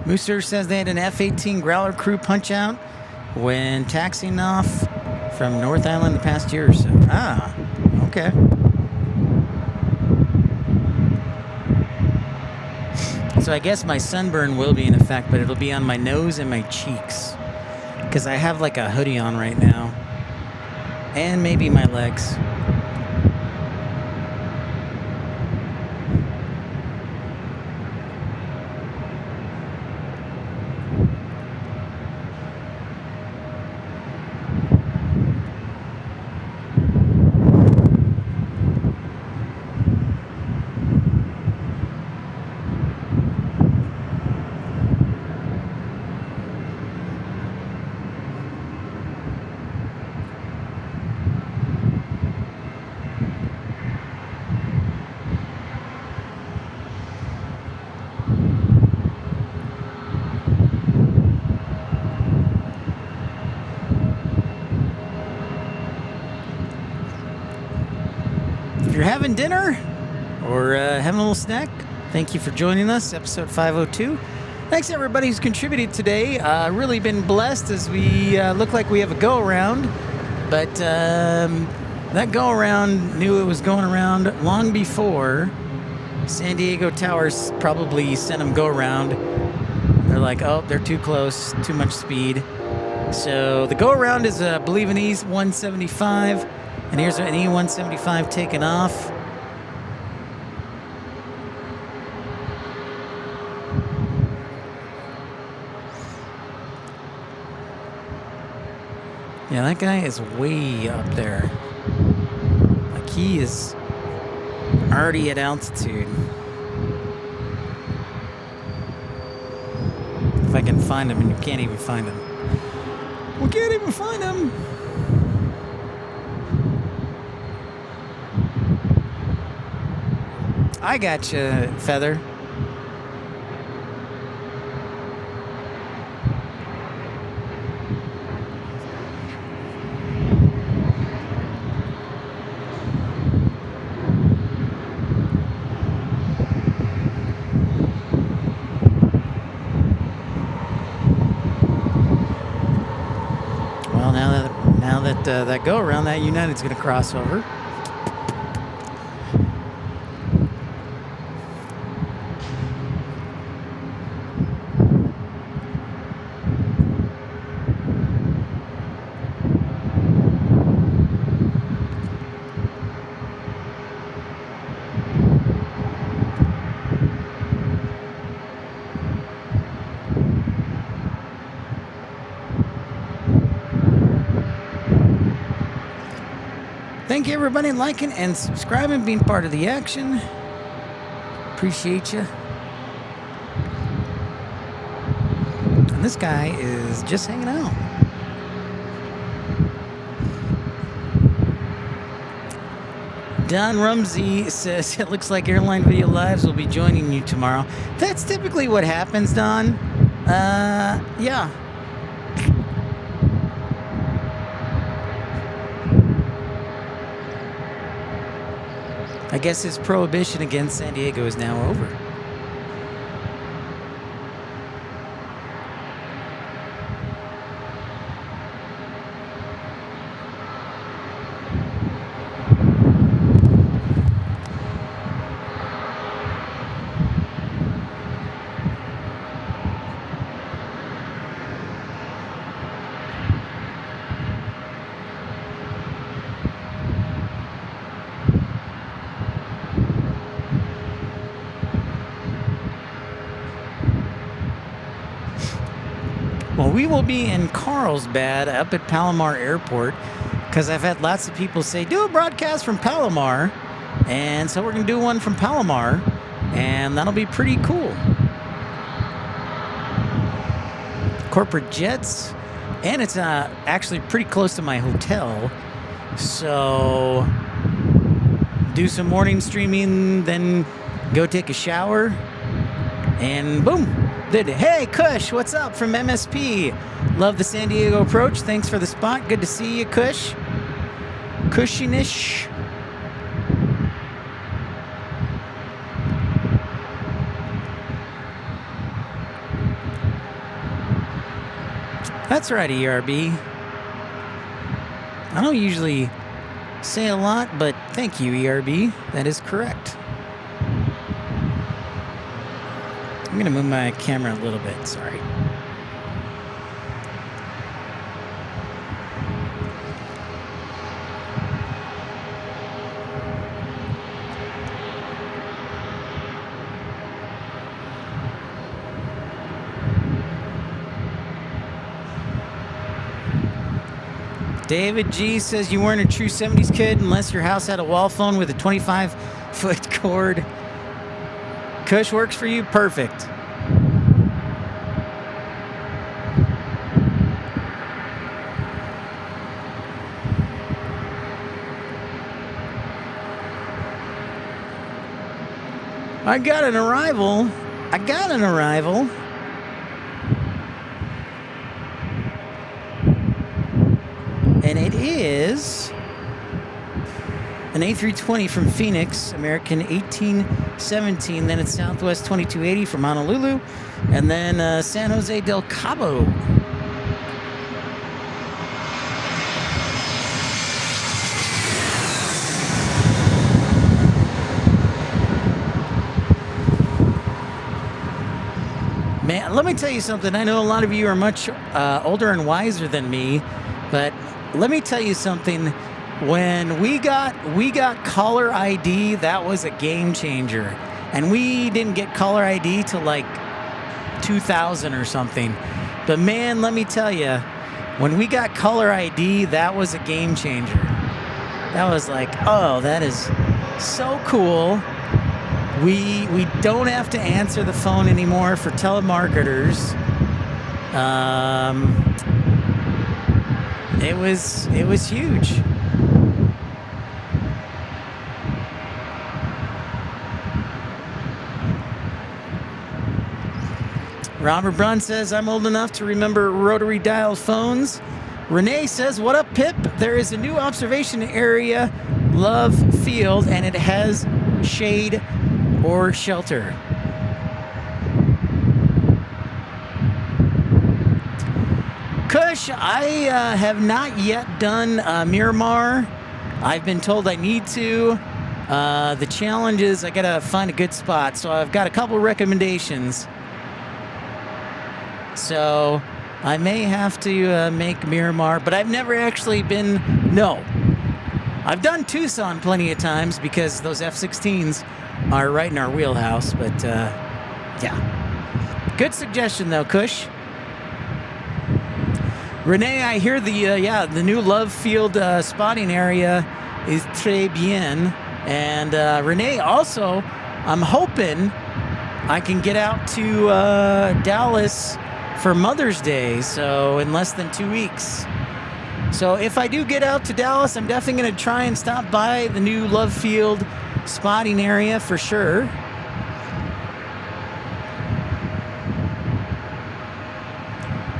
Mooster says they had an F-18 Growler crew punch out when taxiing off from North Island the past year or so. Ah, okay. So I guess my sunburn will be in effect, but it'll be on my nose and my cheeks. Because I have like a hoodie on right now. And maybe my legs. If you're having dinner or having a little snack, thank you for joining us, episode 502. Thanks everybody who's contributed today. Really been blessed as we look like we have a go-around. But that go-around knew it was going around long before San Diego Towers probably sent them go-around. They're like, oh, they're too close, too much speed. So the go-around is, I believe, an E-175. And here's an E-175 taking off. Yeah, that guy is way up there. Like, he is already at altitude. If I can find him, and you can't even find him. We can't even find him! I got you, Feather. that that go around, that United's going to cross over. Thank you, everybody, liking and subscribing, being part of the action. Appreciate you. And this guy is just hanging out. Don Rumsey says, it looks like Airline Video Lives will be joining you tomorrow. That's typically what happens, Don. Yeah. I guess his prohibition against San Diego is now over. Well, we will be in Carlsbad up at Palomar Airport because I've had lots of people say, do a broadcast from Palomar. And so we're going to do one from Palomar, and that'll be pretty cool. Corporate jets, and it's actually pretty close to my hotel. So do some morning streaming, then go take a shower, and boom. Hey, Kush, what's up from MSP? Love the San Diego approach. Thanks for the spot. Good to see you, Kush. Cushinish. That's right, ERB. I don't usually say a lot, but thank you, ERB. That is correct. I'm going to move my camera a little bit, sorry. David G says you weren't a true 70s kid unless your house had a wall phone with a 25-foot cord. Kush works for you? Perfect. I got an arrival. And it is an A320 from Phoenix, American 1817. Then it's Southwest 2280 from Honolulu. And then San Jose del Cabo. Man, let me tell you something. I know a lot of you are much older and wiser than me, but let me tell you something. When we got caller ID, that was a game changer. And we didn't get caller ID till like 2000 or something. But man, let me tell you, when we got caller ID, that was a game changer. That was like, oh, that is so cool. We don't have to answer the phone anymore for telemarketers. It was huge. Robert Brunn says, I'm old enough to remember rotary dial phones. Renee says, what up, Pip? There is a new observation area, Love Field, and it has shade or shelter. Kush, I have not yet done Miramar. I've been told I need to. The challenge is I gotta find a good spot, so I've got a couple recommendations. So I may have to make Miramar, but I've never actually been. No, I've done Tucson plenty of times because those F-16s are right in our wheelhouse. But yeah, good suggestion though, Kush. Renee, I hear the new Love Field spotting area is très bien. And Renee, also, I'm hoping I can get out to Dallas for Mother's Day, so in less than 2 weeks. So if I do get out to Dallas, I'm definitely going to try and stop by the new Love Field spotting area for sure.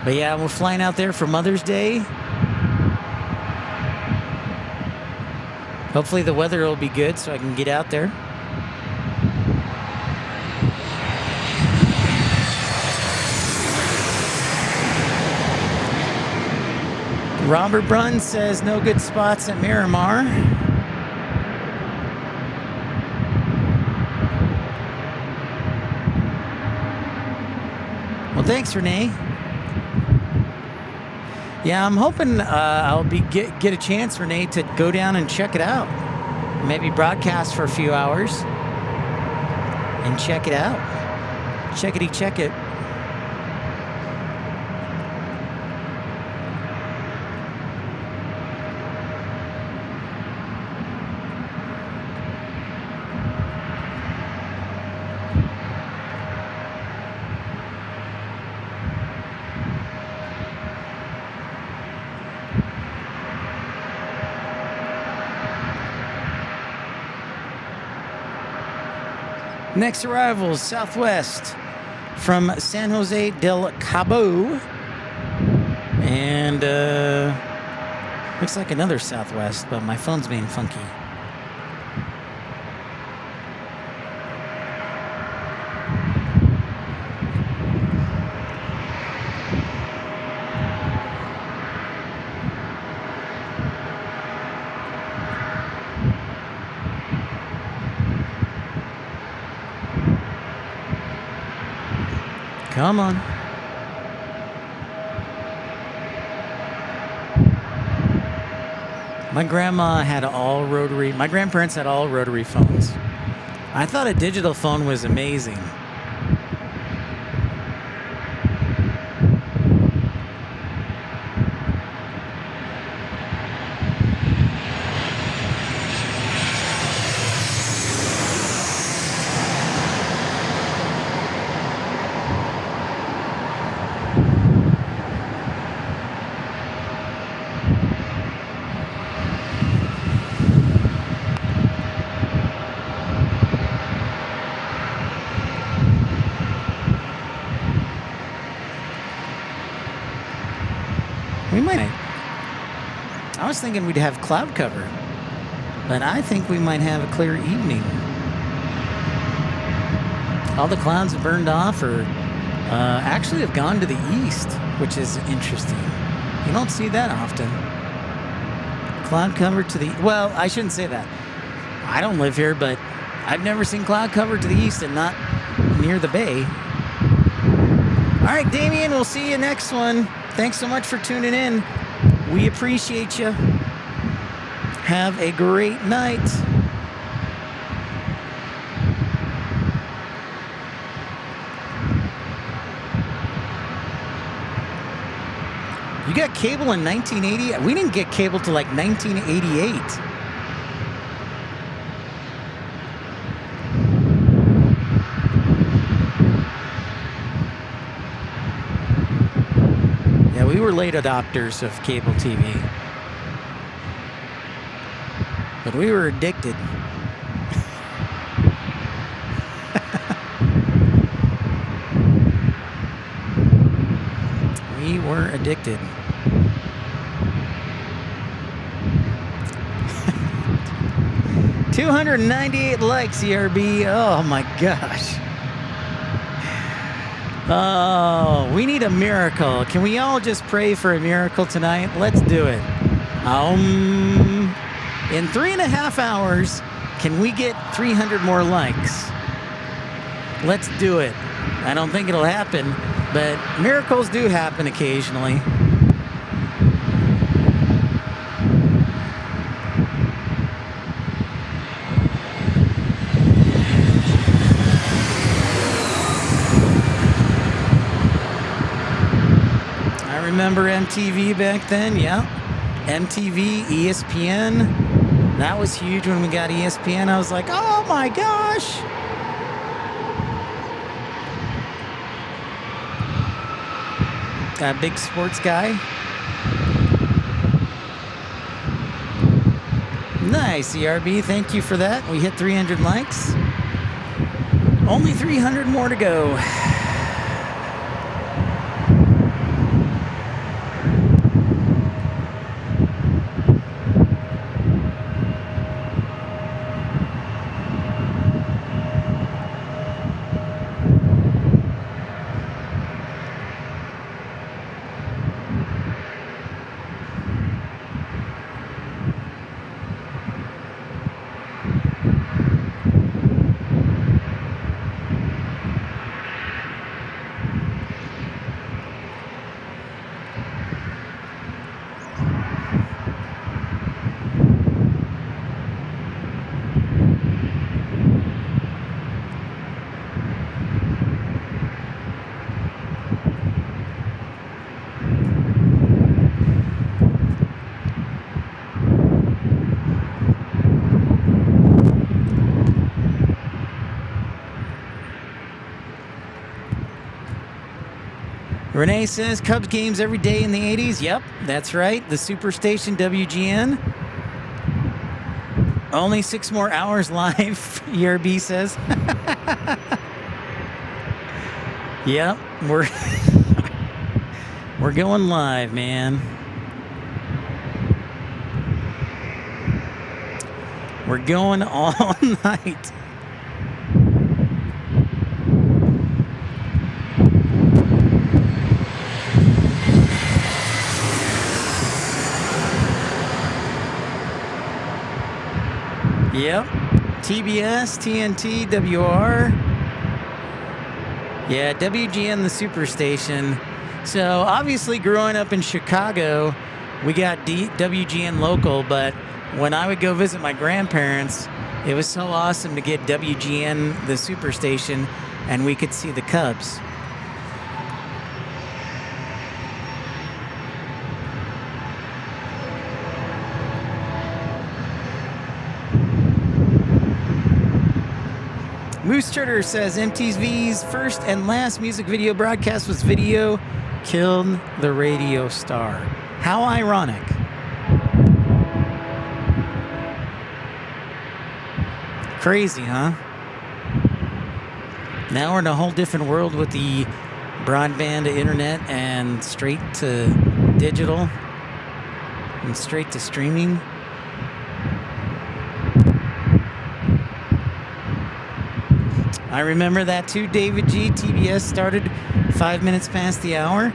But yeah, we're flying out there for Mother's Day. Hopefully the weather will be good so I can get out there. Robert Brunn says no good spots at Miramar. Well, thanks, Renee. Yeah, I'm hoping I'll get a chance, Renee, to go down and check it out. Maybe broadcast for a few hours and check it out. Check it. Next arrivals, Southwest from San Jose del Cabo. And looks like another Southwest, but my phone's being funky. Come on. My grandma had all rotary. My grandparents had all rotary phones. I thought a digital phone was amazing. We might. I was thinking we'd have cloud cover, but I think we might have a clear evening. All the clouds have burned off or actually have gone to the east, which is interesting. You don't see that often. Cloud cover to the... Well, I shouldn't say that. I don't live here, but I've never seen cloud cover to the east and not near the bay. All right, Damien, we'll see you next one. Thanks so much for tuning in. We appreciate you. Have a great night. You got cable in 1980? We didn't get cable till like 1988. We were late adopters of cable TV, but we were addicted. We were addicted. $298 likes, ERB. Oh my gosh. Oh, we need a miracle. Can we all just pray for a miracle tonight? Let's do it. In 3.5 hours, can we get 300 more likes? Let's do it. I don't think it'll happen, but miracles do happen occasionally. I remember MTV back then, yeah. MTV, ESPN. That was huge when we got ESPN. I was like, oh my gosh. Got a big sports guy. Nice, ERB. Thank you for that. We hit 300 likes. Only 300 more to go. Renee says Cubs games every day in the 80s. Yep, that's right. The Superstation WGN. Only 6 more hours live, ERB says. Yep, we're going live, man. We're going all night. Yep. TBS, TNT, WR. Yeah, WGN, the Superstation. So obviously growing up in Chicago, we got WGN local, but when I would go visit my grandparents, it was so awesome to get WGN, the Superstation, and we could see the Cubs. Moose Turner says MTV's first and last music video broadcast was video killed the radio star. How ironic. Crazy, huh? Now we're in a whole different world with the broadband to internet and straight to digital and straight to streaming. I remember that too, David G. TBS started 5 minutes past the hour.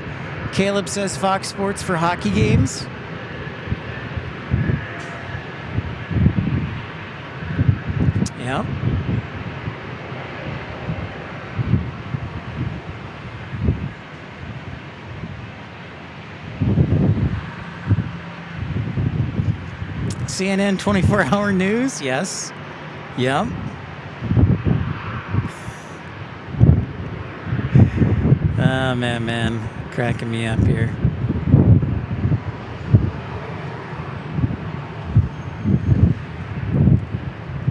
Caleb says Fox Sports for hockey games. Yep. CNN 24-hour news, yes. Yep. Oh, man, cracking me up here.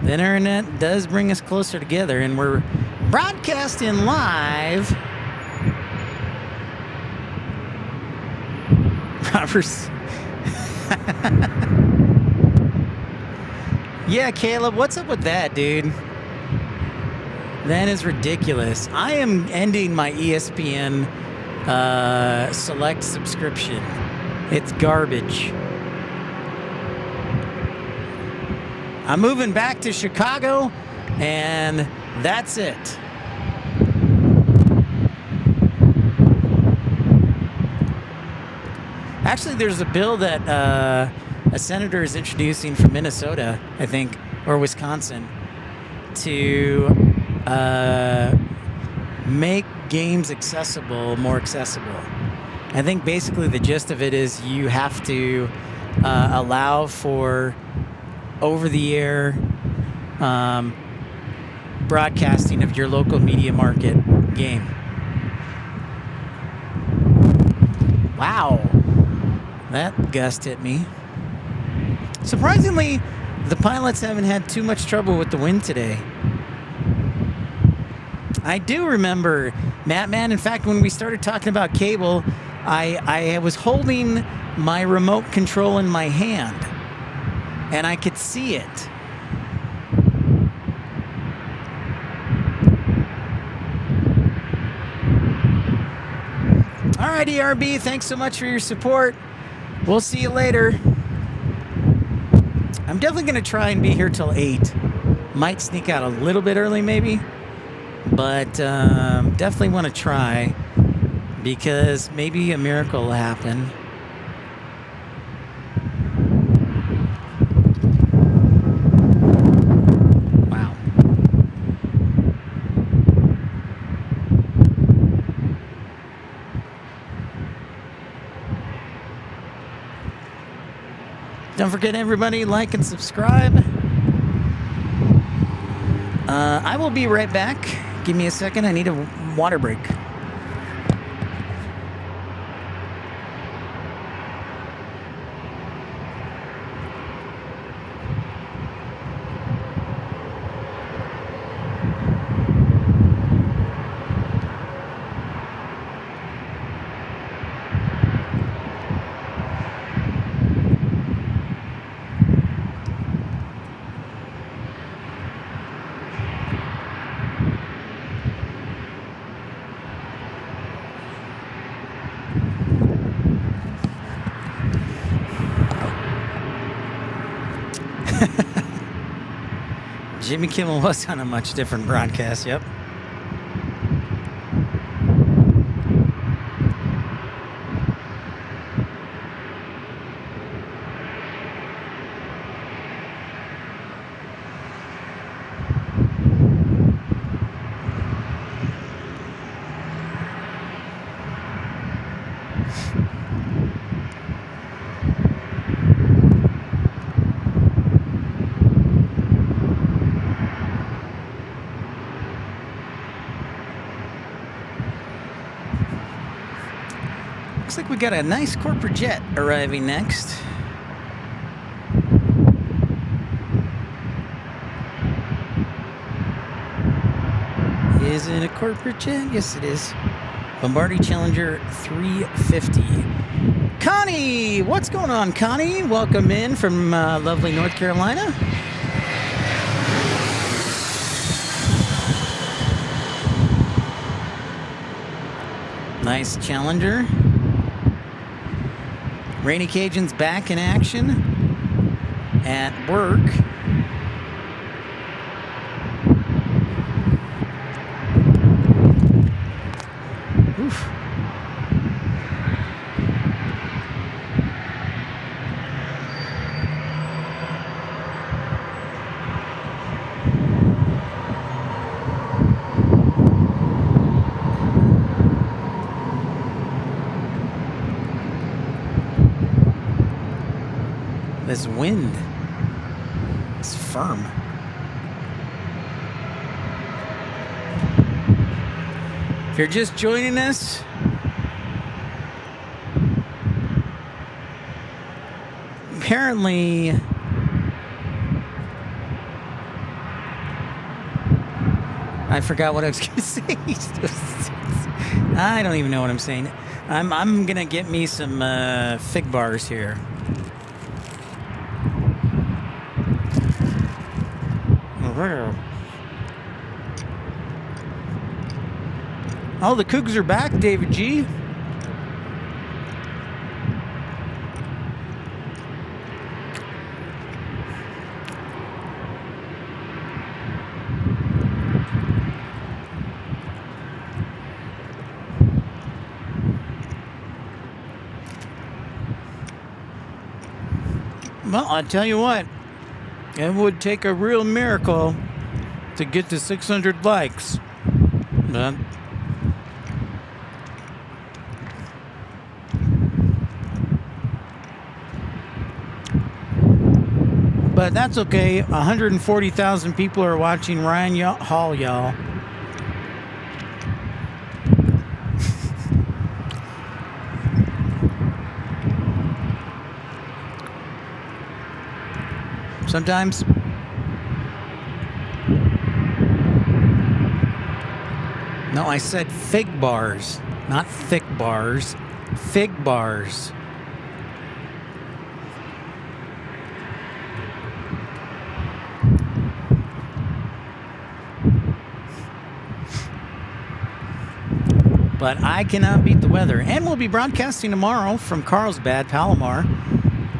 The internet does bring us closer together, and we're broadcasting live. Robert's. Yeah, Caleb, what's up with that, dude? That is ridiculous. I am ending my ESPN Select subscription. It's garbage. I'm moving back to Chicago, and that's it. Actually, there's a bill that a senator is introducing from Minnesota, I think, or Wisconsin, to make games more accessible. I think basically the gist of it is you have to allow for over-the-air broadcasting of your local media market game. Wow, that gust hit me. Surprisingly, the pilots haven't had too much trouble with the wind today. I do remember, Mattman, in fact, when we started talking about cable, I was holding my remote control in my hand, and I could see it. All right, ERB, thanks so much for your support. We'll see you later. I'm definitely going to try and be here till 8. Might sneak out a little bit early, maybe. But definitely want to try, because maybe a miracle will happen. Wow. Don't forget, everybody, like and subscribe. I will be right back. Give me a second. I need a water break. Jimmy Kimmel was on a much different broadcast, yep. Looks like we got a nice corporate jet arriving next. Is it a corporate jet? Yes, it is. Bombardier Challenger 350. Connie! What's going on, Connie? Welcome in from lovely North Carolina. Nice Challenger. Rainy Cajun's back in action at work. Oof. This wind is firm. If you're just joining us, apparently I forgot what I was going to say. I don't even know what I'm saying. I'm going to get me some fig bars here. Oh, the Cougs are back, David G. Well, I tell you what, it would take a real miracle to get to 600 likes. But that's okay. 140,000 people are watching Ryan Hall, y'all. Sometimes no, I said fig bars, not thick bars. Fig bars. But I cannot beat the weather. And we'll be broadcasting tomorrow from Carlsbad, Palomar.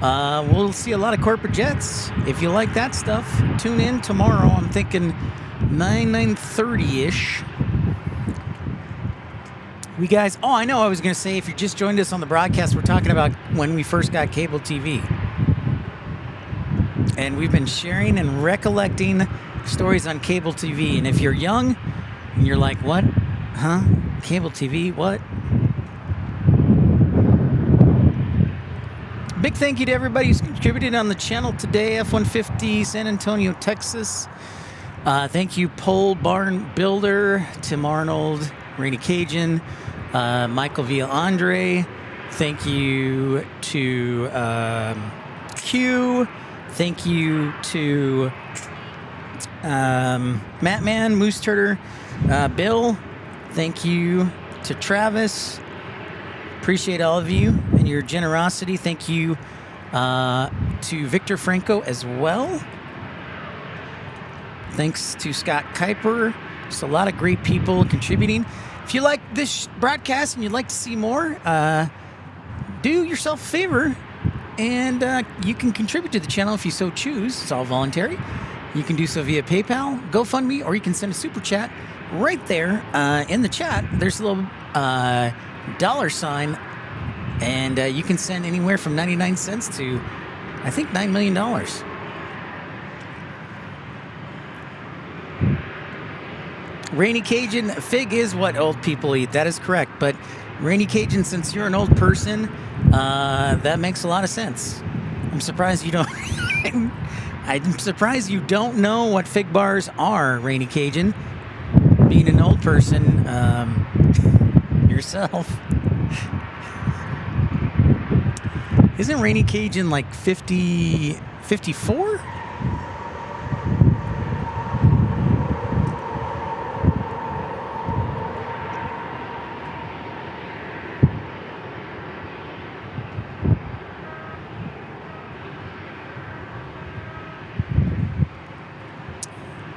We'll see a lot of corporate jets. If you like that stuff, tune in tomorrow. I'm thinking 9:30-ish. We guys, oh, I know I was going to say, if you just joined us on the broadcast, we're talking about when we first got cable TV. And we've been sharing and recollecting stories on cable TV. And if you're young and you're like, what? Huh? Cable TV? What? Big thank you to everybody who's contributed on the channel today. F-150, San Antonio, Texas. Thank you, Pole Barn Builder, Tim Arnold, Rainy Cajun, Michael V. Andre. Thank you to Q. Thank you to Mattman, Moose Turder, Bill. Thank you to Travis. Appreciate all of you and your generosity. Thank you to Victor Franco as well. Thanks to Scott Kuiper. Just a lot of great people contributing. If you like this broadcast and you'd like to see more, do yourself a favor and you can contribute to the channel if you so choose. It's all voluntary. You can do so via PayPal, GoFundMe, or you can send a super chat right there in the chat. There's a little $, and you can send anywhere from 99 cents to, I think, $9 million. Rainy Cajun, fig is what old people eat. That is correct. But Rainy Cajun, since you're an old person, that makes a lot of sense. I'm surprised you don't. I'm surprised you don't know what fig bars are, Rainy Cajun. Being an old person yourself. Isn't Rainy Cajun like 50, 54?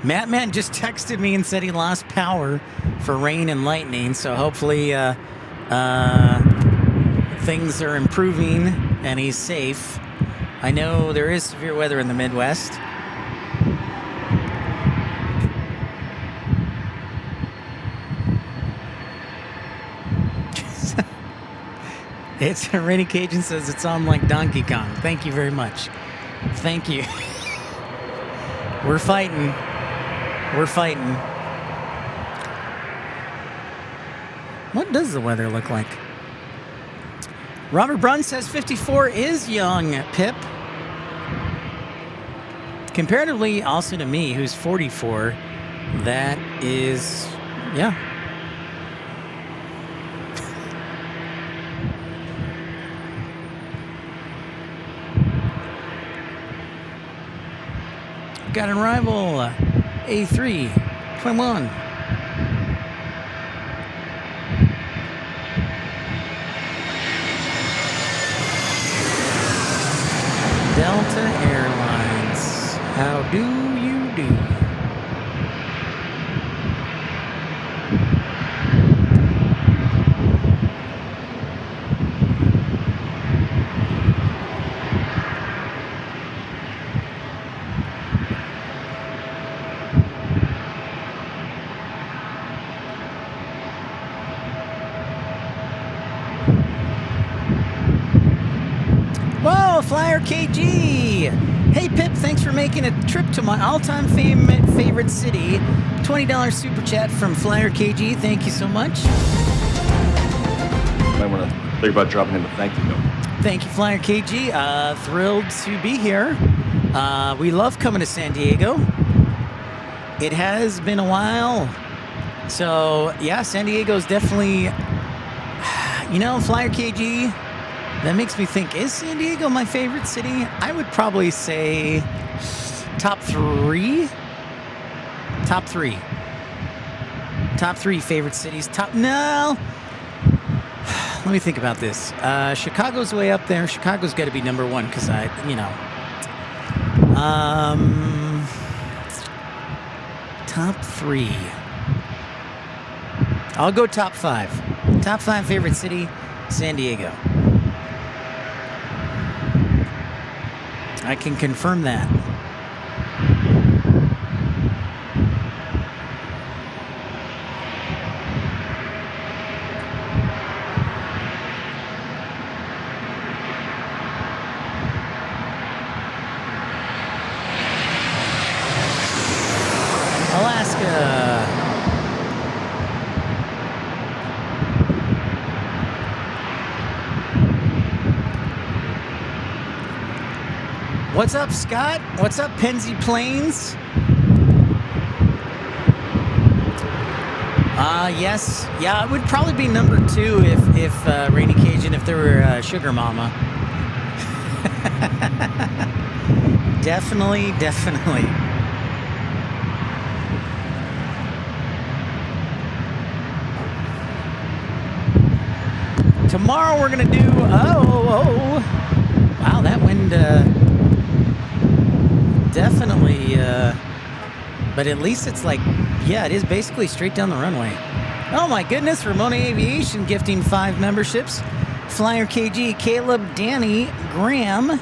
Mattman just texted me and said he lost power for rain and lightning, so hopefully things are improving and he's safe. I know there is severe weather in the Midwest. It's Rainy Cajun says it's on like Donkey Kong. Thank you very much. Thank you. We're fighting. We're fighting. What does the weather look like? Robert Brunn says 54 is young, Pip. Comparatively, also to me, who's 44, that is, yeah. Got an arrival, A321. Delta Airlines, how do you do? Whoa! Oh, Flyer KG. Hey, Pip, thanks for making a trip to my all-time favorite city. $20 super chat from Flyer KG. Thank you so much. Might want to think about dropping him a thank you note. Thank you, Flyer KG. Thrilled to be here. We love coming to San Diego. It has been a while. So, yeah, San Diego's definitely, Flyer KG, that makes me think, is San Diego my favorite city? I would probably say top three. Top three favorite cities. No. Let me think about this. Chicago's way up there. Chicago's got to be number one because top three. I'll go top five. Top five favorite city, San Diego. I can confirm that. Alaska. What's up, Scott? What's up, Penzi Plains? Yes. Yeah, it would probably be number two if Rainy Cajun, if there were Sugar Mama. Definitely. Tomorrow we're gonna do, wow, that wind, definitely, but at least it's like, yeah, it is basically straight down the runway. Oh my goodness, Ramona Aviation gifting 5 memberships. Flyer KG, Caleb, Danny, Graham,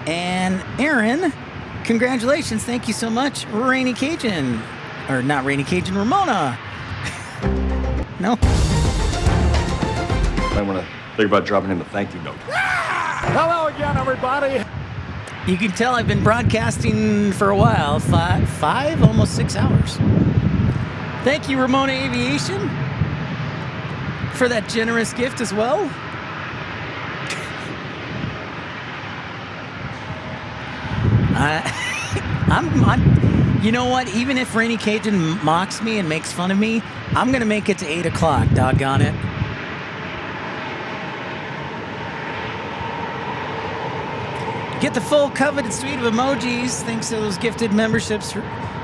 and Aaron. Congratulations, thank you so much, Rainy Cajun. Or not Rainy Cajun, Ramona. No. Might want to think about dropping him a thank you note. Hello again, everybody. You can tell I've been broadcasting for a while, five, almost 6 hours. Thank you, Ramona Aviation, for that generous gift as well. You know what? Even if Rainy Cajun mocks me and makes fun of me, I'm gonna make it to 8 o'clock. Doggone it. Get the full coveted suite of emojis thanks to those gifted memberships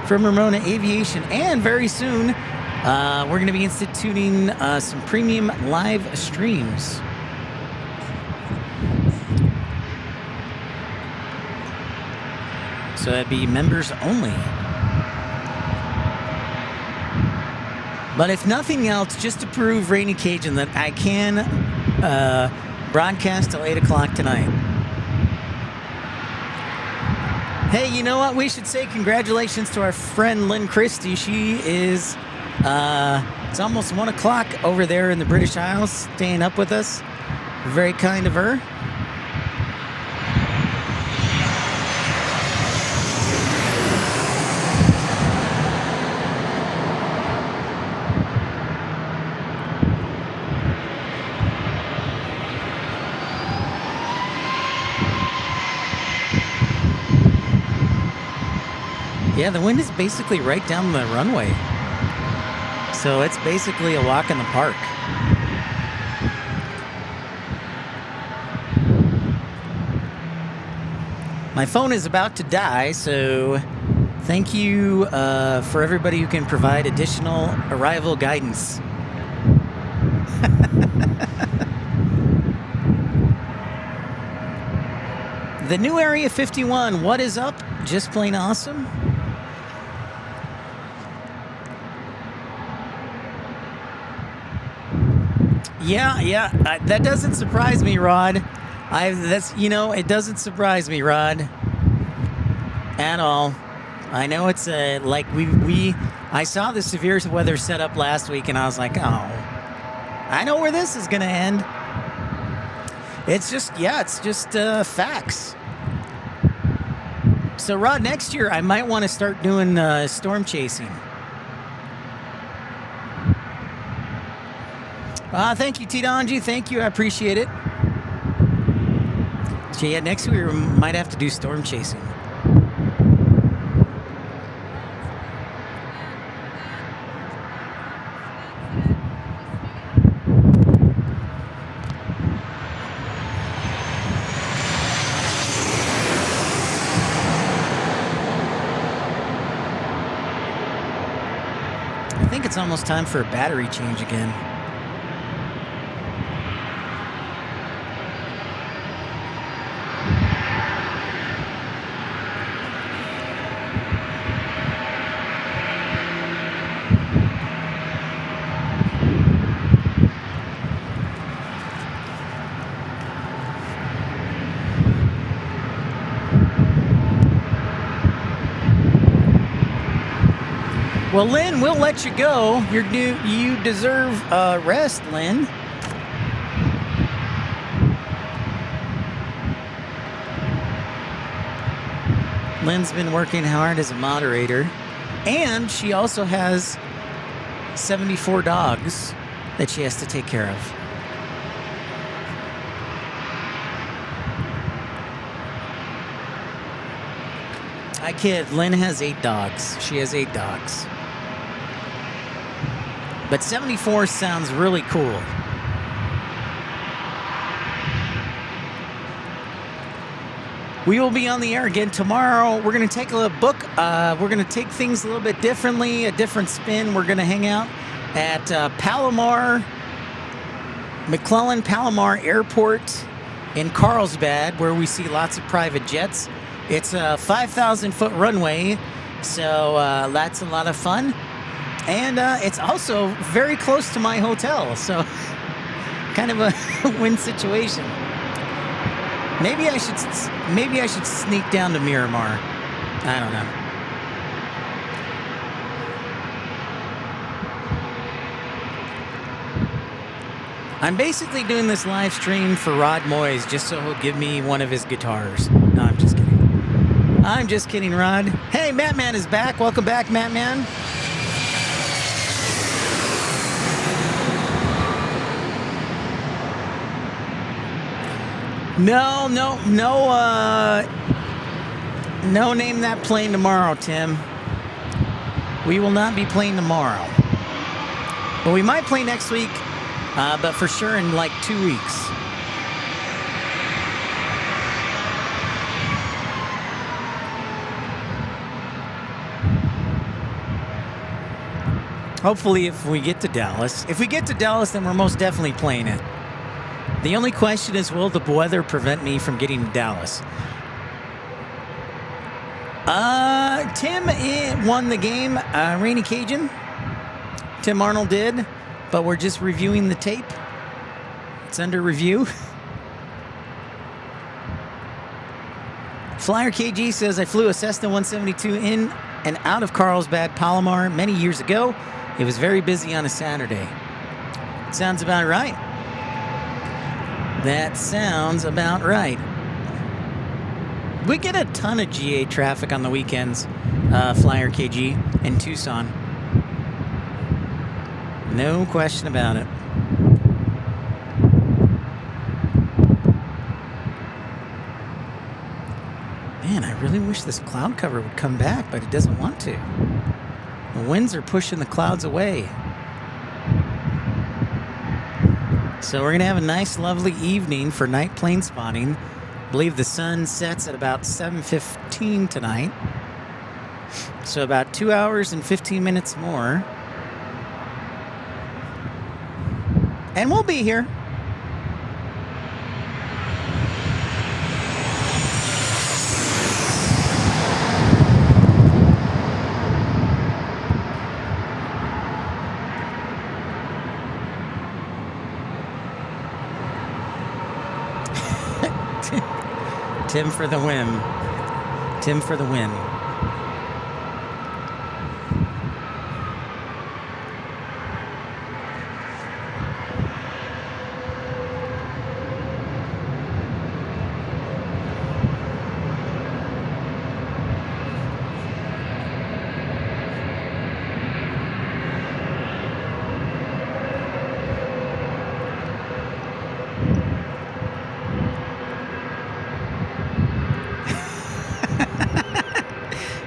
from Ramona Aviation. And very soon, we're going to be instituting some premium live streams. So that'd be members only. But if nothing else, just to prove Rainy Cajun that I can broadcast till 8 o'clock tonight. Hey, you know what? We should say congratulations to our friend Lynn Christie. She is, it's almost 1 o'clock over there in the British Isles, staying up with us. Very kind of her. Yeah, the wind is basically right down the runway. So it's basically a walk in the park. My phone is about to die, so thank you for everybody who can provide additional arrival guidance. The new Area 51, what is up? Just plain awesome. Yeah, that doesn't surprise me, Rod. It doesn't surprise me, Rod, at all. I know it's like I saw the severe weather set up last week, and I was like, oh, I know where this is gonna end. It's just, facts. So, Rod, next year I might want to start doing storm chasing. Thank you, T-Donji. Thank you. I appreciate it. So, yeah, next year we might have to do storm chasing. I think it's almost time for a battery change again. Well, Lynn, we'll let you go. You deserve rest, Lynn. Lynn's been working hard as a moderator, and she also has 74 dogs that she has to take care of. I kid, Lynn has 8 dogs. She has 8 dogs. But 74 sounds really cool. We will be on the air again tomorrow. We're going to take a little book. We're going to take things a little bit differently, a different spin. We're going to hang out at McClellan Palomar Airport in Carlsbad, where we see lots of private jets. It's a 5,000-foot runway, so that's a lot of fun. And it's also very close to my hotel, so kind of a win situation. Maybe I should sneak down to Miramar. I don't know. I'm basically doing this live stream for Rod Moyes just so he'll give me one of his guitars. No, I'm just kidding. I'm just kidding, Rod. Hey, Mattman is back. Welcome back, Mattman. No, name that plane tomorrow, Tim. We will not be playing tomorrow. But we might play next week, but for sure in like 2 weeks. Hopefully if we get to Dallas. If we get to Dallas, then we're most definitely playing it. The only question is, will the weather prevent me from getting to Dallas? Tim won the game, Rainy Cajun. Tim Arnold did, but we're just reviewing the tape. It's under review. Flyer KG says, I flew a Cessna 172 in and out of Carlsbad, Palomar many years ago. It was very busy on a Saturday. Sounds about right. That sounds about right. We get a ton of GA traffic on the weekends, Flyer KG, in Tucson. No question about it. Man, I really wish this cloud cover would come back, but it doesn't want to. The winds are pushing the clouds away. So we're going to have a nice, lovely evening for night plane spotting. I believe the sun sets at about 7:15 tonight. So about 2 hours and 15 minutes more. And we'll be here. Tim for the win. Tim for the win.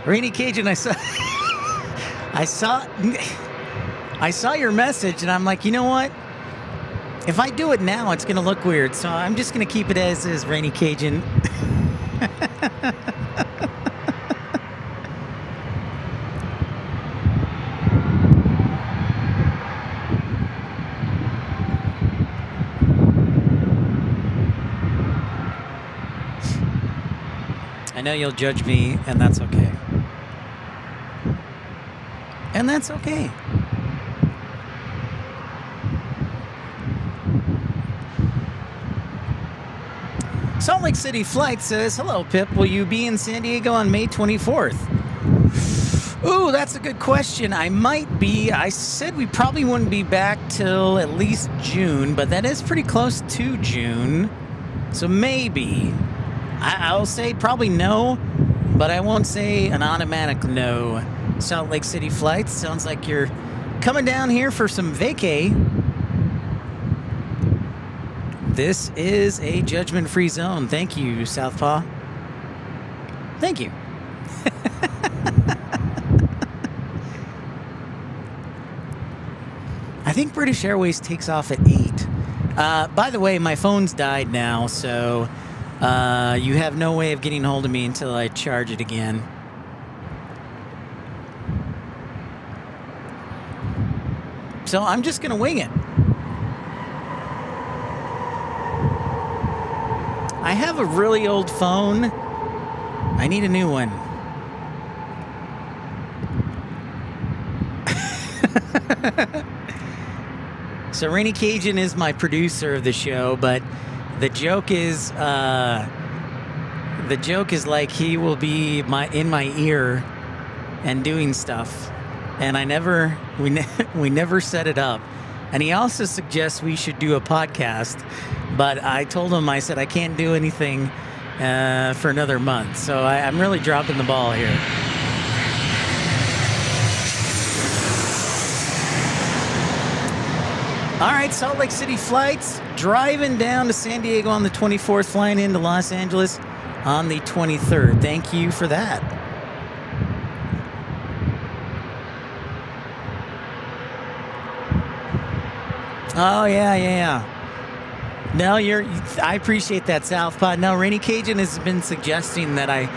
Rainy Cajun, I saw your message, and I'm like, you know what? If I do it now, it's going to look weird. So I'm just going to keep it as is, Rainy Cajun. I know you'll judge me, and that's okay. And that's okay. Salt Lake City Flight says, hello, Pip. Will you be in San Diego on May 24th? Ooh, that's a good question. I might be. I said we probably wouldn't be back till at least June, but that is pretty close to June. So maybe. I'll say probably no, but I won't say an automatic no. Salt Lake City Flights, sounds like you're coming down here for some vacay. This is a judgment-free zone. Thank you, Southpaw. Thank you. I think British Airways takes off at 8. By the way, my phone's died now, so you have no way of getting hold of me until I charge it again. So I'm just going to wing it. I have a really old phone. I need a new one. So Rainy Cajun is my producer of the show, but the joke is like he will be in my ear and doing stuff, and we never set it up. And he also suggests we should do a podcast, but I told him, I said I can't do anything for another month, so I'm really dropping the ball here. All right, Salt Lake City Flights, driving down to San Diego on the 24th, flying into Los Angeles on the 23rd. Thank you for that. Oh, yeah. No, I appreciate that, Southpaw. No, Rainy Cajun has been suggesting that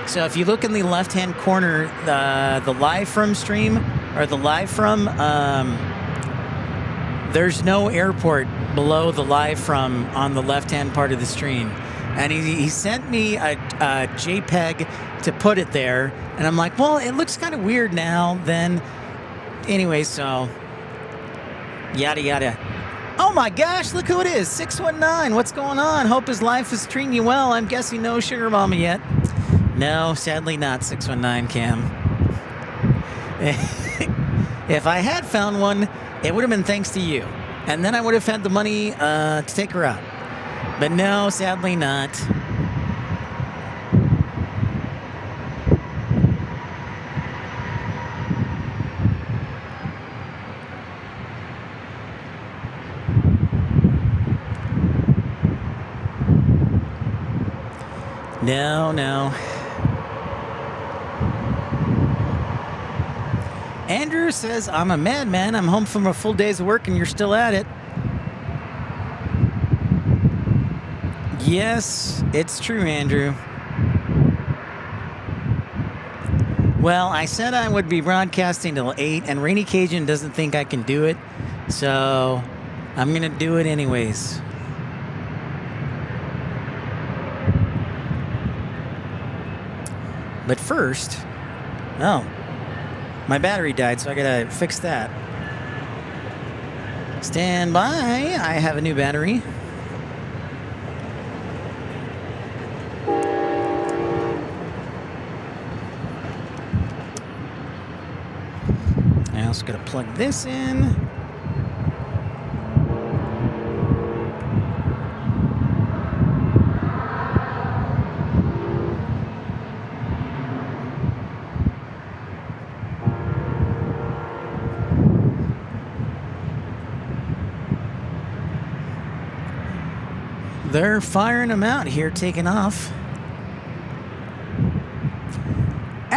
so if you look in the left-hand corner, the live from stream, or the live from, there's no airport below the live from on the left-hand part of the stream. And he sent me a JPEG to put it there. And I'm like, well, it looks kind of weird now. Then, anyway, so, yada, yada. Oh, my gosh, look who it is. 619, what's going on? Hope his life is treating you well. I'm guessing no sugar mama yet. No, sadly not, 619, Cam. If I had found one, it would have been thanks to you. And then I would have had the money to take her out. But no, sadly not. No. Andrew says, I'm a madman. I'm home from a full day's work and you're still at it. Yes, it's true, Andrew. Well, I said I would be broadcasting till 8, and Rainy Cajun doesn't think I can do it, so I'm going to do it anyways. But first, my battery died, so I gotta fix that. Stand by, I have a new battery. I also gotta plug this in. They're firing them out here, taking off.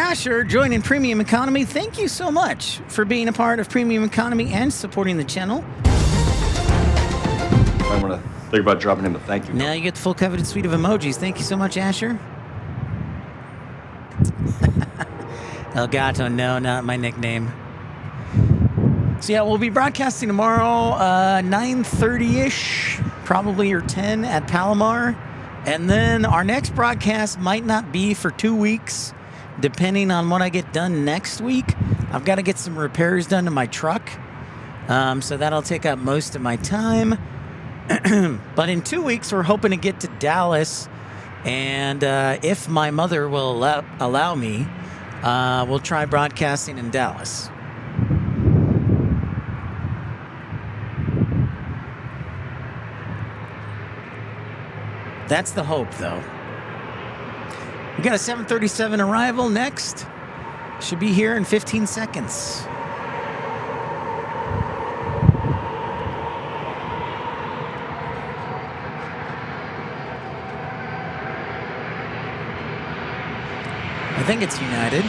Asher joining Premium Economy. Thank you so much for being a part of Premium Economy and supporting the channel. I want to think about dropping him a thank you. Now you get the full coveted suite of emojis. Thank you so much, Asher. El Gato, no, not my nickname. So yeah, we'll be broadcasting tomorrow, 9:30-ish, probably, or 10 at Palomar. And then our next broadcast might not be for 2 weeks, depending on what I get done next week. I've got to get some repairs done to my truck, so that'll take up most of my time. But in 2 weeks, we're hoping to get to Dallas, and if my mother will allow me, we'll try broadcasting in Dallas. That's the hope, though. We got a 7:37 arrival next. Should be here in 15 seconds. I think it's United.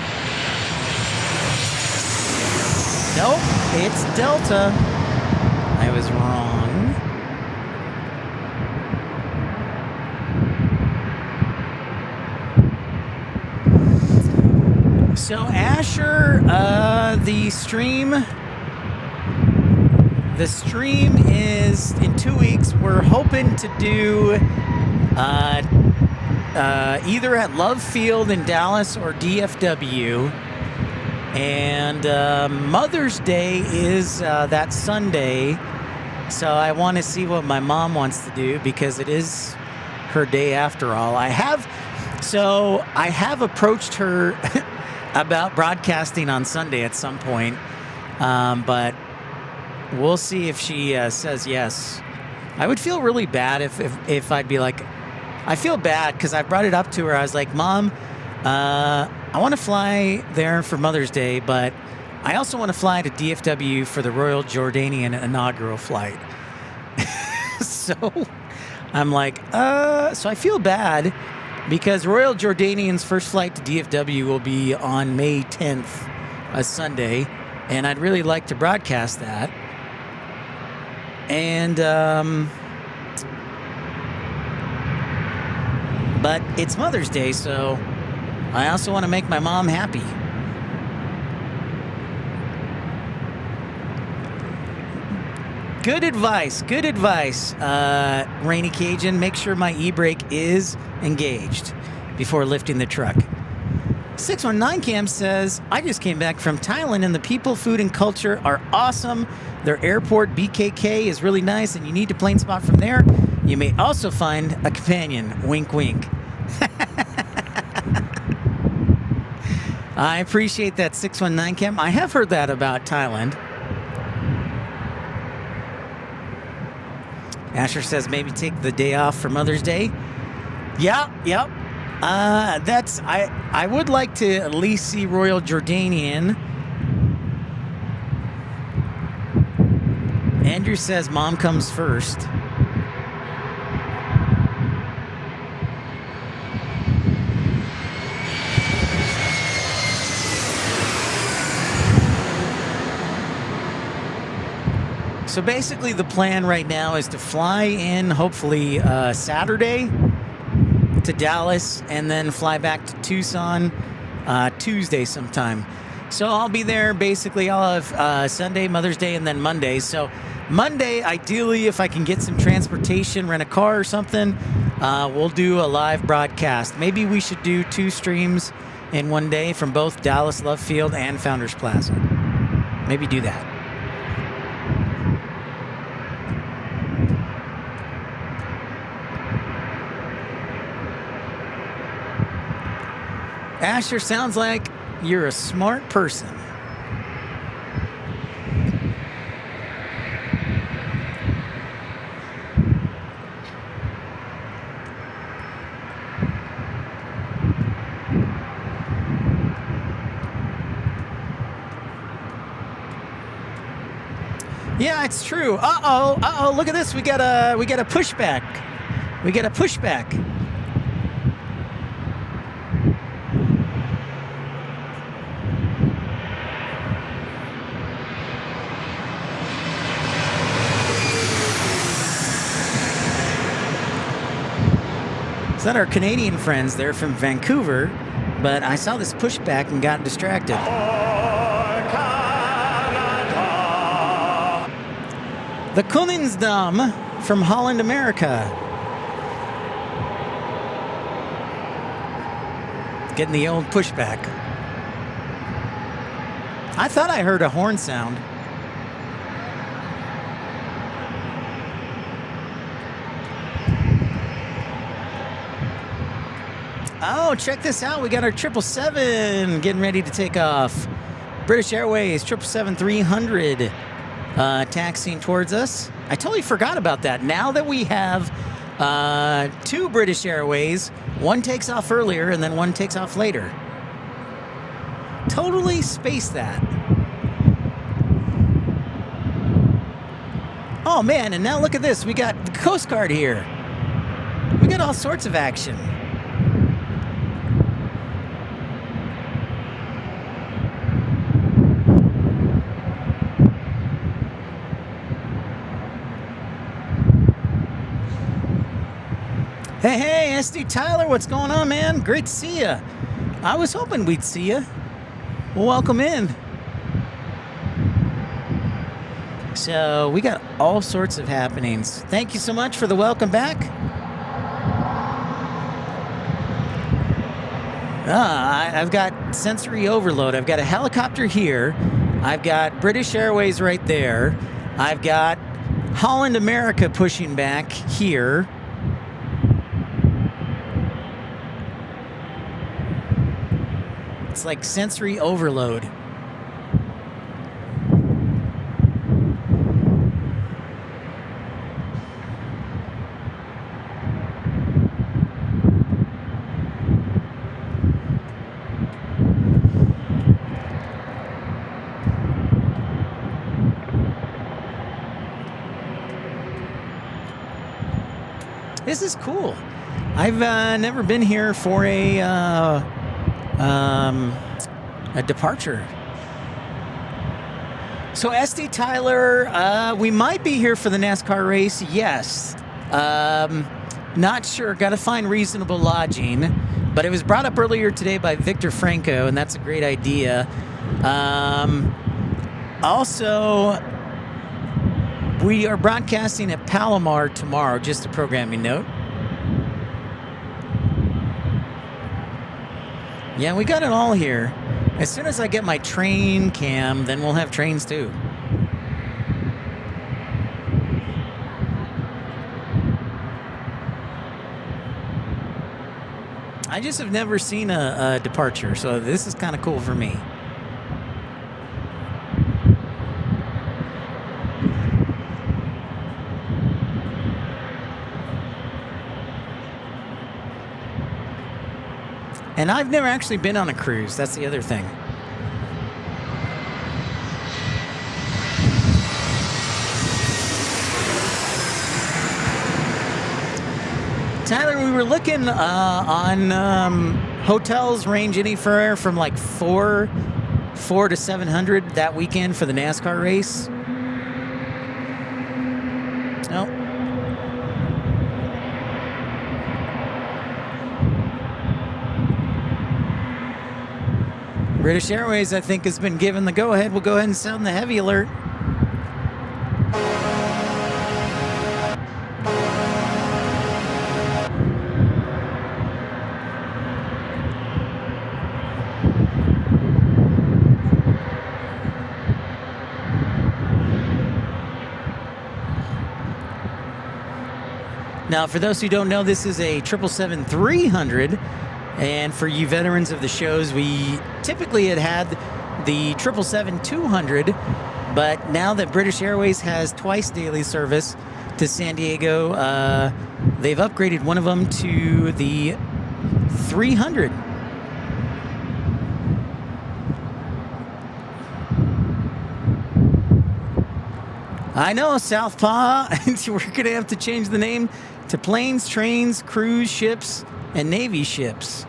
Nope, it's Delta. I was wrong. So Asher, the stream is in 2 weeks. We're hoping to do either at Love Field in Dallas or DFW. And Mother's Day is that Sunday, so I want to see what my mom wants to do because it is her day after all. I have approached her about broadcasting on Sunday at some point, but we'll see if she says yes. I would feel really bad if I'd be like, I feel bad because I brought it up to her. I was like, Mom, I want to fly there for Mother's Day, but I also want to fly to DFW for the Royal Jordanian inaugural flight. So I'm like, so I feel bad because Royal Jordanian's first flight to DFW will be on May 10th, a Sunday, and I'd really like to broadcast that. And, but it's Mother's Day, so I also want to make my mom happy. Good advice, Rainy Cajun. Make sure my e-brake is engaged before lifting the truck. 619 Cam says, I just came back from Thailand and the people, food, and culture are awesome. Their airport, BKK, is really nice and you need to plane spot from there. You may also find a companion. Wink, wink. I appreciate that, 619 Cam. I have heard that about Thailand. Asher says maybe take the day off for Mother's Day. Yep. I would like to at least see Royal Jordanian. Andrew says Mom comes first. So basically the plan right now is to fly in hopefully Saturday to Dallas and then fly back to Tucson Tuesday sometime. So I'll be there basically. I'll have Sunday, Mother's Day, and then Monday. So Monday, ideally, if I can get some transportation, rent a car or something, we'll do a live broadcast. Maybe we should do 2 streams in one day from both Dallas Love Field and Founders Plaza. Maybe do that. Asher, sounds like you're a smart person. Yeah, it's true. Uh-oh, look at this. We got a pushback. We get a pushback. It's not our Canadian friends. They're from Vancouver, but I saw this pushback and got distracted. The Koningsdam from Holland, America. Getting the old pushback. I thought I heard a horn sound. Oh, check this out. We got our 777 getting ready to take off. British Airways 777-300 taxiing towards us. I totally forgot about that. Now that we have two British Airways, one takes off earlier and then one takes off later. Totally spaced that. Oh man, and now look at this. We got the Coast Guard here. We got all sorts of action. Hey, SD Tyler, what's going on, man? Great to see you. I was hoping we'd see you. Well, welcome in. So we got all sorts of happenings. Thank you so much for the welcome back. I've got sensory overload. I've got a helicopter here. I've got British Airways right there. I've got Holland America pushing back here. It's like sensory overload. This is cool. I've never been here for a departure. So SD Tyler, we might be here for the NASCAR race. Yes. Not sure. Got to find reasonable lodging. But it was brought up earlier today by Victor Franco, and that's a great idea. Also, we are broadcasting at Palomar tomorrow, just a programming note. Yeah, we got it all here. As soon as I get my train cam, then we'll have trains too. I just have never seen a departure, so this is kind of cool for me. And I've never actually been on a cruise. That's the other thing. Tyler, we were looking on hotels range anywhere from like four to 700 that weekend for the NASCAR race. Nope. British Airways, I think, has been given the go-ahead. We'll go ahead and sound the heavy alert. Now, for those who don't know, this is a 777-300. And for you veterans of the shows, we typically had the 777-200, but now that British Airways has twice daily service to San Diego, they've upgraded one of them to the 300. I know, Southpaw. We're going to have to change the name to Planes, Trains, Cruise Ships, and Navy Ships.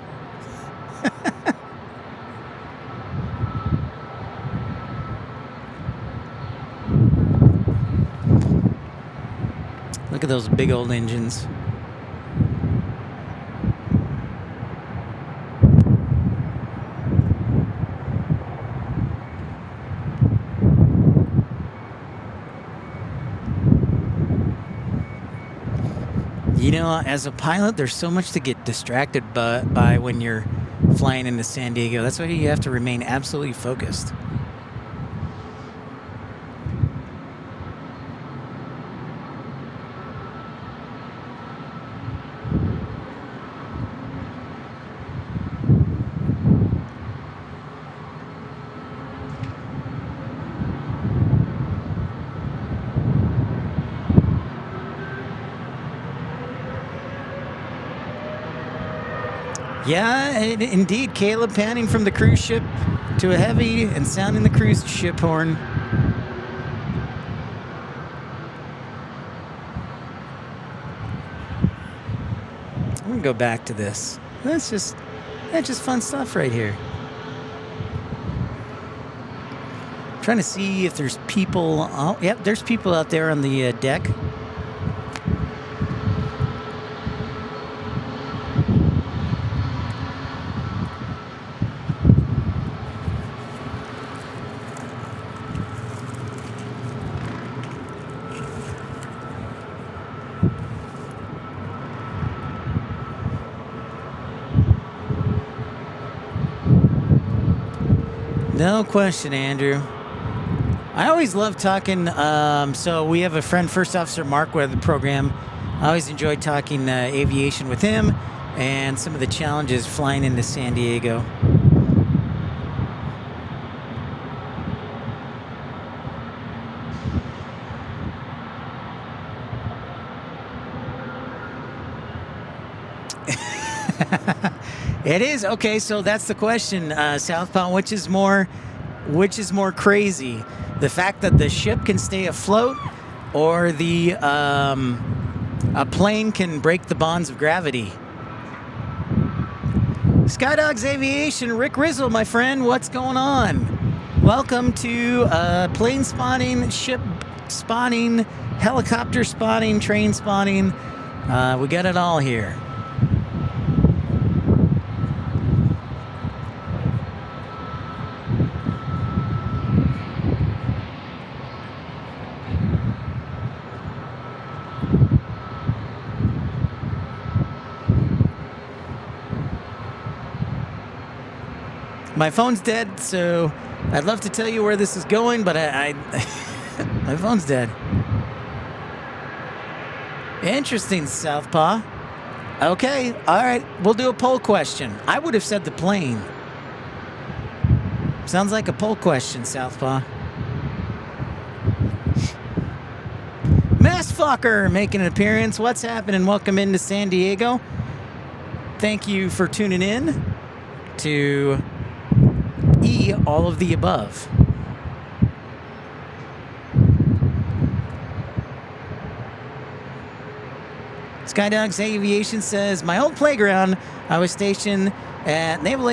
Look at those big old engines. You know, as a pilot, there's so much to get distracted by when you're flying into San Diego. That's why you have to remain absolutely focused. Yeah, indeed. Caleb panning from the cruise ship to a heavy and sounding the cruise ship horn. I'm gonna go back to this. That's just fun stuff right here. Trying to see if there's people. Oh, yep, there's people out there on the deck. No question, Andrew. I always love talking. So we have a friend, First Officer Mark, with the program. I always enjoy talking aviation with him and some of the challenges flying into San Diego. It is okay. So that's the question, Southpaw. Which is more crazy, the fact that the ship can stay afloat, or the a plane can break the bonds of gravity? Skydogs Aviation, Rick Rizzle, my friend, what's going on? Welcome to plane spotting, ship spotting, helicopter spotting, train spotting. We got it all here. My phone's dead, so I'd love to tell you where this is going, but I my phone's dead. Interesting, Southpaw. Okay, all right, we'll do a poll question. I would have said the plane. Sounds like a poll question, Southpaw. Massfucker making an appearance. What's happening? Welcome into San Diego. Thank you for tuning in to all of the above. Skydogs Aviation says, my old playground, I was stationed at Naval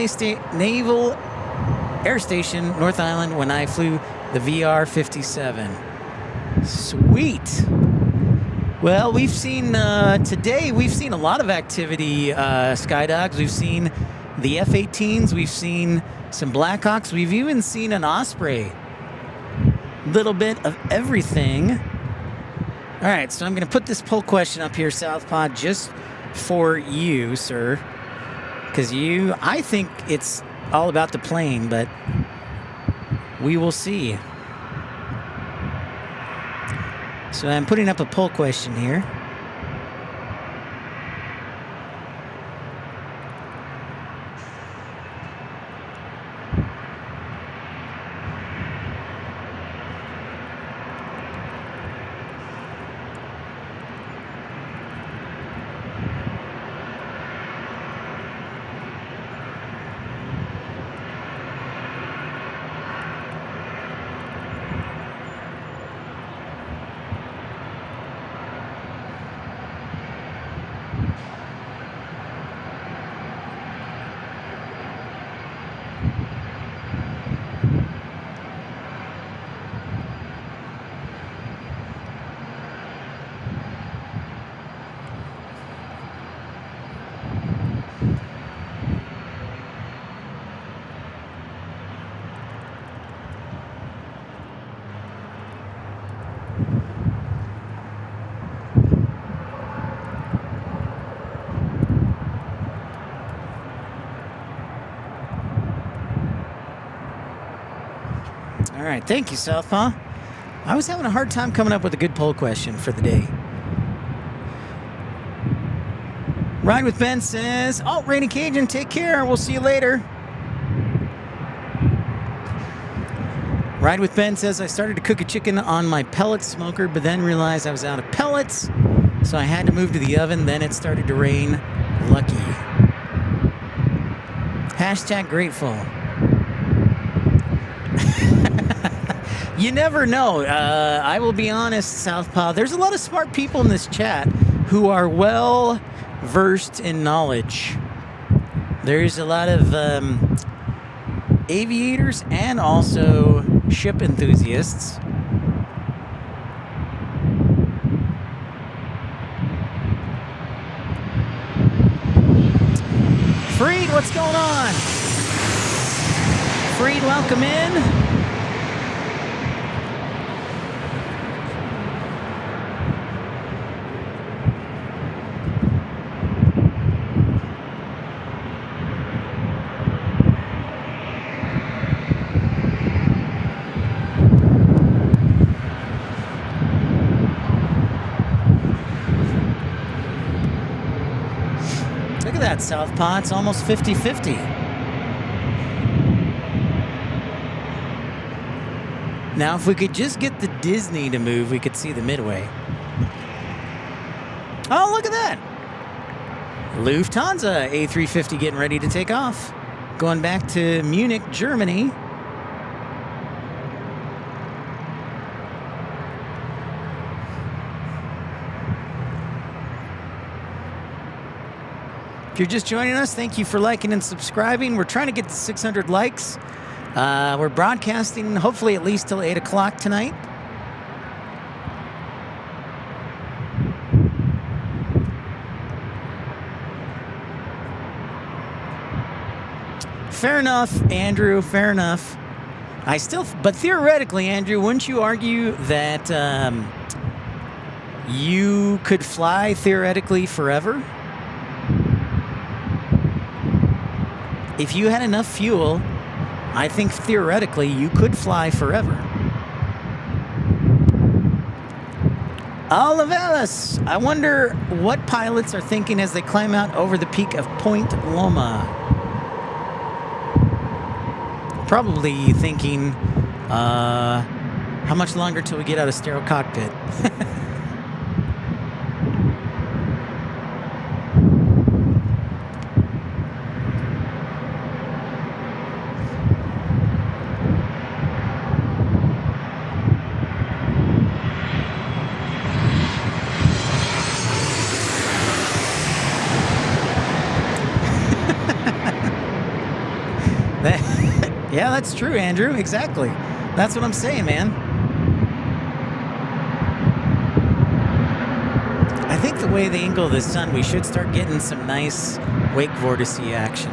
Air Station, North Island, when I flew the VR-57. Sweet. Well, we've seen, today, we've seen a lot of activity, Skydogs. We've seen the F-18s, we've seen some Blackhawks, we've even seen an Osprey. Little bit of everything. All right, so I'm going to put this poll question up here, Southpaw, just for you, sir. Because I think it's all about the plane, but we will see. So I'm putting up a poll question here. right, thank you, Southpaw. I was having a hard time coming up with a good poll question for the day. Ride with Ben says, oh, Rainy Cajun, take care. We'll see you later. Ride with Ben says, I started to cook a chicken on my pellet smoker, but then realized I was out of pellets, so I had to move to the oven. Then it started to rain. Lucky. Hashtag grateful. You never know. I will be honest, Southpaw. There's a lot of smart people in this chat who are well versed in knowledge. There's a lot of aviators and also ship enthusiasts. Freed, what's going on? Freed, welcome in. That Southpaw, it's almost 50-50. Now, if we could just get the Disney to move, we could see the midway. Oh, look at that! Lufthansa A350 getting ready to take off. Going back to Munich, Germany. If you're just joining us, thank you for liking and subscribing. We're trying to get to 600 likes. We're broadcasting hopefully at least till 8 o'clock tonight. Fair enough, Andrew, fair enough. But theoretically, Andrew, wouldn't you argue that you could fly theoretically forever? If you had enough fuel, I think theoretically you could fly forever. Olivelis, I wonder what pilots are thinking as they climb out over the peak of Point Loma. Probably thinking, how much longer till we get out of Stereo Cockpit? Yeah, that's true, Andrew. Exactly. That's what I'm saying, man. I think the way they angle the sun, we should start getting some nice wake vortice action.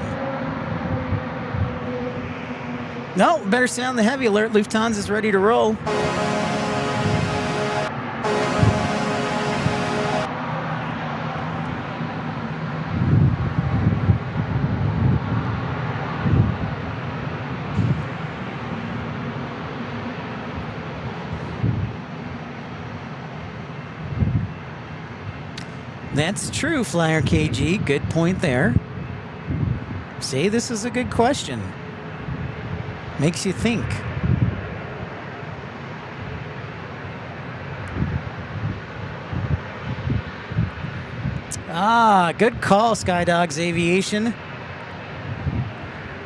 No, better sound the heavy alert. Lufthansa is ready to roll. That's true, Flyer KG. Good point there. See, this is a good question. Makes you think. Ah, good call, Skydogs Aviation.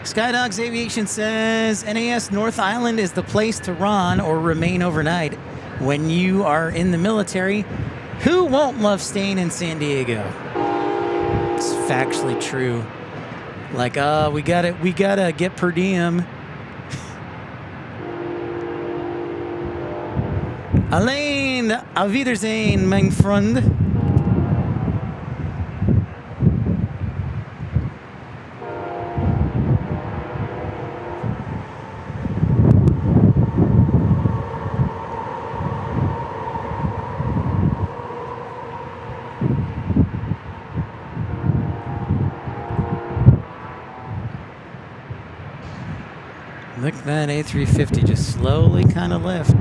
Skydogs Aviation says NAS North Island is the place to run or remain overnight when you are in the military. Who won't love staying in San Diego? It's factually true. Like, we gotta get per diem. Alain, auf Wiedersehen, mein Freund. Look at that A350 just slowly kind of lift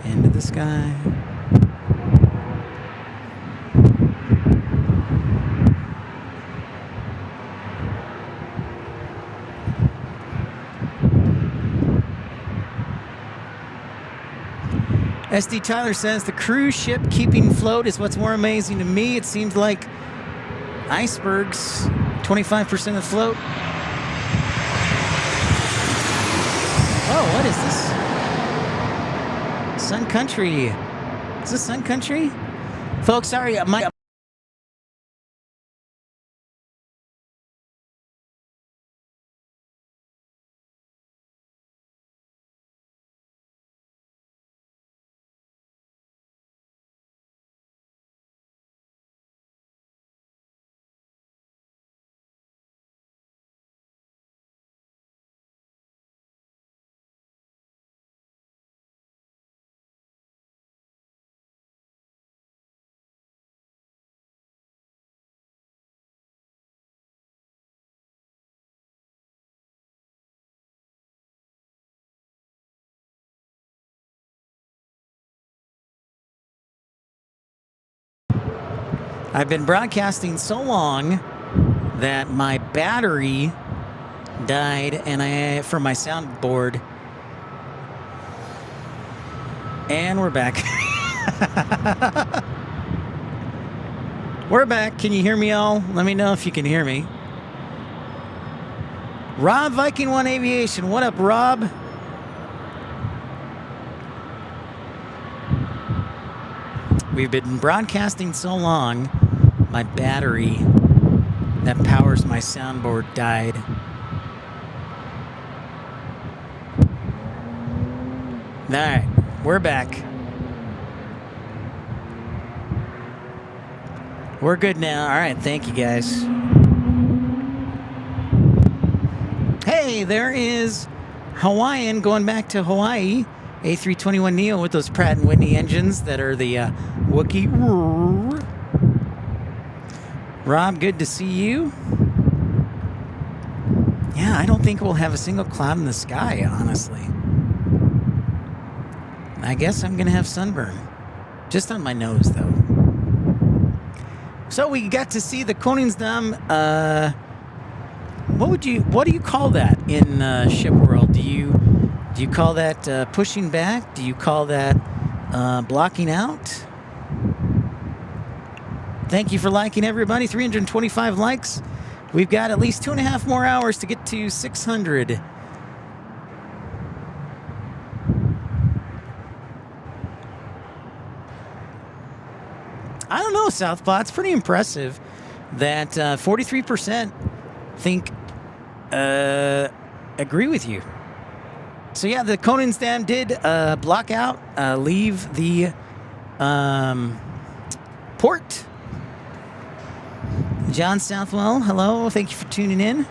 into the sky. SD Tyler says the cruise ship keeping float is what's more amazing to me. It seems like icebergs, 25% of float. Oh, what is this? Sun Country. Is this Sun Country? Folks, sorry, my... I've been broadcasting so long that my battery died, and for my soundboard. And we're back. We're back. Can you hear me all? Let me know if you can hear me. Rob Viking 1 Aviation. What up, Rob? We've been broadcasting so long, my battery that powers my soundboard died. All right, we're back. We're good now. All right, thank you guys. Hey, there is Hawaiian going back to Hawaii. A321neo with those Pratt & Whitney engines that are the Wookiee. Rob, good to see you. Yeah, I don't think we'll have a single cloud in the sky, honestly. I guess I'm going to have sunburn. Just on my nose, though. So we got to see the Koningsdam. What do you call that in ship world? Do you call that pushing back? Do you call that blocking out? Thank you for liking, everybody. 325 likes. We've got at least 2.5 more hours to get to 600. I don't know, Southpaw. It's pretty impressive that 43% think agree with you. So yeah, the Koningsdam did block out, leave the port. John Southwell, hello. Thank you for tuning in.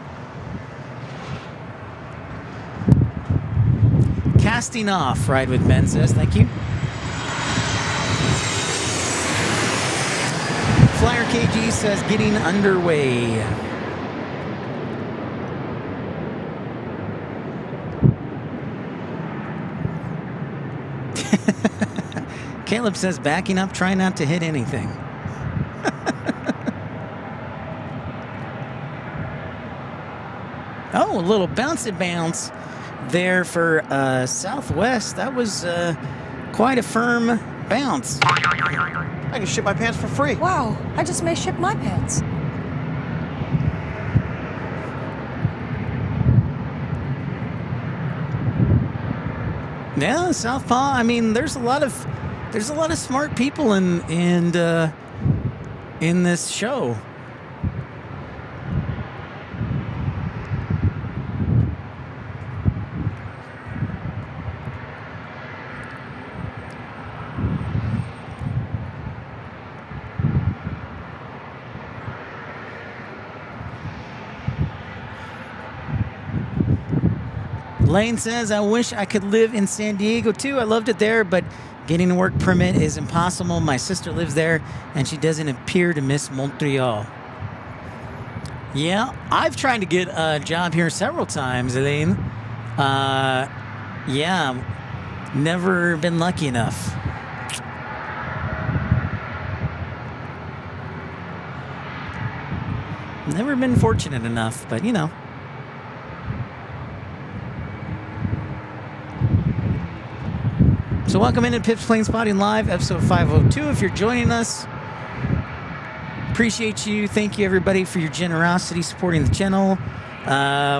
Casting off, Ride with Ben says, thank you. Flyer KG says, getting underway. Caleb says, backing up, try not to hit anything. Oh, a little bouncy bounce there for Southwest. That was quite a firm bounce. I can ship my pants for free. Wow, I just may ship my pants. Yeah, Southpaw. I mean, there's a lot of smart people in this show. Lane says, I wish I could live in San Diego too. I loved it there, but getting a work permit is impossible. My sister lives there, and she doesn't appear to miss Montreal. Yeah, I've tried to get a job here several times, Elaine. Yeah, never been lucky enough. Never been fortunate enough, but you know. So welcome into Pip's Plane Spotting Live, episode 502. If you're joining us, appreciate you. Thank you, everybody, for your generosity supporting the channel.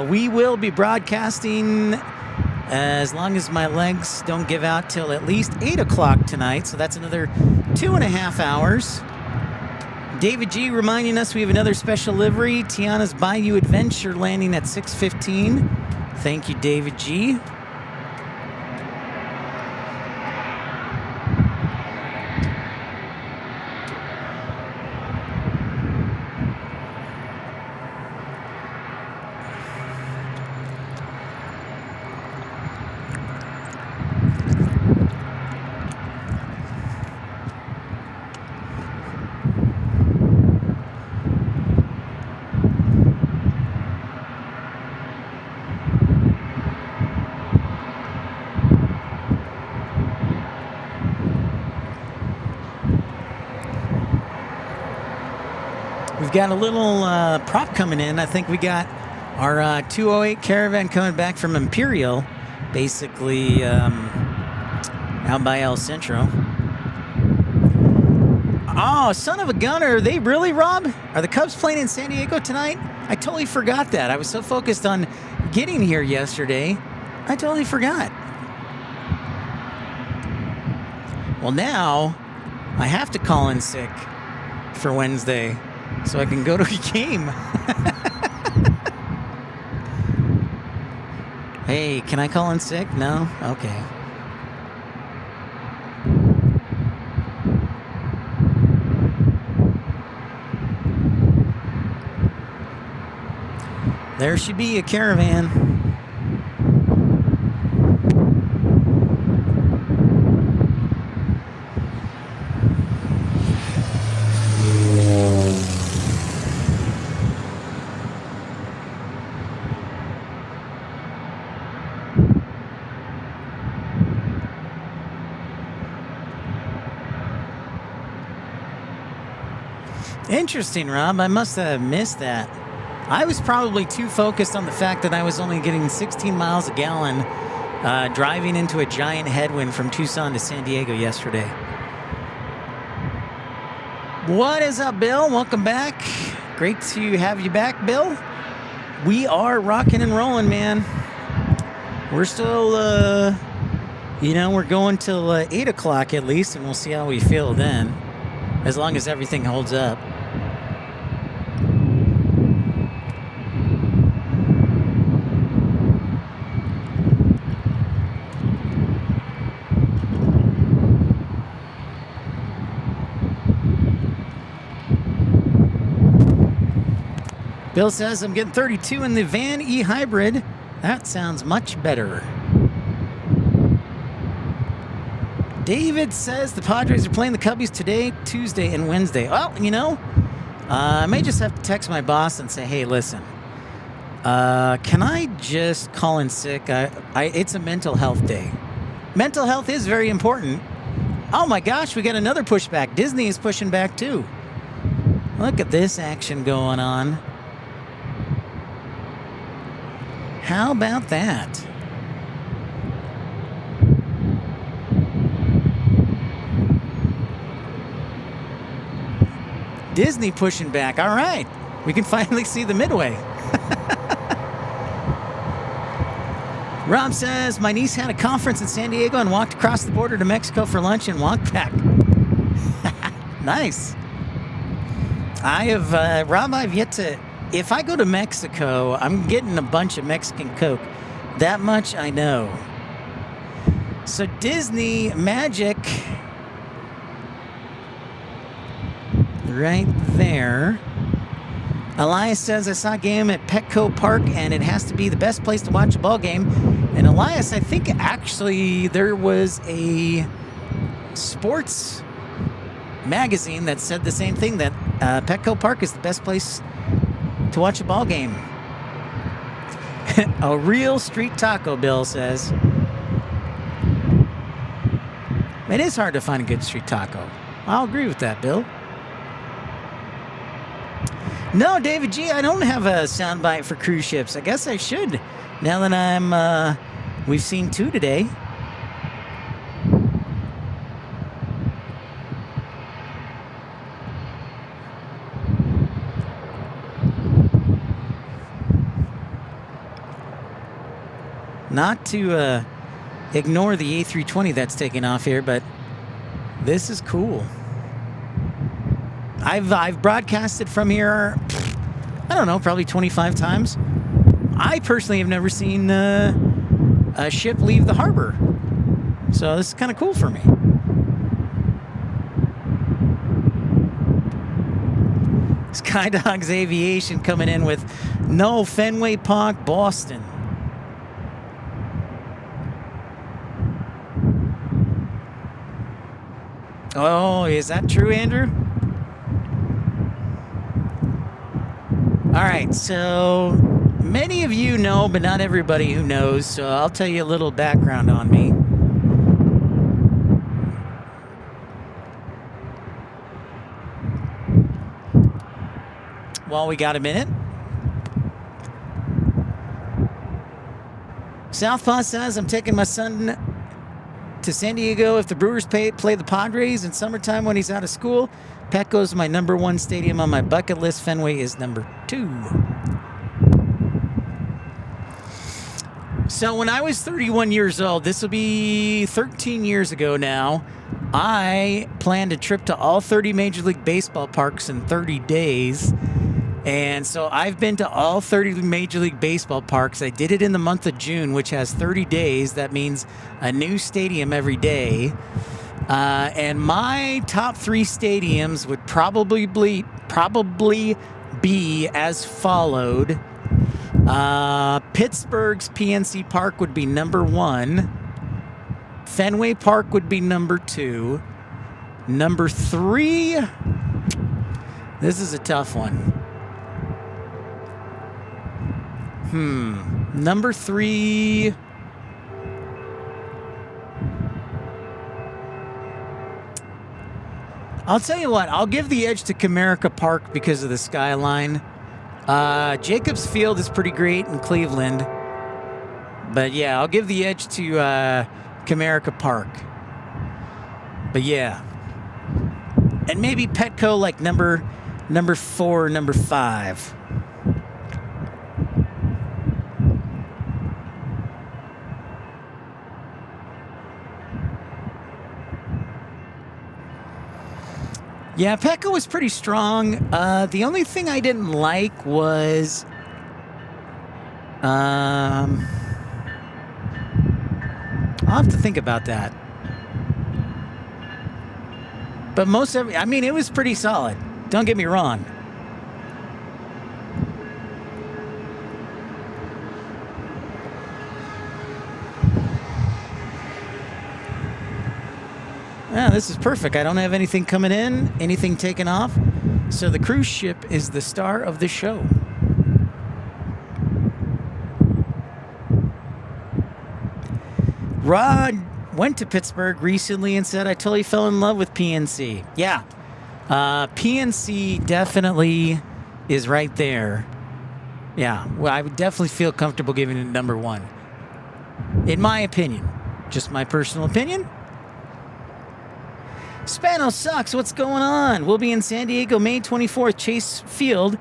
We will be broadcasting as long as my legs don't give out till at least 8 o'clock tonight. So that's another 2.5 hours. David G reminding us we have another special livery, Tiana's Bayou Adventure, landing at 6:15. Thank you, David G. We've got a little prop coming in. I think we got our 208 Caravan coming back from Imperial, basically out by El Centro. Oh, son of a gunner. Are they really, Rob? Are the Cubs playing in San Diego tonight? I totally forgot that. I was so focused on getting here yesterday. I totally forgot. Well, now I have to call in sick for Wednesday so I can go to a game. Hey, can I call in sick? No? Okay. There should be a Caravan. Interesting, Rob. I must have missed that. I was probably too focused on the fact that I was only getting 16 miles a gallon driving into a giant headwind from Tucson to San Diego yesterday. What is up, Bill? Welcome back. Great to have you back, Bill. We are rocking and rolling, man. We're still, we're going till 8 o'clock at least, and we'll see how we feel then, as long as everything holds up. Bill says, I'm getting 32 in the Van E Hybrid. That sounds much better. David says the Padres are playing the Cubbies today, Tuesday, and Wednesday. Well, I may just have to text my boss and say, hey, listen, can I just call in sick? It's a mental health day. Mental health is very important. Oh my gosh, we got another pushback. Disney is pushing back too. Look at this action going on. How about that? Disney pushing back. All right. We can finally see the midway. Rob says, my niece had a conference in San Diego and walked across the border to Mexico for lunch and walked back. Nice. Rob, I've yet to... If I go to Mexico, I'm getting a bunch of Mexican Coke. That much I know. So Disney Magic, right there. Elias says, I saw a game at Petco Park, and it has to be the best place to watch a ball game. And Elias, I think actually there was a sports magazine that said the same thing, that Petco Park is the best place to watch a ball game. A real street taco, Bill says. It is hard to find a good street taco. I'll agree with that, Bill. No, David G, I don't have a soundbite for cruise ships. I guess I should. Now that we've seen 2 today. Not to ignore the A320 that's taking off here, but this is cool. I've broadcasted from here, I don't know, probably 25 times. I personally have never seen a ship leave the harbor. So this is kind of cool for me. Skydogs Aviation coming in with no Fenway Park, Boston. Oh, is that true, Andrew? All right, so many of you know, but not everybody who knows, so I'll tell you a little background on me. While we got a minute. Southpaw says, I'm taking my son to San Diego if the Brewers play the Padres in summertime when he's out of school. Petco's my #1 stadium on my bucket list. Fenway is #2. So when I was 31 years old, this will be 13 years ago now, I planned a trip to all 30 Major League Baseball parks in 30 days. And so I've been to all 30 Major League Baseball parks. I did it in the month of June, which has 30 days. That means a new stadium every day. And my top 3 stadiums would probably be as followed. Pittsburgh's PNC Park would be #1. Fenway Park would be #2. #3, this is a tough one. #3. I'll tell you what, I'll give the edge to Comerica Park because of the skyline. Jacobs Field is pretty great in Cleveland. But yeah, I'll give the edge to Comerica Park. But yeah. And maybe Petco like number 4, number 5. Yeah, Petco was pretty strong. The only thing I didn't like was... I'll have to think about that. But I mean, it was pretty solid. Don't get me wrong. Yeah, this is perfect. I don't have anything coming in, anything taken off. So the cruise ship is the star of the show. Rod went to Pittsburgh recently and said, I totally fell in love with PNC. Yeah, PNC definitely is right there. Yeah, well, I would definitely feel comfortable giving it #1. In my opinion. Just my personal opinion. Spano sucks. What's going on? We'll be in San Diego May 24th. Chase Field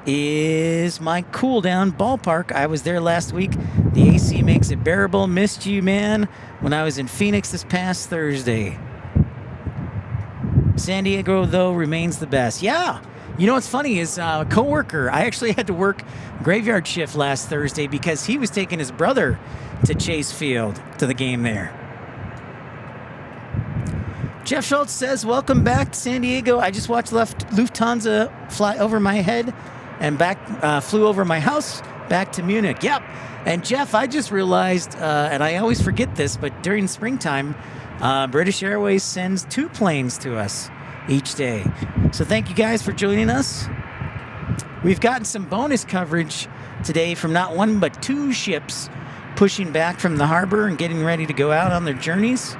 is my cool down ballpark. I was there last week. The AC makes it bearable. Missed you, man, when I was in Phoenix this past Thursday. San Diego, though, remains the best. Yeah. You know what's funny is a coworker, I actually had to work graveyard shift last Thursday because he was taking his brother to Chase Field to the game there. Jeff Schultz says, welcome back to San Diego. I just watched Lufthansa fly over my head and flew over my house back to Munich. Yep. And Jeff, I just realized, and I always forget this, but during springtime, British Airways sends 2 planes to us each day. So thank you guys for joining us. We've gotten some bonus coverage today from not one but two ships pushing back from the harbor and getting ready to go out on their journeys.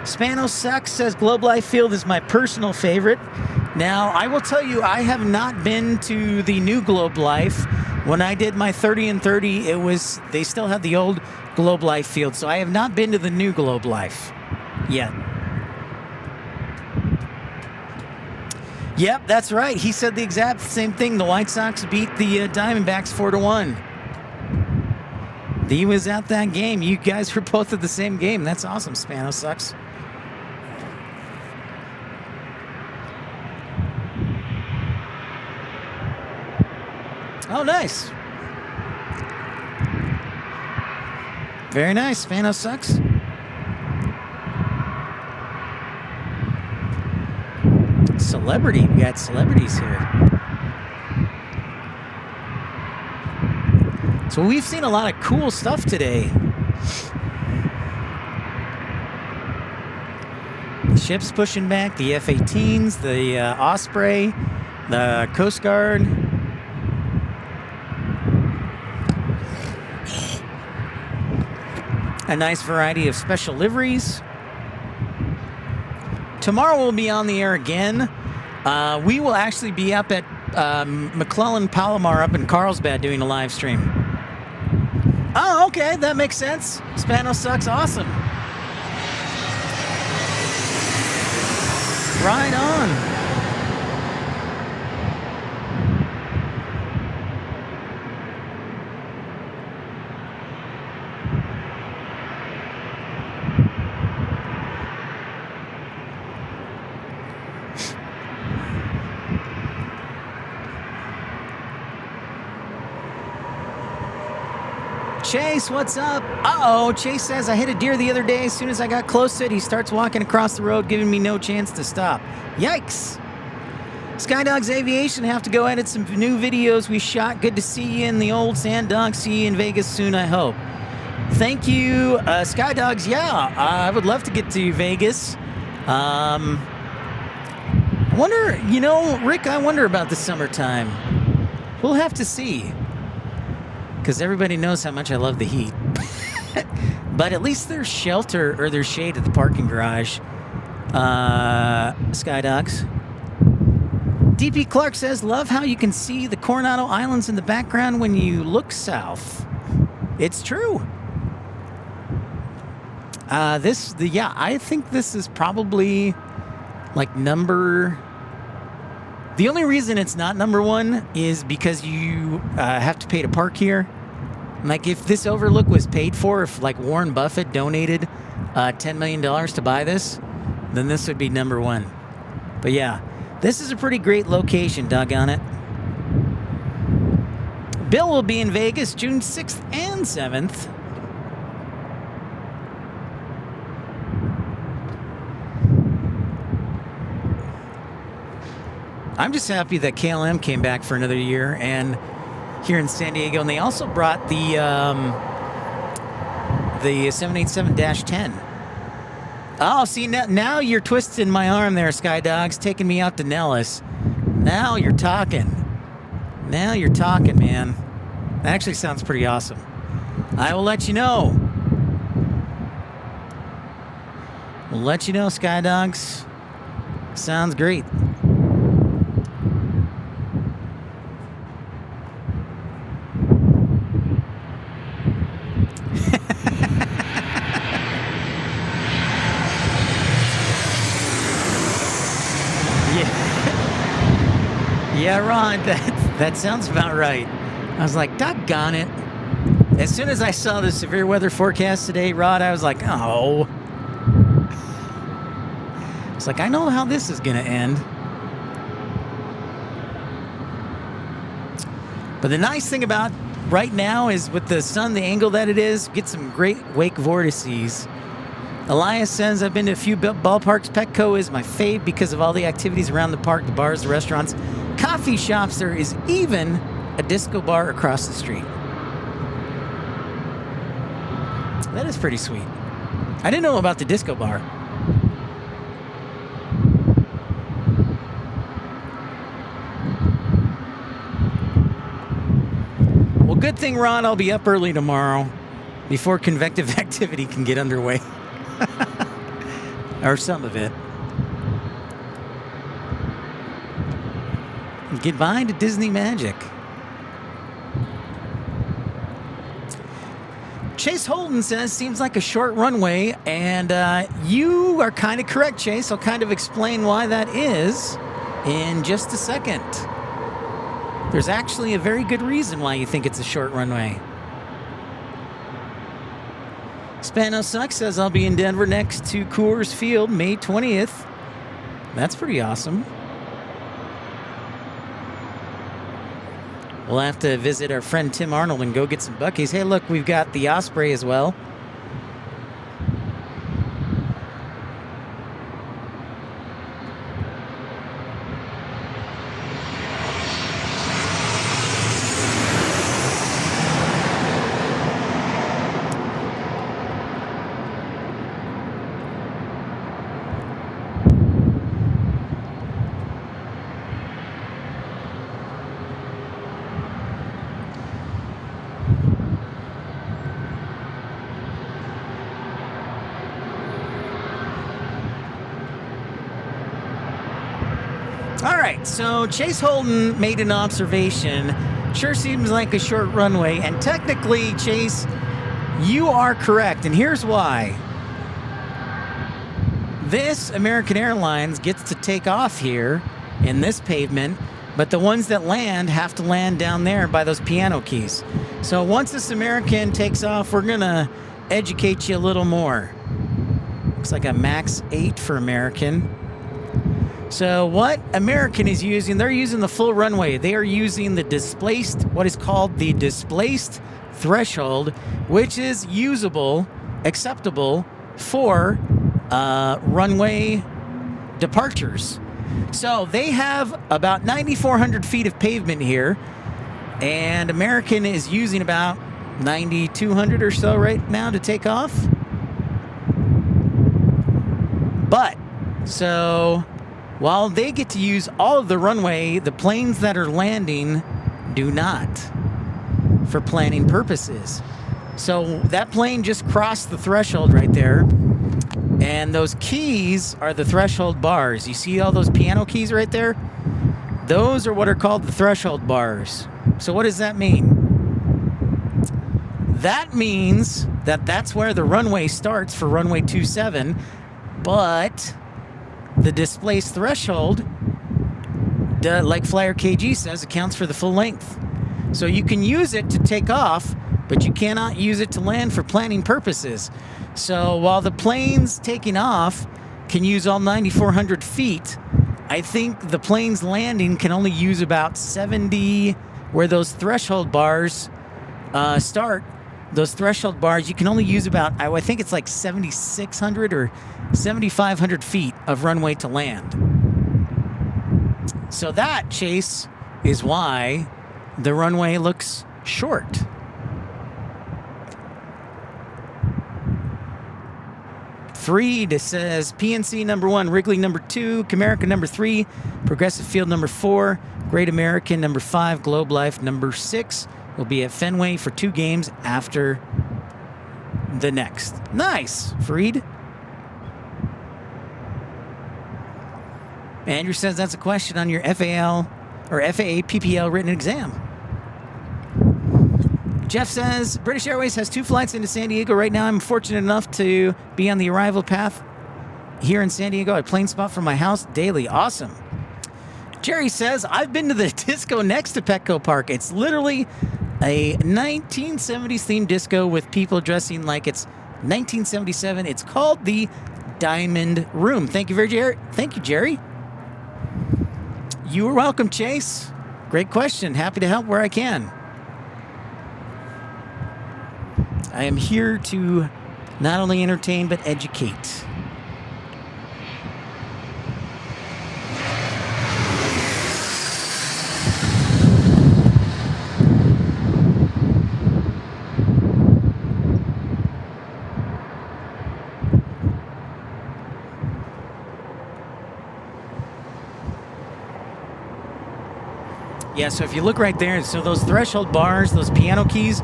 Spano Sucks says Globe Life Field is my personal favorite. Now, I will tell you, I have not been to the new Globe Life. When I did my 30 and 30, they still had the old Globe Life Field, so I have not been to the new Globe Life yet. Yep, that's right. He said the exact same thing. The White Sox beat the Diamondbacks 4-1. He was at that game. You guys were both at the same game. That's awesome, Spano Sucks. Oh, nice. Very nice, Spano Sucks. Celebrity. We got celebrities here. So we've seen a lot of cool stuff today. The ships pushing back, the F-18s, the Osprey, the Coast Guard. A nice variety of special liveries. Tomorrow we'll be on the air again. We will actually be up at McClellan Palomar up in Carlsbad doing a live stream. Oh, okay, that makes sense. Spano Sucks, awesome. Right on. Chase, what's up? Uh-oh, Chase says, I hit a deer the other day. As soon as I got close to it, he starts walking across the road, giving me no chance to stop. Yikes. Skydogs Aviation, have to go edit some new videos we shot. Good to see you in the old Sand Dog. See you in Vegas soon, I hope. Thank you, Skydogs. Yeah, I would love to get to Vegas. I wonder, Rick, I wonder about the summertime. We'll have to see. Because everybody knows how much I love the heat. But at least there's shelter or there's shade at the parking garage. Skydogs. DP Clark says, love how you can see the Coronado Islands in the background when you look south. It's true. I think this is probably like number... The only reason it's not number one is because you have to pay to park here. Like, if this overlook was paid for, if like Warren Buffett donated $10 million to buy this, then this would be number one. But yeah, this is a pretty great location, doggone it. Bill will be in Vegas June 6th and 7th. I'm just happy that KLM came back for another year and here in San Diego, and they also brought the 787-10. Oh, see, now you're twisting my arm there, Skydogs, taking me out to Nellis. Now you're talking. Now you're talking, man. That actually sounds pretty awesome. I will let you know. We'll let you know, Skydogs. Sounds great. Yeah, Ron, that sounds about right. I was like, doggone it. As soon as I saw the severe weather forecast today, Rod, I was like, oh. It's like, I know how this is going to end. But the nice thing about right now is with the sun, the angle that it is, get some great wake vortices. Elias says, I've been to a few ballparks. Petco is my fave because of all the activities around the park, the bars, the restaurants, coffee shops. There is even a disco bar across the street. That is pretty sweet. I didn't know about the disco bar. good thing, Ron, I'll be up early tomorrow before convective activity can get underway. Or some of it. Goodbye to Disney Magic. Chase Holden says, seems like a short runway, and you are kind of correct, Chase. I'll kind of explain why that is in just a second. There's actually a very good reason why you think it's a short runway. Spano Sucks says, I'll be in Denver next to Coors Field May 20th. That's pretty awesome. We'll have to visit our friend Tim Arnold and go get some Buc-ee's. Hey, look, we've got the Osprey as well. All right, so Chase Holden made an observation. Sure seems like a short runway, and technically, Chase, you are correct, and here's why. This American Airlines gets to take off here in this pavement, but the ones that land have to land down there by those piano keys. So once this American takes off, we're gonna educate you a little more. Looks like a max 8 for American. So what American is using, they're using the full runway. They are using the displaced, what is called the displaced threshold, which is usable, acceptable for runway departures. So they have about 9,400 feet of pavement here, and American is using about 9,200 or so right now to take off. But, so while they get to use all of the runway, the planes that are landing do not, for planning purposes. So that plane just crossed the threshold right there, and those keys are the threshold bars. You see all those piano keys right there? Those are what are called the threshold bars. So what does that mean? That means that that's where the runway starts for runway 27, but the displaced threshold, like Flyer KG says, accounts for the full length. So you can use it to take off, but you cannot use it to land for planning purposes. So while the planes taking off can use all 9,400 feet, I think the planes landing can only use about 70, where those threshold bars start. Those threshold bars, you can only use about, I think it's like 7,600 or 7,500 feet of runway to land. So that, Chase, is why the runway looks short. Freed says PNC number 1, Wrigley number 2, Comerica number 3, Progressive Field number 4, Great American number 5, Globe Life number 6. Will be at Fenway for 2 games after the next. Nice, Freed. Andrew says that's a question on your FAL or FAA PPL written exam. Jeff says British Airways has 2 flights into San Diego right now. I'm fortunate enough to be on the arrival path here in San Diego. I plane spot from my house daily. Awesome. Jerry says, I've been to the disco next to Petco Park. It's literally a 1970s themed disco with people dressing like it's 1977. It's called the Diamond Room. Thank you, Jerry. You are welcome, Chase. Great question. Happy to help where I can. I am here to not only entertain, but educate. Yeah, so if you look right there, so those threshold bars, those piano keys,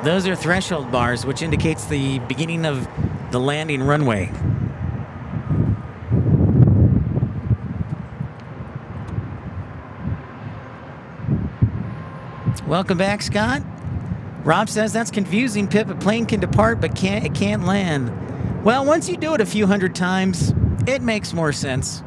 those are threshold bars, which indicates the beginning of the landing runway. Welcome back, Scott. Rob says that's confusing, Pip. A plane can depart, but it can't land. Well, once you do it a few hundred times, it makes more sense.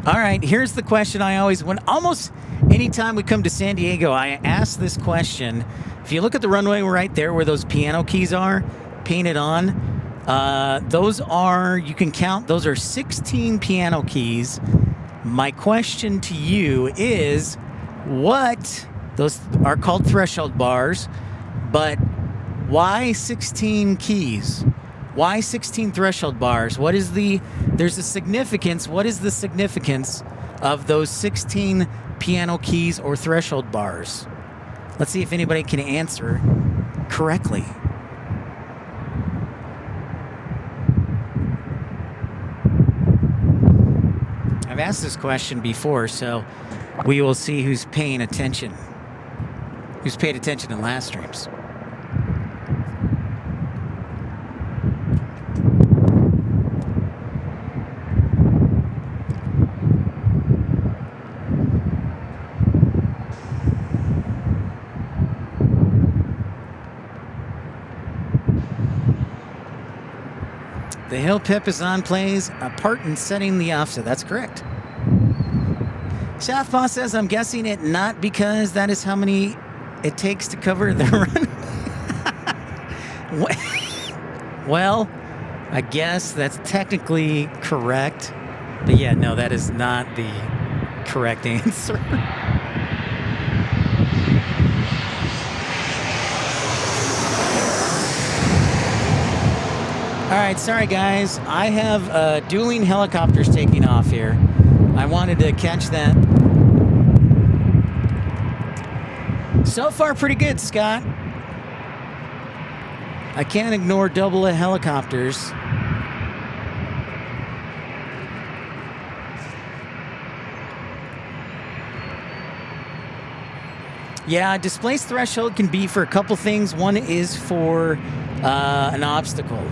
All right, here's the question I always, when almost anytime we come to San Diego, I ask this question. If you look at the runway right there where those piano keys are painted on, those are, you can count, those are 16 piano keys. My question to you is, those are called threshold bars, but why 16 keys? Why 16 threshold bars? There's a significance. What is the significance of those 16 piano keys or threshold bars? Let's see if anybody can answer correctly. I've asked this question before, so we will see who's paying attention. Who's paid attention in last streams. The hill Pip is on plays a part in setting the offset. That's correct. Southpaw says, I'm guessing it not because that is how many it takes to cover the run. Well, I guess that's technically correct. But yeah, no, that is not the correct answer. All right, sorry guys. I have dueling helicopters taking off here. I wanted to catch that. So far, pretty good, Scott. I can't ignore double helicopters. Yeah, displaced threshold can be for a couple things. One is for an obstacle.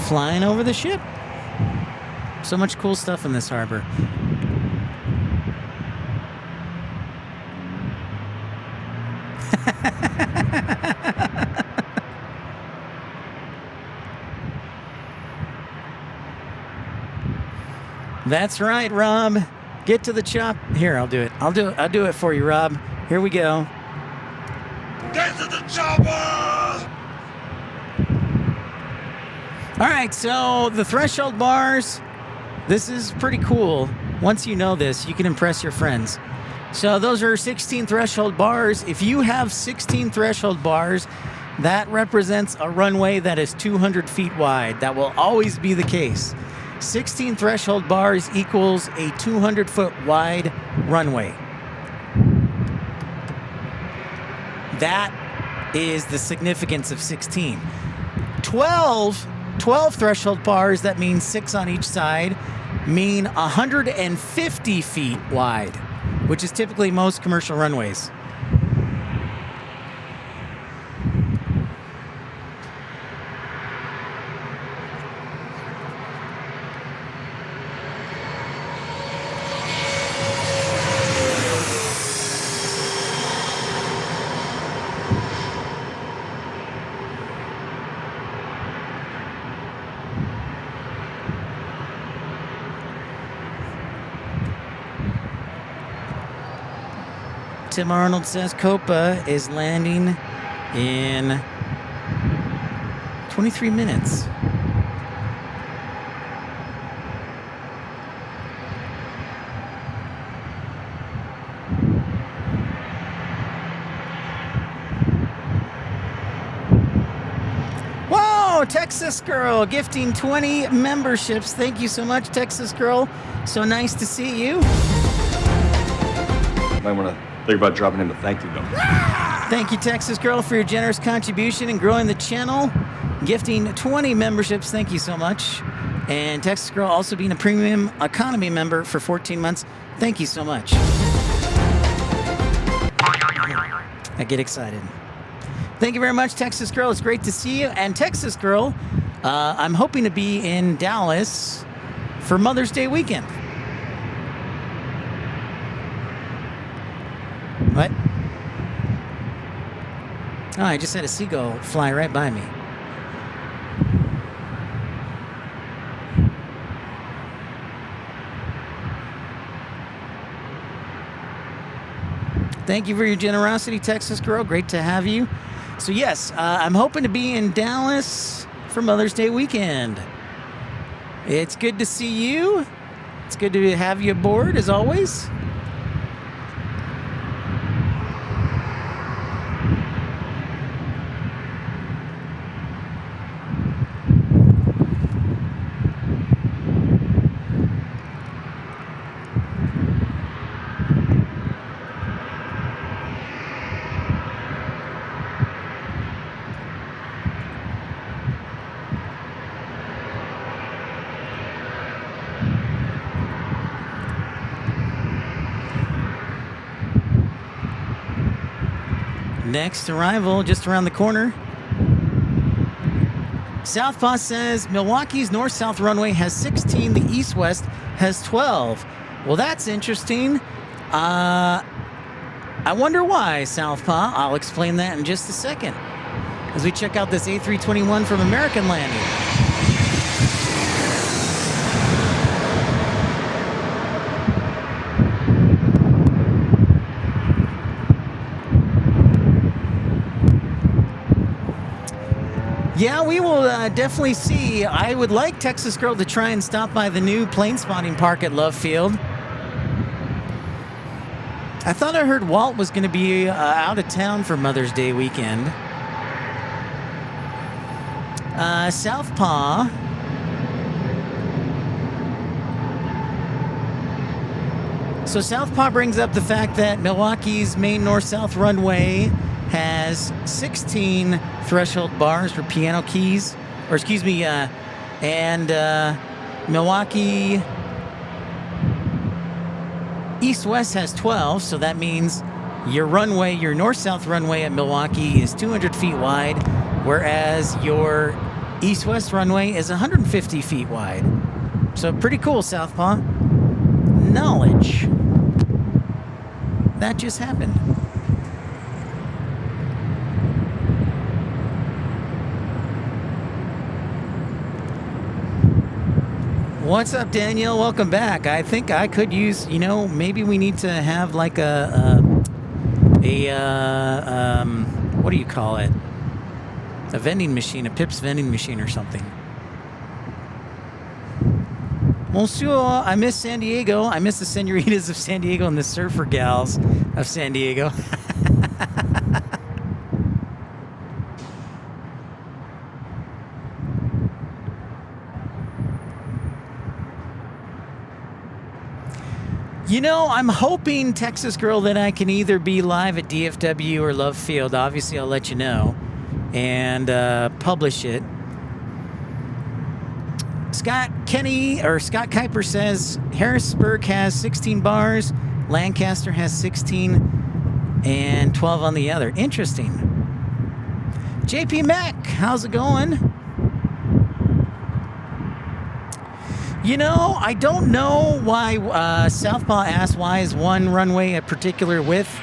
Flying over the ship. So much cool stuff in this harbor. That's right, Rob. Get to the chop. Here, I'll do it. I'll do it for you, Rob. Here we go. Get to the chopper! All right, so the threshold bars, this is pretty cool. Once you know this, you can impress your friends. So those are 16 threshold bars. If you have 16 threshold bars, that represents a runway that is 200 feet wide. That will always be the case. 16 threshold bars equals a 200-foot wide runway. That is the significance of 16. 12 threshold bars, that means 6 on each side, mean 150 feet wide, which is typically most commercial runways. Tim Arnold says Copa is landing in 23 minutes. Whoa, Texas Girl gifting 20 memberships. Thank you so much, Texas Girl. So nice to see you. Might want to think about dropping him a thank you note. Thank you, Texas Girl, for your generous contribution in growing the channel, gifting 20 memberships. Thank you so much. And Texas Girl also being a premium economy member for 14 months. Thank you so much. I get excited. Thank you very much, Texas Girl. It's great to see you. And Texas Girl, I'm hoping to be in Dallas for Mother's Day weekend. What? Oh, I just had a seagull fly right by me. Thank you for your generosity, Texas Girl. Great to have you. So yes, I'm hoping to be in Dallas for Mother's Day weekend. It's good to see you. It's good to have you aboard, as always. Next arrival, just around the corner. Southpaw says Milwaukee's north-south runway has 16. The east-west has 12. Well, that's interesting. I wonder why, Southpaw. I'll explain that in just a second as we check out this A321 from American Landing. Yeah, we will definitely see. I would like Texas Girl to try and stop by the new plane spotting park at Love Field. I thought I heard Walt was going to be out of town for Mother's Day weekend. Southpaw. So Southpaw brings up the fact that Milwaukee's main north-south runway has 16 threshold bars for piano keys, or excuse me, and Milwaukee east-west has 12, so that means your runway, your north-south runway at Milwaukee is 200 feet wide, whereas your east-west runway is 150 feet wide. So pretty cool, Southpaw. Knowledge. That just happened. What's up, Danielle? Welcome back. I think I could use, maybe we need to have like what do you call it? A vending machine, a Pip's vending machine or something. Monsieur, I miss San Diego. I miss the senoritas of San Diego and the surfer gals of San Diego. I'm hoping, Texas Girl, that I can either be live at DFW or Love Field. Obviously, I'll let you know and publish it. Scott Kuiper says Harrisburg has 16 bars, Lancaster has 16, and 12 on the other. Interesting. JP Mac, how's it going? I don't know why Southpaw asked why is one runway a particular width.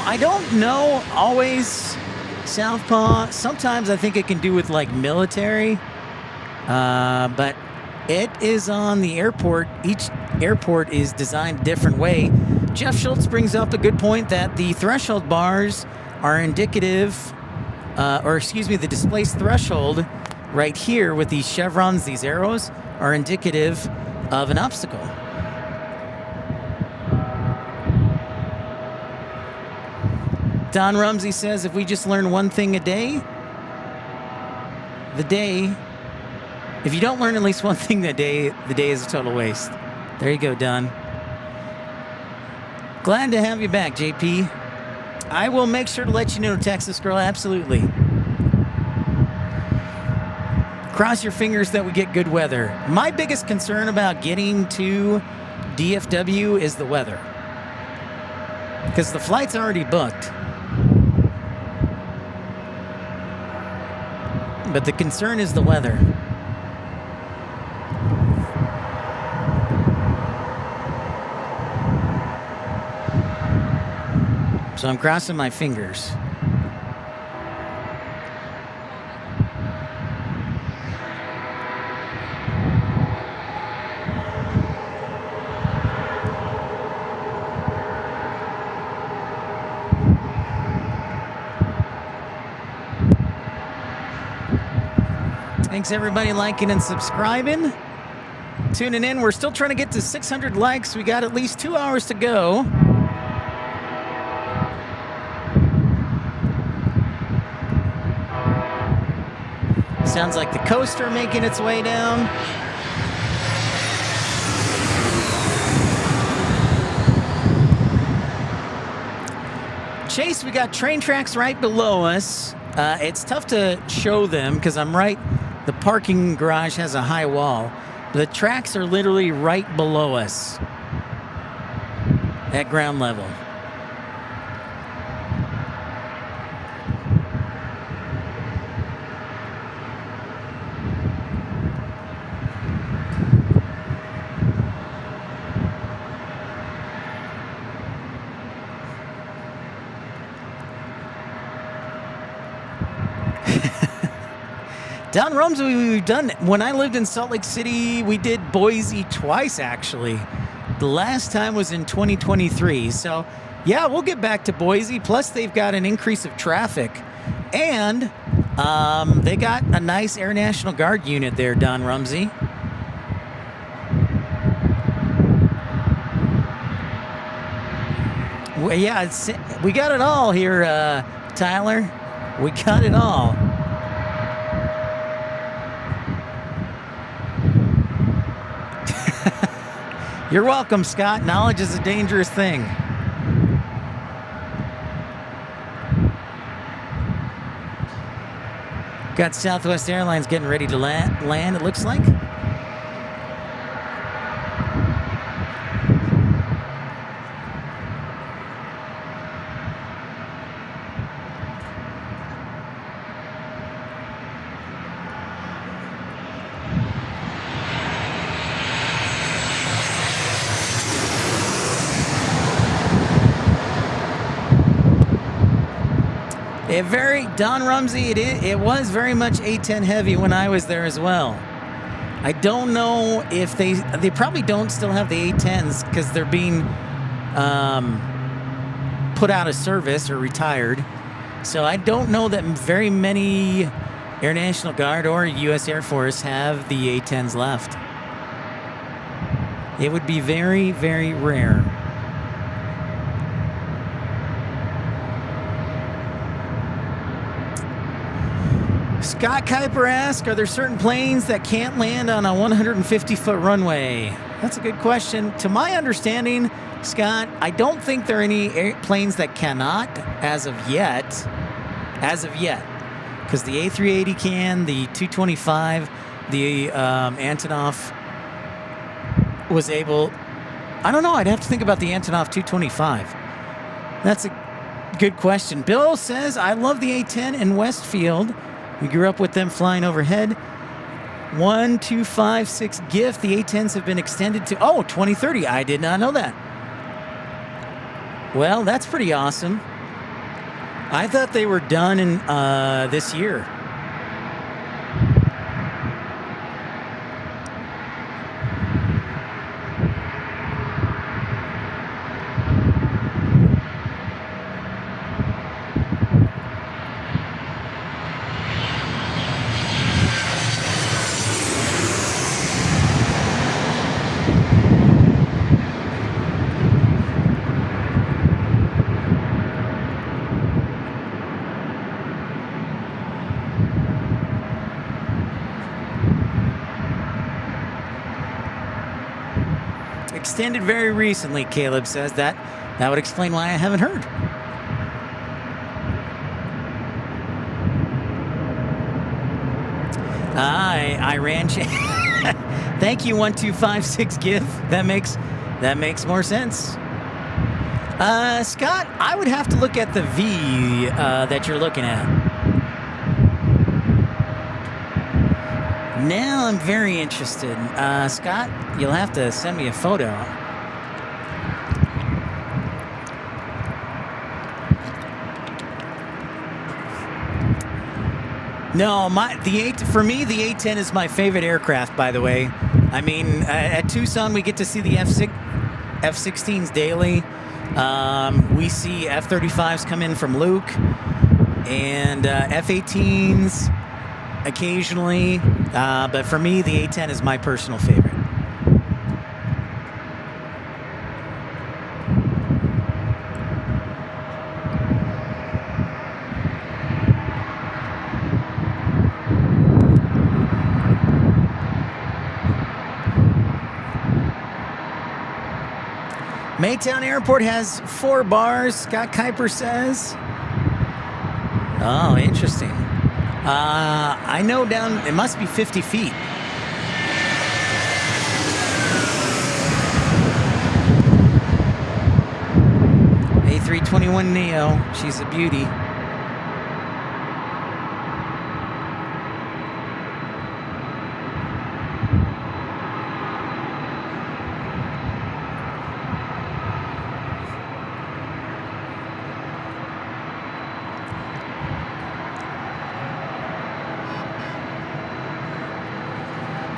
I don't know always, Southpaw. Sometimes I think it can do with like military, but it is on the airport. Each airport is designed a different way. Jeff Schultz brings up a good point that the threshold bars are indicative, the displaced threshold right here with these chevrons, these arrows, are indicative of an obstacle. Don Rumsey says if we just learn one thing a day, the day If you don't learn at least one thing that day, the day is a total waste. There you go, Don. Glad to have you back, JP. I will make sure to let you know, Texas girl, absolutely. Cross your fingers that we get good weather. My biggest concern about getting to DFW is the weather, because the flight's already booked. But the concern is the weather. So I'm crossing my fingers. Thanks everybody liking and subscribing. Tuning in. We're still trying to get to 600 likes. We got at least 2 hours to go. Sounds like the coaster making its way down. Chase, we got train tracks right below us. It's tough to show them because I'm right. The parking garage has a high wall. The tracks are literally right below us at ground level. Down Rumsey, we've done it. When I lived in Salt Lake City, we did Boise twice, actually. The last time was in 2023. So, yeah, we'll get back to Boise. Plus, they've got an increase of traffic. And they got a nice Air National Guard unit there, Don Rumsey. Well, yeah, we got it all here, Tyler. We got it all. You're welcome, Scott. Knowledge is a dangerous thing. Got Southwest Airlines getting ready to land, it looks like. Don Rumsey, it was very much A10 heavy when I was there as well. I don't know if they probably don't still have the A10s because they're being put out of service or retired. So I don't know that very many Air National Guard or U.S. Air Force have the A10s left. It would be very, very rare. Scott Kuiper asks, are there certain planes that can't land on a 150-foot runway? That's a good question. To my understanding, Scott, I don't think there are any planes that cannot as of yet. Because the A380 can, the 225, the Antonov was able... I don't know, I'd have to think about the Antonov 225. That's a good question. Bill says, I love the A10 in Westfield. We grew up with them flying overhead. 1256 gift. The A10s have been extended to 2030. I did not know that. Well, that's pretty awesome. I thought they were done in this year. extended very recently, Caleb says. That would explain why I haven't heard. I ran. Thank you, 1256 GIF. That makes more sense. Scott, I would have to look at the V that you're looking at. Now I'm very interested. Scott, you'll have to send me a photo. No, for me, the A-10 is my favorite aircraft, by the way. I mean, at Tucson, we get to see the F-16s daily. We see F-35s come in from Luke and F-18s occasionally. But for me, the A-10 is my personal favorite. Maytown Airport has 4 bars, Scott Kuiper says. Oh, interesting. I know it must be 50 feet. A321 Neo, she's a beauty.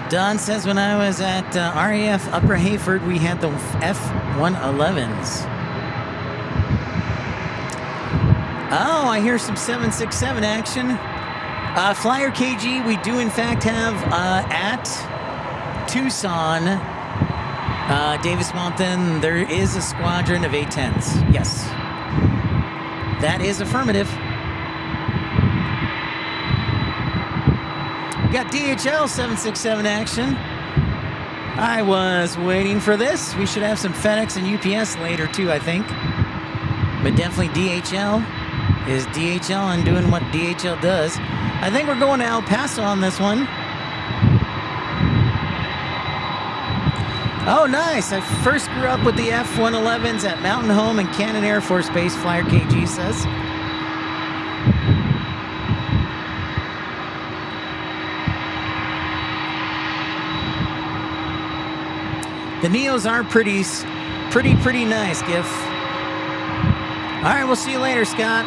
Don says when I was at RAF Upper Hayford, we had the F-111s. Oh, I hear some 767 action. Flyer KG, we do in fact have at Tucson, Davis Mountain, there is a squadron of A-10s. Yes. That is affirmative. Got DHL 767 action. I was waiting for this. We should have some FedEx and UPS later too, I think. But definitely DHL is DHL and doing what DHL does. I think we're going to El Paso on this one. Oh, nice. I first grew up with the F-111s at Mountain Home and Cannon Air Force Base, Flyer KG says. The Neos are pretty nice, GIF. All right, we'll see you later, Scott.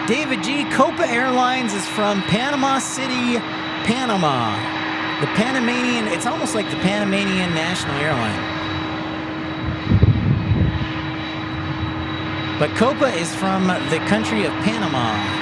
David G. Copa Airlines is from Panama City, Panama. The Panamanian, it's almost like the Panamanian national airline. But Copa is from the country of Panama.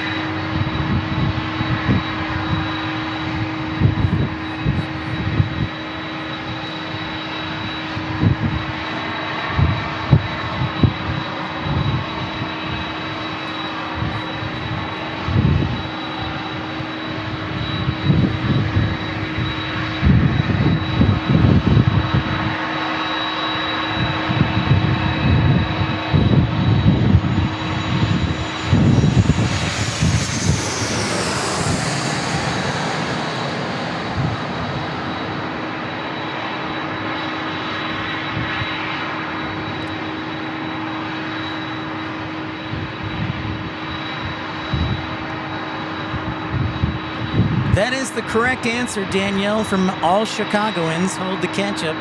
That is the correct answer, Danielle, from all Chicagoans. Hold the ketchup.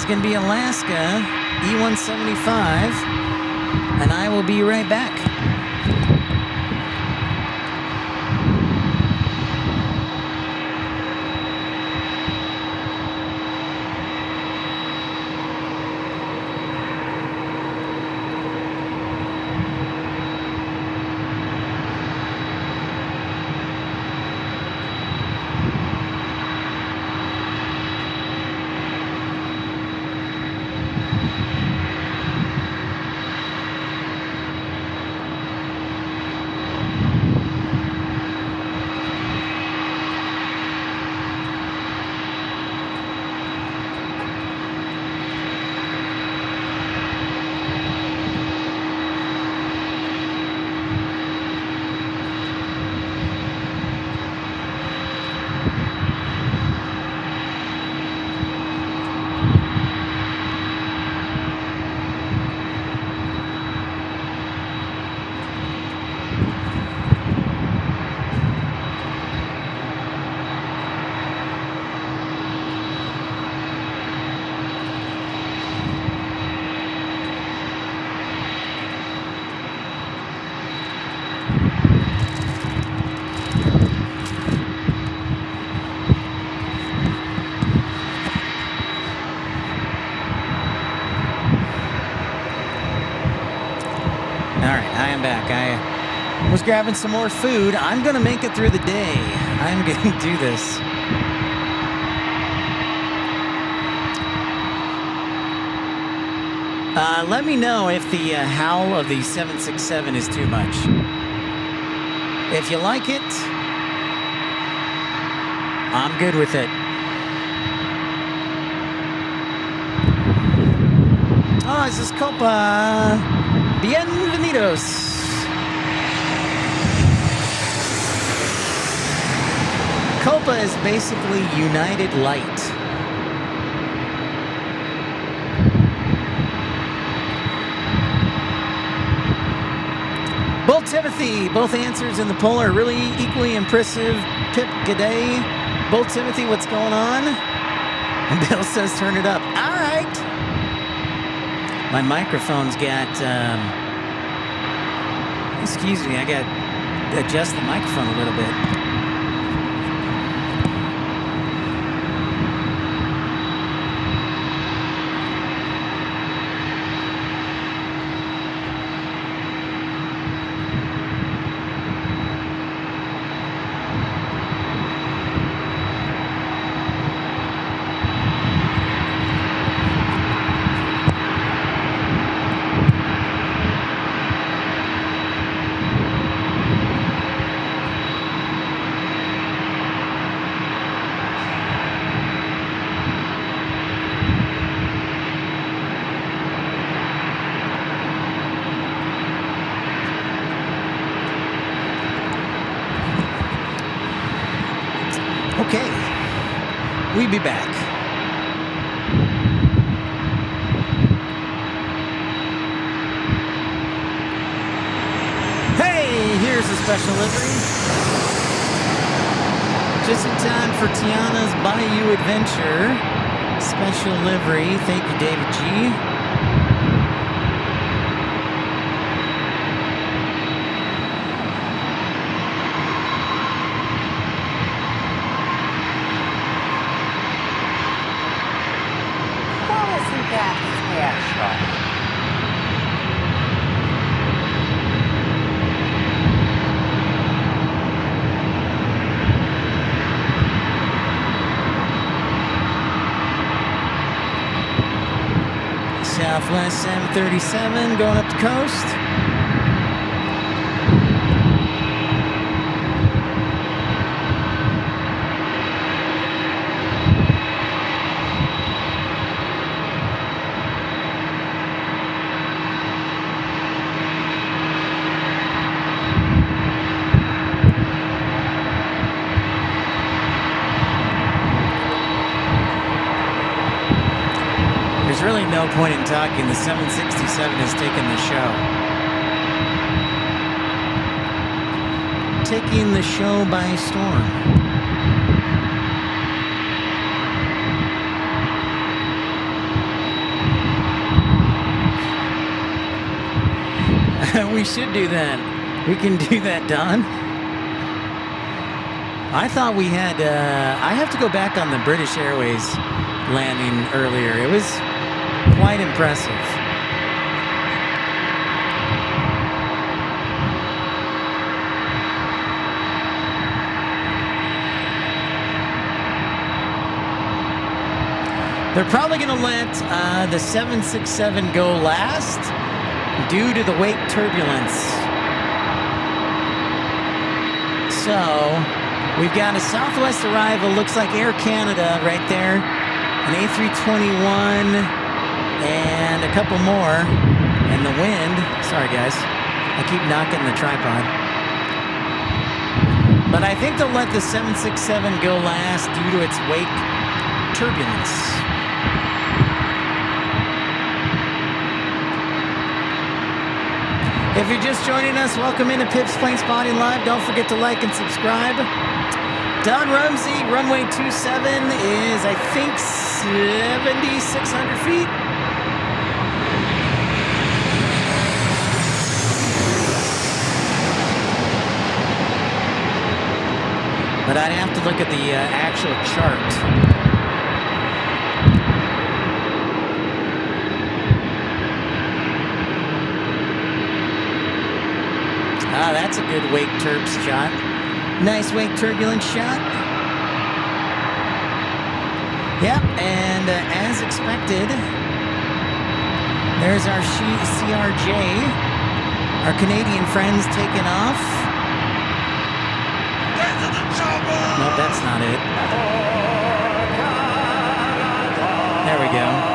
Going to be Alaska E-175, and I will be right back. Steve's grabbing some more food. I'm going to make it through the day. I'm going to do this. Let me know if the howl of the 767 is too much. If you like it, I'm good with it. Oh, this is Copa. Bienvenidos. Copa is basically United Light. Both Timothy, both answers in the poll are really equally impressive. Pip, g'day. Both Timothy, what's going on? And Bill says turn it up. All right. My microphone's got, excuse me, I got to adjust the microphone a little bit. Okay, we'll be back. Hey, here's a special livery. Just in time for Tiana's Bayou Adventure. Special livery. Thank you, David G. Southwest 737 going up the coast. There's really no point in talking. The 767 has taken the show. Taking the show by storm. We should do that. We can do that, Don. I thought we had, I have to go back on the British Airways landing earlier. It was quite impressive. They're probably going to let the 767 go last due to the wake turbulence. So we've got a Southwest arrival. Looks like Air Canada right there. An A321 and a couple more. And the wind. Sorry, guys. I keep knocking the tripod. But I think they'll let the 767 go last due to its wake turbulence. If you're just joining us, welcome into Pip's Plane Spotting Live. Don't forget to like and subscribe. Don Rumsey, runway 27 is, I think, 7,600 feet. But I'd have to look at the actual chart. Ah, That's a good wake turps shot. Nice wake turbulence shot. Yep, and as expected, there's our CRJ, our Canadian friends taking off. No, that's not it. There we go.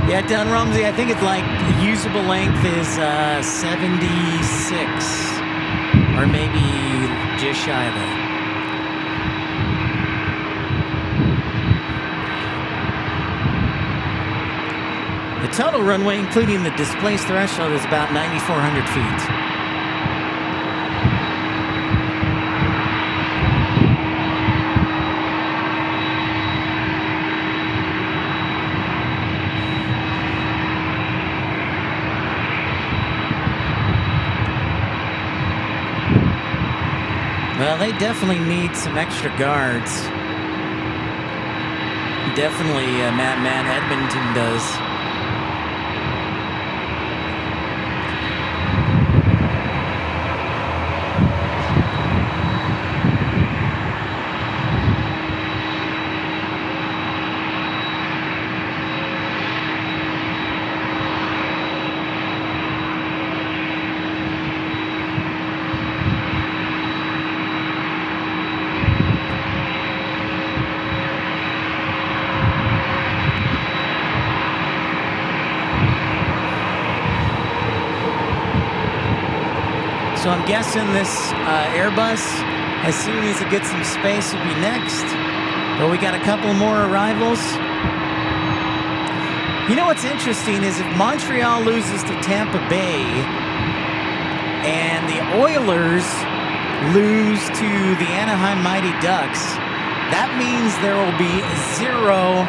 Yeah, Don Rumsey, I think it's like usable length is 76, or maybe just shy of that. The total runway, including the displaced threshold, is about 9,400 feet. Well, they definitely need some extra guards. Definitely, Matt Edmonton does. So I'm guessing this Airbus, as soon as it gets some space, will be next. But we got a couple more arrivals. You know what's interesting is if Montreal loses to Tampa Bay and the Oilers lose to the Anaheim Mighty Ducks, that means there will be 0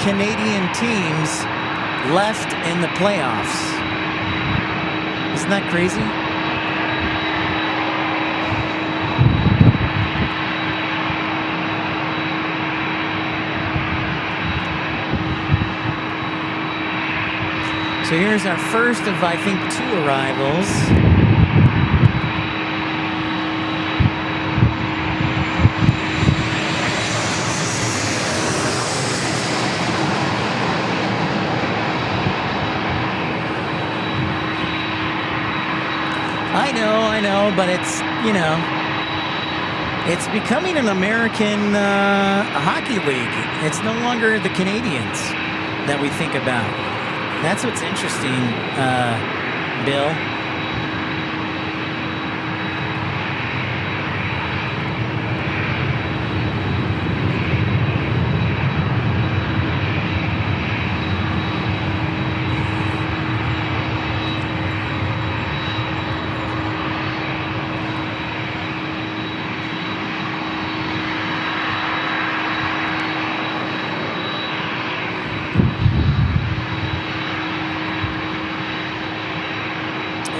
Canadian teams left in the playoffs. Isn't that crazy? So here's our first of, I think, 2 arrivals. I know, but it's, you know, it's becoming an American hockey league. It's no longer the Canadians that we think about. That's what's interesting, Bill.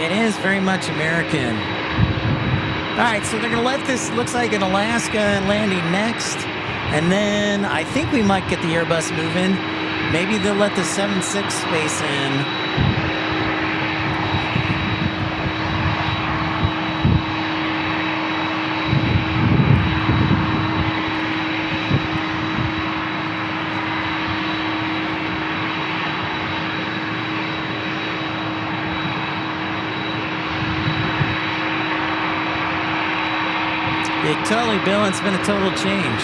It is very much American. All right, so they're going to let this, looks like an Alaska landing next. And then I think we might get the Airbus moving. Maybe they'll let the 7.6 space in. Yeah, totally, Bill. It's been a total change.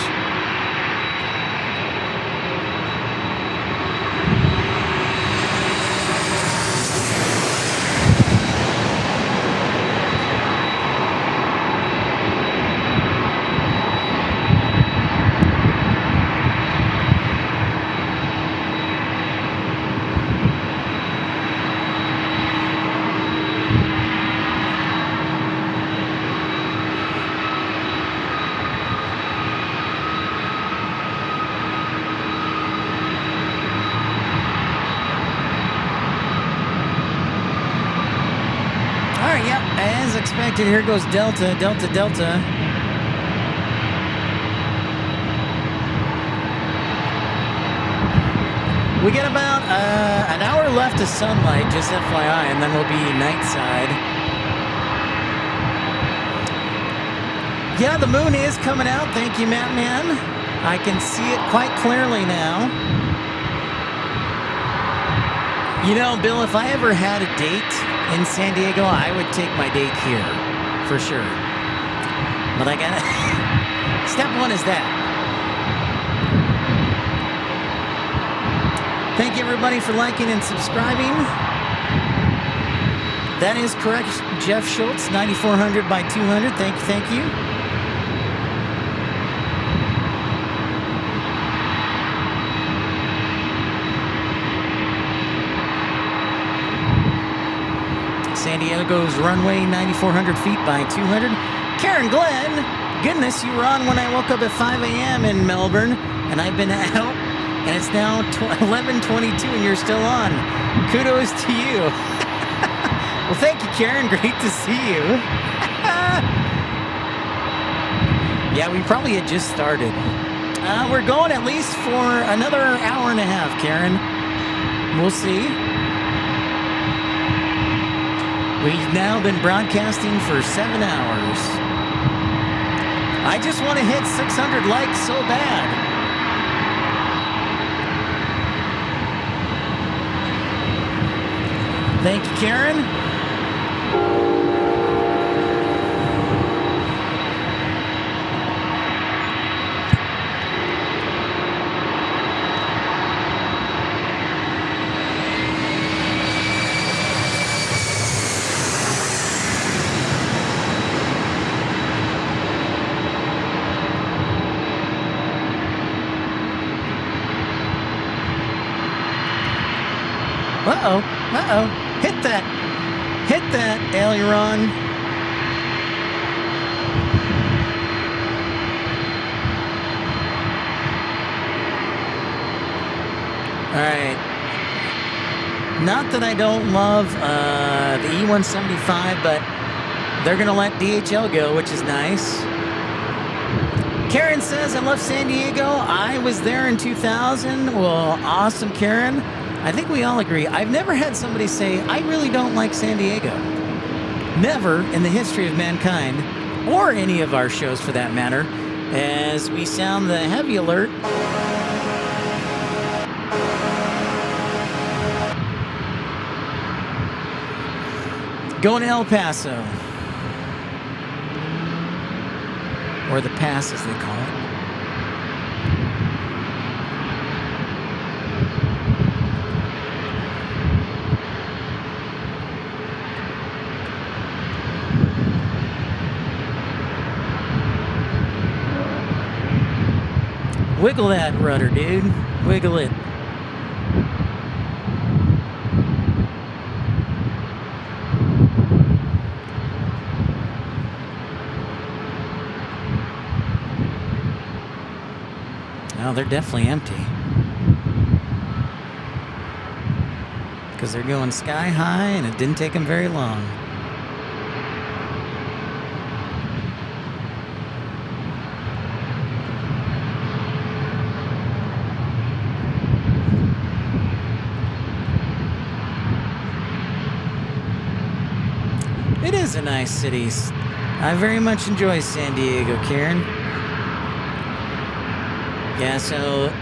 As expected, here goes Delta, Delta, Delta. We get about an hour left of sunlight, just FYI, and then we'll be night side. Yeah, the moon is coming out. Thank you, Matt Man. I can see it quite clearly now. You know, Bill, if I ever had a date in San Diego, I would take my date here, for sure. But I gotta... Step one is that. Thank you, everybody, for liking and subscribing. That is correct, Jeff Schultz, 9400 by 200. Thank you. San Diego's runway, 9,400 feet by 200. Karen Glenn, goodness, you were on when I woke up at 5 a.m. in Melbourne, and I've been out, and it's now 11:22, and you're still on. Kudos to you. Well, thank you, Karen. Great to see you. Yeah, we probably had just started. We're going at least for another hour and a half, Karen. We'll see. We've now been broadcasting for 7 hours. I just want to hit 600 likes so bad. Thank you, Karen. Uh-oh. Hit that, aileron. All right. Not that I don't love the E175, but they're going to let DHL go, which is nice. Karen says, I love San Diego. I was there in 2000. Well, awesome, Karen. I think we all agree. I've never had somebody say, I really don't like San Diego. Never in the history of mankind, or any of our shows for that matter, as we sound the heavy alert. Going to El Paso. Or the Pass, as they call it. Wiggle that rudder, dude. Wiggle it. Oh, they're definitely empty. Because they're going sky high and it didn't take them very long. It is a nice city. I very much enjoy San Diego, Karen. Yeah, so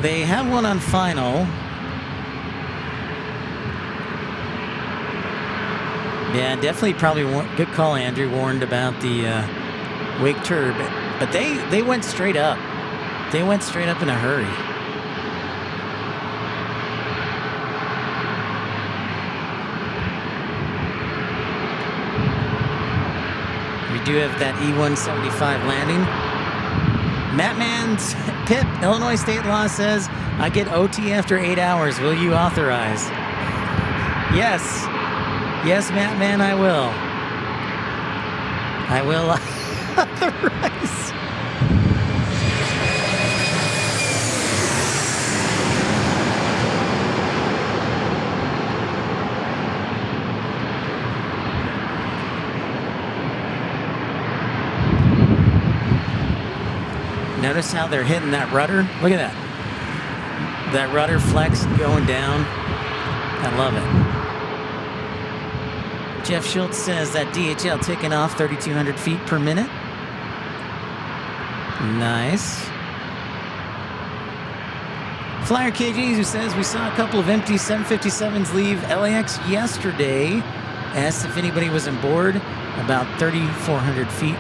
they have one on final. Yeah, definitely probably good call, Andrew. Warned about the wake turb, but they went straight up. They went straight up in a hurry. We do have that E175 landing. Mattman's Pip, Illinois state law says, I get OT after 8 hours. Will you authorize? Yes. Yes, Mattman, I will. I will authorize. Notice how they're hitting that rudder? Look at that. That rudder flex going down. I love it. Jeff Schultz says that DHL taking off 3,200 feet per minute. Nice. Flyer KGs who says we saw a couple of empty 757s leave LAX yesterday. Asked if anybody was on board, about 3,400 feet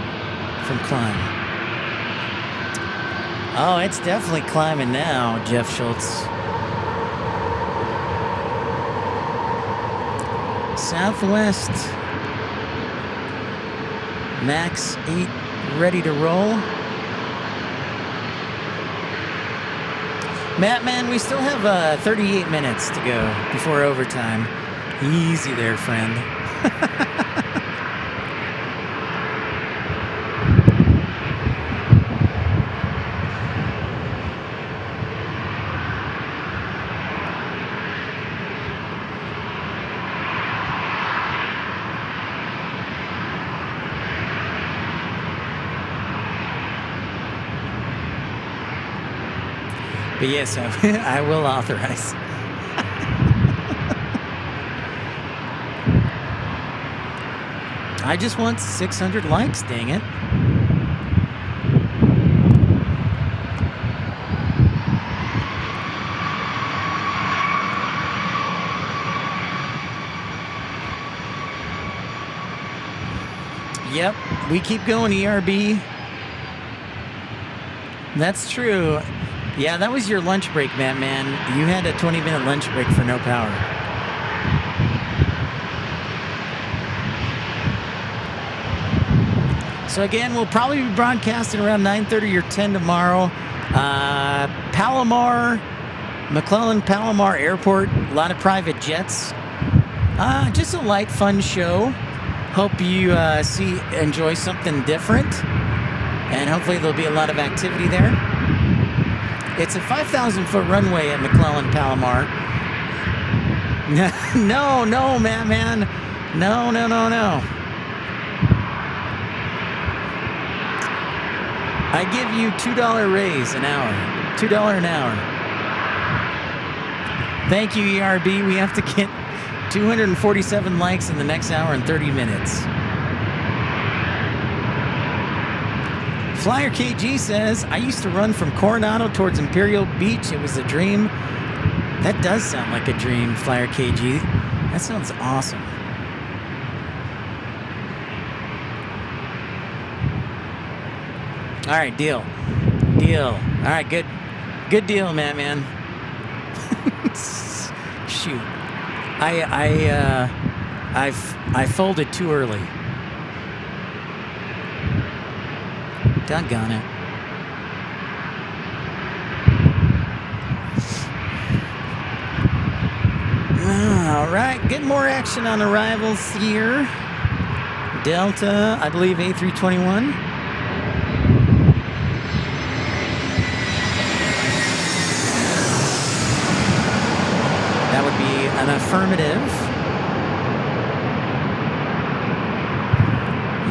from climb. Oh, it's definitely climbing now, Jeff Schultz. Southwest. Max 8 ready to roll. Matt, man, we still have 38 minutes to go before overtime. Easy there, friend. But yes, I will authorize. I just want 600 likes, dang it. Yep, we keep going, ERB. That's true. Yeah, that was your lunch break, man. You had a 20-minute lunch break for no power. So again, we'll probably be broadcasting around 9:30 or 10 tomorrow. Palomar, McClellan Palomar Airport, a lot of private jets. Just a light, fun show. Hope you enjoy something different. And hopefully there'll be a lot of activity there. It's a 5,000-foot runway at McClellan Palomar. No, man. No. I give you $2 raise an hour. $2 an hour. Thank you, ERB. We have to get 247 likes in the next hour and 30 minutes. Flyer KG says, I used to run from Coronado towards Imperial Beach. It was a dream. That does sound like a dream, Flyer KG. That sounds awesome. All right, deal. All right, good deal, man. Shoot, I folded too early. Doggone it. All right, get more action on arrivals here. Delta, I believe A321. That would be an affirmative.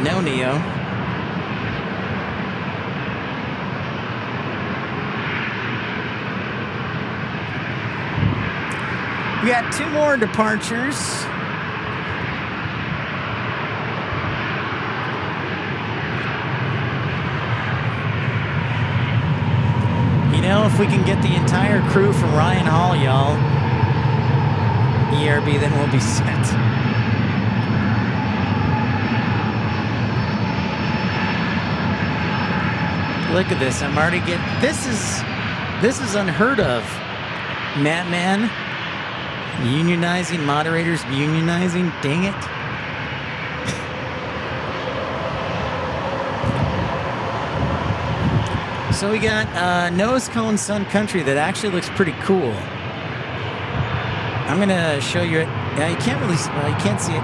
No, Neo. We got 2 more departures. You know, if we can get the entire crew from Ryan Hall, y'all, ERB, then we'll be set. Look at this. I'm already getting... This is unheard of. Man. Unionizing, moderators unionizing, dang it. So we got Nose Cone Sun Country that actually looks pretty cool. I'm gonna show you it. Yeah, you can't really, you can't see it.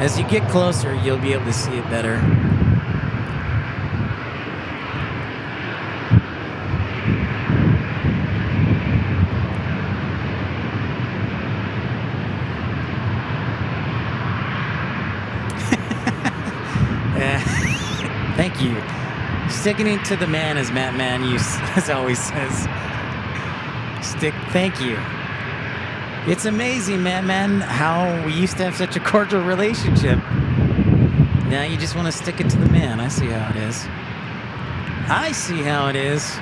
As you get closer, you'll be able to see it better. Thank you. Sticking it to the man, as Matt Man as always says. Thank you. It's amazing, man, how we used to have such a cordial relationship. Now you just want to stick it to the man. I see how it is. I see how it is.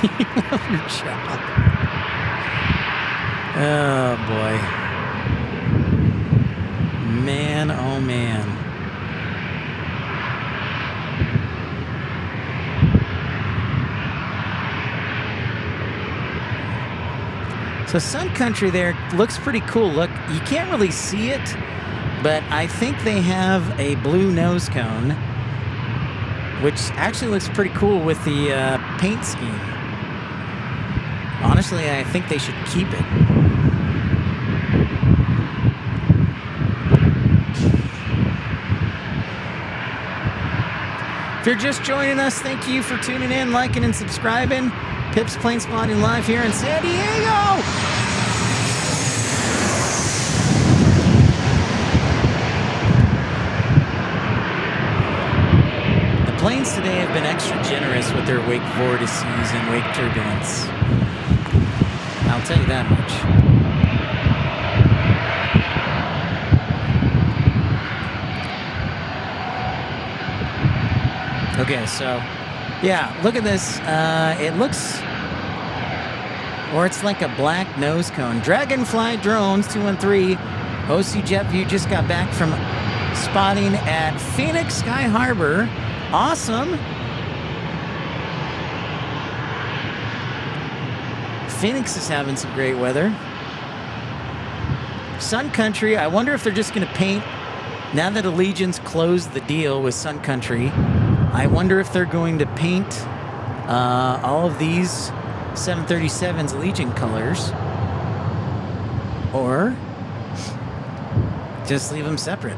You love your job. Oh, boy. Man, oh, man. So Sun Country there looks pretty cool. Look, you can't really see it, but I think they have a blue nose cone, which actually looks pretty cool with the paint scheme. Honestly, I think they should keep it. If you're just joining us, thank you for tuning in, liking, and subscribing. Pip's Plane Spotting Live here in San Diego. The planes today have been extra generous with their wake vortices and wake turbulence. I'll tell you that much. Okay, so yeah, look at this. It looks, or it's like a black nose cone. Dragonfly Drones 213, OC Jet View just got back from spotting at Phoenix Sky Harbor. Awesome. Phoenix is having some great weather. Sun Country, I wonder if they're just going to paint, now that Allegiant's closed the deal with Sun Country, I wonder if they're going to paint all of these 737's Allegiant colors, or just leave them separate.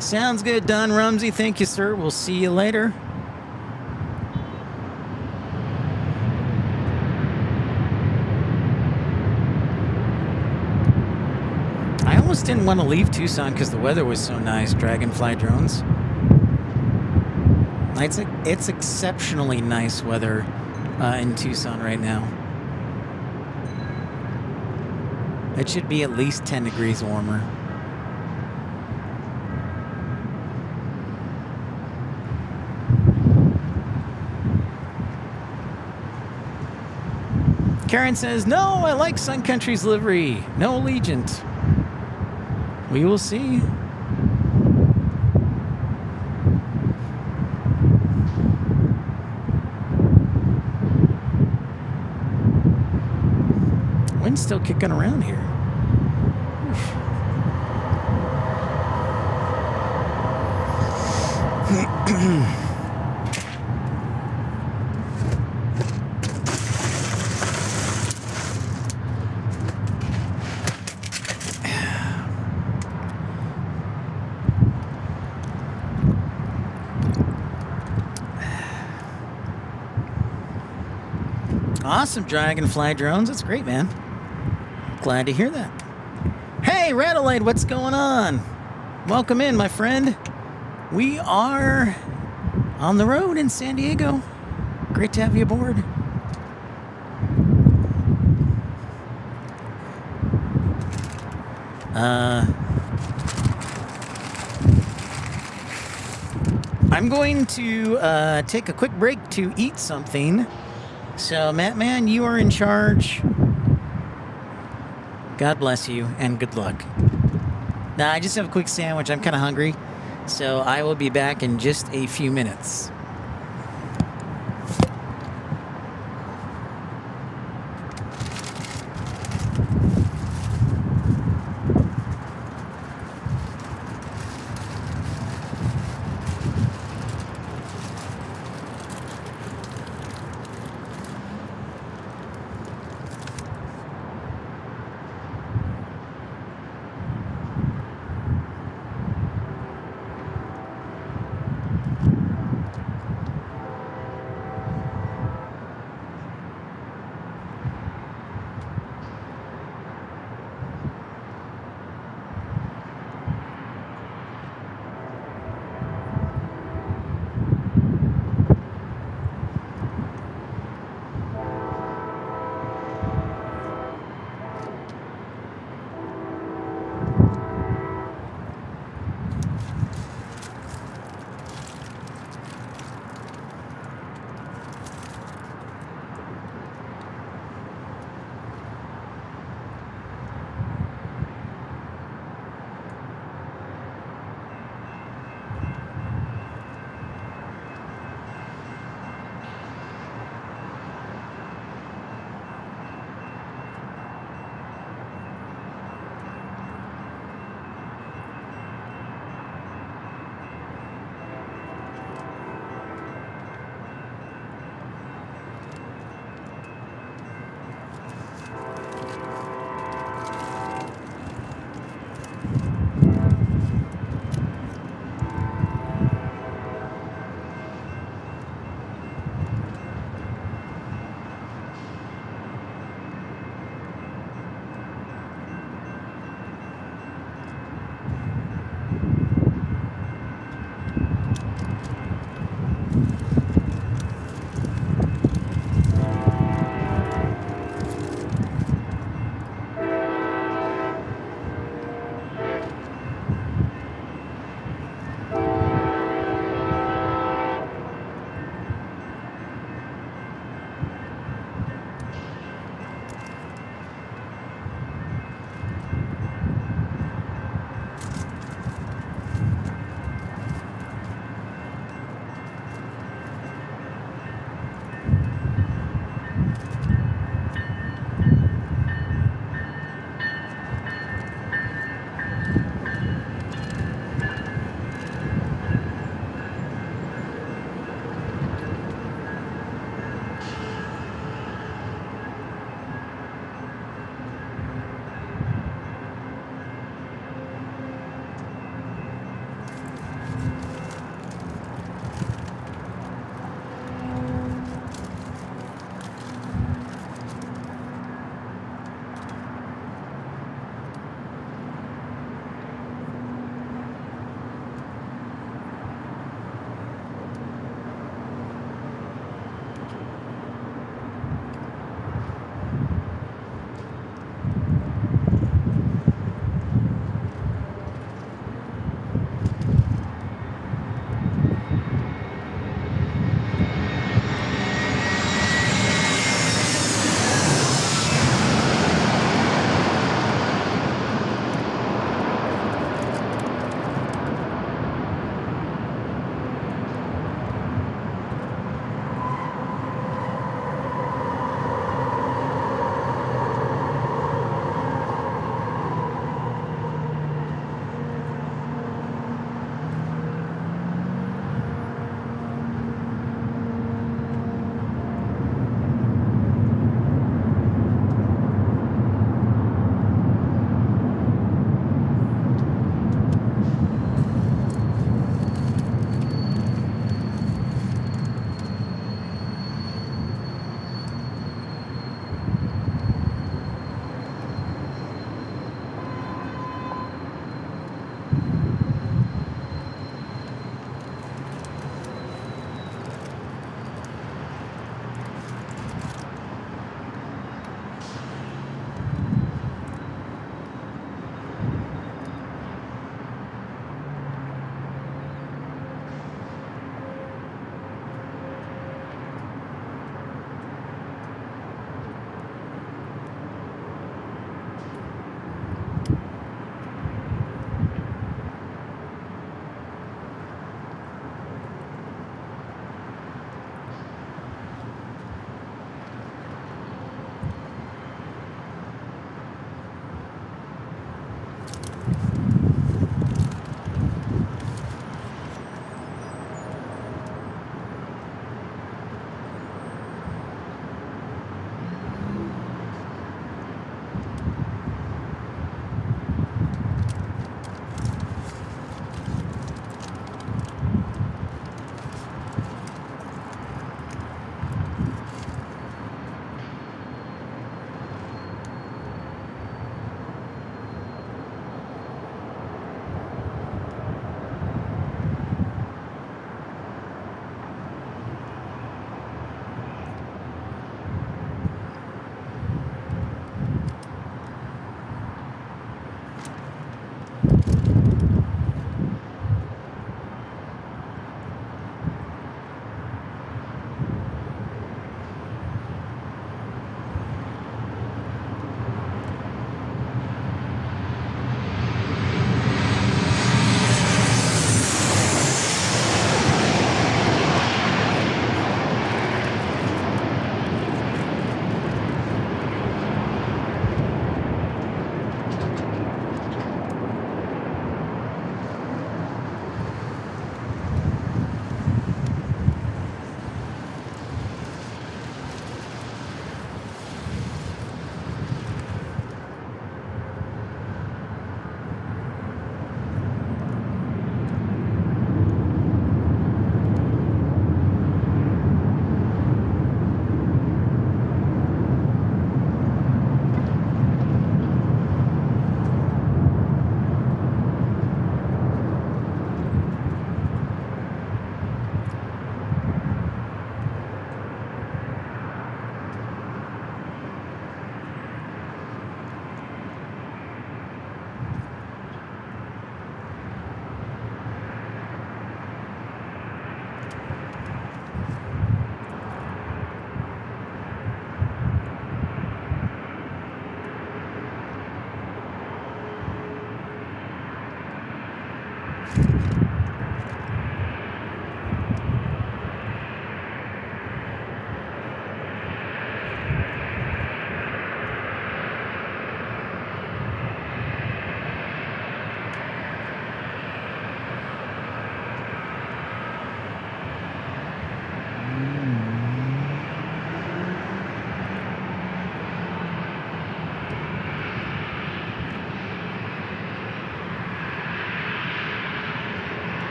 Sounds good, Don Rumsey. Thank you, sir. We'll see you later. I almost didn't want to leave Tucson because the weather was so nice. Dragonfly Drones. It's exceptionally nice weather in Tucson right now. It should be at least 10 degrees warmer. Karen says, no, I like Sun Country's livery. No Allegiant. We will see. Wind's still kicking around here. Awesome, Dragonfly Drones. That's great, man. Glad to hear that. Hey, Radelaide, what's going on? Welcome in, my friend. We are on the road in San Diego. Great to have you aboard. I'm going to take a quick break to eat something. So, Mattman, you are in charge. God bless you, and good luck. Now, I just have a quick sandwich. I'm kind of hungry, so I will be back in just a few minutes.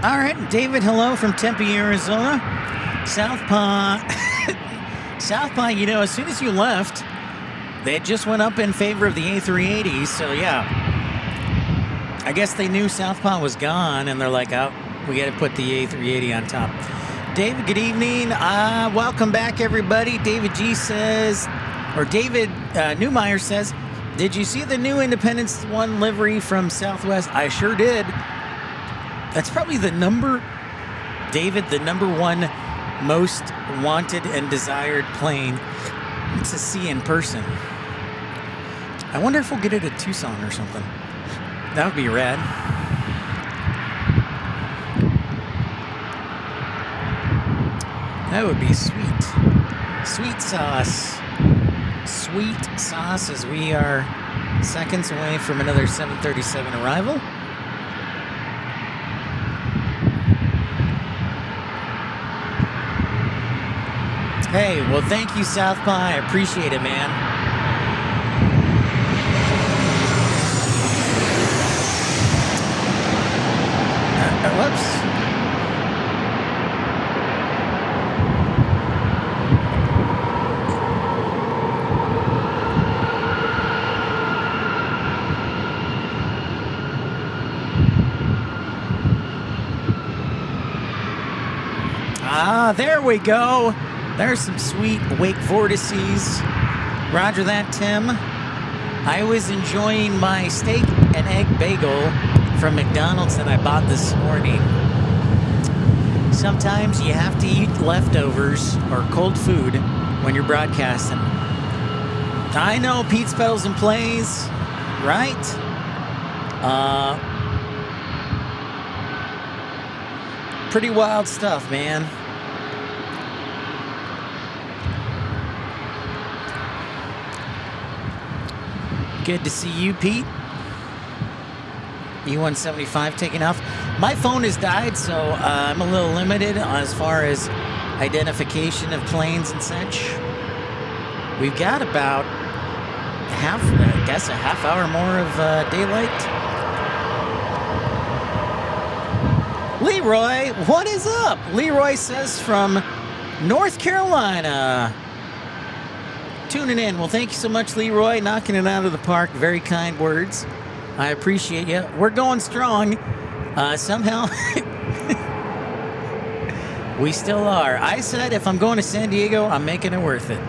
All right, David, hello from Tempe, Arizona. Southpaw, Southpaw, you know, as soon as you left, they just went up in favor of the A380s, so yeah. I guess they knew Southpaw was gone, and they're like, oh, we got to put the A380 on top. David, good evening. Welcome back, everybody. David G says, or David Newmeyer says, did you see the new Independence One livery from Southwest? I sure did. That's probably the number one most wanted and desired plane to see in person. I wonder if we'll get it at Tucson or something. That would be rad. That would be sweet. Sweet sauce. Sweet sauce as we are seconds away from another 737 arrival. Hey, well, thank you, South by. I appreciate it, man. Whoops. Ah, there we go. There's some sweet wake vortices. Roger that, Tim. I was enjoying my steak and egg bagel from McDonald's that I bought this morning. Sometimes you have to eat leftovers or cold food when you're broadcasting. I know Pete's Pedals and Plays, right? Pretty wild stuff, man. Good to see you, Pete. E175 taking off. My phone has died, so I'm a little limited as far as identification of planes and such. We've got about a half hour more of daylight. Leroy, what is up? Leroy says from North Carolina. Tuning in. Well, thank you so much, Leroy. Knocking it out of the park. Very kind words. I appreciate you. We're going strong. Somehow, we still are. I said if I'm going to San Diego, I'm making it worth it.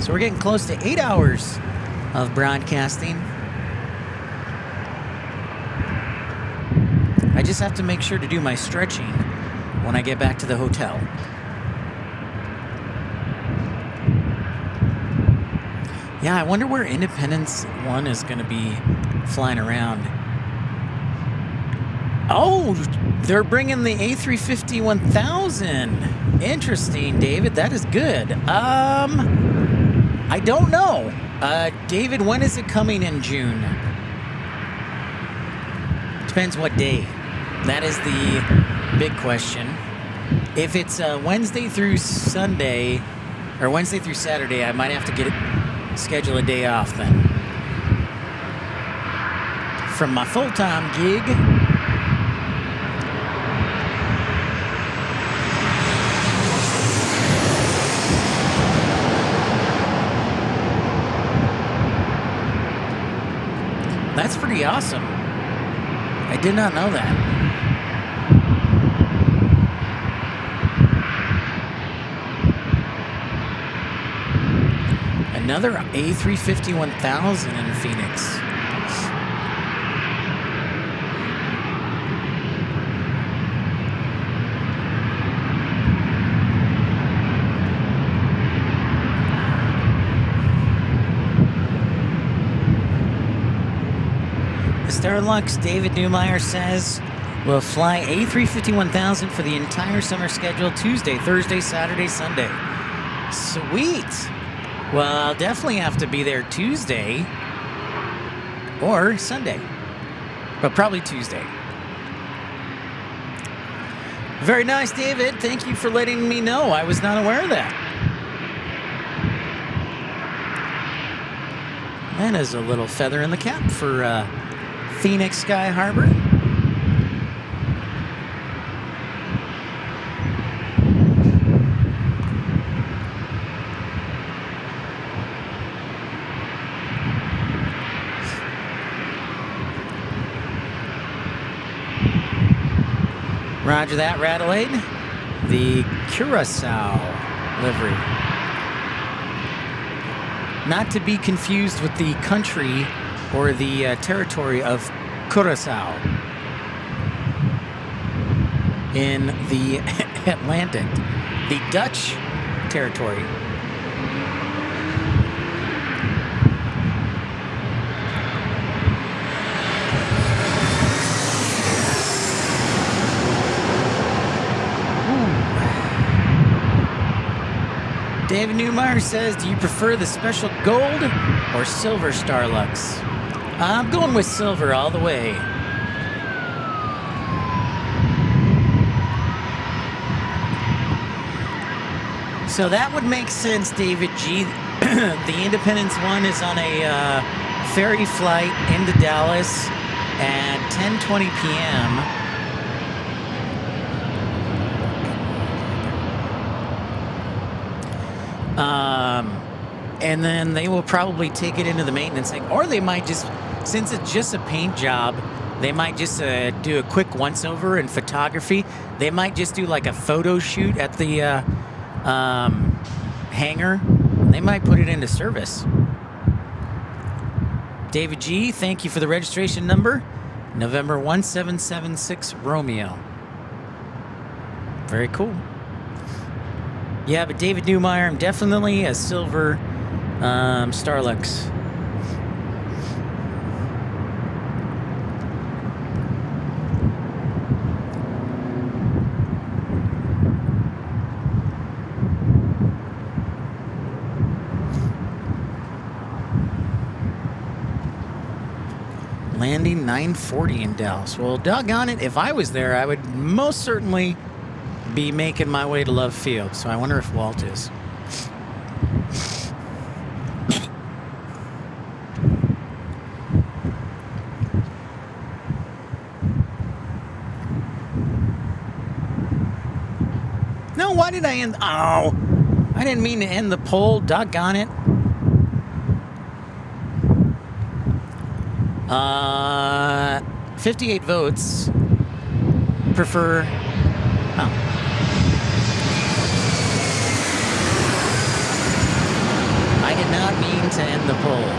So we're getting close to 8 hours of broadcasting. I just have to make sure to do my stretching when I get back to the hotel. Yeah, I wonder where Independence 1 is going to be flying around. Oh, they're bringing the A350-1000. Interesting, David. That is good. I don't know. David, when is it coming in June? Depends what day. That is the big question. If it's Wednesday through Sunday, or Wednesday through Saturday, I might have to schedule a day off then. From my full-time gig. That's pretty awesome. I did not know that. Another A350-1000 in Phoenix. Starlux David Newmeyer says we'll fly A350-1000 for the entire summer schedule, Tuesday, Thursday, Saturday, Sunday. Sweet. Well, I'll definitely have to be there Tuesday or Sunday, but probably Tuesday. Very nice, David. Thank you for letting me know. I was not aware of that. That is a little feather in the cap for Phoenix Sky Harbor. Roger that, Radelaide. The Curacao livery. Not to be confused with the country or the territory of Curacao in the Atlantic, the Dutch territory. David Newmeyer says, do you prefer the special gold or silver Starlux? I'm going with silver all the way. So that would make sense, David G. The Independence one is on a ferry flight into Dallas at 10:20 p.m. And then they will probably take it into the maintenance thing, or they might just, since it's just a paint job, they might just do a quick once-over in photography. They might just do like a photo shoot at the hangar. They might put it into service. David G, thank you for the registration number. November 1776 Romeo. Very cool. Yeah, but David Newmeyer, I'm definitely a silver Starlux. Landing 9:40 in Dallas. Well, doggone it, if I was there, I would most certainly be making my way to Love Field. So I wonder if Walt is. No, why did I end? Oh, I didn't mean to end the poll. Doggone it. 58 votes prefer. Oh. I did not mean to end the poll.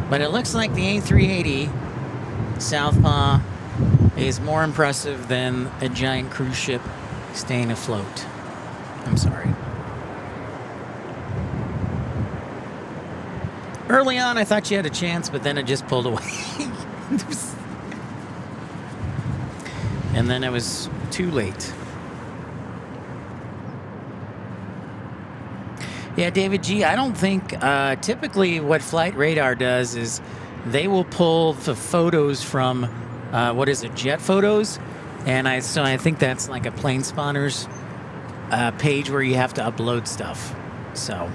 But it looks like the A380 Southpaw is more impressive than a giant cruise ship staying afloat. I'm sorry. Early on, I thought you had a chance, but then it just pulled away. And then it was too late. Yeah, David G, I don't think, typically what Flight Radar does is they will pull the photos from, what is it, jet photos? And I think that's like a plane spawner's page where you have to upload stuff. So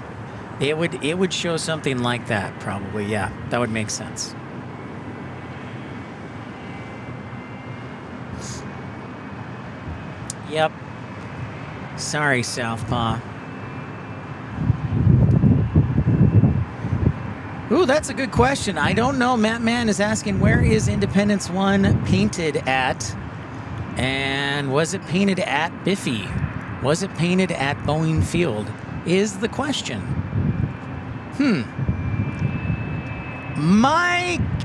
it would show something like that, probably. Yeah, that would make sense. Yep. Sorry, Southpaw. Ooh, that's a good question. I don't know. Matt Mann is asking, where is Independence 1 painted at? And was it painted at Biffy? Was it painted at Boeing Field? Is the question.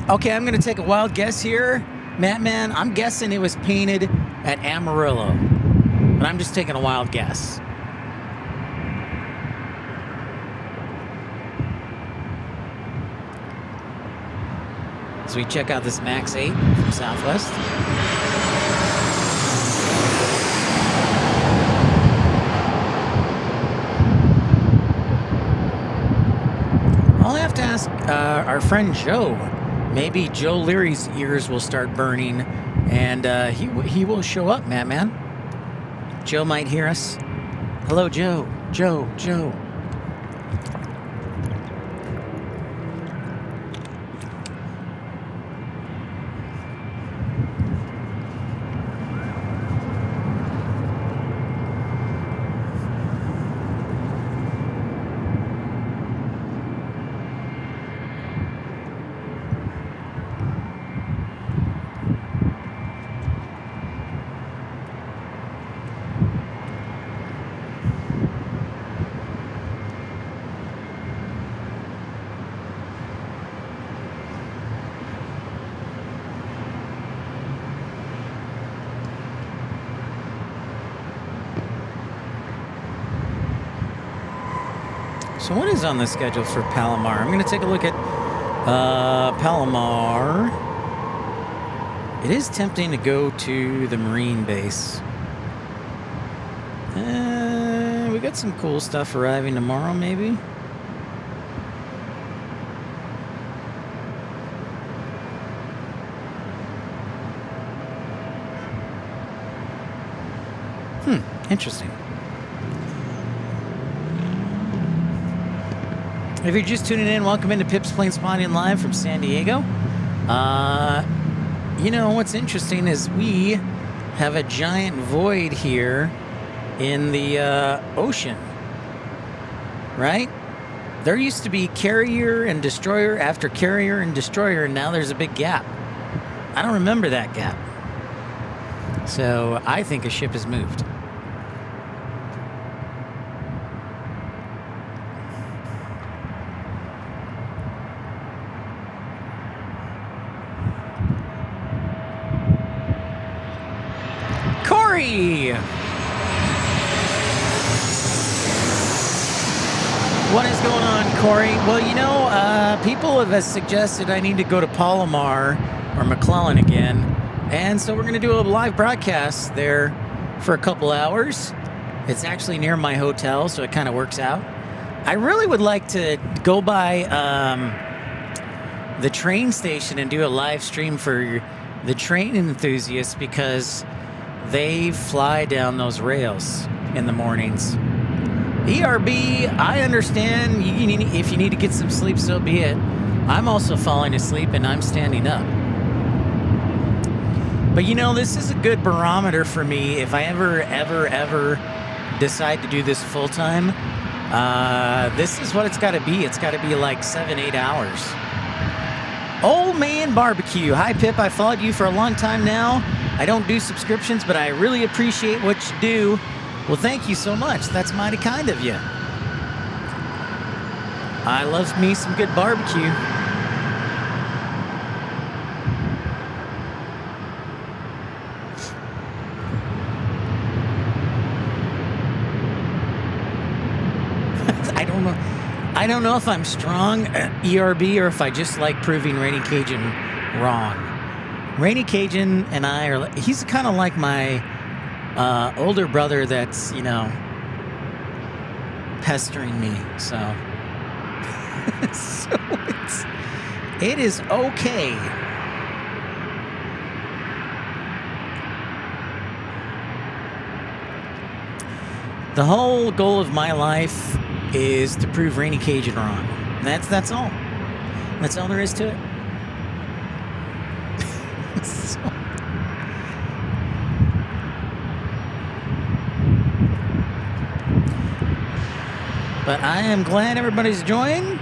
Okay, I'm going to take a wild guess here. Matt Man, I'm guessing it was painted at Amarillo. But I'm just taking a wild guess. So we check out this Max 8 from Southwest. I'll have to ask our friend Joe. Maybe Joe Leary's ears will start burning, and he will show up, man. Joe might hear us. Hello, Joe. Joe. So what is on the schedule for Palomar? I'm going to take a look at Palomar. It is tempting to go to the Marine base. We got some cool stuff arriving tomorrow, maybe. Interesting. If you're just tuning in, welcome into Pip's Plane Spotting Live from San Diego. You know, what's interesting is we have a giant void here in the ocean, right? There used to be carrier and destroyer after carrier and destroyer, and now there's a big gap. I don't remember that gap. So I think a ship has moved. What is going on, Corey? Well, you know, people have suggested I need to go to Palomar or McClellan again. And so we're going to do a live broadcast there for a couple hours. It's actually near my hotel, so it kind of works out. I really would like to go by the train station and do a live stream for the train enthusiasts because they fly down those rails in the mornings. ERB, I understand if you need to get some sleep, so be it. I'm also falling asleep and I'm standing up. But you know, this is a good barometer for me if I ever decide to do this full time. This is what it's got to be. It's got to be like 7-8 hours. Old Man Barbecue. Hi, Pip. I followed you for a long time now. I don't do subscriptions, but I really appreciate what you do. Well, thank you so much. That's mighty kind of you. I love me some good barbecue. I don't know if I'm strong ERB or if I just like proving Rainy Cajun wrong. Rainy Cajun and I are, he's kind of like my older brother that's, you know, pestering me. So, it is okay. The whole goal of my life is to prove Rainy Cajun wrong. That's all. That's all there is to it. But I am glad everybody's enjoying.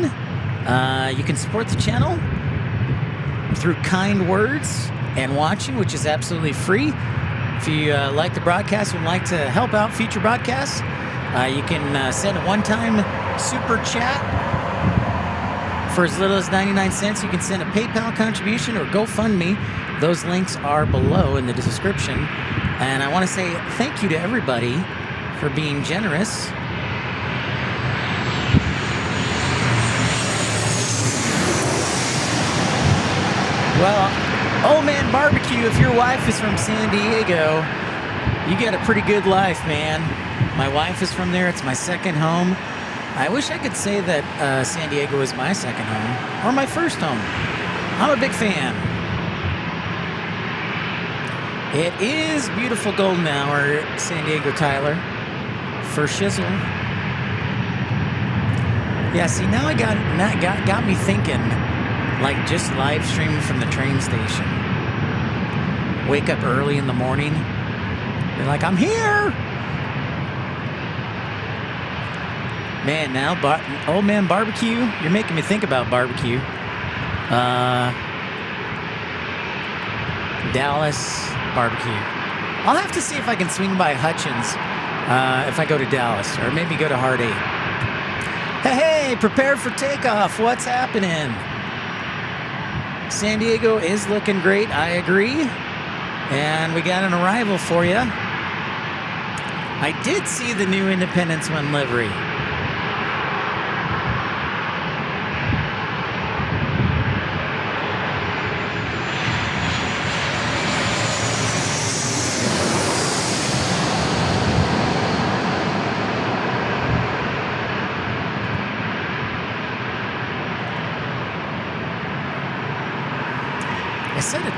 You can support the channel through kind words and watching, which is absolutely free. If you like the broadcast and would like to help out future broadcasts, you can send a one-time super chat for as little as 99 cents. You can send a PayPal contribution or GoFundMe. Those links are below in the description. And I want to say thank you to everybody for being generous. Well, Old Man Barbecue, if your wife is from San Diego, you got a pretty good life, man. My wife is from there. It's my second home. I wish I could say that San Diego is my second home or my first home. I'm a big fan. It is beautiful golden hour, San Diego, Tyler. For shizzle. Yeah, see, now got me thinking, like just live streaming from the train station. Wake up early in the morning. You're like, I'm here. Man, now Old Man Barbecue, you're making me think about barbecue. Dallas barbecue. I'll have to see if I can swing by Hutchins if I go to Dallas, or maybe go to Hard 8. Hey, prepare for takeoff. What's happening? San Diego is looking great. I agree. And we got an arrival for you. I did see the new Independence One livery.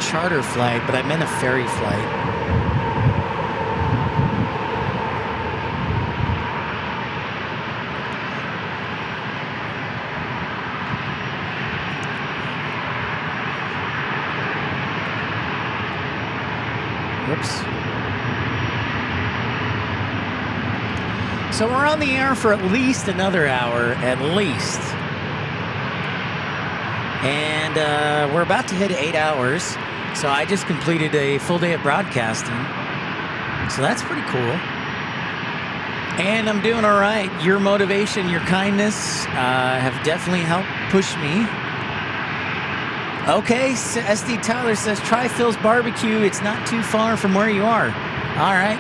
charter flight, but I meant a ferry flight. Whoops. So we're on the air for at least another hour, at least. And we're about to hit 8 hours. So I just completed a full day of broadcasting. So that's pretty cool. And I'm doing all right. Your motivation, your kindness have definitely helped push me. Okay, so SD Tyler says, try Phil's barbecue. It's not too far from where you are. All right.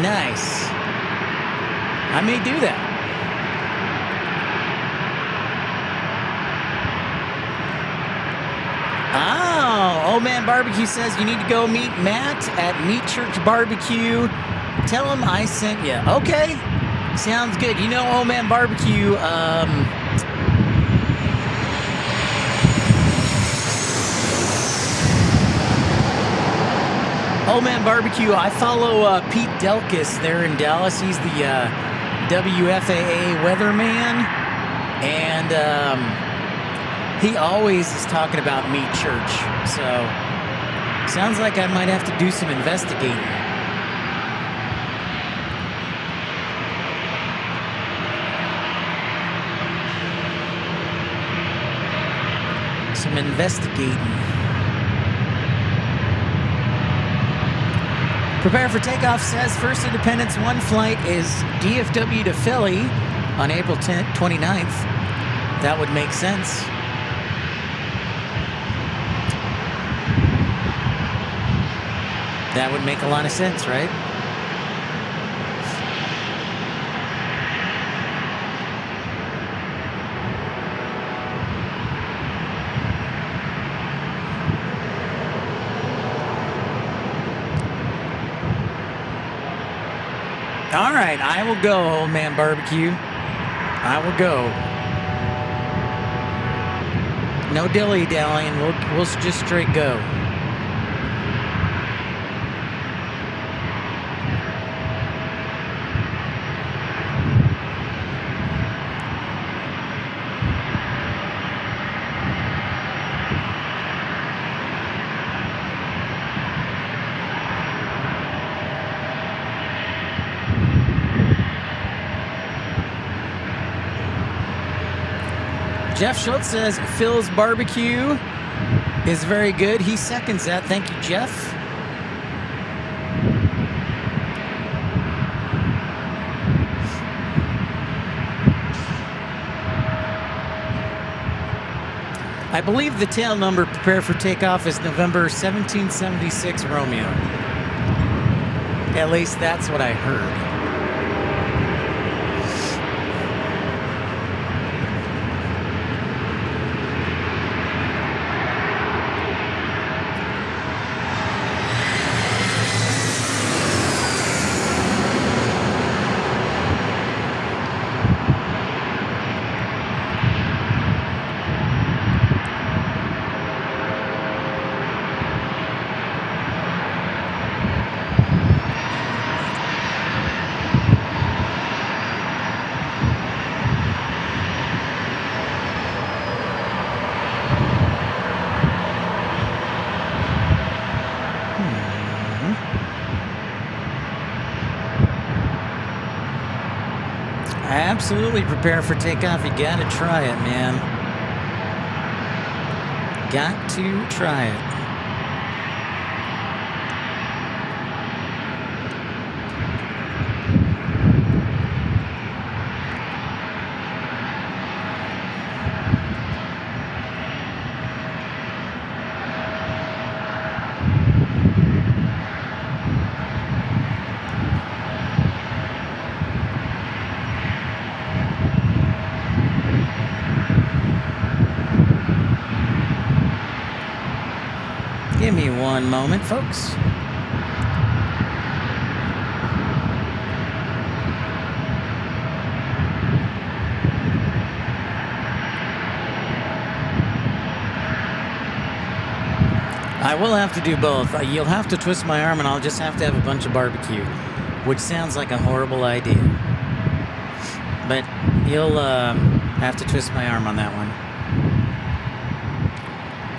Nice. I may do that. Oh, Old Man Barbecue says you need to go meet Matt at Meat Church Barbecue. Tell him I sent you. Okay. Sounds good. You know, Old Man Barbecue, Old Man Barbecue, I follow Pete Delkus there in Dallas. He's the WFAA weatherman, and he always is talking about Meat Church. So, sounds like I might have to do some investigating. Some investigating. Prepare for takeoff says First Independence 1 flight is DFW to Philly on April 29th. That would make sense. That would make a lot of sense, right? All right, I will go, Old Man Barbecue. I will go. No dilly-dallying. We'll just straight go. Jeff Schultz says Phil's barbecue is very good. He seconds that. Thank you, Jeff. I believe the tail number prepare for takeoff is November 1776 Romeo. At least that's what I heard. Absolutely prepare for takeoff. You gotta try it, man. Got to try it. Give me one moment, folks. I will have to do both. You'll have to twist my arm, and I'll just have to have a bunch of barbecue, which sounds like a horrible idea. But you'll have to twist my arm on that one.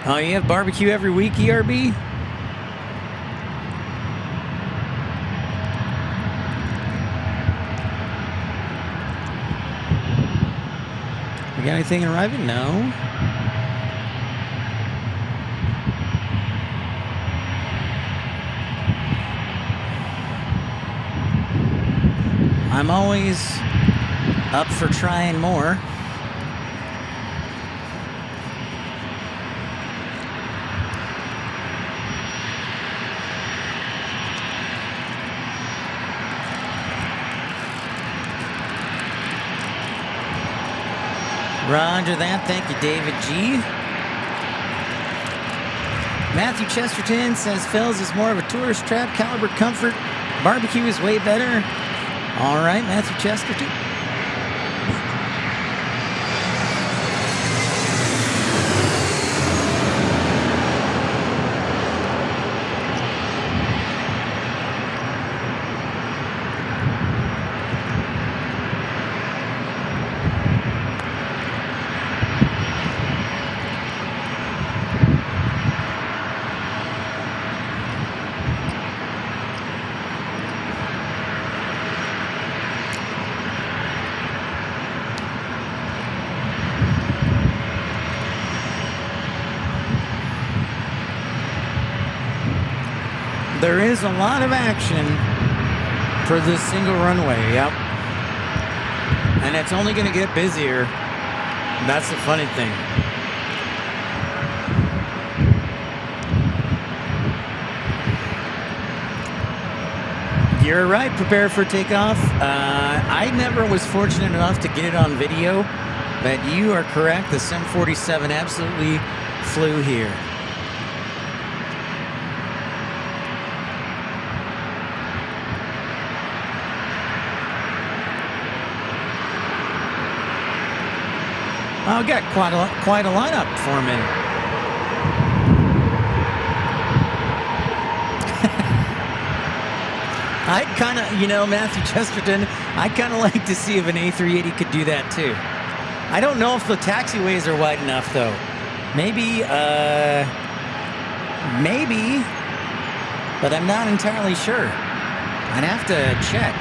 Oh, you have barbecue every week, ERB? We got anything arriving? No. I'm always up for trying more. Roger that. Thank you, David G. Matthew Chesterton says Fells is more of a tourist trap. Caliber comfort. Barbecue is way better. All right, Matthew Chesterton. There is a lot of action for this single runway, yep. And it's only going to get busier. That's the funny thing. You're right, prepare for takeoff. I never was fortunate enough to get it on video, but you are correct. The 747 absolutely flew here. I've got quite a lineup forming. I'd kind of, Matthew Chesterton, I'd kind of like to see if an A380 could do that too. I don't know if the taxiways are wide enough though. Maybe, but I'm not entirely sure. I'd have to check.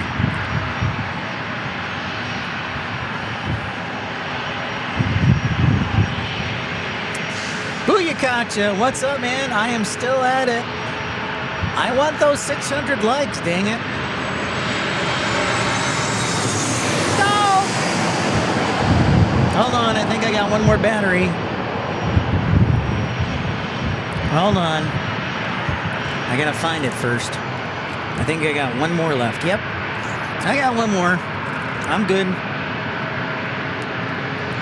Booyakacha, what's up, man? I am still at it. I want those 600 likes, dang it. No! Hold on, I think I got one more battery. Hold on. I gotta find it first. I think I got one more left. Yep. I got one more. I'm good.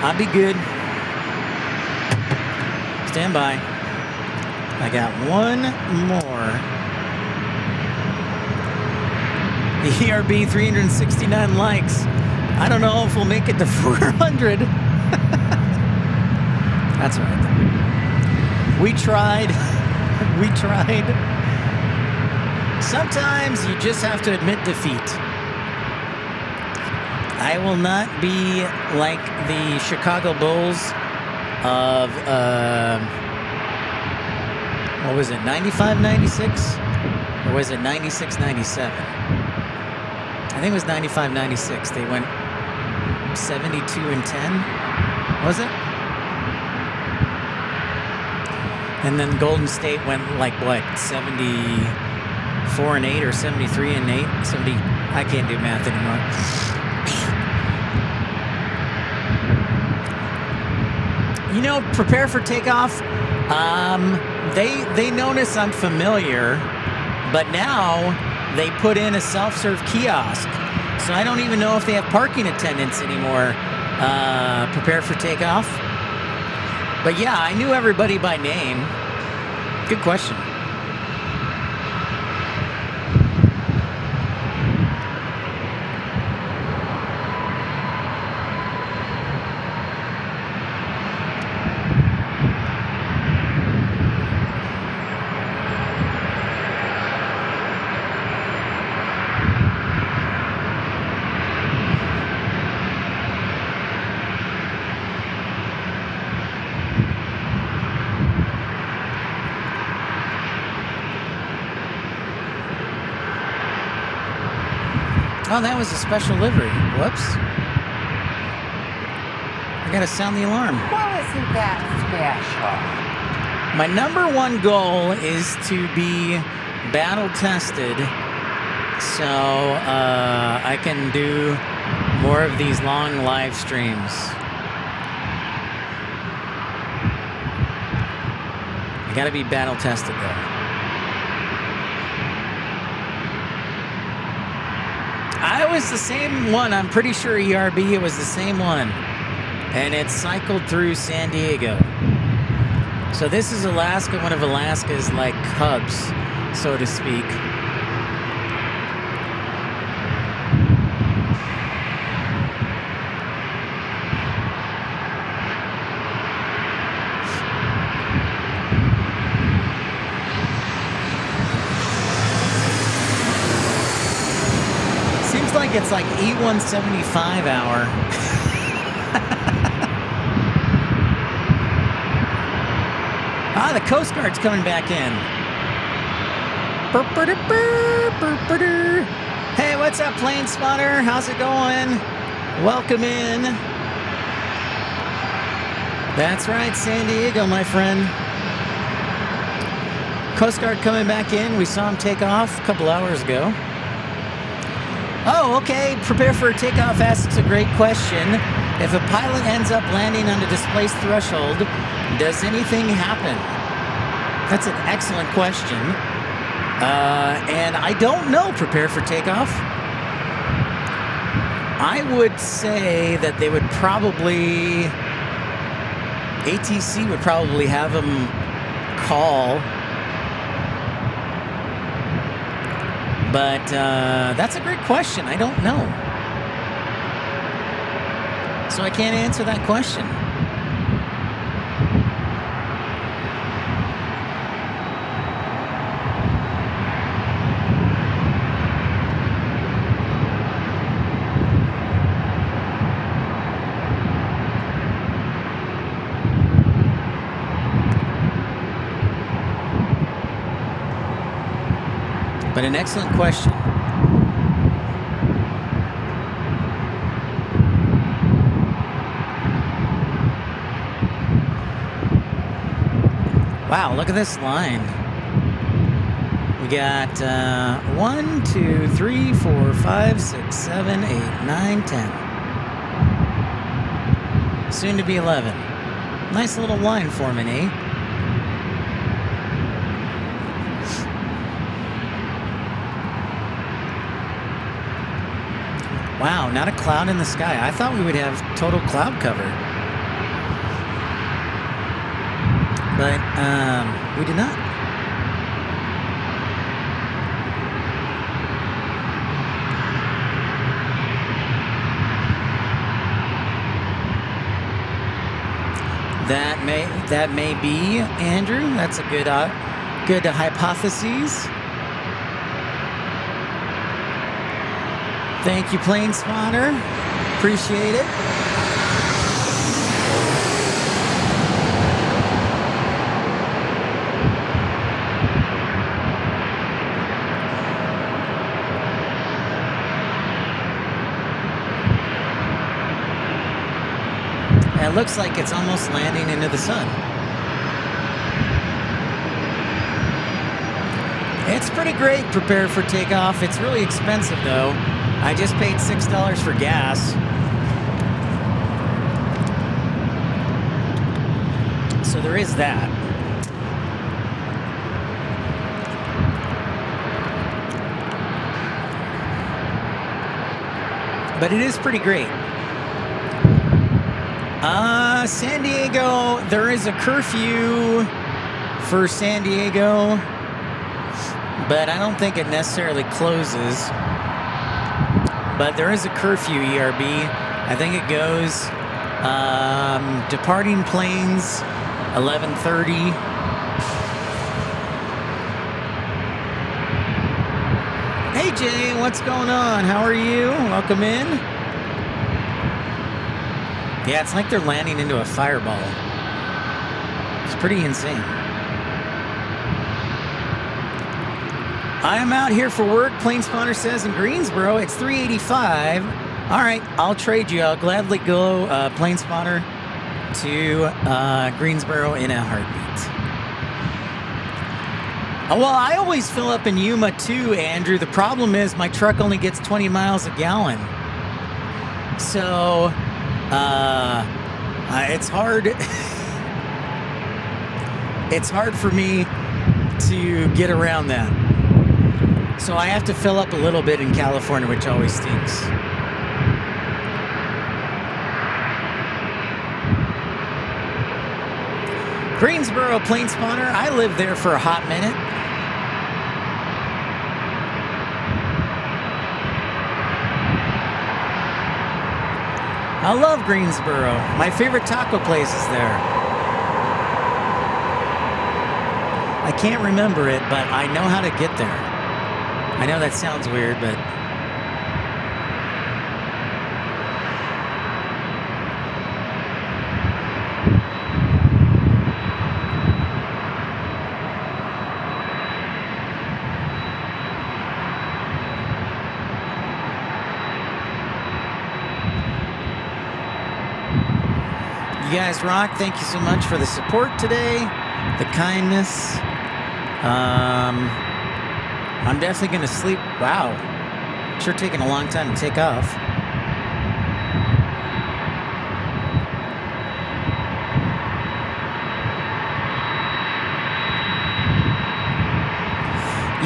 I'll be good. Stand by. I got one more. The ERB 369 likes. I don't know if we'll make it to 400. That's all right, though. We tried. We tried. Sometimes you just have to admit defeat. I will not be like the Chicago Bulls of, what was it, 95, 96? Or was it 96, 97? I think it was 95, 96. They went 72 and 10, was it? And then Golden State went like, what, 74 and 8 or 73 and 8? I can't do math anymore. Prepare for takeoff. They notice I'm familiar, but now they put in a self-serve kiosk. So I don't even know if they have parking attendants anymore. Prepare for takeoff. But yeah, I knew everybody by name. Good question. Oh, that was a special livery. Whoops. I gotta sound the alarm. Well, isn't that special? My number one goal is to be battle tested, so I can do more of these long live streams. I gotta be battle tested though. I was the same one. I'm pretty sure ERB, it was the same one. And it cycled through San Diego. So this is Alaska, one of Alaska's like hubs, so to speak. Seems like it's like E175 hour. Ah, the Coast Guard's coming back in. Hey, what's up, plane spotter? How's it going? Welcome in. That's right, San Diego, my friend. Coast Guard coming back in. We saw him take off a couple hours ago. Oh, okay. Prepare for a takeoff asks a great question. If a pilot ends up landing on a displaced threshold, does anything happen? That's an excellent question. And I don't know. Prepare for takeoff. I would say that they would probably... ATC would probably have them call. But that's a great question. I don't know. So I can't answer that question. But an excellent question. Wow, look at this line. We got 1, 2, 3, 4, 5, 6, 7, 8, 9, 10. Soon to be 11. Nice little line forming, eh? Wow, not a cloud in the sky. I thought we would have total cloud cover. But we did not. That may be, Andrew. That's a good hypothesis. Thank you, plane spotter. Appreciate it. It looks like it's almost landing into the sun. It's pretty great. Prepare for takeoff. It's really expensive though. I just paid $6 for gas. So there is that. But it is pretty great. San Diego, there is a curfew for San Diego, but I don't think it necessarily closes. But there is a curfew, ERB. I think it goes departing planes 11:30. Hey Jay, what's going on? How are you? Welcome in. Yeah, it's like they're landing into a fireball. It's pretty insane. I am out here for work, Plane Spawner says in Greensboro. It's 385. All right, I'll trade you. I'll gladly go Plane Spawner to Greensboro in a heartbeat. Well, I always fill up in Yuma too, Andrew. The problem is my truck only gets 20 miles a gallon. So it's hard. It's hard for me to get around that. So I have to fill up a little bit in California, which always stinks. Greensboro, Plane Spawner. I lived there for a hot minute. I love Greensboro. My favorite taco place is there. I can't remember it, but I know how to get there. I know that sounds weird, but... You guys rock. Thank you so much for the support today, the kindness. I'm definitely going to sleep. Wow. Sure taking a long time to take off.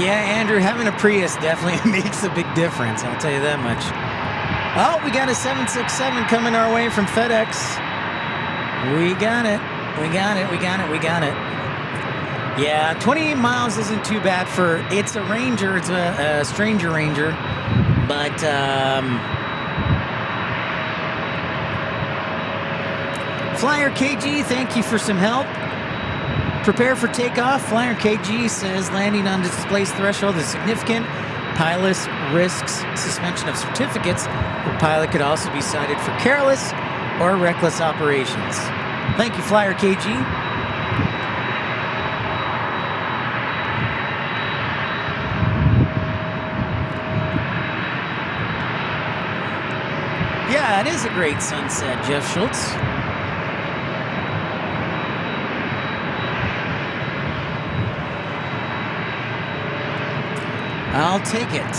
Yeah, Andrew, having a Prius definitely makes a big difference. I'll tell you that much. Oh, we got a 767 coming our way from FedEx. We got it. We got it. We got it. We got it. Yeah, 28 miles isn't too bad for... It's a Ranger. It's a Stranger Ranger. But, Flyer KG, thank you for some help. Prepare for takeoff. Flyer KG says landing on displaced threshold is significant. Pilot risks suspension of certificates. The pilot could also be cited for careless or reckless operations. Thank you, Flyer KG. Yeah, it is a great sunset, Jeff Schultz. I'll take it.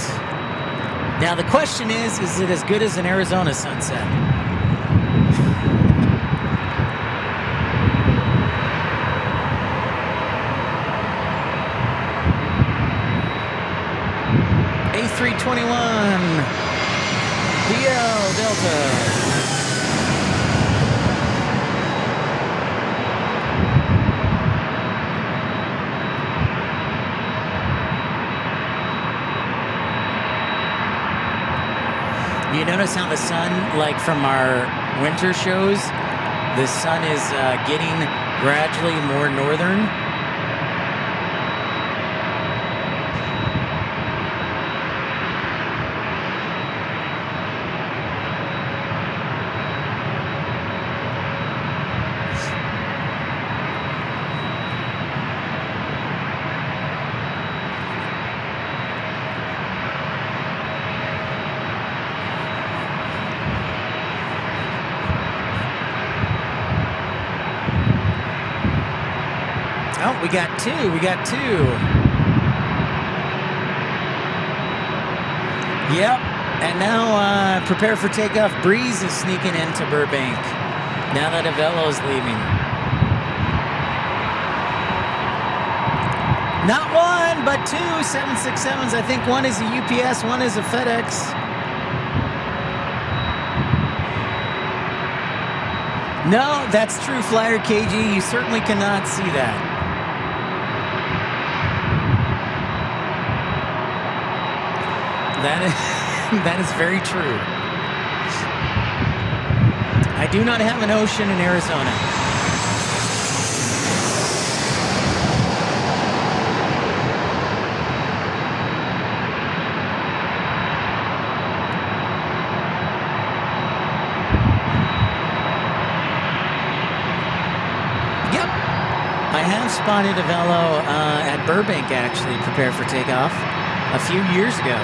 Now the question is it as good as an Arizona sunset? A321 DL Delta. You notice how the sun, like from our winter shows, the sun is getting gradually more northern. Oh, we got two. We got two. Yep. And now prepare for takeoff. Breeze is sneaking into Burbank. Now that Avello is leaving. Not one, but two 767s. I think one is a UPS, one is a FedEx. No, that's true, Flyer KG. You certainly cannot see that. That is very true. I do not have an ocean in Arizona. Yep. I have spotted a Velo at Burbank, actually, prepare for takeoff. a few years ago.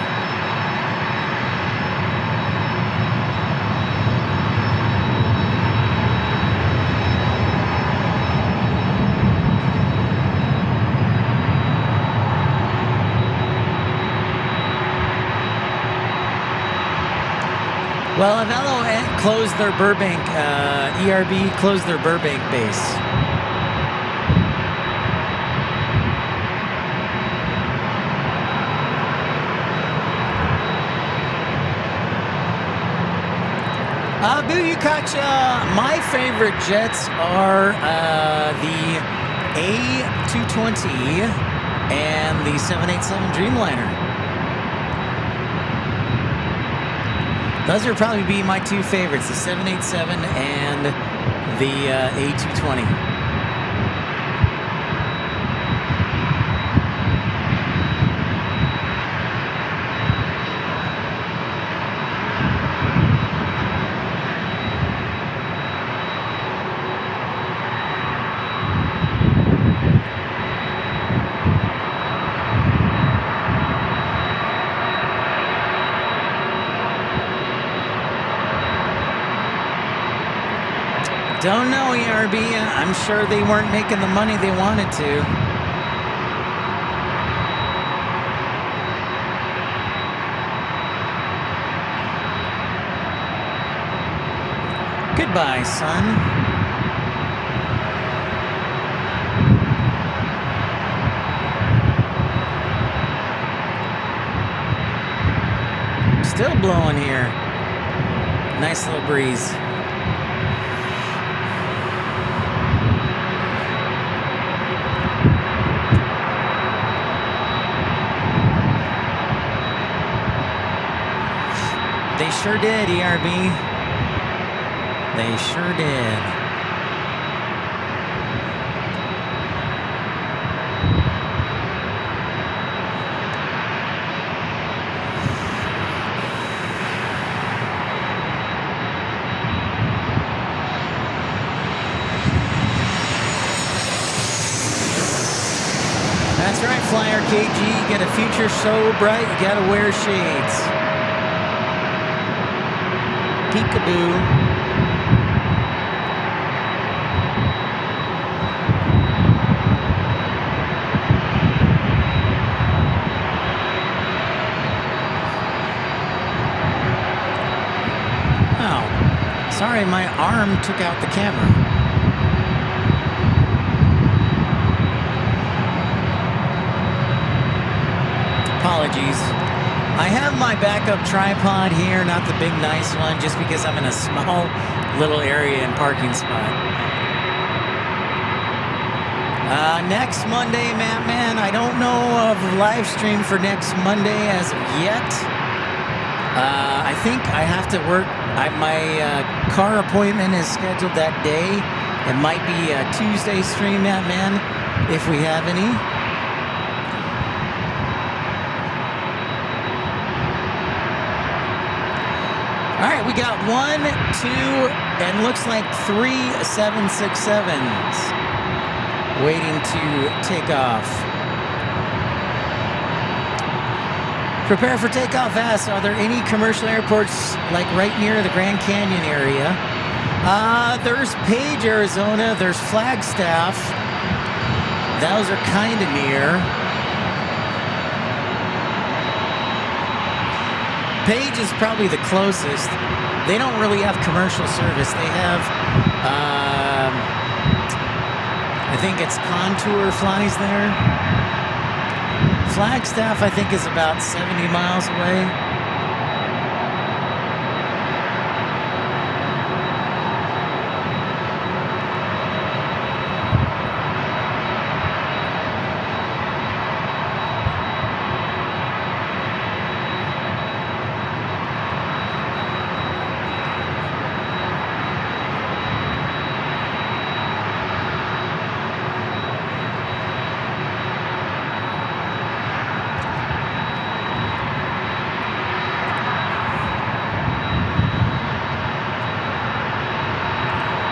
Well, Avello closed their Burbank, ERB closed their Burbank base. Booyakacha, my favorite jets are the A220 and the 787 Dreamliner. Those would probably be my two favorites, the 787 and the A220. Don't know, ERB. I'm sure they weren't making the money they wanted to. Goodbye, son. Still blowing here. Nice little breeze. They sure did, ERB. They sure did. That's right, Flyer KG. Get a future so bright, you gotta wear shades. Peekaboo. Oh, sorry, my arm took out the camera. Apologies. I have my backup tripod here, not the big nice one, just because I'm in a small little area and parking spot. Next Monday, man, I don't know of a live stream for next Monday as of yet. I think I have to work. My car appointment is scheduled that day. It might be a Tuesday stream, man, if we have any. All right, we got 1, 2, and looks like 3 767s waiting to take off. Prepare for takeoff fast. Are there any commercial airports like right near the Grand Canyon area? There's Page, Arizona. There's Flagstaff. Those are kind of near. Page is probably the closest. They don't really have commercial service. They have, I think it's Contour flies there. Flagstaff, I think, is about 70 miles away.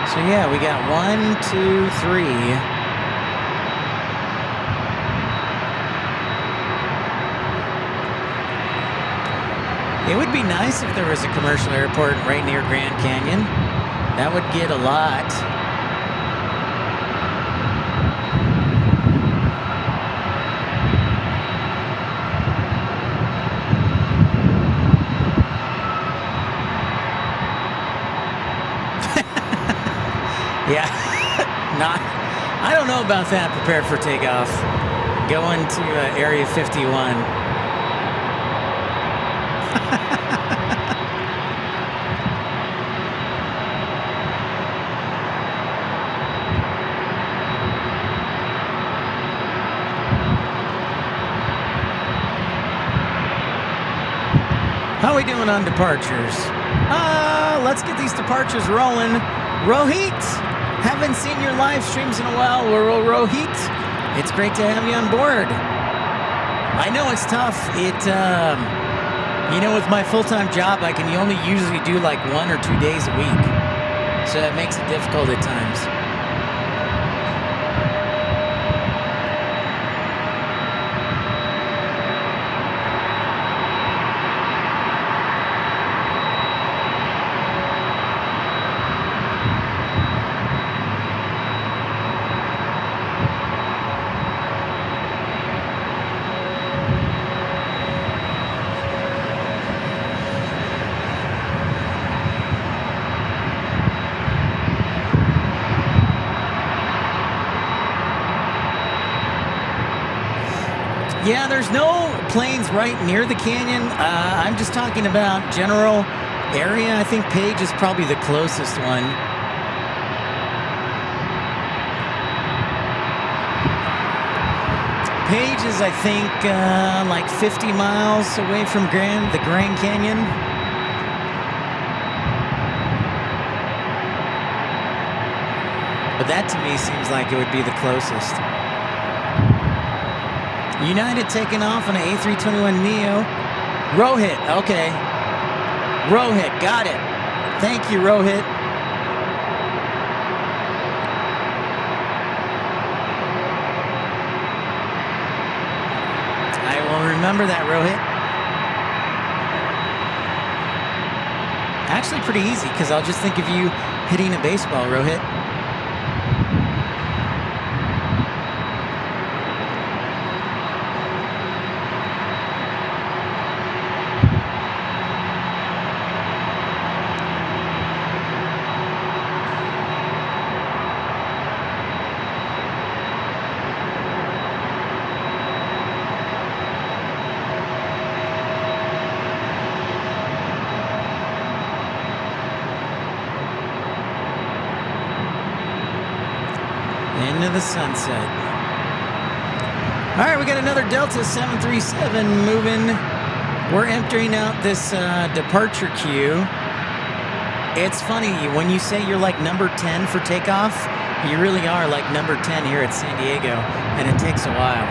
So yeah, we got 1, 2, 3. It would be nice if there was a commercial airport right near Grand Canyon. That would get a lot. Yeah, I don't know about that. Prepare for takeoff. Going to Area 51. How are we doing on departures? Let's get these departures rolling. Rohit, haven't seen your live streams in a while. Rohit, it's great to have you on board. I know it's tough. With my full-time job, I can only usually do like 1 or 2 days a week. So that makes it difficult at times. Yeah, there's no planes right near the canyon. I'm just talking about general area. I think Page is probably the closest one. Page is, I think, like 50 miles away from the Grand Canyon. But that to me seems like it would be the closest. United taking off on an A321neo. Rohit, okay. Rohit, got it. Thank you, Rohit. I will remember that, Rohit. Actually pretty easy, because I'll just think of you hitting a baseball, Rohit. Into the sunset. All right, we got another Delta 737 moving. We're emptying out this departure queue. It's funny, when you say you're like number 10 for takeoff, you really are like number 10 here at San Diego, and it takes a while.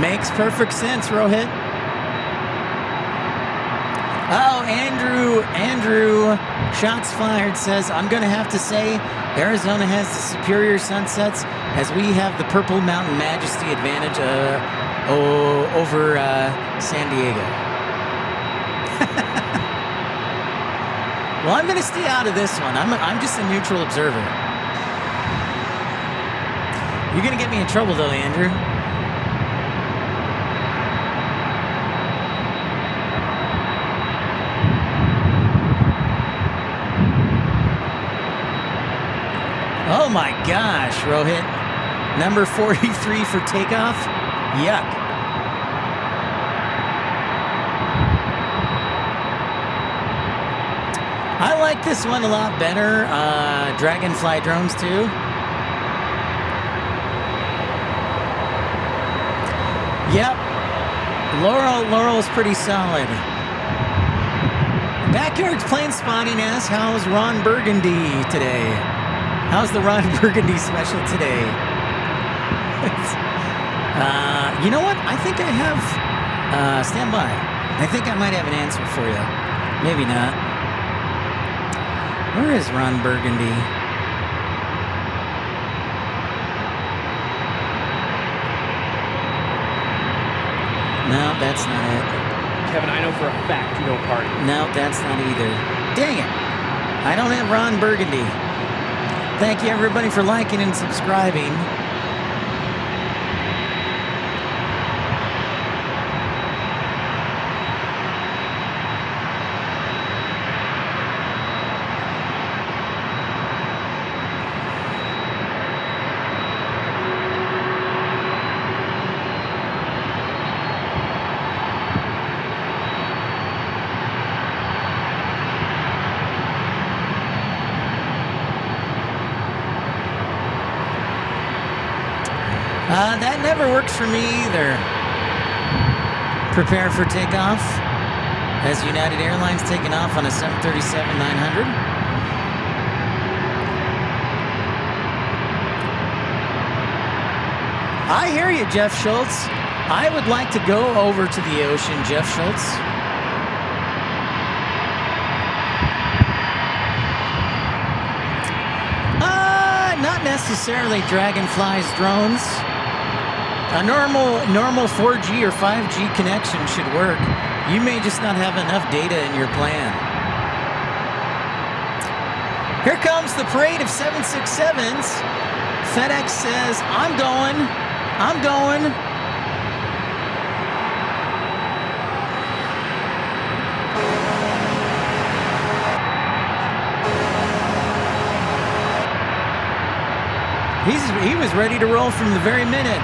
Makes perfect sense, Rohit. Oh, Andrew, shots fired, says, I'm going to have to say Arizona has the superior sunsets as we have the Purple Mountain Majesty advantage over San Diego. Well, I'm going to stay out of this one. I'm just a neutral observer. You're going to get me in trouble, though, Andrew. Oh my gosh, Rohit. Number 43 for takeoff? Yuck. I like this one a lot better. Dragonfly drones too. Yep. Laurel's pretty solid. Backyard's plane spotting asks, how's Ron Burgundy today? How's the Ron Burgundy special today? You know what? I think I have, stand by. I think I might have an answer for you. Maybe not. Where is Ron Burgundy? No, that's not it. Kevin, I know for a fact you don't party. No, that's not either. Dang it. I don't have Ron Burgundy. Thank you, everybody, for liking and subscribing. That never works for me either. Prepare for takeoff as United Airlines taking off on a 737-900. I hear you, Jeff Schultz. I would like to go over to the ocean, Jeff Schultz. Not necessarily Dragonfly's drones. A normal 4G or 5G connection should work. You may just not have enough data in your plan. Here comes the parade of 767s. FedEx says, I'm going. He was ready to roll from the very minute.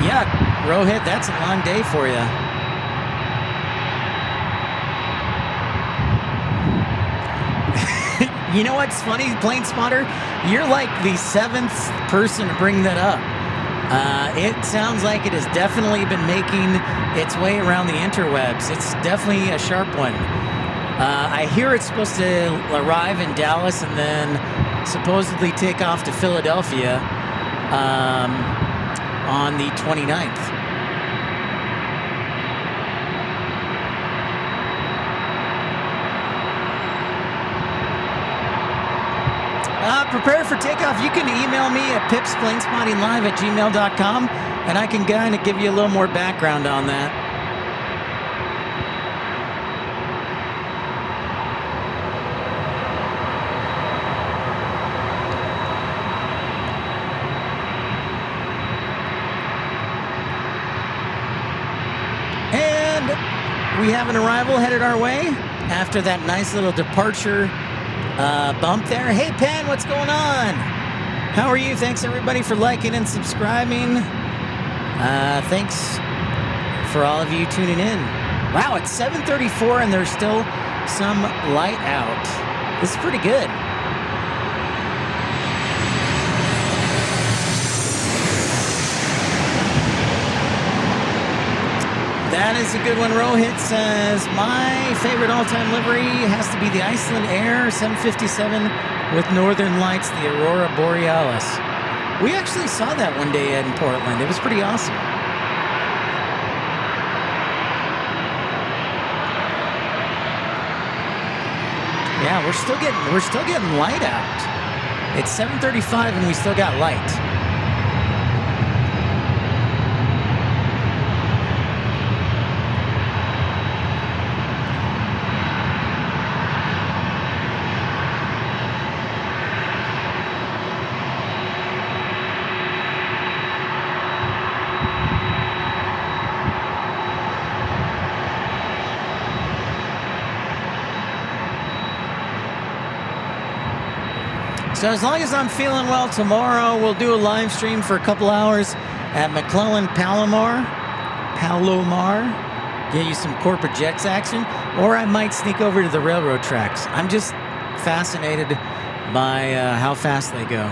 Yeah, Rohit, that's a long day for you. You know what's funny, Plane Spotter? You're like the 7th person to bring that up. It sounds like it has definitely been making its way around the interwebs. It's definitely a sharp one. I hear it's supposed to arrive in Dallas and then supposedly take off to Philadelphia on the 29th. Prepare for takeoff. You can email me at pipsplanespottinglive@gmail.com, and I can kind of give you a little more background on that. We have an arrival headed our way after that nice little departure bump there. Hey, Pen, what's going on? How are you? Thanks, everybody, for liking and subscribing. Thanks for all of you tuning in. Wow, it's 7:34 and there's still some light out. This is pretty good. That is a good one. Rohit says, my favorite all-time livery has to be the Iceland Air 757 with Northern Lights, the Aurora Borealis. We actually saw that one day in Portland. It was pretty awesome. Yeah, we're still getting light out. It's 7:35 and we still got light. So as long as I'm feeling well tomorrow, we'll do a live stream for a couple hours at McClellan Palomar. Get you some corporate jets action. Or I might sneak over to the railroad tracks. I'm just fascinated by how fast they go.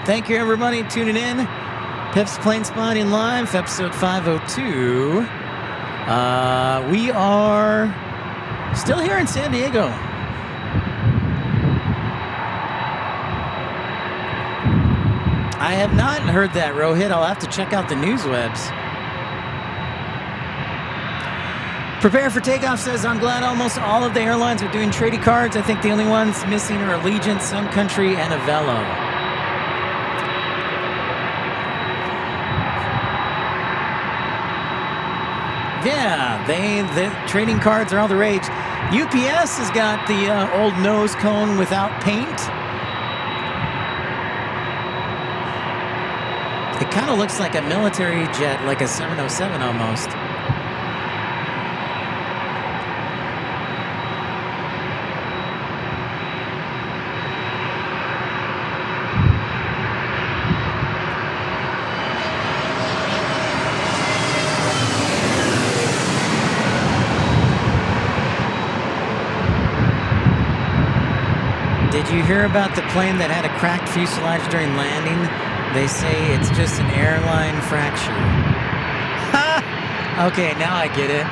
Thank you, everybody, tuning in. Pip's Plane Spotting Live, episode 502. We are still here in San Diego. I have not heard that, Rohit. I'll have to check out the news webs. Prepare for takeoff says, I'm glad almost all of the airlines are doing trading cards. I think the only ones missing are Allegiant, Sun Country, and Avelo. Yeah, the trading cards are all the rage. UPS has got the old nose cone without paint. It kind of looks like a military jet, like a 707 almost. Did you hear about the plane that had a cracked fuselage during landing? They say it's just an airline fracture. Ha! Okay, now I get it.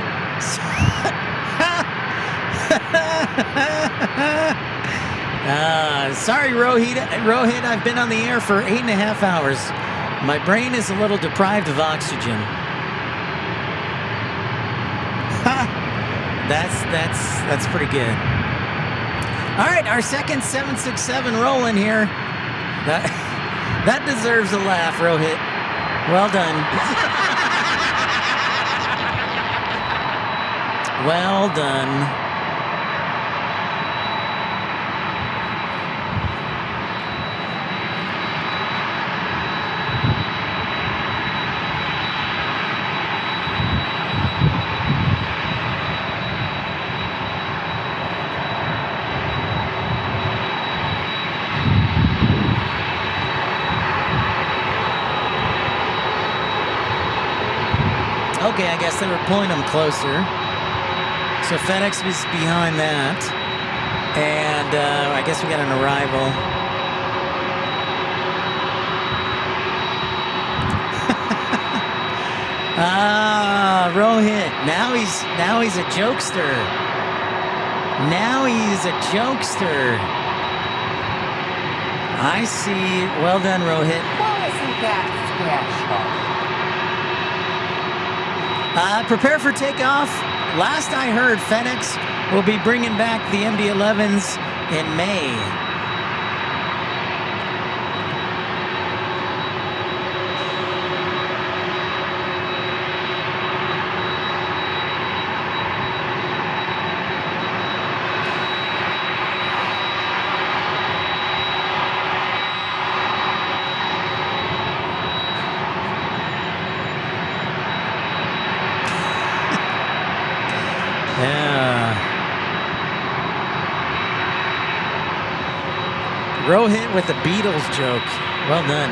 Sorry, Rohit, I've been on the air for 8.5 hours. My brain is a little deprived of oxygen. That's pretty good. All right, our second 767 rolling here. That deserves a laugh, Rohit. Well done. Well done. Okay, I guess they were pulling them closer. So FedEx was behind that. And I guess we got an arrival. Rohit. Now he's a jokester. Now he's a jokester. I see. Well done, Rohit. Why isn't that special? Prepare for takeoff. Last I heard, FedEx will be bringing back the MD-11s in May. Rohit with the Beatles joke. Well done.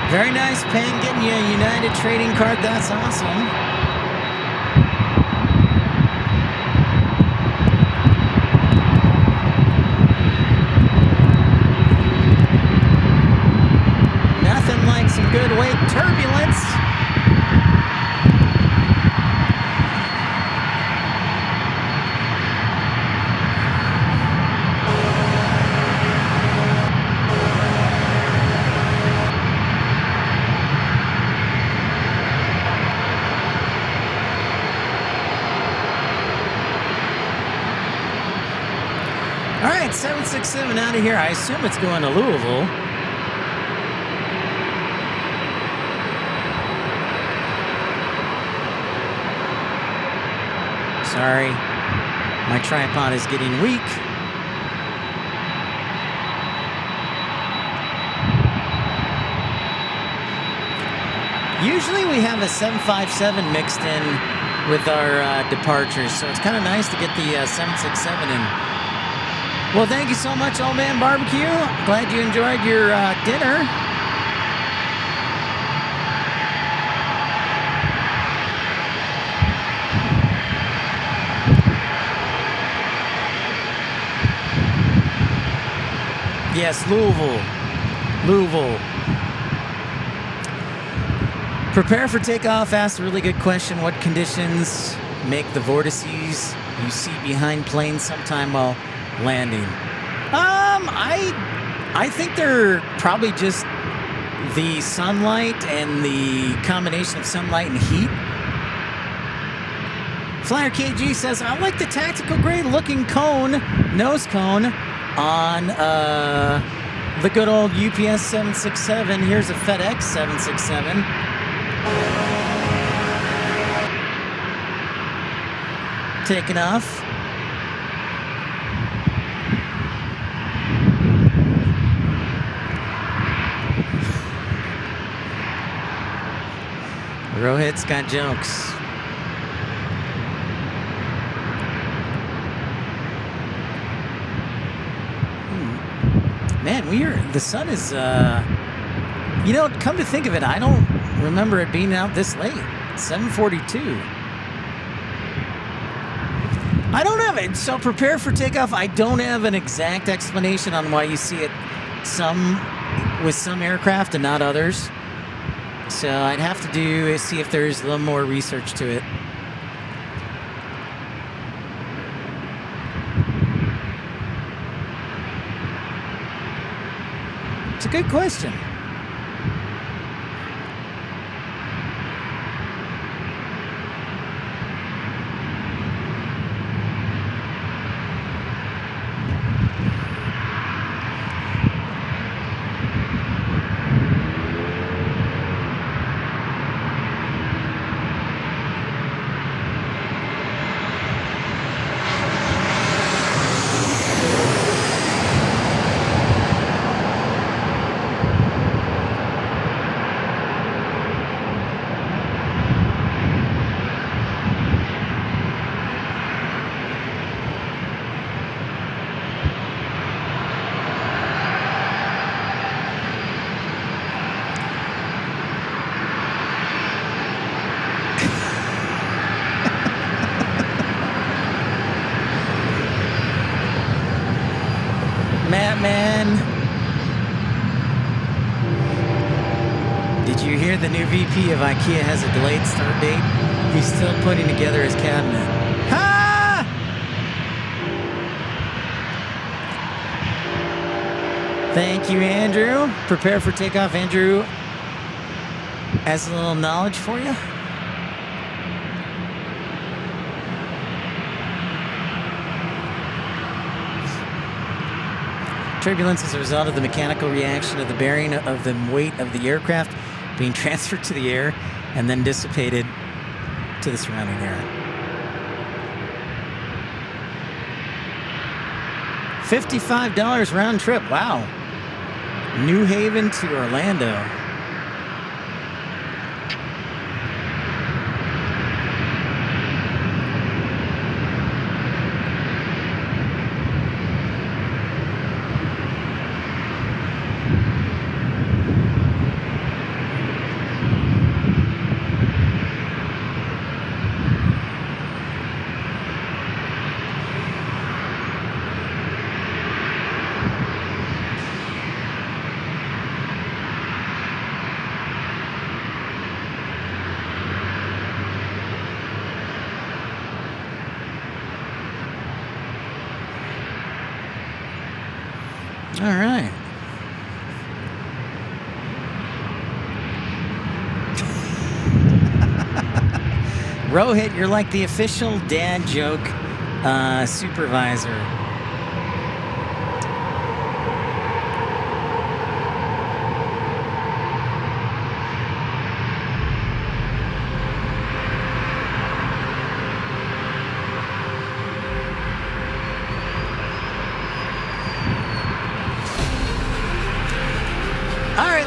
Very nice, Penn, getting you a United trading card. That's awesome. Some good weight turbulence. All right, 767 out of here. I assume it's going to Louisville. Sorry, my tripod is getting weak. Usually we have a 757 mixed in with our departures, so it's kind of nice to get the 767 in. Well, thank you so much, Old Man Barbecue. Glad you enjoyed your dinner. Yes, Louisville. Louisville. Prepare for takeoff asked a really good question. What conditions make the vortices you see behind planes sometime while landing? I think they're probably just the sunlight and the combination of sunlight and heat. Flyer KG says, I like the tactical grade looking cone, nose cone on the good old UPS 767. Here's a FedEx 767. Taking off. Rohit's got jokes. Man, the sun is, come to think of it, I don't remember it being out this late. 7:42. I don't have it. So prepare for takeoff. I don't have an exact explanation on why you see it with some aircraft and not others. So I'd have to see if there's a little more research to it. It's a good question. Did you hear the new VP of IKEA has a delayed start date? He's still putting together his cabinet. Ha! Thank you, Andrew. Prepare for takeoff. Andrew has a little knowledge for you. Turbulence is a result of the mechanical reaction of the bearing of the weight of the aircraft being transferred to the air and then dissipated to the surrounding air. $55 round trip. Wow. New Haven to Orlando. All right. Rohit, you're like the official dad joke supervisor.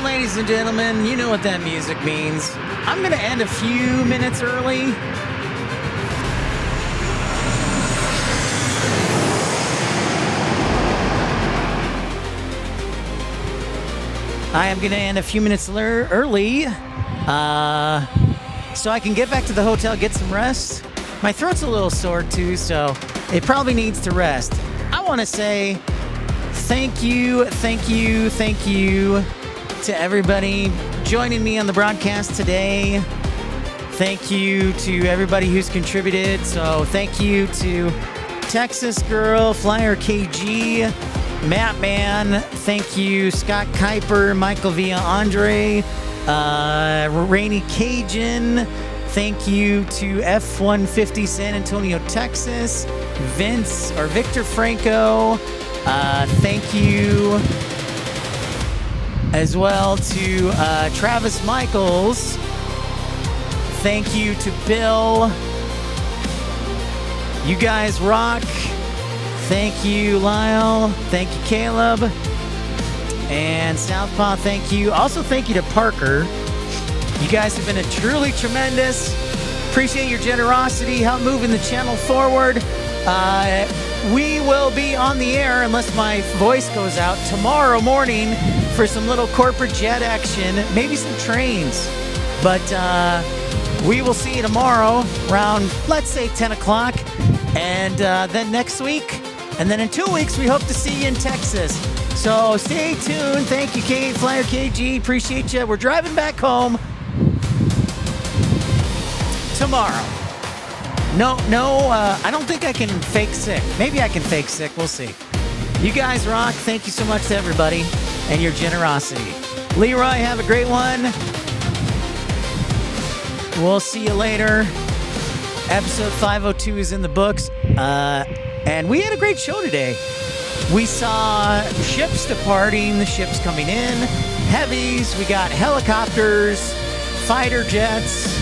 Ladies and gentlemen, you know what that music means. I'm going to end a few minutes early. I am going to end a few minutes early so I can get back to the hotel, get some rest. My throat's a little sore too, so it probably needs to rest. I want to say Thank you to everybody joining me on the broadcast today. Thank you to everybody who's contributed. So thank you to Texas Girl, Flyer KG, Matt Man. Thank you, Scott Kuiper, Michael Villa Andre, Rainy Cajun. Thank you to F-150 San Antonio, Texas, Victor Franco. Thank you as well to Travis Michaels. Thank you to Bill. You guys rock. Thank you, Lyle. Thank you, Caleb. And Southpaw, thank you. Also, thank you to Parker. You guys have been truly tremendous. Appreciate your generosity, help moving the channel forward. We will be on the air, unless my voice goes out, tomorrow morning for some little corporate jet action, maybe some trains. But we will see you tomorrow around, let's say, 10 o'clock. And then next week, and then in 2 weeks, we hope to see you in Texas. So stay tuned. Thank you, Kate, Flyer KG. Appreciate you. We're driving back home tomorrow. No, I don't think I can fake sick. Maybe I can fake sick. We'll see. You guys rock. Thank you so much to everybody and your generosity. Leroy, have a great one. We'll see you later. Episode 502 is in the books. And we had a great show today. We saw ships departing, the ships coming in, heavies, we got helicopters, fighter jets,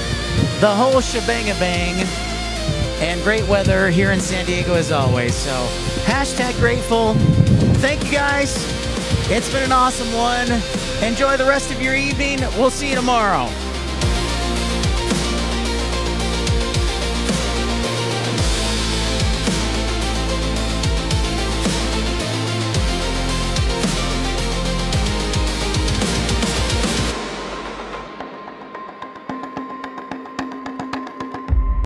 the whole shebang-a-bang, and great weather here in San Diego as always. So, #grateful. Thank you guys. It's been an awesome one. Enjoy the rest of your evening. We'll see you tomorrow.